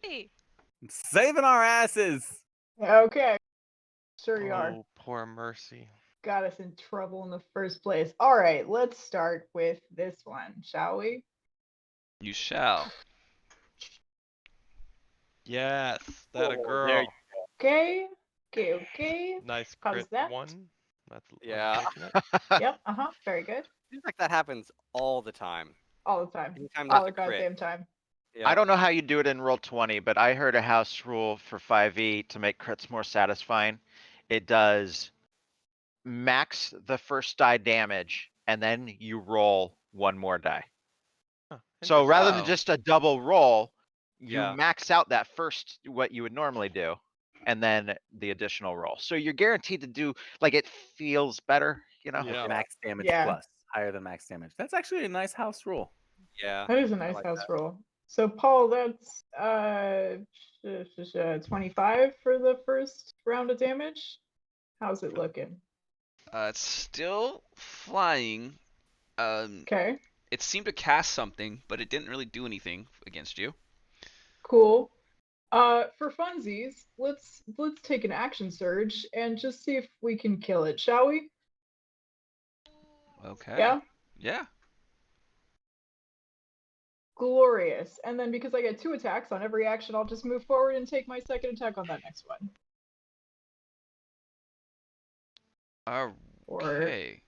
Mercy. Saving our asses. Okay. Sure you are. Oh, poor Mercy. Got us in trouble in the first place. All right, let's start with this one, shall we? You shall. Yes, that a Oh, girl. there you Okay. Nice How's crit that? one. That's Yeah. unfortunate. Yep, very good. Seems like that happens all the time. All the time. Anytime All there's the a crit. goddamn time. Yeah. I don't know how you do it in Roll20, but I heard a house rule for 5e to make crits more satisfying. It does max the first die damage, and then you roll one more die. Huh, So rather Oh. than just a double roll, you Yeah. max out that first, what you would normally do, and then the additional roll. So you're guaranteed to do, like, it feels better, you know? Yeah. Max damage Yeah. plus. Higher than max damage. That's actually a nice house rule. Yeah. That is a I nice like house that. roll. So Paul, that's 25 for the first round of damage. How's it looking? It's still flying. Okay, It seemed to cast something, but it didn't really do anything against you. cool. For funsies, let's take an action surge and just see if we can kill it, shall we? Okay. Yeah. Yeah. Glorious. And then because I get 2 attacks on every action, I'll just move forward and take my second attack on that next one. Okay.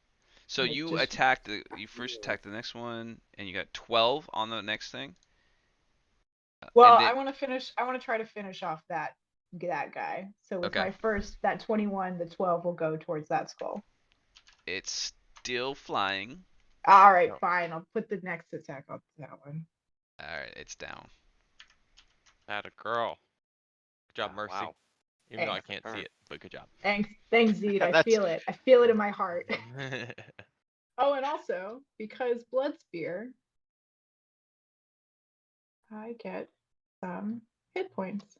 So Like, you just- attacked you first attacked the next one, and you got 12 on the next thing. Well, and I want to try to finish off that guy. So with Okay. my first, that 21, the 12 will go towards that skull. It's still flying. All right, No. fine. I'll put the next attack on that one. All right, it's down. That a girl. Good job, Oh, Mercy. wow. Even though I Thanks. can't see Turn. it, but good job. Thanks, Zed. I That's- feel it. I feel it in my heart. Oh, and also because blood spear, I get some hit points.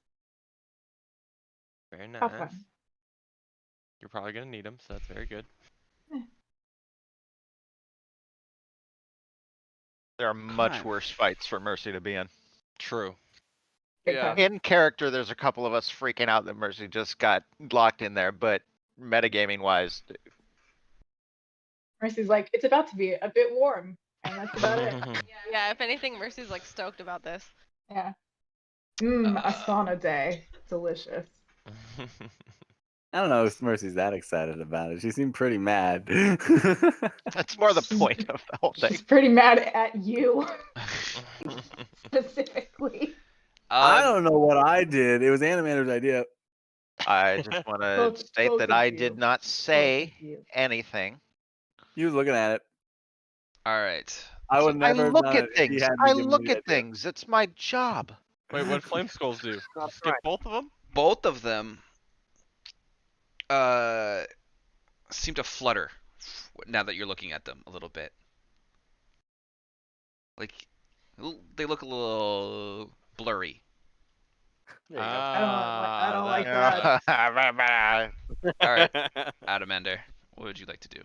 Very How nice. fun. You're probably gonna need them, so that's very good. There are much Fine. worse fights for Mercy to be in. True. Big Yeah. time. In character, there's a couple of us freaking out that Mercy just got locked in there, but metagaming wise, Mercy's like, it's about to be a bit warm, and that's about it. Yeah, if anything, Mercy's like stoked about this. Yeah. A sauna day. Delicious. I don't know if Mercy's that excited about it. She seemed pretty mad. that's more the point of the whole thing. She's pretty mad at you specifically. I don't know what I did. It was Animator's idea. I just want to Both- state both that of I you. did not say Both of you. anything. He was looking at it. All right. I would I never have look done at it if he things. hadn't I given me look the at idea. things. It's my job. Wait, what flame skulls do? Not You skip right. both of them? Both of them uh, seem to flutter now that you're looking at them a little bit. Like they look a little blurry. There you go. I don't like That that. All right, Adamander, what would you like to do?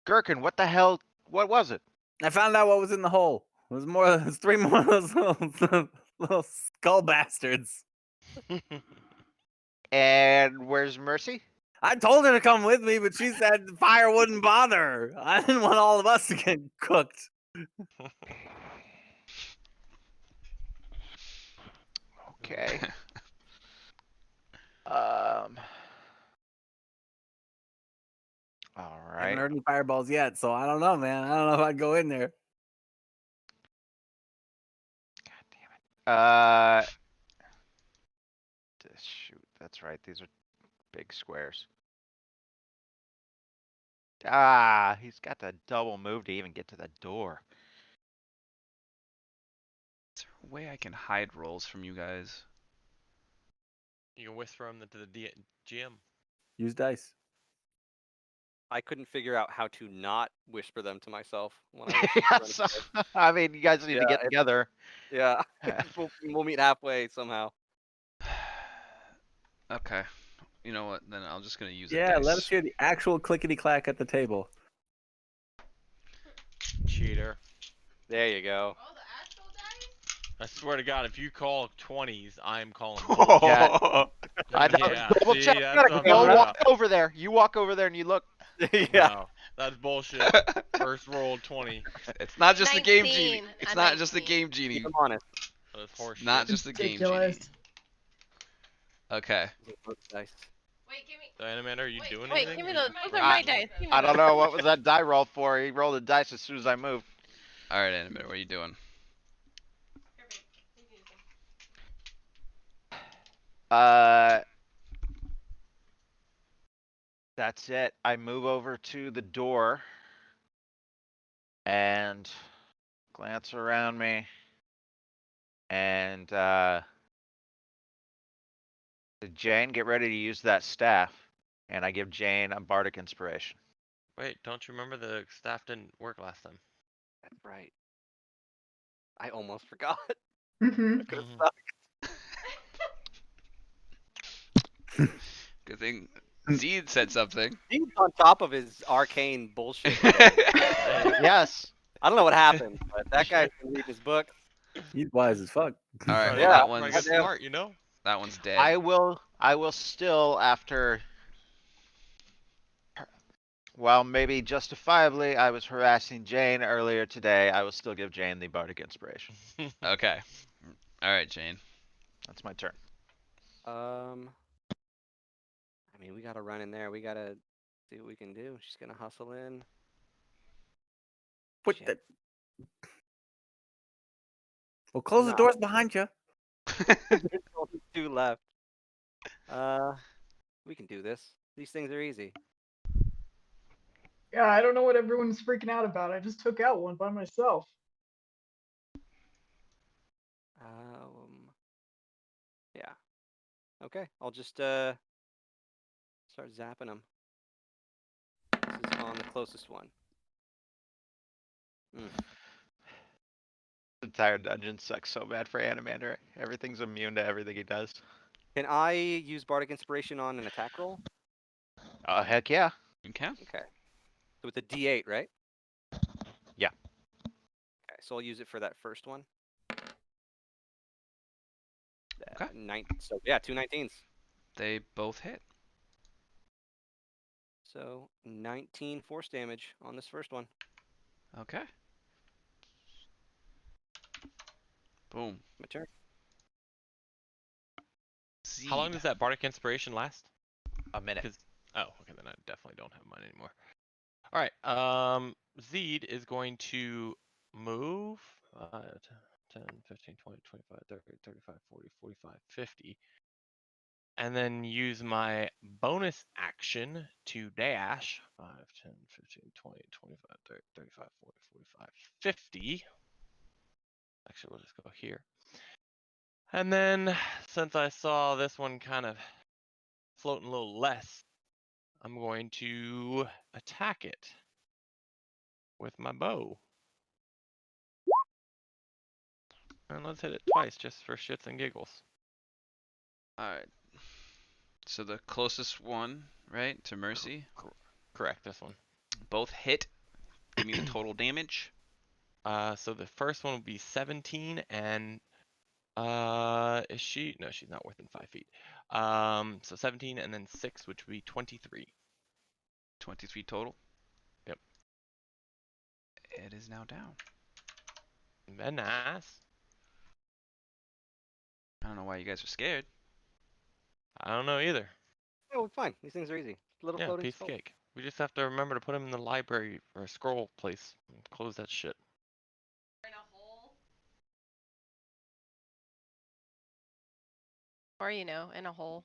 Gherkin, what the hell? What was it? I found out what was in the hole. It was more. It was 3 more of those little skull bastards. And where's Mercy? I told her to come with me, but she said the fire wouldn't bother her. I didn't want all of us to get cooked. Okay. All I haven't right. heard any fireballs yet, so I don't know, man. I don't know if I'd go in there. Shoot, that's right. These are big squares. Ah, he's got to double move to even get to the door. Is there a way I can hide rolls from you guys? You can whisper them to the GM. Use dice. I couldn't figure out how to not whisper them to myself when I was Yes. I mean, you guys need to get together. Yeah, we'll meet halfway somehow. Okay. You know what? Then I'm just gonna use a Yeah, dice. let us hear the actual clickety clack at the table. Cheater. There you go. Oh, the actual dice? I swear to God, if you call 20s, I'm calling Oh, bullshit. I know. Yeah, Double see, check. that's what I'm Go talking walk about. over there. You walk over there and you look. Yeah. No, that's bullshit. First roll 20. It's not just the game 19, genie. It's a not just the 19. game genie. Keep 'em honest. That's horseshit. Not just the game genie. Ridiculous. Okay. Nice. Wait, give me. Animator, are you doing Wait, anything? give me Or those. you Those are playing my anything? dice. Give me I don't those. know what was that die roll for. He rolled a dice as soon as I moved. All right, Animator, what are you doing? Uh, that's it. I move over to the door and glance around me. And Jane, get ready to use that staff. And I give Jane a bardic inspiration. Wait, don't you remember the staff didn't work last time? That's right. I almost forgot. Mhm. Could have Mhm. stuck. Good thing Zed said something. He's on top of his arcane bullshit today. Yes. I don't know what happened, but that guy's been reading his book. He's wise as fuck. All right, Trying to well, Yeah, that trying to one's get goddamn. smart, you know? that one's dead. I will still after well, maybe justifiably I was harassing Jane earlier today. I will still give Jane the bardic inspiration. Okay. All right, Jane. That's my turn. I mean, we gotta run in there. We gotta see what we can do. She's gonna hustle in. Put Shit. the. Well, close the No. doors behind you. There's only 2 left. We can do this. These things are easy. Yeah, I don't know what everyone's freaking out about. I just took out one by myself. Yeah. Okay, I'll just start zapping them. This is on the closest one. The entire dungeon sucks so bad for Animander. Everything's immune to everything he does. Can I use Bardic Inspiration on an attack roll? Oh, heck yeah. You can. Okay. So it's a D8, right? Yeah. Okay, so I'll use it for that first one. Okay. So yeah, 2 19s. They both hit. So 19 force damage on this first one. Okay. Boom. My turn. How long Zed. does that bardic inspiration last? A minute. 'Cause- oh, okay, then I definitely don't have mine anymore. All right, Zed is going to move 10, 15, 20, 25, 30, 35, 40, 45, 50. and then use my bonus action to dash 5, 10, 15, 20, 25, 30, 35, 40, 45, 50. Actually, we'll just go here. And then, since I saw this one kind of floating a little less, I'm going to attack it with my bow. And let's hit it twice just for shits and giggles. Alright. So the closest one, right, to Mercy? Correct, this one. Both hit. Give me the total damage. So the first one would be 17, and is she? No, she's not within 5 feet. So 17 and then 6, which would be 23. 23 total. Yep. It is now down. Very nice. I don't know why you guys are scared. I don't know either. Oh, fine. These things are easy. Little Yeah, floating piece of skull. cake. We just have to remember to put them in the library or scroll place. And close that shit. Or, you know, in a hole.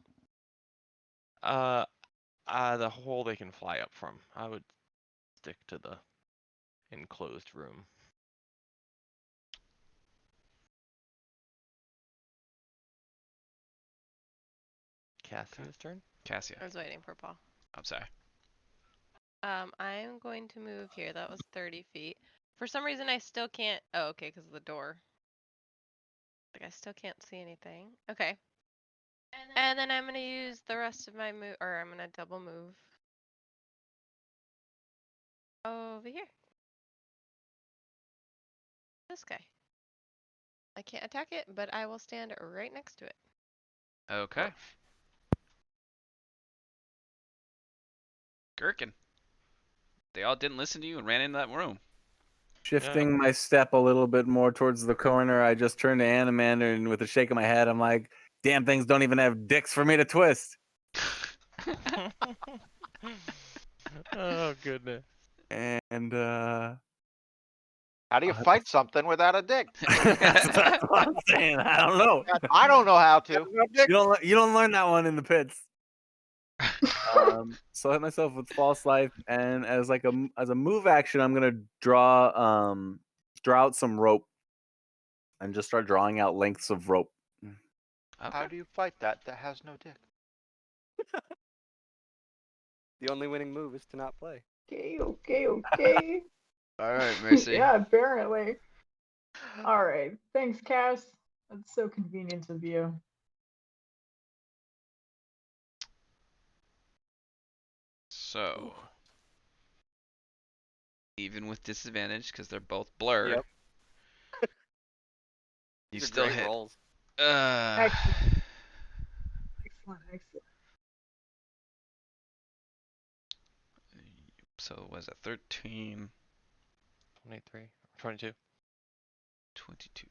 The hole they can fly up from. I would stick to the enclosed room. Cassia's turn. Cassia. I was waiting for Paul. I'm sorry. I'm going to move here. That was 30 feet. For some reason, I still can't. Oh, okay, because of the door. Like, I still can't see anything. Okay. And then I'm going to use the rest of my move, or I'm going to double move over here. This guy. I can't attack it, but I will stand right next to it. Okay. Gherkin. They all didn't listen to you and ran in that room. Shifting my step a little bit more towards the corner, I just turned to Animander, and with a shake of my head, I'm like, damn things don't even have dicks for me to twist. Oh, goodness. And How do you fight something without a dick? that's what I'm saying. I don't know. I don't know how to. You don't learn that one in the pits. So I hit myself with false life, and as a move action, I'm gonna draw out some rope, and just start drawing out lengths of rope. How do you fight that has no dick? The only winning move is to not play. Okay. All right, Mercy. Yeah, apparently. All right. Thanks, Cass. That's so convenient of you. So, even with disadvantage, because they're both blurred, Yep. you These are still great hit. rolls. Excellent. Excellent. So, was it 13, 23, 22. 22?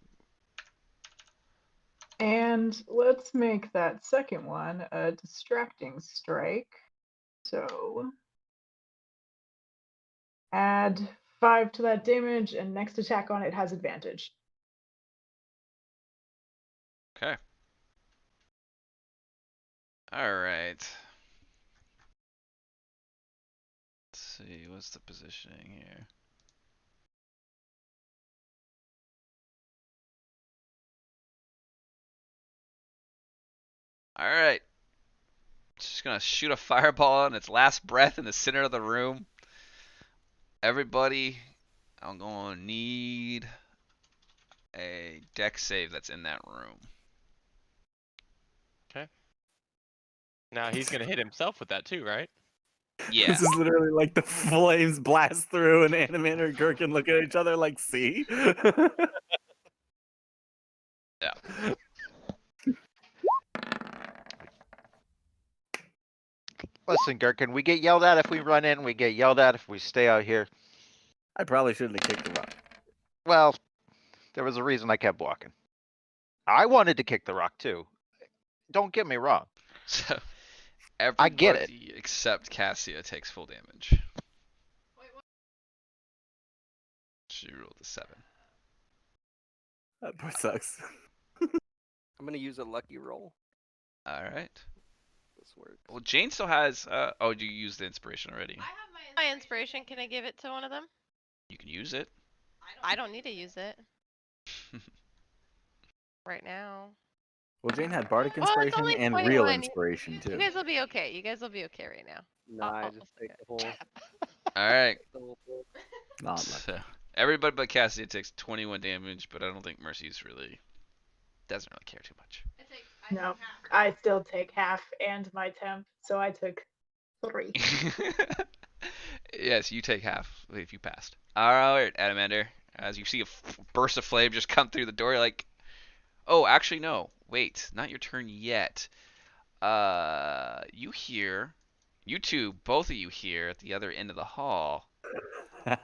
And let's make that second one a distracting strike. So add 5 to that damage, and next attack on it has advantage. Okay. All right. Let's see, what's the positioning here? All right. Just gonna shoot a fireball on its last breath in the center of the room. Everybody, I'm gonna need a deck save that's in that room. Now he's gonna hit himself with that too, right? Yeah. This is literally like the flames blast through, and Animander and Gherkin look at each other like, "See." Yeah. Listen, Gherkin, we get yelled at if we run in. We get yelled at if we stay out here. I probably shouldn't have kicked the rock. Well, there was a reason I kept walking. I wanted to kick the rock too. Don't get me wrong. So I get it. everybody except Cassia takes full damage. She rolled a 7. That part sucks. I'm gonna use a lucky roll. All right. this works. Well, Jane still has. Oh, you used the inspiration already. I have my inspiration. Can I give it to one of them? You can use it. I don't need to use it right now. Well, Jane had bardic Well, it's inspiration only and 21. real You inspiration too. guys will be okay. You guys will be okay right now. Nah, I I'll just stick take it. the whole. All right. the whole thing. Not So, lucky. everybody but Cassie takes 21 damage, but I don't think Mercy's really doesn't really care too much. No, I still take half and my temp, so I took 3. Yes, you take half if you passed. All right, Adamander. As you see a burst of flame just come through the door, you're like, oh, actually no, wait, not your turn yet. You hear, you two, both of you hear at the other end of the hall. Son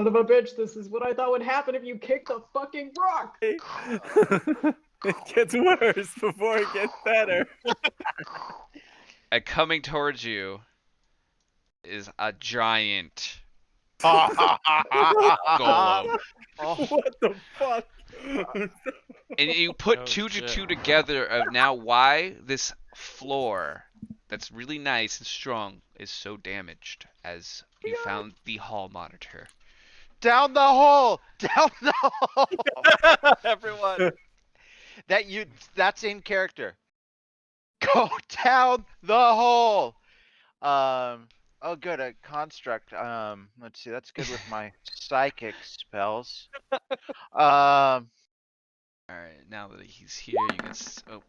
of a bitch, this is what I thought would happen if you kicked a fucking rock. It gets worse before it gets better. And coming towards you is a giant golem. Oh, What the fuck? And you put Oh, two to shit. two together of now why this floor that's really nice and strong is so damaged as you found the hall monitor. down the hole! Down the hole! Everyone. That's in character. Go down the hole. Oh good, a construct. Let's see, that's good with my psychic spells. All right, now that he's here, you can. Oh,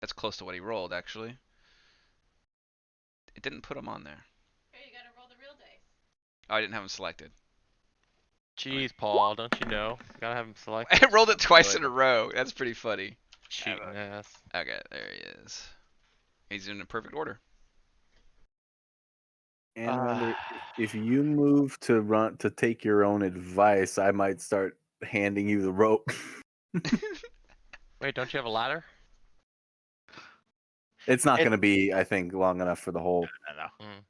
that's close to what he rolled actually. It didn't put him on there. Okay, you gotta roll the real dice. Oh, I didn't have him selected. Jeez, Paul, don't you know? You gotta have him select. I rolled it twice in a row. That's pretty funny. Cheating ass. Okay, there he is. He's in a perfect order. And remember, if you move to take your own advice, I might start handing you the rope. Wait, don't you have a ladder? It's not It- going to be, I think, long enough for the whole. I don't know. Mm.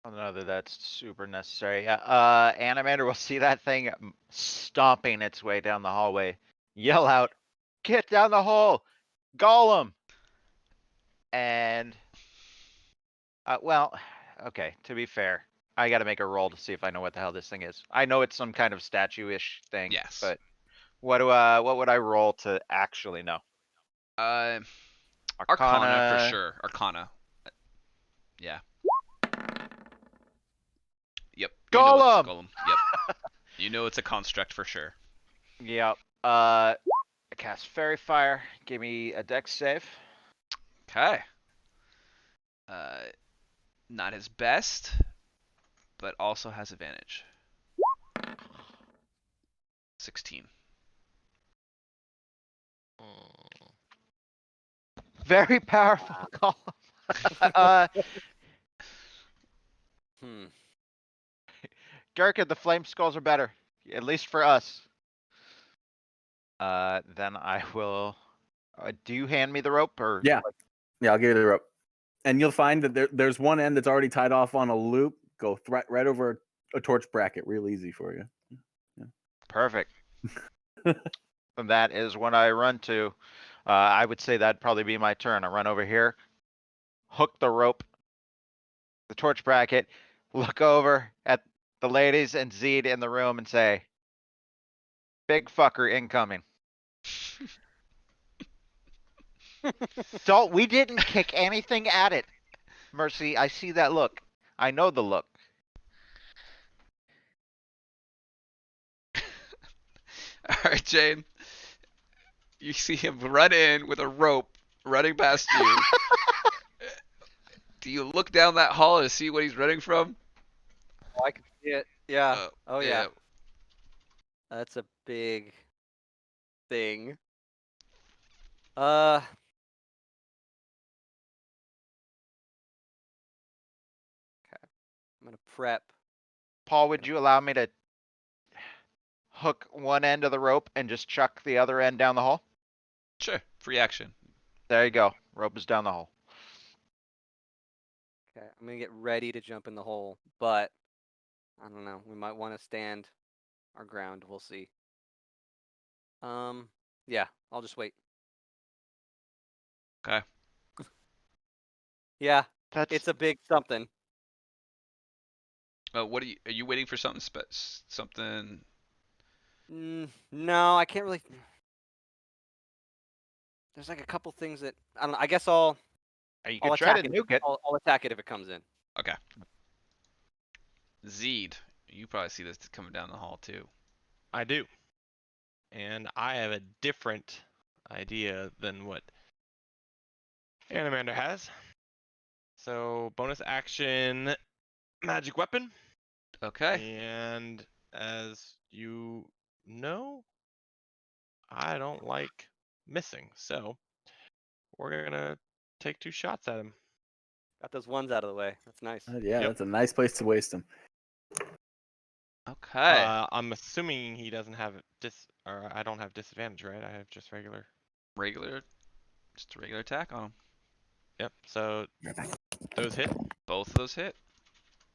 I don't know that that's super necessary. Yeah, Animator will see that thing stomping its way down the hallway. Yell out, "Get down the hole, Golem!" And, well, okay. To be fair, I got to make a roll to see if I know what the hell this thing is. I know it's some kind of statue-ish thing. Yes. But what would I roll to actually know? Arcana for sure. Arcana. Yeah. Yep. You know it's a Golem! golem. Yep. You know it's a construct for sure. Yep. I cast Fairy Fire. Give me a dex save. Okay. Not his best, but also has advantage. 16. Mm. Very powerful Golem. Hmm. Gurka, the flame skulls are better, at least for us. Then I will. Do you hand me the rope or? Yeah. Yeah, I'll give you the rope. And you'll find that there's one end that's already tied off on a loop. Go right over a torch bracket, real easy for you. Perfect. And that is when I run to. I would say that'd probably be my turn. I run over here, hook the rope, the torch bracket, look over at the ladies and Zed in the room and say, "Big fucker incoming." We didn't kick anything at it. Mercy, I see that look. I know the look. All right, Jane. You see him run in with a rope running past you. Do you look down that hall to see what he's running from? Oh, I can see it. Yeah. Oh yeah. Yeah. That's a big thing. I'm gonna prep. Paul, would you allow me to hook one end of the rope and just chuck the other end down the hole? Sure. Free action. There you go. Rope is down the hole. Okay, I'm gonna get ready to jump in the hole, but I don't know. We might want to stand our ground. We'll see. Yeah, I'll just wait. Okay. Yeah, That's it's a big something. What are you waiting for something something? No, I can't really. There's like a couple things that I don't know. I guess I'll you I'll could try to attack it. nuke it. I'll attack it if it comes in. Okay. Zeed, you probably see this coming down the hall too. I do. And I have a different idea than what Animander has. So bonus action magic weapon. Okay. And as you know, I don't like missing. So we're gonna take 2 shots at him. Got those ones out of the way. That's nice. Yeah, Yep. that's a nice place to waste them. Okay. I'm assuming he doesn't have or I don't have disadvantage, right? I have just regular. Regular, just a regular attack on him. Yep. So those hit. Both of those hit.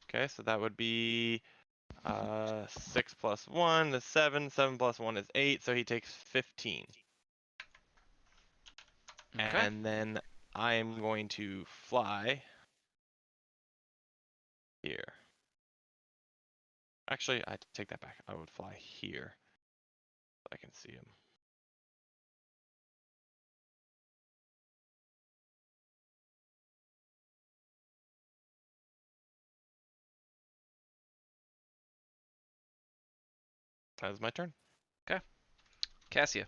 Okay, so that would be 6 plus 1 is 7. 7 plus 1 is 8. So he takes 15. Okay. And then I am going to fly here. Actually, I take that back. I would fly here so I can see him. That is my turn. Cassia.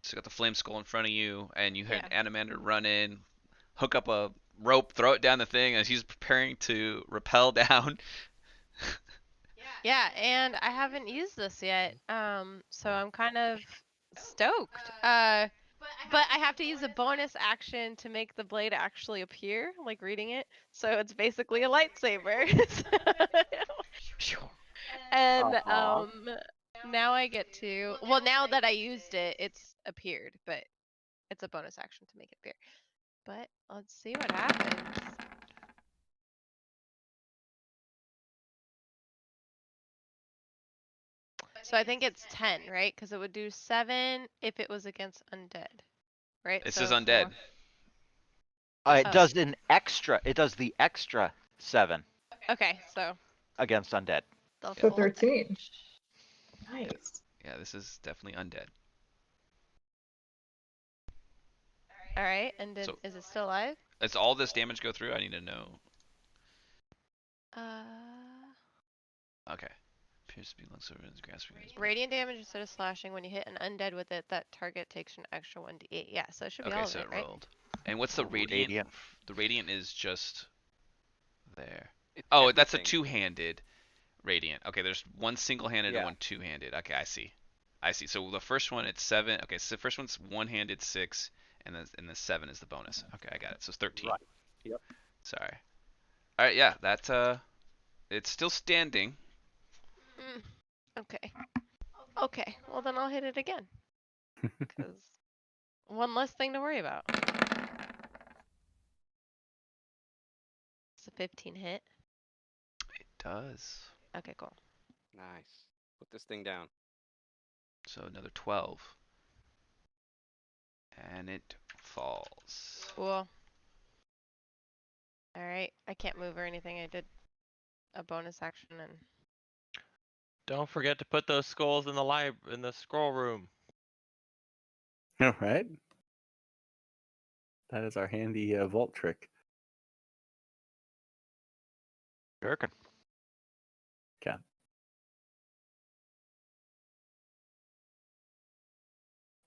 So you got the flame skull in front of you, and you heard Animander run in, hook up a rope, throw it down the thing, as he's preparing to rappel down. Yeah, and I haven't used this yet. So I'm kind of stoked. But I have to use a bonus action to make the blade actually appear, like reading it. So it's basically a lightsaber. And Aw. now I get to, well, now that I used it, it's appeared, but it's a bonus action to make it appear. But let's see what happens. So I think it's 10, right? Because it would do 7 if it was against undead, right? It So says undead. It Oh. does an extra. It does the extra 7 Okay, so against undead. the So full 13. damage. Nice. Yeah, this is definitely undead. All right, and So- is it still alive? Does all this damage go through? I need to know. Okay. Appears to be looks over his grasping. Radiant damage instead of slashing. When you hit an undead with it, that target takes an extra 1d8. Yeah, so it should be Okay, all so of it, it right? rolled. And what's the radiant? Radiant. The radiant is just there. It's Oh, that's a everything. two-handed radiant. Okay, there's one single-handed and Yeah. one two-handed. Okay, I see. I see. So the first one it's 7. Okay, so the first one's one-handed 6, and the 7 is the bonus. Okay, I got it. So it's 13. Right. Yep. Sorry. All right, yeah, that's it's still standing. Okay. Okay, well then I'll hit it again. Because one less thing to worry about. It's a 15 hit. It does. Okay, cool. Nice. Put this thing down. So another 12. And it falls. Cool. Alright, I can't move or anything. I did a bonus action and... Don't forget to put those skulls in the scroll room. All right. That is our handy vault trick. Gherkin. Okay.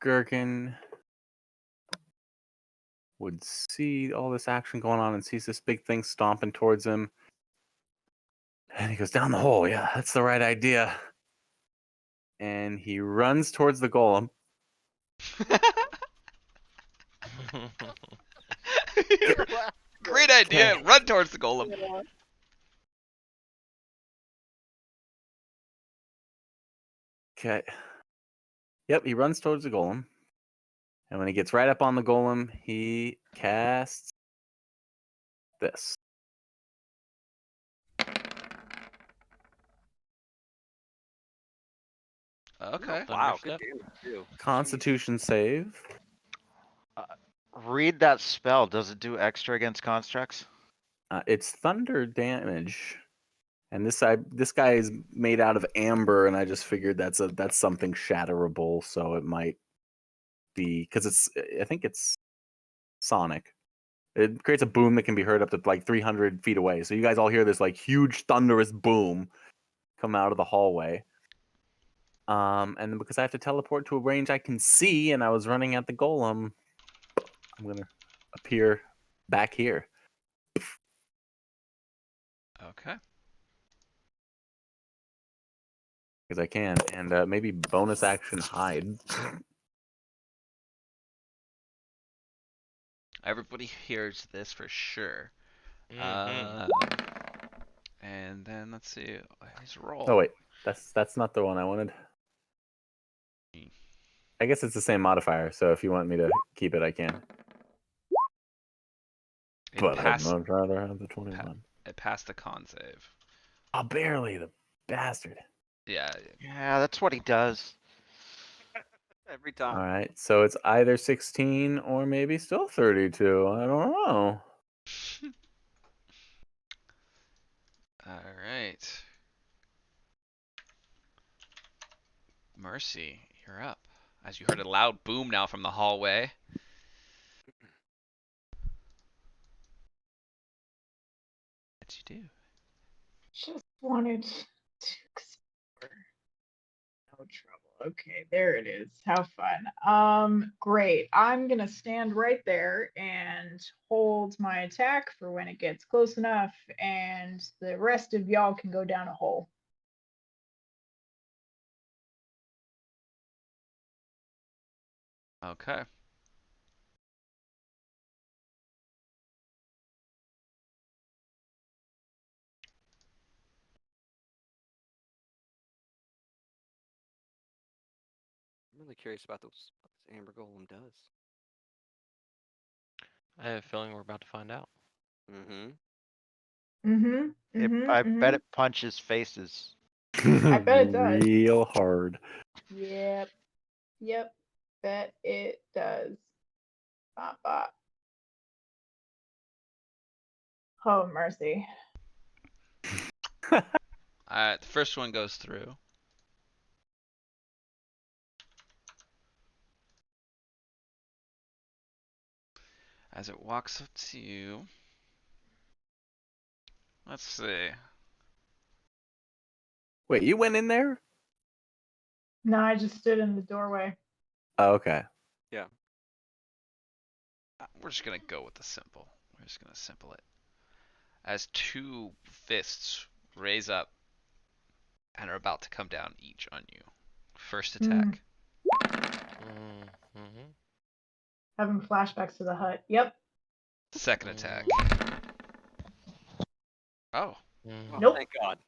Gherkin would see all this action going on and sees this big thing stomping towards him. And he goes, down the hole. Yeah, that's the right idea. And he runs towards the golem. Great idea. Run towards the golem. Okay. Yep, he runs towards the golem. And when he gets right up on the golem, he casts this. Okay. Wow, good Thunderstep. damage too. Constitution save. read that spell. Does it do extra against constructs? It's thunder damage, and this guy is made out of amber, and I just figured that's something shatterable, so it might be because I think it's sonic. It creates a boom that can be heard up to like 300 feet away. So you guys all hear this like huge thunderous boom come out of the hallway. And then because I have to teleport to a range I can see, and I was running at the golem, I'm gonna appear back here. Okay. Because I can, and maybe bonus action hide. Everybody hears this for sure. Mhm. And then let's see his roll. Oh wait, that's not the one I wanted. I guess it's the same modifier, so if you want me to keep it, I can. It But I'd passed. much rather have the 21. It passed the con save. Oh, barely, the bastard. Yeah. Yeah, that's what he does. Every All time. right, so it's either 16 or maybe still 32. I don't know. All right. Mercy, you're up. As you heard a loud boom now from the hallway. What you do? Just wanted to explore. No trouble. Okay, there it is. How fun. Great. I'm gonna stand right there and hold my attack for when it gets close enough, and the rest of y'all can go down a hole. Okay. I'm really curious about what this Amber Golem does. I have a feeling we're about to find out. Mm-hmm. I bet Mm-hmm. it punches faces. I bet it does. Real hard. Yep. Yep. Bet it does. Bop, bop. Oh, mercy. The first one goes through. As it walks up to you. Let's see. Wait, you went in there? No, I just stood in the doorway. Oh, okay. We're just gonna go with the simple. We're just gonna simple it. As two fists raise up and are about to come down each on you. First attack. Mm-hmm. Having flashbacks to the hut. Yep. Second attack. Oh. Mm-hmm. Oh, Nope. thank God.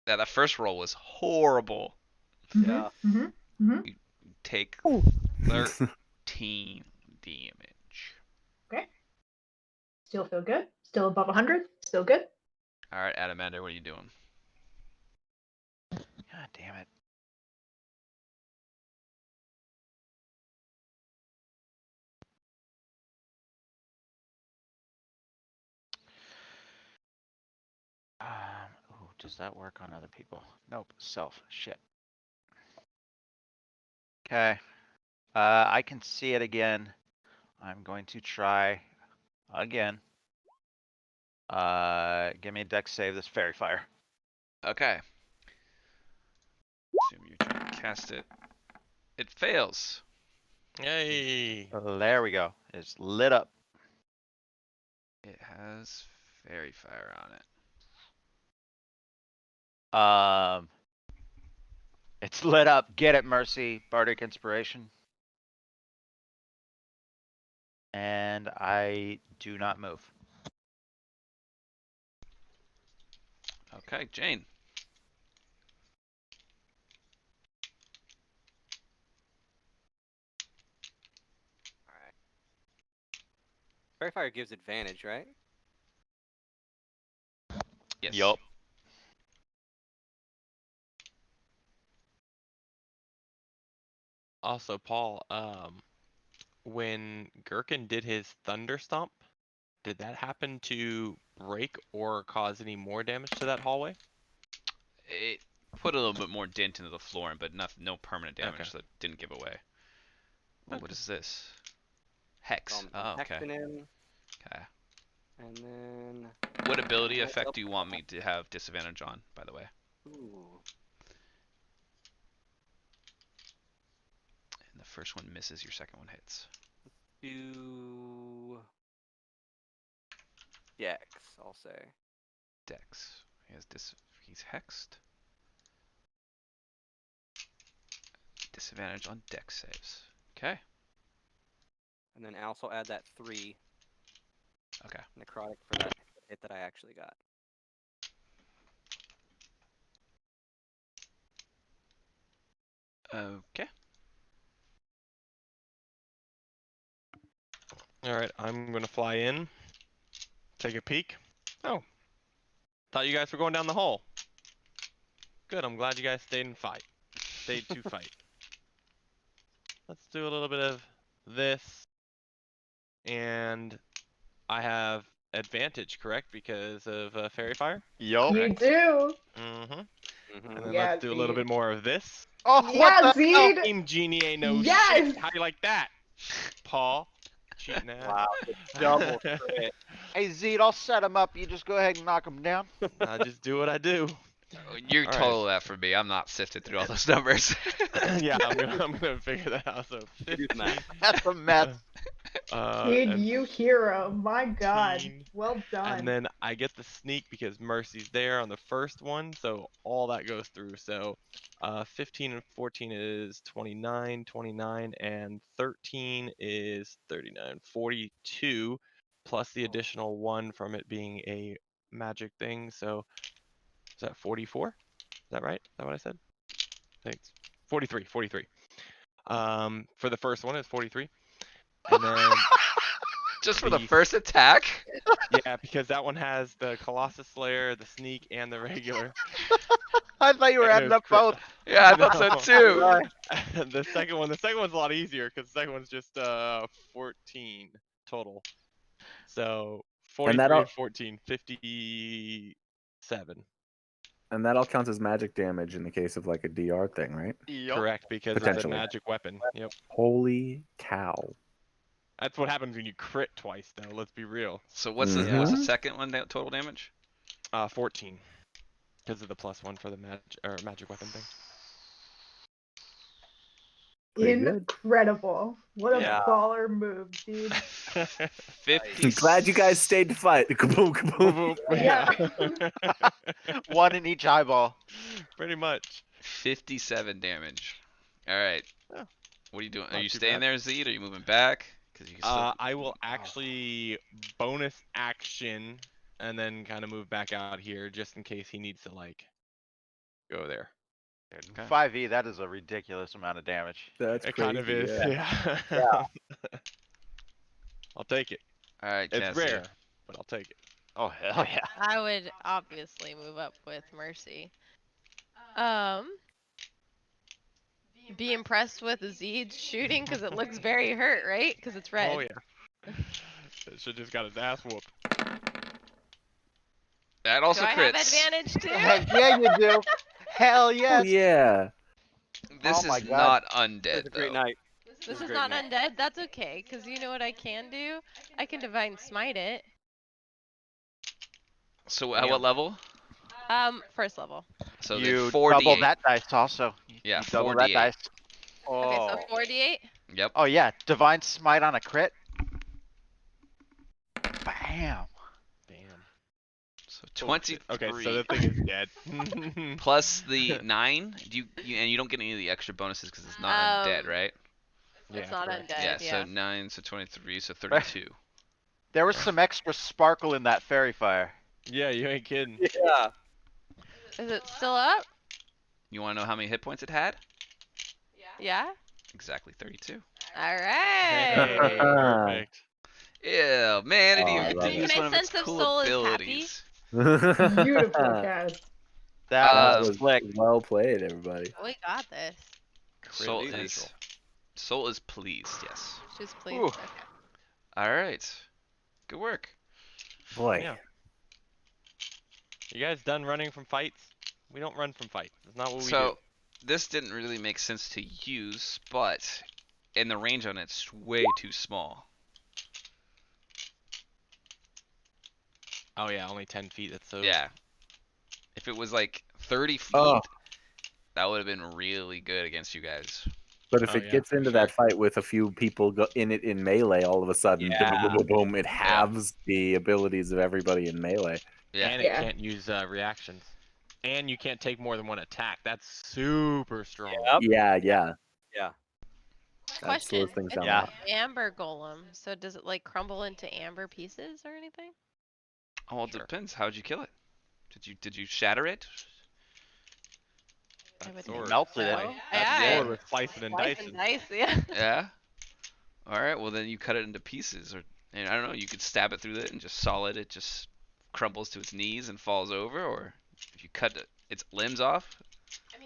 Yeah, that first roll was horrible. Yeah. You take Ooh. 13 damage. Okay. Still feel good. Still above 100. Still good. Alright, Adamander, what are you doing? God damn it. Ooh, does that work on other people? Nope. Self. Shit. Okay. I can see it again. I'm going to try again. Give me a dex save. This fairy fire. Okay. Assume you're trying to cast it. It fails. Yay! There we go. It's lit up. It has fairy fire on it. It's lit up. Get it, Mercy. Bardic Inspiration. And I do not move. Okay, Jane. All right. Fairy Fire gives advantage, right? Yes. Yup. Also, Paul, when Gherkin did his Thunder Stomp, did that happen to break or cause any more damage to that hallway? It put a little bit more dent into the floor, but no permanent damage, Okay. so it didn't give away. Ooh, what Okay. is this? Hex. So I'm Oh, okay. hexing him, Okay. and then What ability I effect up- do you want me to have disadvantage on, by the way? ooh, And the first one misses, your second one hits. do Dex, I'll say. Dex. He's hexed. Disadvantage on Dex saves. Okay. And then I also add that 3 Okay. necrotic for that hit that I actually got. Okay. Alright, I'm gonna fly in. Take a peek. Oh. Thought you guys were going down the hole. Good, I'm glad you guys stayed and fight. Stayed to fight. Let's do a little bit of this. And I have advantage, correct? Because of Fairy Fire? Yup. You do. Mm-hmm. Mm-hmm. And then Yeah, let's do a little Zed. bit more of this. Oh, Yeah, what the hell? Zed. Team Genie ain't no Yes. shit. How do you like that, Paul? Cheating ass. Wow, the double crit. Hey, Zed, I'll set him up. You just go ahead and knock him down. I just do what I do. You All right. total that for me. I'm not sifting through all those numbers. Yeah, I'm gonna figure that out. So You do the 15. math. That's a mess. Zed, And you hero. My God. 15. Well done. And then I get the sneak because Mercy's there on the first one, so all that goes through. So 15 and 14 is 29, 29, and 13 is 39, 42, plus the additional 1 from it being a magic thing. So is that 44? Is that right? Is that what I said? I think it's 43, 43. For the first one, it's 43. And then Just for the the first attack? yeah, because that one has the Colossus Slayer, the sneak, and the regular. I thought you were And adding it's up crit. both. Yeah, I thought so No. too. Right. The second one's a lot easier because the second one's just 14 total. So And 43 that'll and 14, 57. and that all counts as magic damage in the case of like a DR thing, right? Yup. Correct, because it's a Potentially. magic weapon. Yep. Holy cow. That's what happens when you crit twice, though. Let's be real. So what's the Mhm. second one total damage? 14, because of the +1 for the magic weapon thing. Pretty good. Incredible. What a Yeah. baller move, dude. 50. Glad you guys stayed to fight. Kaboom, kaboom. Yeah. One in each eyeball. Pretty much. 57 damage. All right. Yeah. What are you doing? Are Not you too staying bad. there, Zed? Are you moving back? Because you can still. I will actually bonus action and then kind of move back out here just in case he needs to like go there. Okay. 5e, that is a ridiculous amount of damage. That's It crazy. kind of is, Yeah. yeah. I'll take it. All right, It's Cassie. rare, but I'll take it. Oh, hell yeah. I would obviously move up with Mercy. Be impressed with Zed's shooting because it looks very hurt, right? Because it's red. Oh yeah. Should just got his ass whooped. That also Do I have crits. advantage too? Heck yeah, you do. Hell Oh yes. yeah. This Oh my is God. not It's undead a great though. night. This a is great not night. undead. That's okay, because you know what I can do? I can divine smite it. So at Damn. what level? First level. So then You 4d8. double that dice also. Yeah, You double that 4d8. dice. Okay, Oh, so 4d8. Yep. Oh yeah, divine smite on a crit. Bam. Damn. So Oh, 23 shit. Okay, so the thing is dead. plus the 9. And you don't get any of the extra bonuses because it's not undead, right? Yeah, It's not correct. undead. Yeah. Yeah. So 9, so 23, so 32. There was some extra sparkle in that fairy fire. Yeah, you ain't kidding. yeah. Is it still up? You want to know how many hit points it had? Yeah. Exactly 32. All Hey, right. perfect. Yeah, man, it Oh, even I get love to it. use My one of its sense of cool soul is happy. abilities. Beautiful, Cass. That Um, was was slick. well played, everybody. We got this. So Crit is central. Soul is pleased. Yes. She's pleased. Ooh. Okay. All right. Good work. Boy. Yeah. You guys done running from fights? We don't run from fights. That's not what we do. So this didn't really make sense to use, but in the range on it's way too small. Oh yeah, only 10 feet. That's so. Yeah. If it was like 30 feet, Oh, that would have been really good against you guys. but if Oh it yeah, gets for into sure. that fight with a few people in it in melee, all of a sudden, boom, boom, Yeah. boom, boom, it halves the abilities of everybody in melee. Yeah. And it Yeah. can't use reactions. And you can't take more than one attack. That's super strong. Yep. Yeah, yeah. Yeah. That Question. slows things It's down a Yeah. lot. amber golem, so does it like crumble into amber pieces or anything? Oh, well, it Sure. depends. How'd you kill it? Did you shatter it? I That would You think sword. melted it. so. That Yeah. sword was slicing and Slice dicing. and dice, yeah. Yeah. All right. Well, then you cut it into pieces, or and I don't know. You could stab it through it and just solid. It just crumbles to its knees and falls over, or if you cut its limbs off.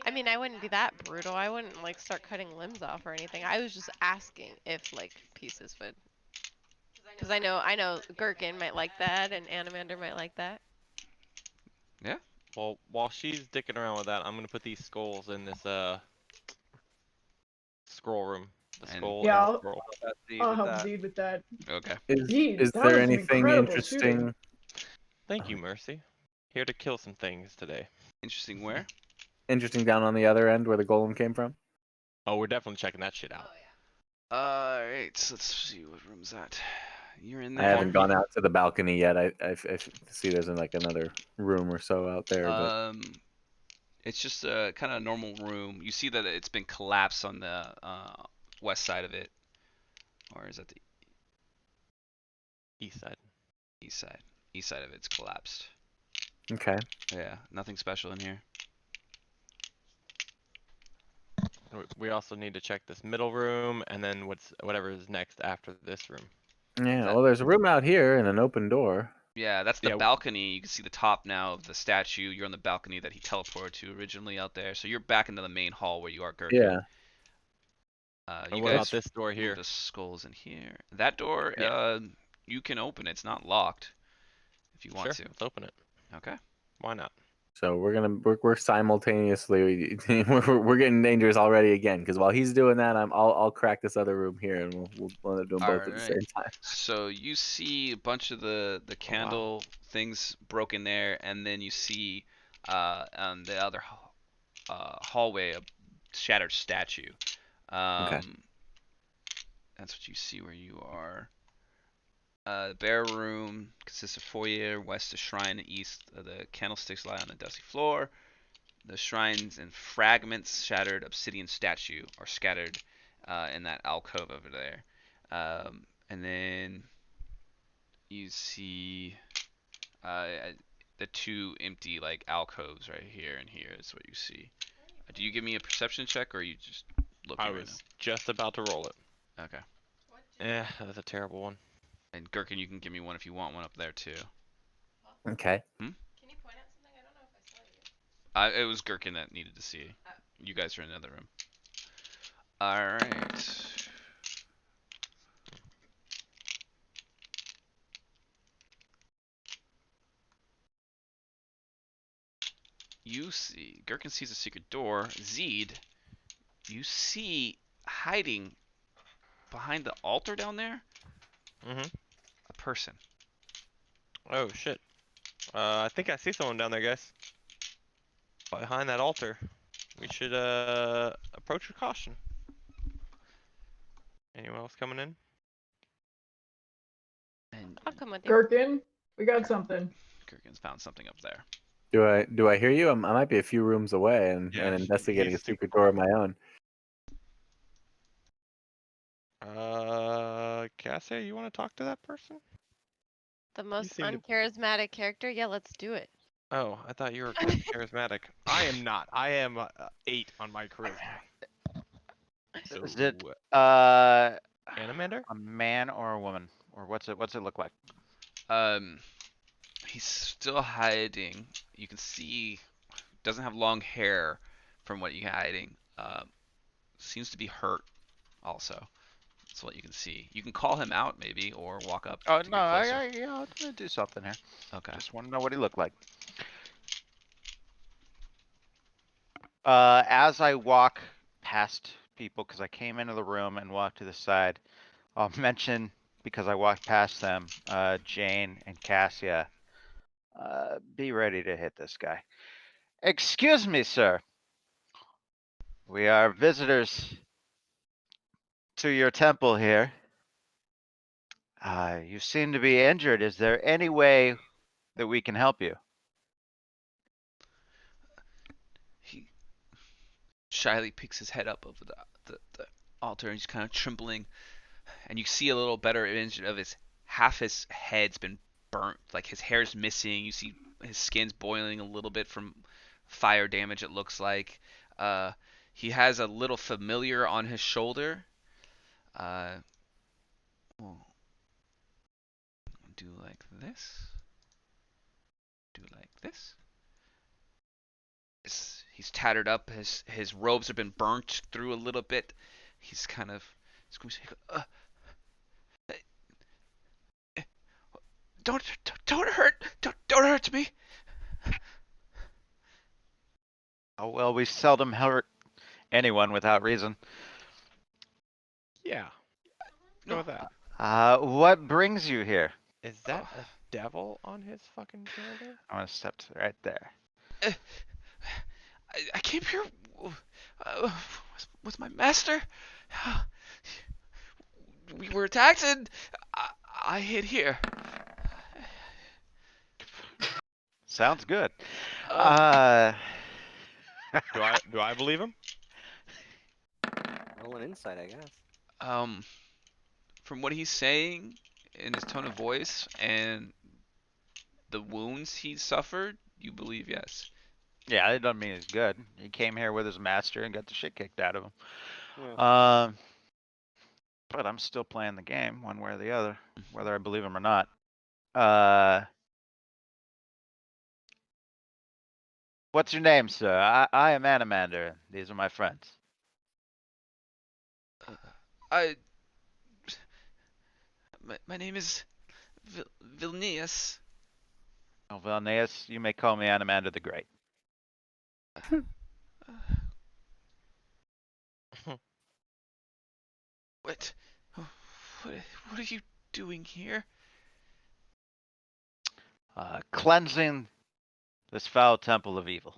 I mean, I wouldn't be that brutal. I wouldn't like start cutting limbs off or anything. I was just asking if like pieces would, because I know Gherkin might like that and Animander might like that. Yeah. Well, while she's dicking around with that, I'm gonna put these skulls in this scroll room. The And skull Yeah, and I'll, scroll. That's the I'll with help that. Zed with that. Okay. Is That there was some anything incredible shooting. interesting? Thank you, Mercy. Here to kill some things today. Interesting. Where? Interesting down on the other end where the golem came from? Oh, we're definitely checking that shit out. All right. So let's see what room's that. You're in I there. haven't gone out to the balcony yet. I see there's like another room or so out there, but It's just a kind of normal room. You see that it's been collapsed on the west side of it, or is that the East side. east side? East side of it's collapsed. okay. Yeah, nothing special in here. We also need to check this middle room and then whatever is next after this room. Yeah, That- well, there's a room out here and an open door. Yeah, that's the Yeah. balcony. You can see the top now of the statue. You're on the balcony that he teleported to originally out there. So you're back into the main hall where you are, Gherkin. Yeah. And You what guys about this door move here? the skulls in here. That door, Yeah. you can open. It's not locked if you want Sure, to. let's open it. Okay. Why not? So we're simultaneously we're getting dangerous already again because while he's doing that, I'll crack this other room here and we'll end up doing All both at the right. same time. So you see a bunch of the candle things broken there, and then you see on the other hallway a shattered statue. Okay. That's what you see where you are. The bare room consists of foyer, west of shrine, and east. The candlesticks lie on the dusty floor. The shrines and fragments, shattered obsidian statue, are scattered in that alcove over there. And then you see uh, the two empty like alcoves right here and here is what you see. Do you give me a perception check, or are you just looking I right was just about to roll it. now? Okay. That's a terrible one. And Gherkin, you can give me one if you want one up there too. Okay. Can you point out something? I don't know if I saw you. It was Gherkin that needed to see. You guys are in another room. All right. You see, Gherkin sees a secret door. Zed, you see hiding behind the altar down there Mm-hmm. a person. Oh shit. I think I see someone down there, guys. Behind that altar. We should approach with caution. Anyone else coming in? And I'll come with you. Gherkin, we got Okay. something. Gherkin's found something up there. Do I hear you? I might be a few rooms away and Yeah, investigating a he's super secret door of my own. Cassia, you want to talk to that person? The most seem to- uncharismatic character? Yeah, let's do it. Oh, I thought you were charismatic. I am not. I am 8 on my charisma. So, Is it Animander? a man or a woman? Or what's it look like? He's still hiding. You can see doesn't have long hair from what you're hiding. Seems to be hurt also. That's what you can see. You can call him out maybe, or walk up Oh to no, get closer. I'm gonna do something here. Okay. Just want to know what he looked like. As I walk past people, because I came into the room and walked to the side, I'll mention, because I walked past them, Jane and Cassia, be ready to hit this guy. Excuse me, sir. We are visitors to your temple here. You seem to be injured. Is there any way that we can help you? He shyly picks his head up over the altar and he's kind of trembling. And you see a little better image of half his head's been burnt, like his hair's missing. You see his skin's boiling a little bit from fire damage. It looks like he has a little familiar on his shoulder. We'll do like this. Do like this. He's tattered up. His robes have been burnt through a little bit. He's kind of don't hurt, don't hurt me. Oh, well, we seldom hurt anyone without reason. Yeah. Go with that. What brings you here? Is that a devil on his fucking shoulder? I'm gonna step to right there. I came here with my master. We were attacked and I hid here. Sounds good. Do I believe him? Roll an insight, I guess. From what he's saying in his tone of voice and the wounds he suffered, you believe yes. Yeah, it doesn't mean he's good. He came here with his master and got the shit kicked out of him. Yeah. But I'm still playing the game one way or the other, whether I believe him or not. What's your name, sir? I am Animander. These are my friends. My name is Vilnius. Oh, Vilnius, you may call me Animander the Great. What? What are you doing here? Cleansing this foul temple of evil.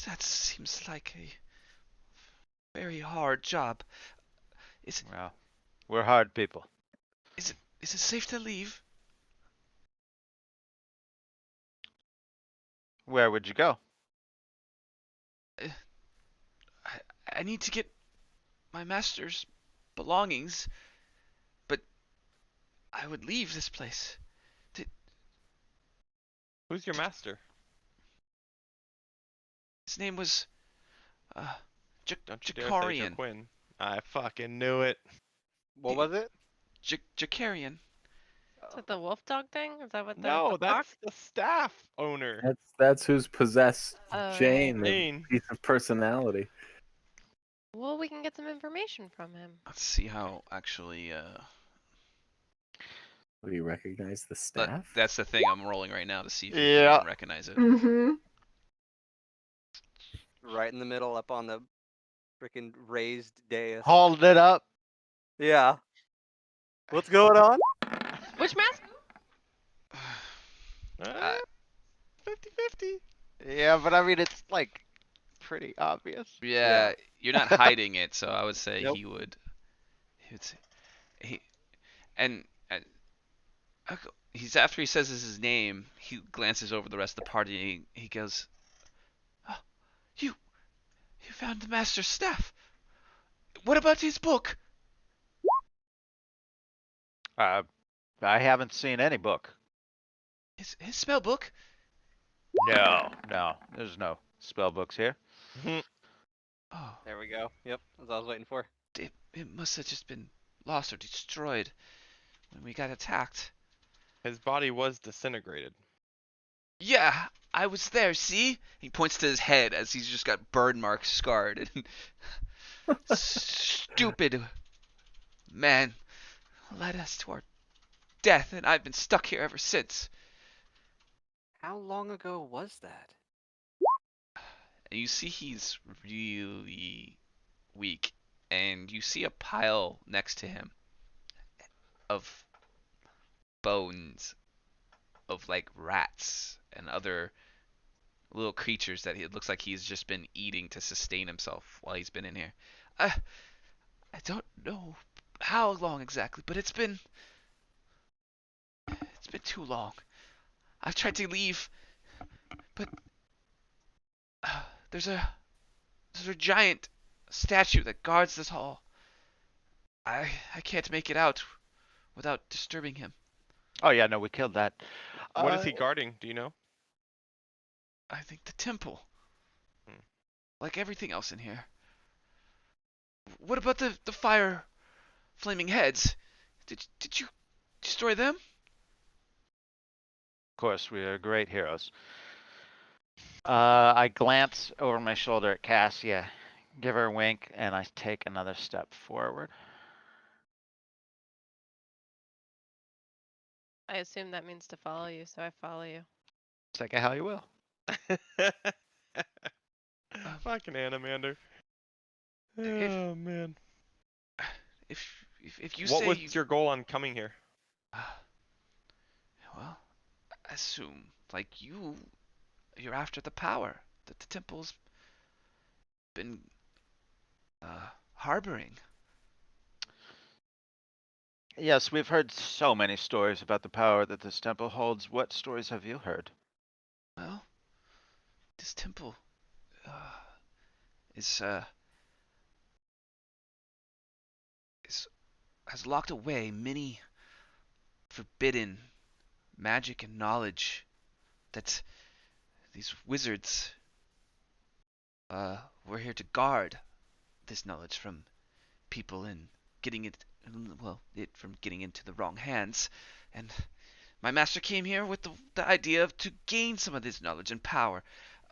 That seems like a very hard job. Well, we're hard people. Is it safe to leave? Where would you go? I need to get my master's belongings, but I would leave this place. Who's your master? His name was Don't you dare say Jakarian. Quinn. I fucking knew it. What was it? Jakarian. Is that the wolf dog thing? Is that what No, the that's fox? the staff owner. That's who's possessed Oh, Jane, right. the Jane. piece of personality. Well, we can get some information from him. Let's see how actually. Do you recognize the staff? That's the thing I'm rolling right now to see if you Yeah. can recognize it. Mm-hmm. Right in the middle, up on the freaking raised dais. Hold it up. Yeah. What's going on? Which mask? 50-50. Yeah, but I mean, it's like pretty obvious. Yeah, Yeah. you're not hiding it, so I would say Nope. he would. He and he's after he says his name, he glances over the rest of the party. And he goes, oh, "You found the master's staff. What about his book? I haven't seen any book. His spell book? No, there's no spell books here. Oh, There we go. Yep, that's what I was waiting for. it must have just been lost or destroyed when we got attacked. His body was disintegrated. Yeah, I was there, see? He points to his head as he's just got burn marks scarred. Stupid man led us to our death, and I've been stuck here ever since. How long ago was that? And you see he's really weak, and you see a pile next to him of bones of like rats and other little creatures that it looks like he's just been eating to sustain himself while he's been in here. I I don't know how long exactly, but it's been too long. I've tried to leave, but uh, there's a there's a giant statue that guards this hall. I can't make it out without disturbing him. Oh yeah, no, we killed that. What is he guarding? Do you know? I think the temple, Hmm. like everything else in here. What about the fire flaming heads? Did you destroy them? Of course, we are great heroes. I glance over my shoulder at Cassia, give her a wink, and I take another step forward. I assume that means to follow you, so I follow you. Second, how you will. Fucking Animander. If Oh man. if you What say was your goal on coming here? well, I assume like you're after the power that the temple's been harboring. Yes, we've heard so many stories about the power that this temple holds. What stories have you heard? Well, this temple uh, is uh is has locked away many forbidden magic and knowledge that these wizards were here to guard this knowledge from people and getting it well it from getting into the wrong hands. And my master came here with the idea of to gain some of this knowledge and power.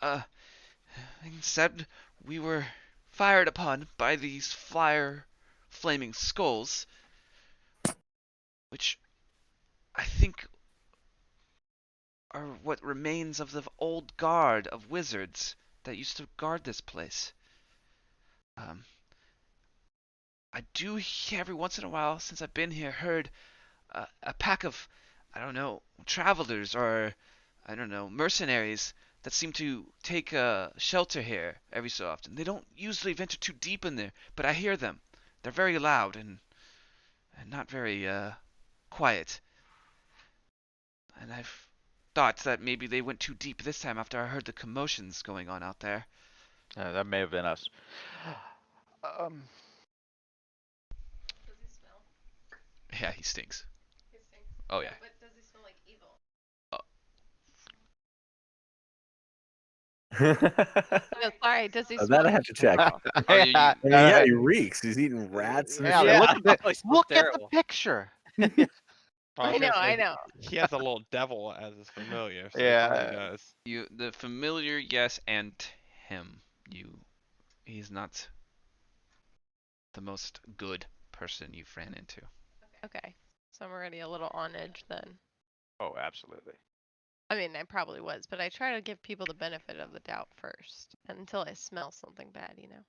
uh Instead we were fired upon by these flyer flaming skulls, which I think are what remains of the old guard of wizards that used to guard this place. Um, I do every once in a while, since I've been here, heard a pack of, I don't know, travelers or, I don't know, mercenaries that seem to take shelter here every so often. They don't usually venture too deep in there, but I hear them. They're very loud and not very quiet. And I've thought that maybe they went too deep this time after I heard the commotions going on out there. That may have been us. Um, Does he smell? Yeah, he stinks. He stinks. Oh yeah. But does he smell like evil? No, sorry. Does he smell That I like have to check. evil? Are you- I mean, Uh, yeah, he reeks. He's eating rats and yeah, shit. look at the, Probably smells look at the terrible. picture. I I was know, gonna say, I know. He has a little devil as his familiar, so Yeah. he probably does. You the familiar, yes, and him. He's not the most good person you've ran into. Okay. So I'm already a little on edge then. Oh, absolutely. I mean, I probably was, but I try to give people the benefit of the doubt first until I smell something bad, you know?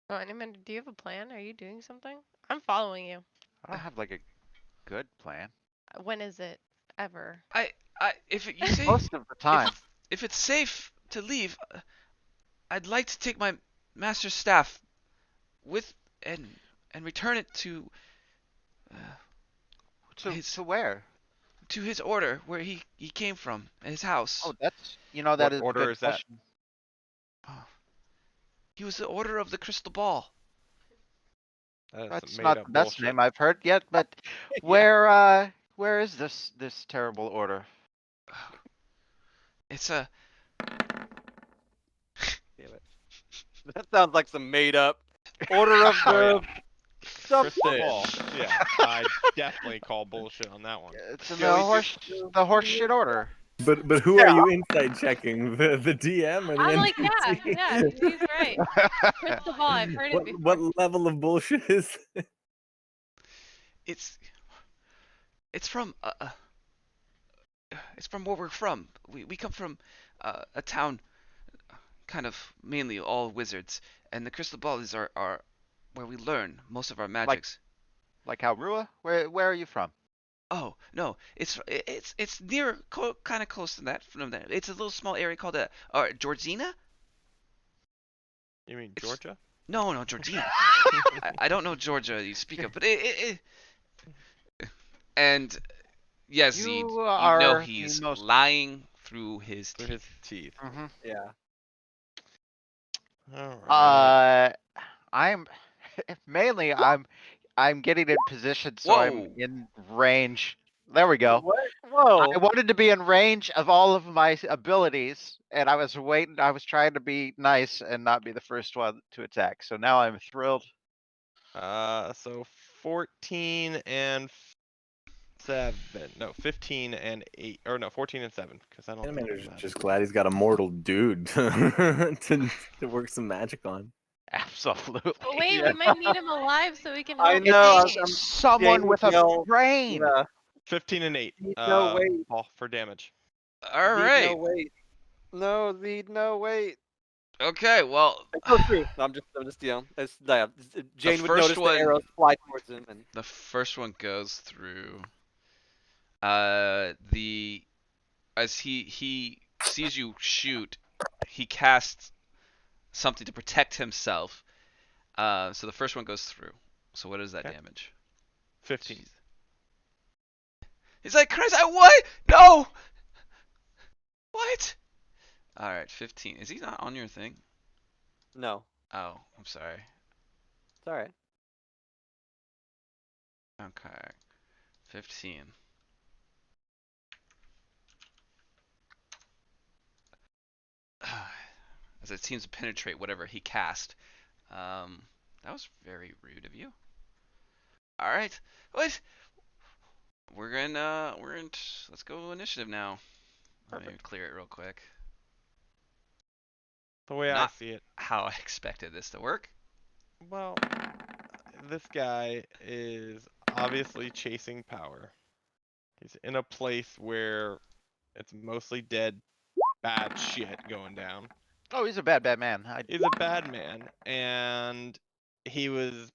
Oh, Animan, do you have a plan? Are you doing something? I'm following you. I don't have like a good plan. When is it ever? If you say Most of the time. if it's safe to leave, I'd like to take my master's staff with and return it uh, his To where? to his order where he came from, his house. Oh, that's, that What is a order good is that? question. Oh. He was the order of the crystal ball. That is That's some not made-up the best bullshit. name I've heard yet, but where is this terrible order? It's a Damn it. That sounds like some made up order of Oh, the. yeah. the Crystal ball. bullshit? Yeah, I definitely call bullshit on that one. It's in Joey, the horse shit order. But who are you inside checking? The DM or the I'm like, NPC? yeah, he's right. Crystal ball, I've heard it before. What level of bullshit is this? it's from it's from where we're from. We come from a town kind of mainly all wizards, and the crystal ball is our where we learn most of our magics. Like how Rua? Where are you from? Oh no, it's near kind of close to that from that. It's a little small area called Georgina. You mean It's- Georgia? No, Georgina. I don't know Georgia you speak of, but and yes, You you know are the he's most. lying through his Through teeth. his teeth. Mhm. Yeah. All right. I'm mainly I'm getting in position so I'm Whoa! in range. There we go. What? I Whoa. wanted to be in range of all of my abilities, and I was waiting. I was trying to be nice and not be the first one to attack. So now I'm thrilled. So 14 and 7. No, 15 and 8. Or no, 14 and 7. Because I don't think Animator's that. just glad he's got a mortal dude to work some magic on. Absolutely. But wait, Yeah. we might need him alive so we can I help know. Jane. I'm Someone Jane with a Hill. brain. Yeah. 15 and 8. No, wait. Ball for damage. All Lead, right. no wait. No, lead, no wait. Okay. Well, It goes through. No, I'm just Jane would first notice the one- arrows fly towards him, and the first one goes through. The as he sees you shoot, he casts something to protect himself. So the first one goes through. So what is that Okay. damage? 15. Jeez. He's like, Chris, I what? No. What? All right, 15. Is he not on your thing? no, Oh, I'm sorry. it's all right. Okay, 15. As it seems to penetrate whatever he cast. That was very rude of you. All right, what? Let's go initiative now. Let me Perfect. clear it real quick. The way I Not see it. how I expected this to work. Well, this guy is obviously chasing power. He's in a place where it's mostly dead, bad shit going down. Oh, he's a bad man. He's a bad man, and he was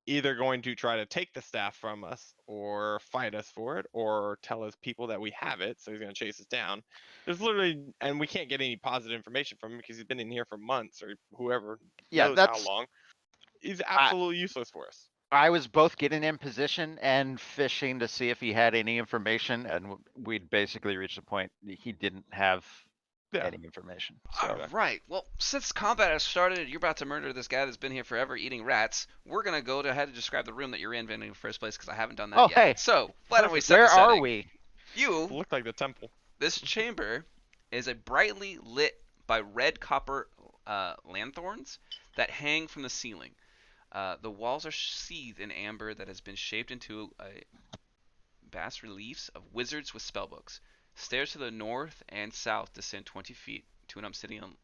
either going to try to take the staff from us, or fight us for it, or tell his people that we have it, so he's going to chase us down. There's literally, and we can't get any positive information from him because he's been in here for months, or whoever Yeah, knows how that's. long. He's absolutely useless for us. I was both getting in position and fishing to see if he had any information, and we'd basically reached the point he didn't have Yeah. any information. All So right. Well, since combat has started, you're about to murder this guy that's been here forever eating rats. We're gonna go ahead and describe the room that you're in in the first place because I haven't done that Oh, yet. hey. So why don't we set where the are setting? we? You, It looked like the temple. this chamber is a brightly lit by red copper lanthorns that hang from the ceiling. The walls are seethed in amber that has been shaped into bas reliefs of wizards with spellbooks. Stairs to the north and south descend 20 feet to an obsidian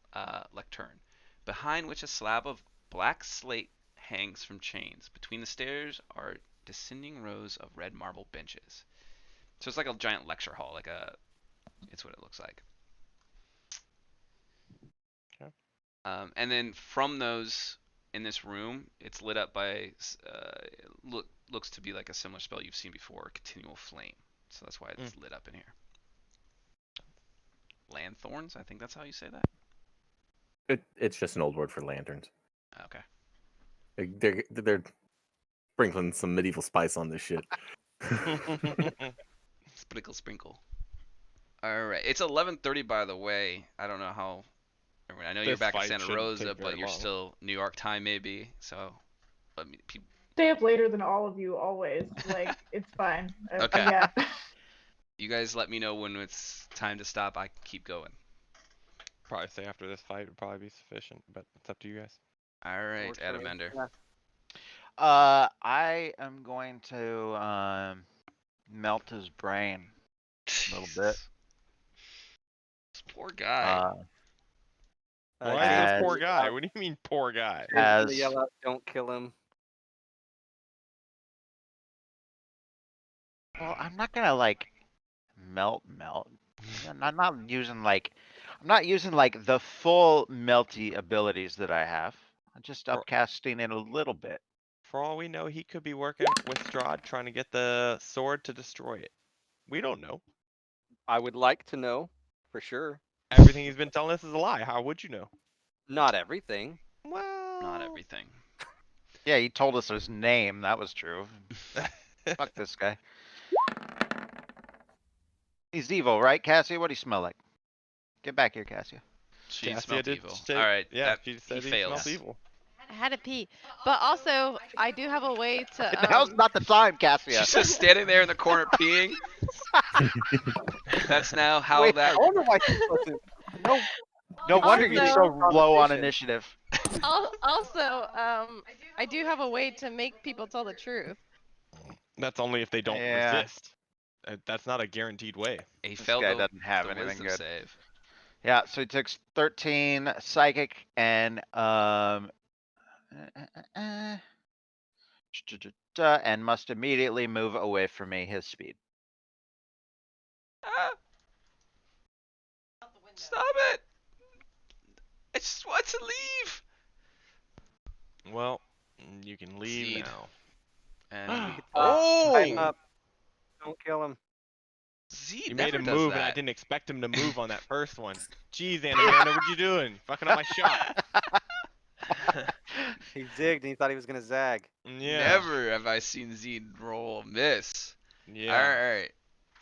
lectern, behind which a slab of black slate hangs from chains. Between the stairs are descending rows of red marble benches. So it's like a giant lecture hall, it's what it looks like. Okay. And then from those in this room, it's lit up by looks to be like a similar spell you've seen before, continual flame. So that's why it's lit up in here. Lanthorns, I think that's how you say that. It's just an old word for lanterns. Okay. They're sprinkling some medieval spice on this shit. Sprinkle, sprinkle. All right, it's 11:30 by the way. I don't know how. I know you're This back in fight Santa shouldn't Rosa, take but very you're long. still New York time maybe. So, let me. Stay up later than all of you always. Like it's fine. Okay. Yeah. You guys let me know when it's time to stop. I can keep going. Probably say after this fight would probably be sufficient, but it's up to you guys. All right, Works for me. Adamander. Yeah. I am going to melt his brain a little bit. Jesus. This poor guy. Why is he a As- poor guy? What do you mean poor guy? James gonna as yell out, "Don't kill him." well, I'm not gonna like melt. I'm not using like the full melty abilities that I have. I'm just For, upcasting it a little bit. for all we know, he could be working with Strahd trying to get the sword to destroy it. We don't know. I would like to know, for sure. Everything he's been telling us is a lie. How would you know? Not everything. Well, Not everything. Yeah, he told us his name. That was true. Fuck this guy. He's evil, right, Cassie? What do you smell like? Get back here, Cassia. She Cassia smelled did evil. say- All right. Yeah, that, she he said he fails. smells evil. I had to pee. But also, I do have a way to. Now's not the time, Cassia. She's just standing there in the corner peeing. That's now how Wait, that. I wonder why she wasn't. No wonder Contribute you're Also- so to low on conversation. initiative. Also, I do have a way to make people tell the truth. That's only if they don't Yeah. resist. That's not a guaranteed way. He This failed guy the, doesn't have the anything wisdom good. save. Yeah, so he took 13 psychic and and must immediately move away from me his speed. Ah, stop it! I just want to leave. Well, you can leave Seed. now. And Time oh, up. Don't kill him. Z You never made him does move, that. and I didn't expect him to move on that first one. Jeez, Animander, what you doing? Fucking up my shot. He zigged and he thought he was gonna zag. Yeah. Never have I seen Z roll a miss. Yeah. All right.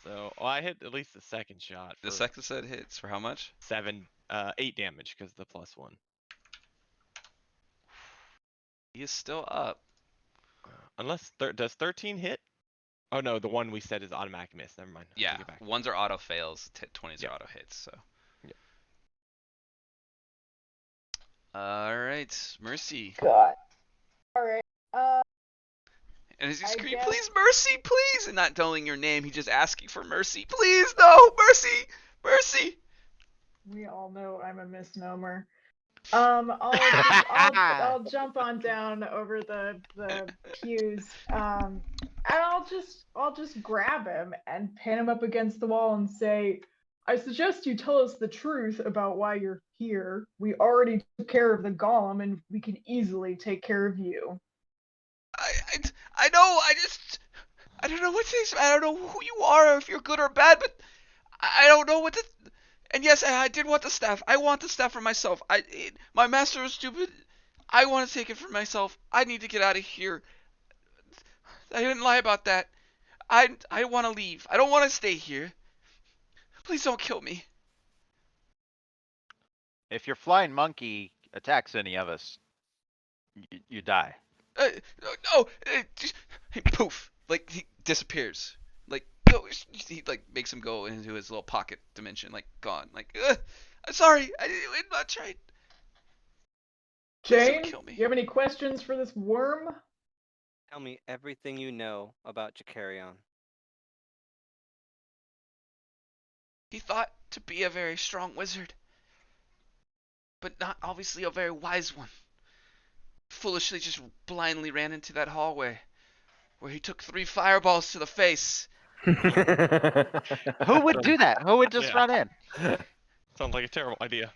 So, well, I hit at least the second shot. The for second set hits for how much? 8 damage because the +1. He is still up. Unless does 13 hit? Oh no, the one we said is automatic miss. Never mind. I take Yeah, it back. ones are auto fails, 20s Yep. are auto hits. So. Yep. All right, Mercy. God. All right. And as you I scream, guess- please, Mercy, please, and not telling your name, he just asking for mercy. Please, no, Mercy, Mercy. We all know I'm a misnomer. I'll jump on down over the pews. And I'll just grab him and pin him up against the wall and say, I suggest you tell us the truth about why you're here. We already took care of the golem and we can easily take care of you. I know, I don't know what to say. I don't know who you are, or if you're good or bad, but I don't know what to. And yes, I did want the staff. I want the staff for myself. My master was stupid. I want to take it for myself. I need to get out of here. I didn't lie about that. I want to leave. I don't want to stay here. Please don't kill me. If your flying monkey attacks any of us, you die. No, poof, like he disappears. Like no, he like makes him go into his little pocket dimension, like gone. Like I'm sorry, I'm not trying. Please don't Jane, kill me. you have any questions for this worm? Tell me everything you know about Jakarion. He thought to be a very strong wizard, but not obviously a very wise one. Foolishly just blindly ran into that hallway, where he took 3 fireballs to the face. Who would do that? Who would just Yeah. run in? Sounds like a terrible idea.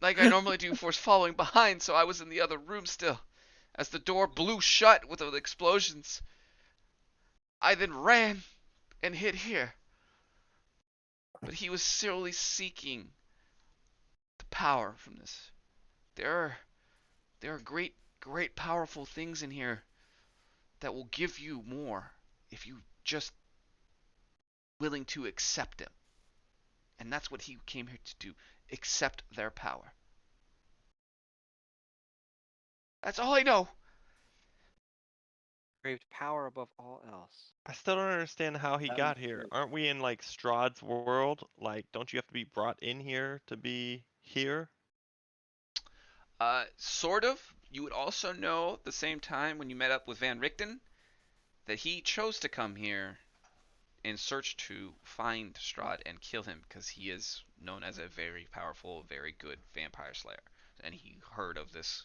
Like I normally do, was following behind, so I was in the other room still. As the door blew shut with the explosions, I then ran and hid here. But he was solely seeking the power from this. There are great, powerful things in here that will give you more if you just willing to accept them. And that's what he came here to do. Accept their power. That's all I know. Craved power above all else. I still don't understand how he That got was here. good. Aren't we in like Strahd's world? Like, don't you have to be brought in here to be here? Sort of. You would also know at the same time when you met up with Van Richten that he chose to come here in search to find Strahd and kill him because he is known as a very powerful, very good vampire slayer, and he heard of this.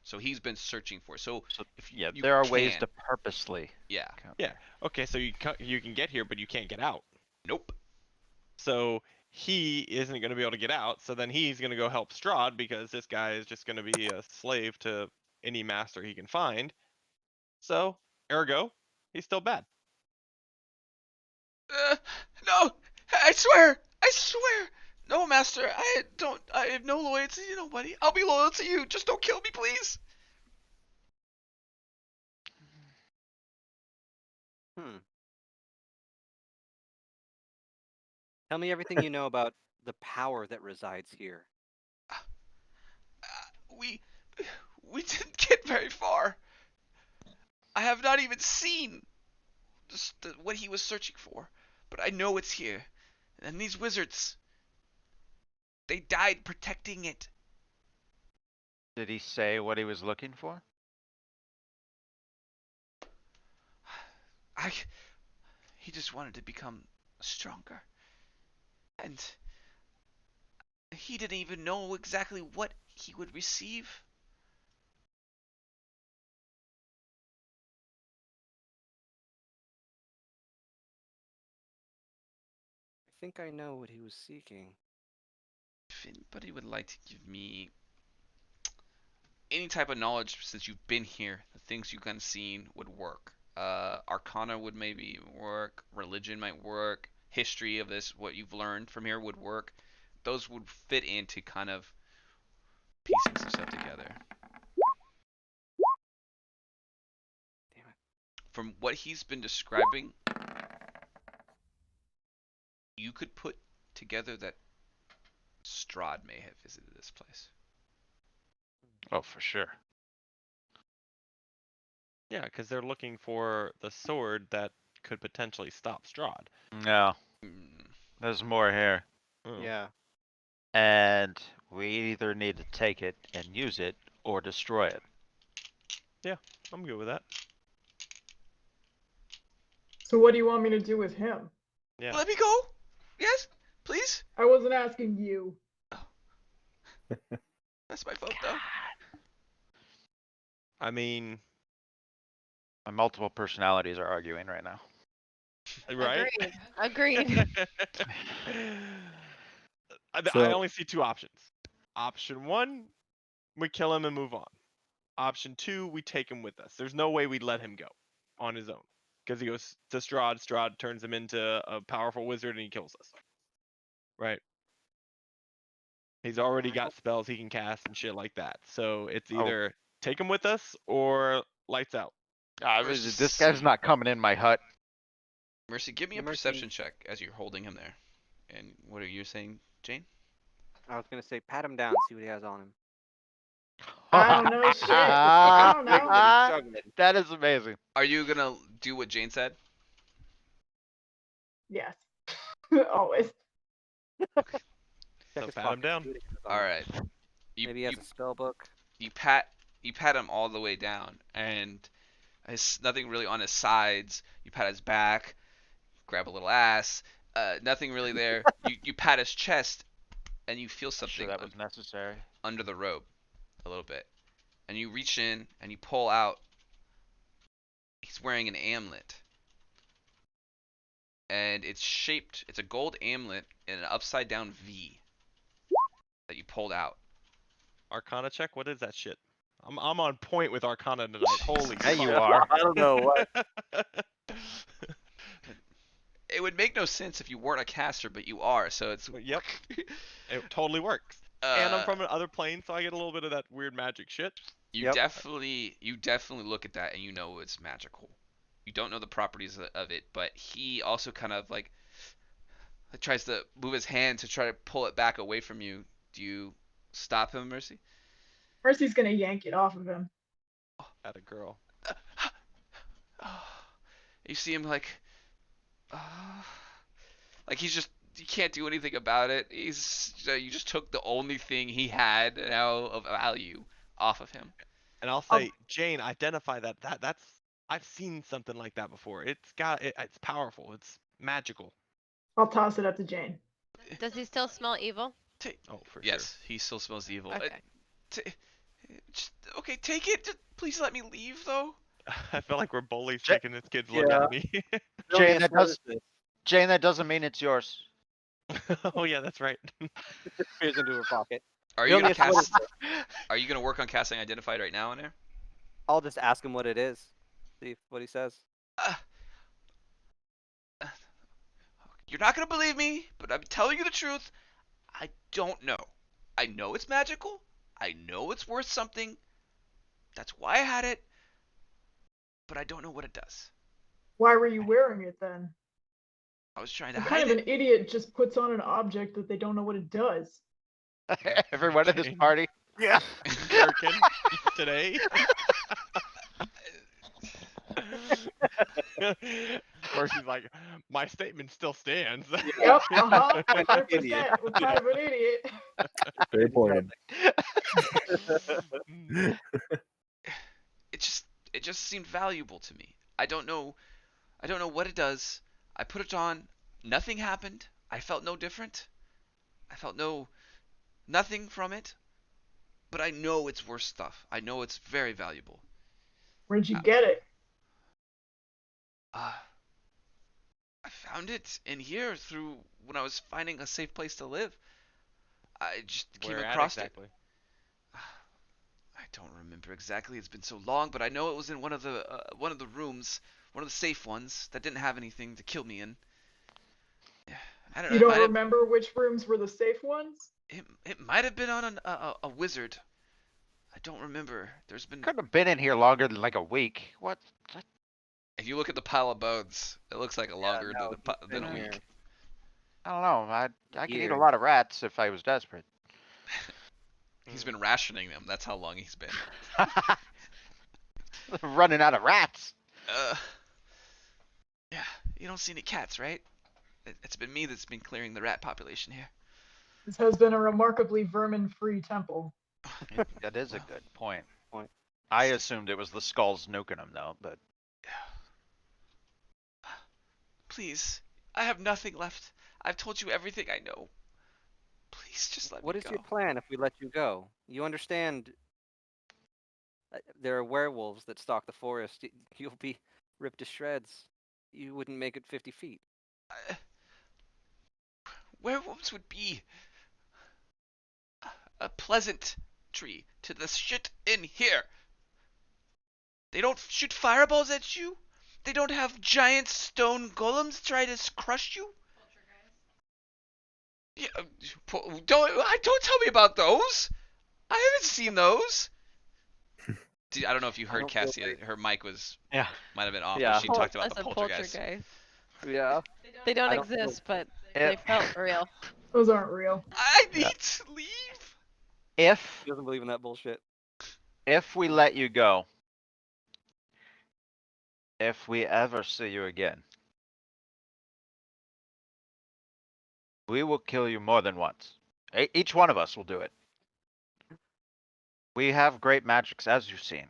So he's been searching for it. So So if yeah, you there are ways can, to purposely. yeah, come Yeah. here. Okay, so you can get here, but you can't get out. nope. So he isn't going to be able to get out. So then he's going to go help Strahd because this guy is just going to be a slave to any master he can find. So ergo, he's still bad. No, I swear. No, master, I have no loyalty to nobody. I'll be loyal to you. Just don't kill me, please. Hmm. Tell me everything you know about the power that resides here. We, we didn't get very far. I have not even seen what he was searching for, but I know it's here. And these wizards, they died protecting it. Did he say what he was looking for? I, he just wanted to become stronger. And he didn't even know exactly what he would receive. I think I know what he was seeking. If anybody would like to give me any type of knowledge since you've been here, the things you've kind of seen would work. Arcana would maybe work. Religion might work. History of this, what you've learned from here would work. Those would fit into kind of piecing some stuff together. Damn it. From what he's been describing, you could put together that Strahd may have visited this place. Oh, for sure. Yeah, because they're looking for the sword that could potentially stop Strahd. No, Mm, there's more here. Oh. Yeah. And we either need to take it and use it or destroy it. I'm good with that. So what do you want me to do with him? Yeah. Let me go. Yes, please. I wasn't asking you. That's my fault, though. I mean, My multiple personalities are arguing right now. right? Agreed. I So- only see two options. Option one, we kill him and move on. Option two, we take him with us. There's no way we'd let him go on his own. Because he goes to Strahd, Strahd turns him into a powerful wizard and he kills us. Right? He's already got spells he can cast and shit like that. So it's Oh. either take him with us or lights out. This guy's not coming in my hut. Mercy, give me a Mercy. perception check as you're holding him there. And what are you saying, Jane? I was gonna say pat him down, see what he has on him. I don't know shit. I don't Big know. that he's struggling. That is amazing. Are you gonna do what Jane said? Yes. Always. Check So his pat him pockets, down. see what he has on All him. right. You Maybe he has you a spell book. you pat him all the way down, and his nothing really on his sides. You pat his back, grab a little ass. Nothing really there. You pat his chest, and you feel Sure, something that was necessary. under the robe, a little bit, and you reach in and you pull out. He's wearing an amulet, and it's shaped. It's a gold amulet in an upside down V that you pulled out. Arcana check? What is that shit? I'm on point with Arcana tonight. Holy Yeah, you fuck. are. I don't know what. It would make no sense if you weren't a caster, but you are, so it's Yep. It totally works. And I'm uh, from another plane, so I get a little bit of that weird magic shit. you Yep. definitely look at that and you know it's magical. You don't know the properties of it, but he also kind of like tries to move his hand to try to pull it back away from you. Do you stop him, Mercy? Mercy's gonna yank it off of him. At a girl. You see him uh, like he's just you can't do anything about it. He's you just took the only thing he had now of value off of him. And I'll say, Jane, identify that. That's I've seen something like that before. It's powerful. It's magical. I'll toss it up to Jane. Does he still smell evil? Oh, for sure. Yes, he still smells evil. Okay. Okay, take it. Just please let me leave, though. I feel like we're bullies Ja- taking this kid's look out of me. Jane, Jane, that doesn't mean it's yours. Oh yeah, that's right. Disappears into her pocket. Are you gonna cast? Are you gonna work on casting Identified right now in there? I'll just ask him what it is. See what he says. You're not gonna believe me, but I'm telling you the truth. I don't know. I know it's magical. I know it's worth something. That's why I had it. But I don't know what it does. Why were you wearing it then? I was trying to What hide kind of it. an idiot just puts on an object that they don't know what it does? Everyone at this Jane. party. Yeah. Gherkin today. Mercy's like, my statement still stands. Yep, 100%. Idiot. What kind of an idiot? Very pointed. It just seemed valuable to me. I don't know what it does. I put it on. Nothing happened. I felt no different. I felt nothing from it. But I know it's worth stuff. I know it's very valuable. Where'd you get it? I found it in here through when I was finding a safe place to live. I just came Where at across exactly? it. I don't remember exactly. It's been so long, but I know it was in one of the rooms, one of the safe ones that didn't have anything to kill me in. I don't know. You don't remember which rooms were the safe ones? It might have been on a wizard. I don't remember. There's been. Couldn't have been in here longer than like a week. What? If you look at the pile of bones, it looks like longer no, than a he's been week. I don't know. I could eat a Years. lot of rats if I was desperate. He's been rationing them. That's how long he's been. Running out of rats. Yeah. You don't see any cats, right? It's been me that's been clearing the rat population here. This has been a remarkably vermin-free temple. That is a good point. Point. I assumed it was the skulls nuking them though, but Please, I have nothing left. I've told you everything I know. Please, just let What me is go. your plan if we let you go? You understand there are werewolves that stalk the forest. You'll be ripped to shreds. You wouldn't make it 50 feet. Werewolves would be a pleasant tree to the shit in here. They don't shoot fireballs at you. They don't have giant stone golems try to crush you. Yeah, don't tell me about those. I haven't seen those. I don't know if you heard don't feel Cassie. Her mic might have been off, Yeah. but she talked about That's the a poltergeist. Yeah. They don't I don't feel- exist, but they felt real. Those aren't real. I need Yeah. to leave. if He doesn't believe in that bullshit. we let you go, if we ever see you again, we will kill you more than once. Each one of us will do it. We have great magics, as you've seen,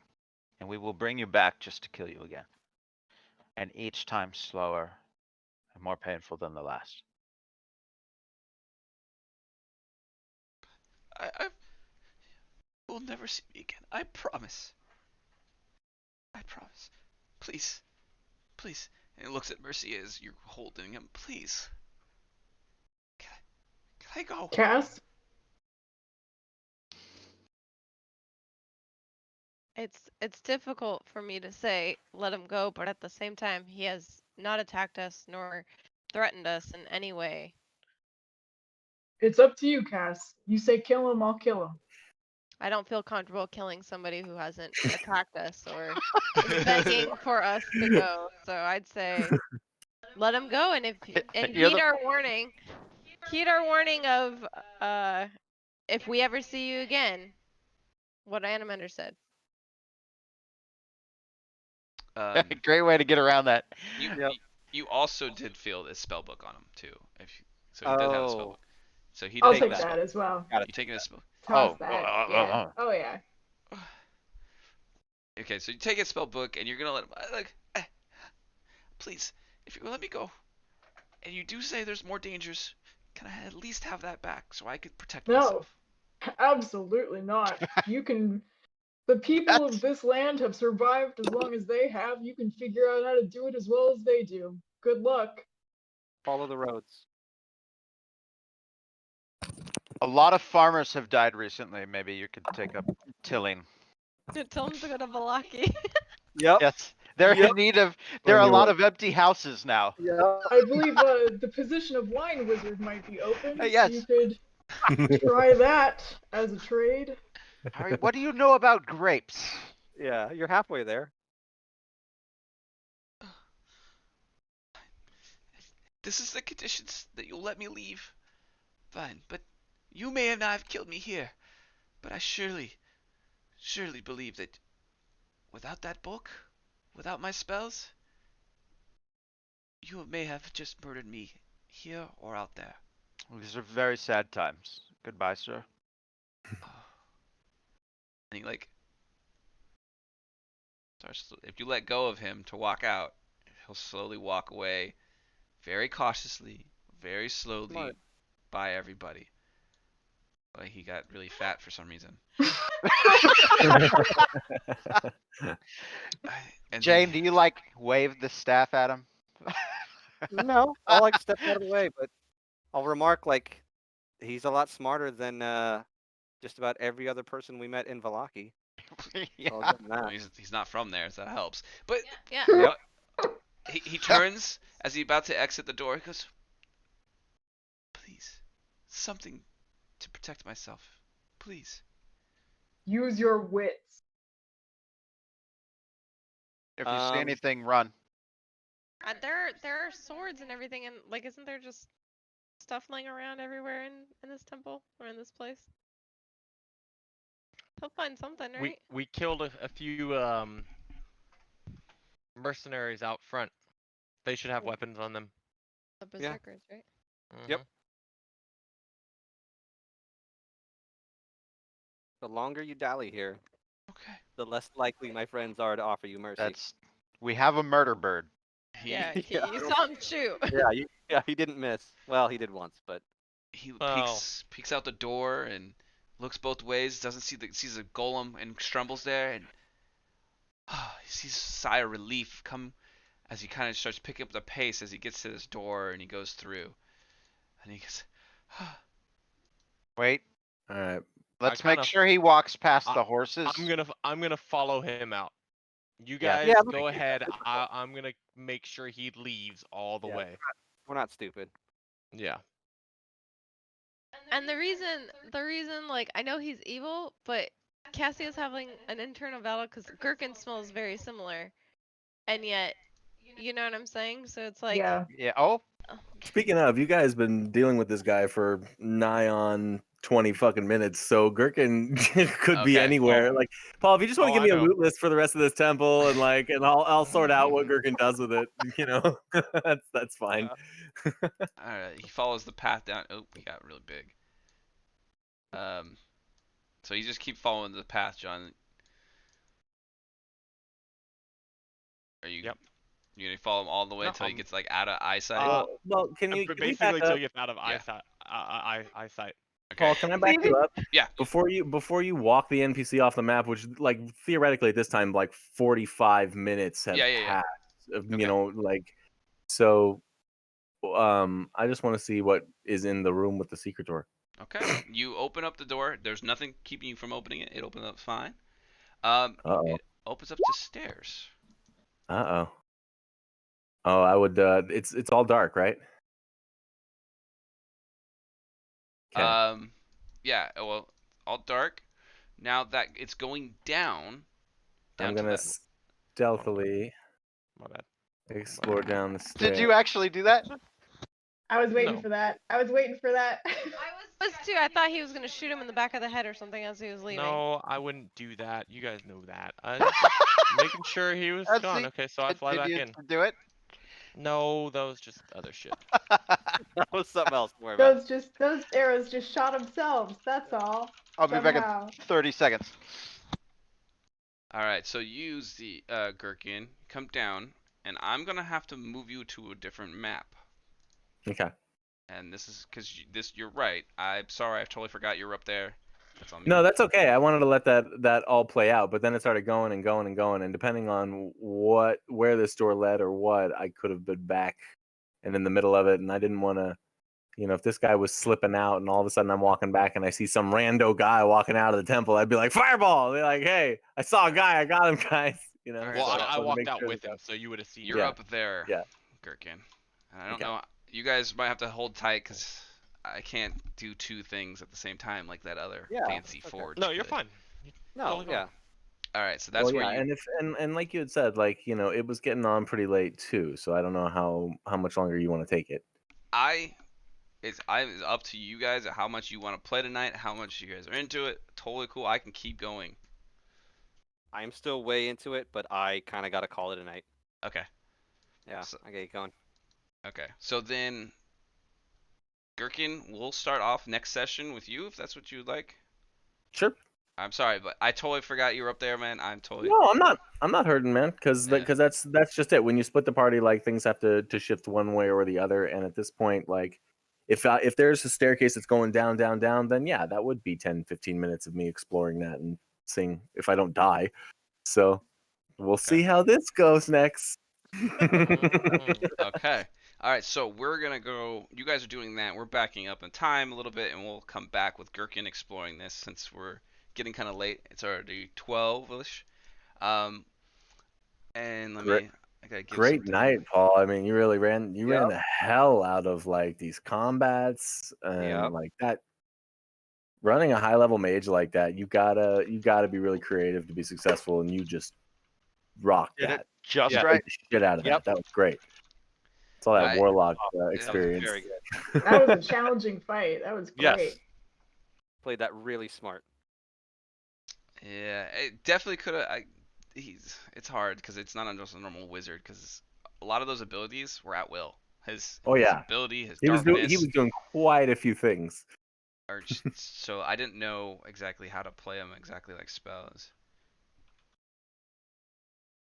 and we will bring you back just to kill you again. And each time slower and more painful than the last. I will never see me again. I promise. I promise. Please, please. And he looks at Mercy as you're holding him. Please. Can I go? Cass? It's difficult for me to say let him go, but at the same time he has not attacked us nor threatened us in any way. It's up to you, Cass. You say kill him, I'll kill him. I don't feel comfortable killing somebody who hasn't attacked us or is begging for us to go. So I'd say let him go, and You're heed our warning. Heed our warning of if we ever see you again. What Animander said. Great way to get around that. You also did feel this spell book on him too. So he did have a spell book. So he I'll did take take that as well. You taking a spell? Toss Oh, that. Yeah. Oh yeah. Okay, so you take his spell book and you're gonna let him. Like, please, if you let me go, and you do say there's more dangers, can I at least have that back so I could protect No, myself? absolutely not. You can. The people of this land have survived as long as they have. You can figure out how to do it as well as they do. Good luck. Follow the roads. A lot of farmers have died recently. Maybe you could take up tilling. Tell him to go to Valaki. Yep. Yes, they're in Yep. need of. There are a lot of empty houses now. Yep. I believe the position of wine wizard might be open. Yes. You could try that as a trade. Harry, what do you know about grapes? Yeah, you're halfway there. This is the conditions that you'll let me leave. Fine, but you may not have killed me here, but I surely believe that without that book, without my spells, you may have just murdered me here or out there. These are very sad times. Goodbye, sir. And he like starts. If you let go of him to walk out, he'll slowly walk away, very cautiously, very slowly, Smart. by everybody. Like he got really fat for some reason. And Jane, then, do you like wave the staff at him? No, I'll like step out of the way, but I'll remark like he's a lot smarter than just about every other person we met in Valaki. Yeah. I'll give him well, that. he's not from there, so that helps. But Yeah. Yep. he turns as he's about to exit the door. He goes, "Please, something to protect myself, please." Use your wits. If you see anything, run. There are swords and everything, and like, isn't there just stuff laying around everywhere in this temple or in this place? He'll find something, right? We killed a few mercenaries out front. They should have weapons on them. The Yeah. berserkers, right? Yep. Mhm. The longer you dally here, Okay. the less likely my friends are to offer you mercy. We have a murder bird. Yeah, Yeah. you saw him shoot. Yeah, he didn't miss. Well, he did once, but He Well, peeks out the door and looks both ways. Doesn't sees a golem and Strumbles there, and he sees a sigh of relief come as he kind of starts picking up the pace as he gets to this door and he goes through, and he goes, Wait, All right. let's kinda- make sure he walks past I- the horses. I'm gonna follow him out. You Yeah. guys Yeah, go ahead. I'm gonna make sure he leaves all the Yeah. way. we're not stupid. Yeah. And the reason, like, I know he's evil, but Cassie is having an internal battle because Gherkin smells very similar, and yet, you know what I'm saying? So it's like, Yeah. Yeah. Oh, Speaking of, you guys been dealing with this guy for nigh on 20 fucking minutes, so Gherkin could be Okay. anywhere. Like, Paul, if you just want to give I me a know. loot list for the rest of this temple, and like, and I'll sort out what Gherkin does with it. You know, that's fine. he follows the path down. Oh, he got really big. So you just keep following the path, John. Are you? Yep. You gonna follow him all the way No, until he I'm- gets like out of eyesight? Well, can we Basically, back until up? he gets out of Yeah. eyesight. Okay. Paul, can I back you up? Yeah. Before you walk the NPC off the map, which like theoretically at this time like 45 minutes have Yeah. passed. You Okay. know, like so. I just want to see what is in the room with the secret door. Okay. You open up the door. There's nothing keeping you from opening it. It opens up fine. Uh-oh. It opens up to stairs. Uh-oh. Oh, I would. It's all dark, right? Okay. Yeah. Well, all dark. Now that it's going down I'm to gonna that. stealthily My bad. explore down the stairs. did you actually do that? I was waiting No. for that. I was waiting for that. I was too. I thought he was gonna shoot him in the back of the head or something as he was leaving. No, I wouldn't do that. You guys know that. Making sure he was Let's gone. see. Okay, so I fly Did back you in. do it? No, that was just other shit. That was something else to worry about. Those arrows just shot themselves. That's all. I'll be back Somehow. in 30 seconds. All right, so use the Gherkin, come down, and I'm gonna have to move you to a different map. Okay. And this is because you're right. I'm sorry, I totally forgot you were up there. That's on me. No, that's okay. I wanted to let that all play out, but then it started going and going and going, and depending on where this door led or what, I could have been back and in the middle of it, and I didn't want to. If this guy was slipping out and all of a sudden I'm walking back and I see some rando guy walking out of the temple, I'd be like, fireball! They're like, hey, I saw a guy, I got him, guys. All right, Well, so I wanted to walked make out sure with that him, so you would have seen. you're Yeah. up there, Yeah. Gherkin. And I don't Okay. know. You guys might have to hold tight because I can't do two things at the same time like that other Yeah, fancy okay. forge. No, you're could. fine. No, Totally fine. yeah. All right, so that's where you. And and like you had said, like it was getting on pretty late too, so I don't know how much longer you want to take it. It's up to you guys at how much you want to play tonight, how much you guys are into it. Totally cool. I can keep going. I'm still way into it, but I kind of got to call it a night. Okay. Yeah, So- I get it going. Okay. So then, Gherkin, we'll start off next session with you if that's what you'd like. Sure. I'm sorry, but I totally forgot you were up there, man. I'm totally. No, I'm not hurting, man, because Yeah. that's just it. When you split the party, like things have to shift one way or the other, and at this point, like if there's a staircase that's going down, down, down, then yeah, that would be 10, 15 minutes of me exploring that and seeing if I don't die. So we'll see how this goes next. Okay. All right. So we're gonna go. You guys are doing that. We're backing up in time a little bit, and we'll come back with Gherkin exploring this since we're getting kind of late. It's already 12ish. Um, and let Great. me. I gotta give Great something. night, Paul. I mean, you really ran Yep. the hell out of like these combats and Yep. like that. Running a high level mage like that, you gotta be really creative to be successful, and you just rocked Did it that. just Yeah. right. Played the shit out of Yep. that. That was great. It's all that I- warlock That was experience. very good. That was a challenging fight. That was Yes. great. Played that really smart. Yeah, it definitely could have. It's hard because it's not just a normal wizard because a lot of those abilities were at will. His Oh, yeah. ability, his He was darkness, doing quite a few things. are so I didn't know exactly how to play them exactly like spells.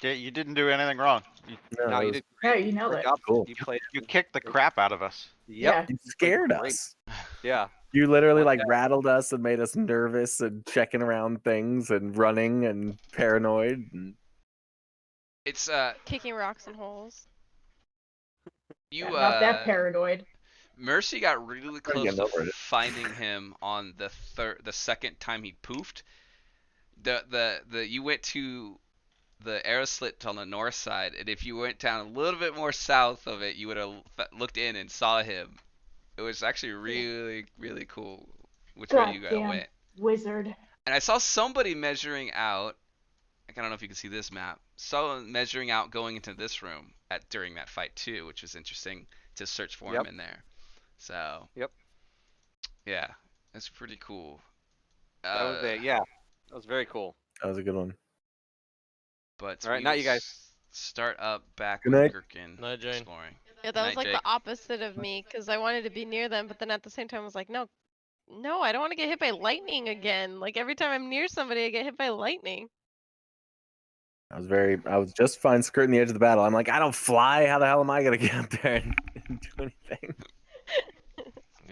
Yeah, you didn't do anything wrong. No, No, that you was did Yeah, great. you nailed Great it. job. cool. You played. You kicked the crap out of us. Yep. Yeah. You played scared great. us. Yeah. You literally One like guy- rattled us and made us nervous and checking around things and running and paranoid. And It's Kicking rocks and holes. you Yeah, not that paranoid. Mercy got really We're close getting to over it. finding him on the second time he poofed. The you went to the arrow slit on the north side, and if you went down a little bit more south of it, you would have looked in and saw him. It was actually really, really cool which way you guys Goddamn went. wizard. And I saw somebody measuring out. Like, I don't know if you can see this map. Someone measuring out going into this room during that fight too, which was interesting to search for him Yep. in there. So. Yep. Yeah, it's pretty cool. That was it. Yeah. That was very cool. that was a good one. But All right, we now will you guys. start up back Good with night. Gherkin Night, Jane. exploring. Yeah, that was Night, like Jake. the opposite of me because I wanted to be near them, but then at the same time I was like, no, no, I don't want to get hit by lightning again. Like every time I'm near somebody, I get hit by lightning. I was just fine skirting the edge of the battle. I'm like, I don't fly. How the hell am I gonna get up there and do anything?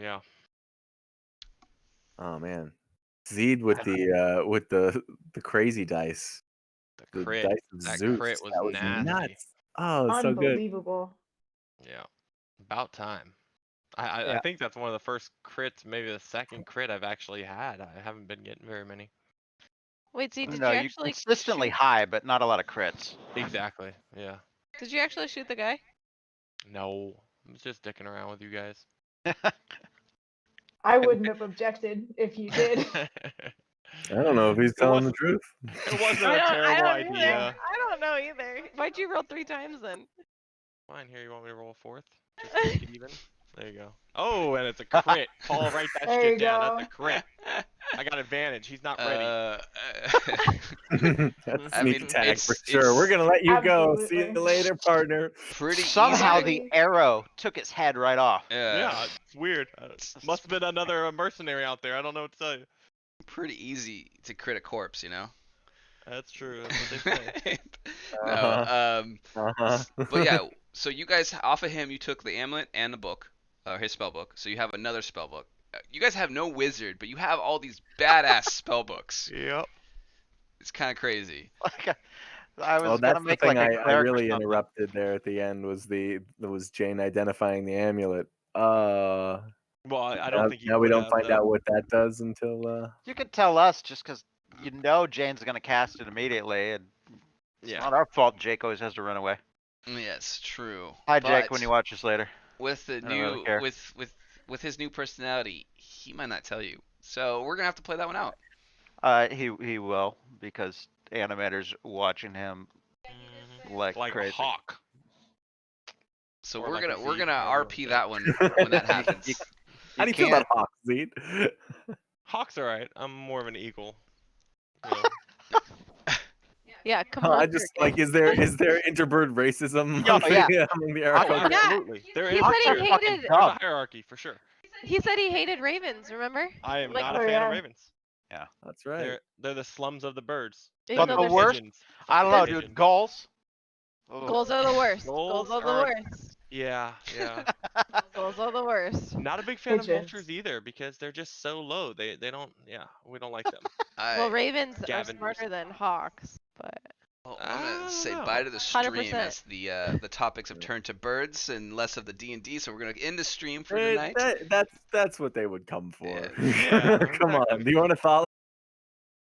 Yeah. Oh man, Zed with the crazy dice. The The crit. dice of That Zeus. crit was That was nasty. nuts. Oh, it's so good. Unbelievable. Yeah. About time. I Yeah. think that's one of the first crits, maybe the second crit I've actually had. I haven't been getting very many. Wait, Z, did No, you you actually consistently shoot? high, but not a lot of crits. Exactly. Yeah. Did you actually shoot the guy? No. I'm just dicking around with you guys. I wouldn't have objected if you did. I don't know if he's It telling the wasn't- truth. It wasn't a I terrible don't either. idea. I don't know either. Why'd you roll 3 times then? Fine, here, you want me to roll a fourth? Just to make it even? There you go. Oh, and it's a crit. Paul, write that There shit you down. go. That's a crit. I got advantage. He's not ready. That's I sneak mean, attack for it's- sure. We're gonna let you go. See you Absolutely. later, partner. pretty Somehow easy. the arrow took its head right off. Yeah, it's weird. Must have been another mercenary out there. I don't know what to tell you. Pretty easy to crit a corpse, you know. That's true. That's what they say. No, Uh-huh. but yeah. So you guys, off of him, you took the amulet and the book, his spell book. So you have another spell book. You guys have no wizard, but you have all these badass spell books. Yep. It's kind of crazy. Like, I Oh, was gonna that's the make thing like a I cleric or really something. interrupted there at the end was Jane identifying the amulet. Well, I don't think you Now we would don't have find though. out what that does until You could tell us just because you know Jane's gonna cast it immediately, and it's Yeah. not our fault. Jake always has to run away. Yes, true. Hi, But Jake. When you watch this later, with the I don't really new care. with his new personality, he might not tell you. So we're gonna have to play that one out. He will because animators watching him like Like a crazy. hawk. So Or we're like a gonna we're Zeke, gonna whatever, RP yeah. that one when that happens. How do you feel about hawks, Zeke? Hawk's alright. I'm more of an eagle. You know. Yeah, come I on. just Turkey. like is there interbird racism Oh, yeah. among the Oh, Aarakocra? absolutely. There He is said for he sure. hated. There's a hierarchy for sure. He said he hated ravens. Remember? I am Like, not a Oh, fan yeah. of ravens. That's right. They're the slums of the birds. even But though the they're worst- Pigeons. I don't Fucking know, dude. pigeons. Gulls. Ugh. Gulls are the worst. Gulls Gulls are the are- worst. Yeah, yeah. Gulls are the worst. Not a big fan of Pigeons. vultures either because they're just so low. They don't. Yeah, we don't like them. Well, I ravens are Scavengers. smarter than hawks, but well, I I'm don't gonna say know. bye to the stream 100%. as the topics have turned to birds and less of the D&D. So we're gonna end the stream for Eh, tonight. that's what they would come for. Yeah. Yeah, Come on. exactly. Do you want to follow?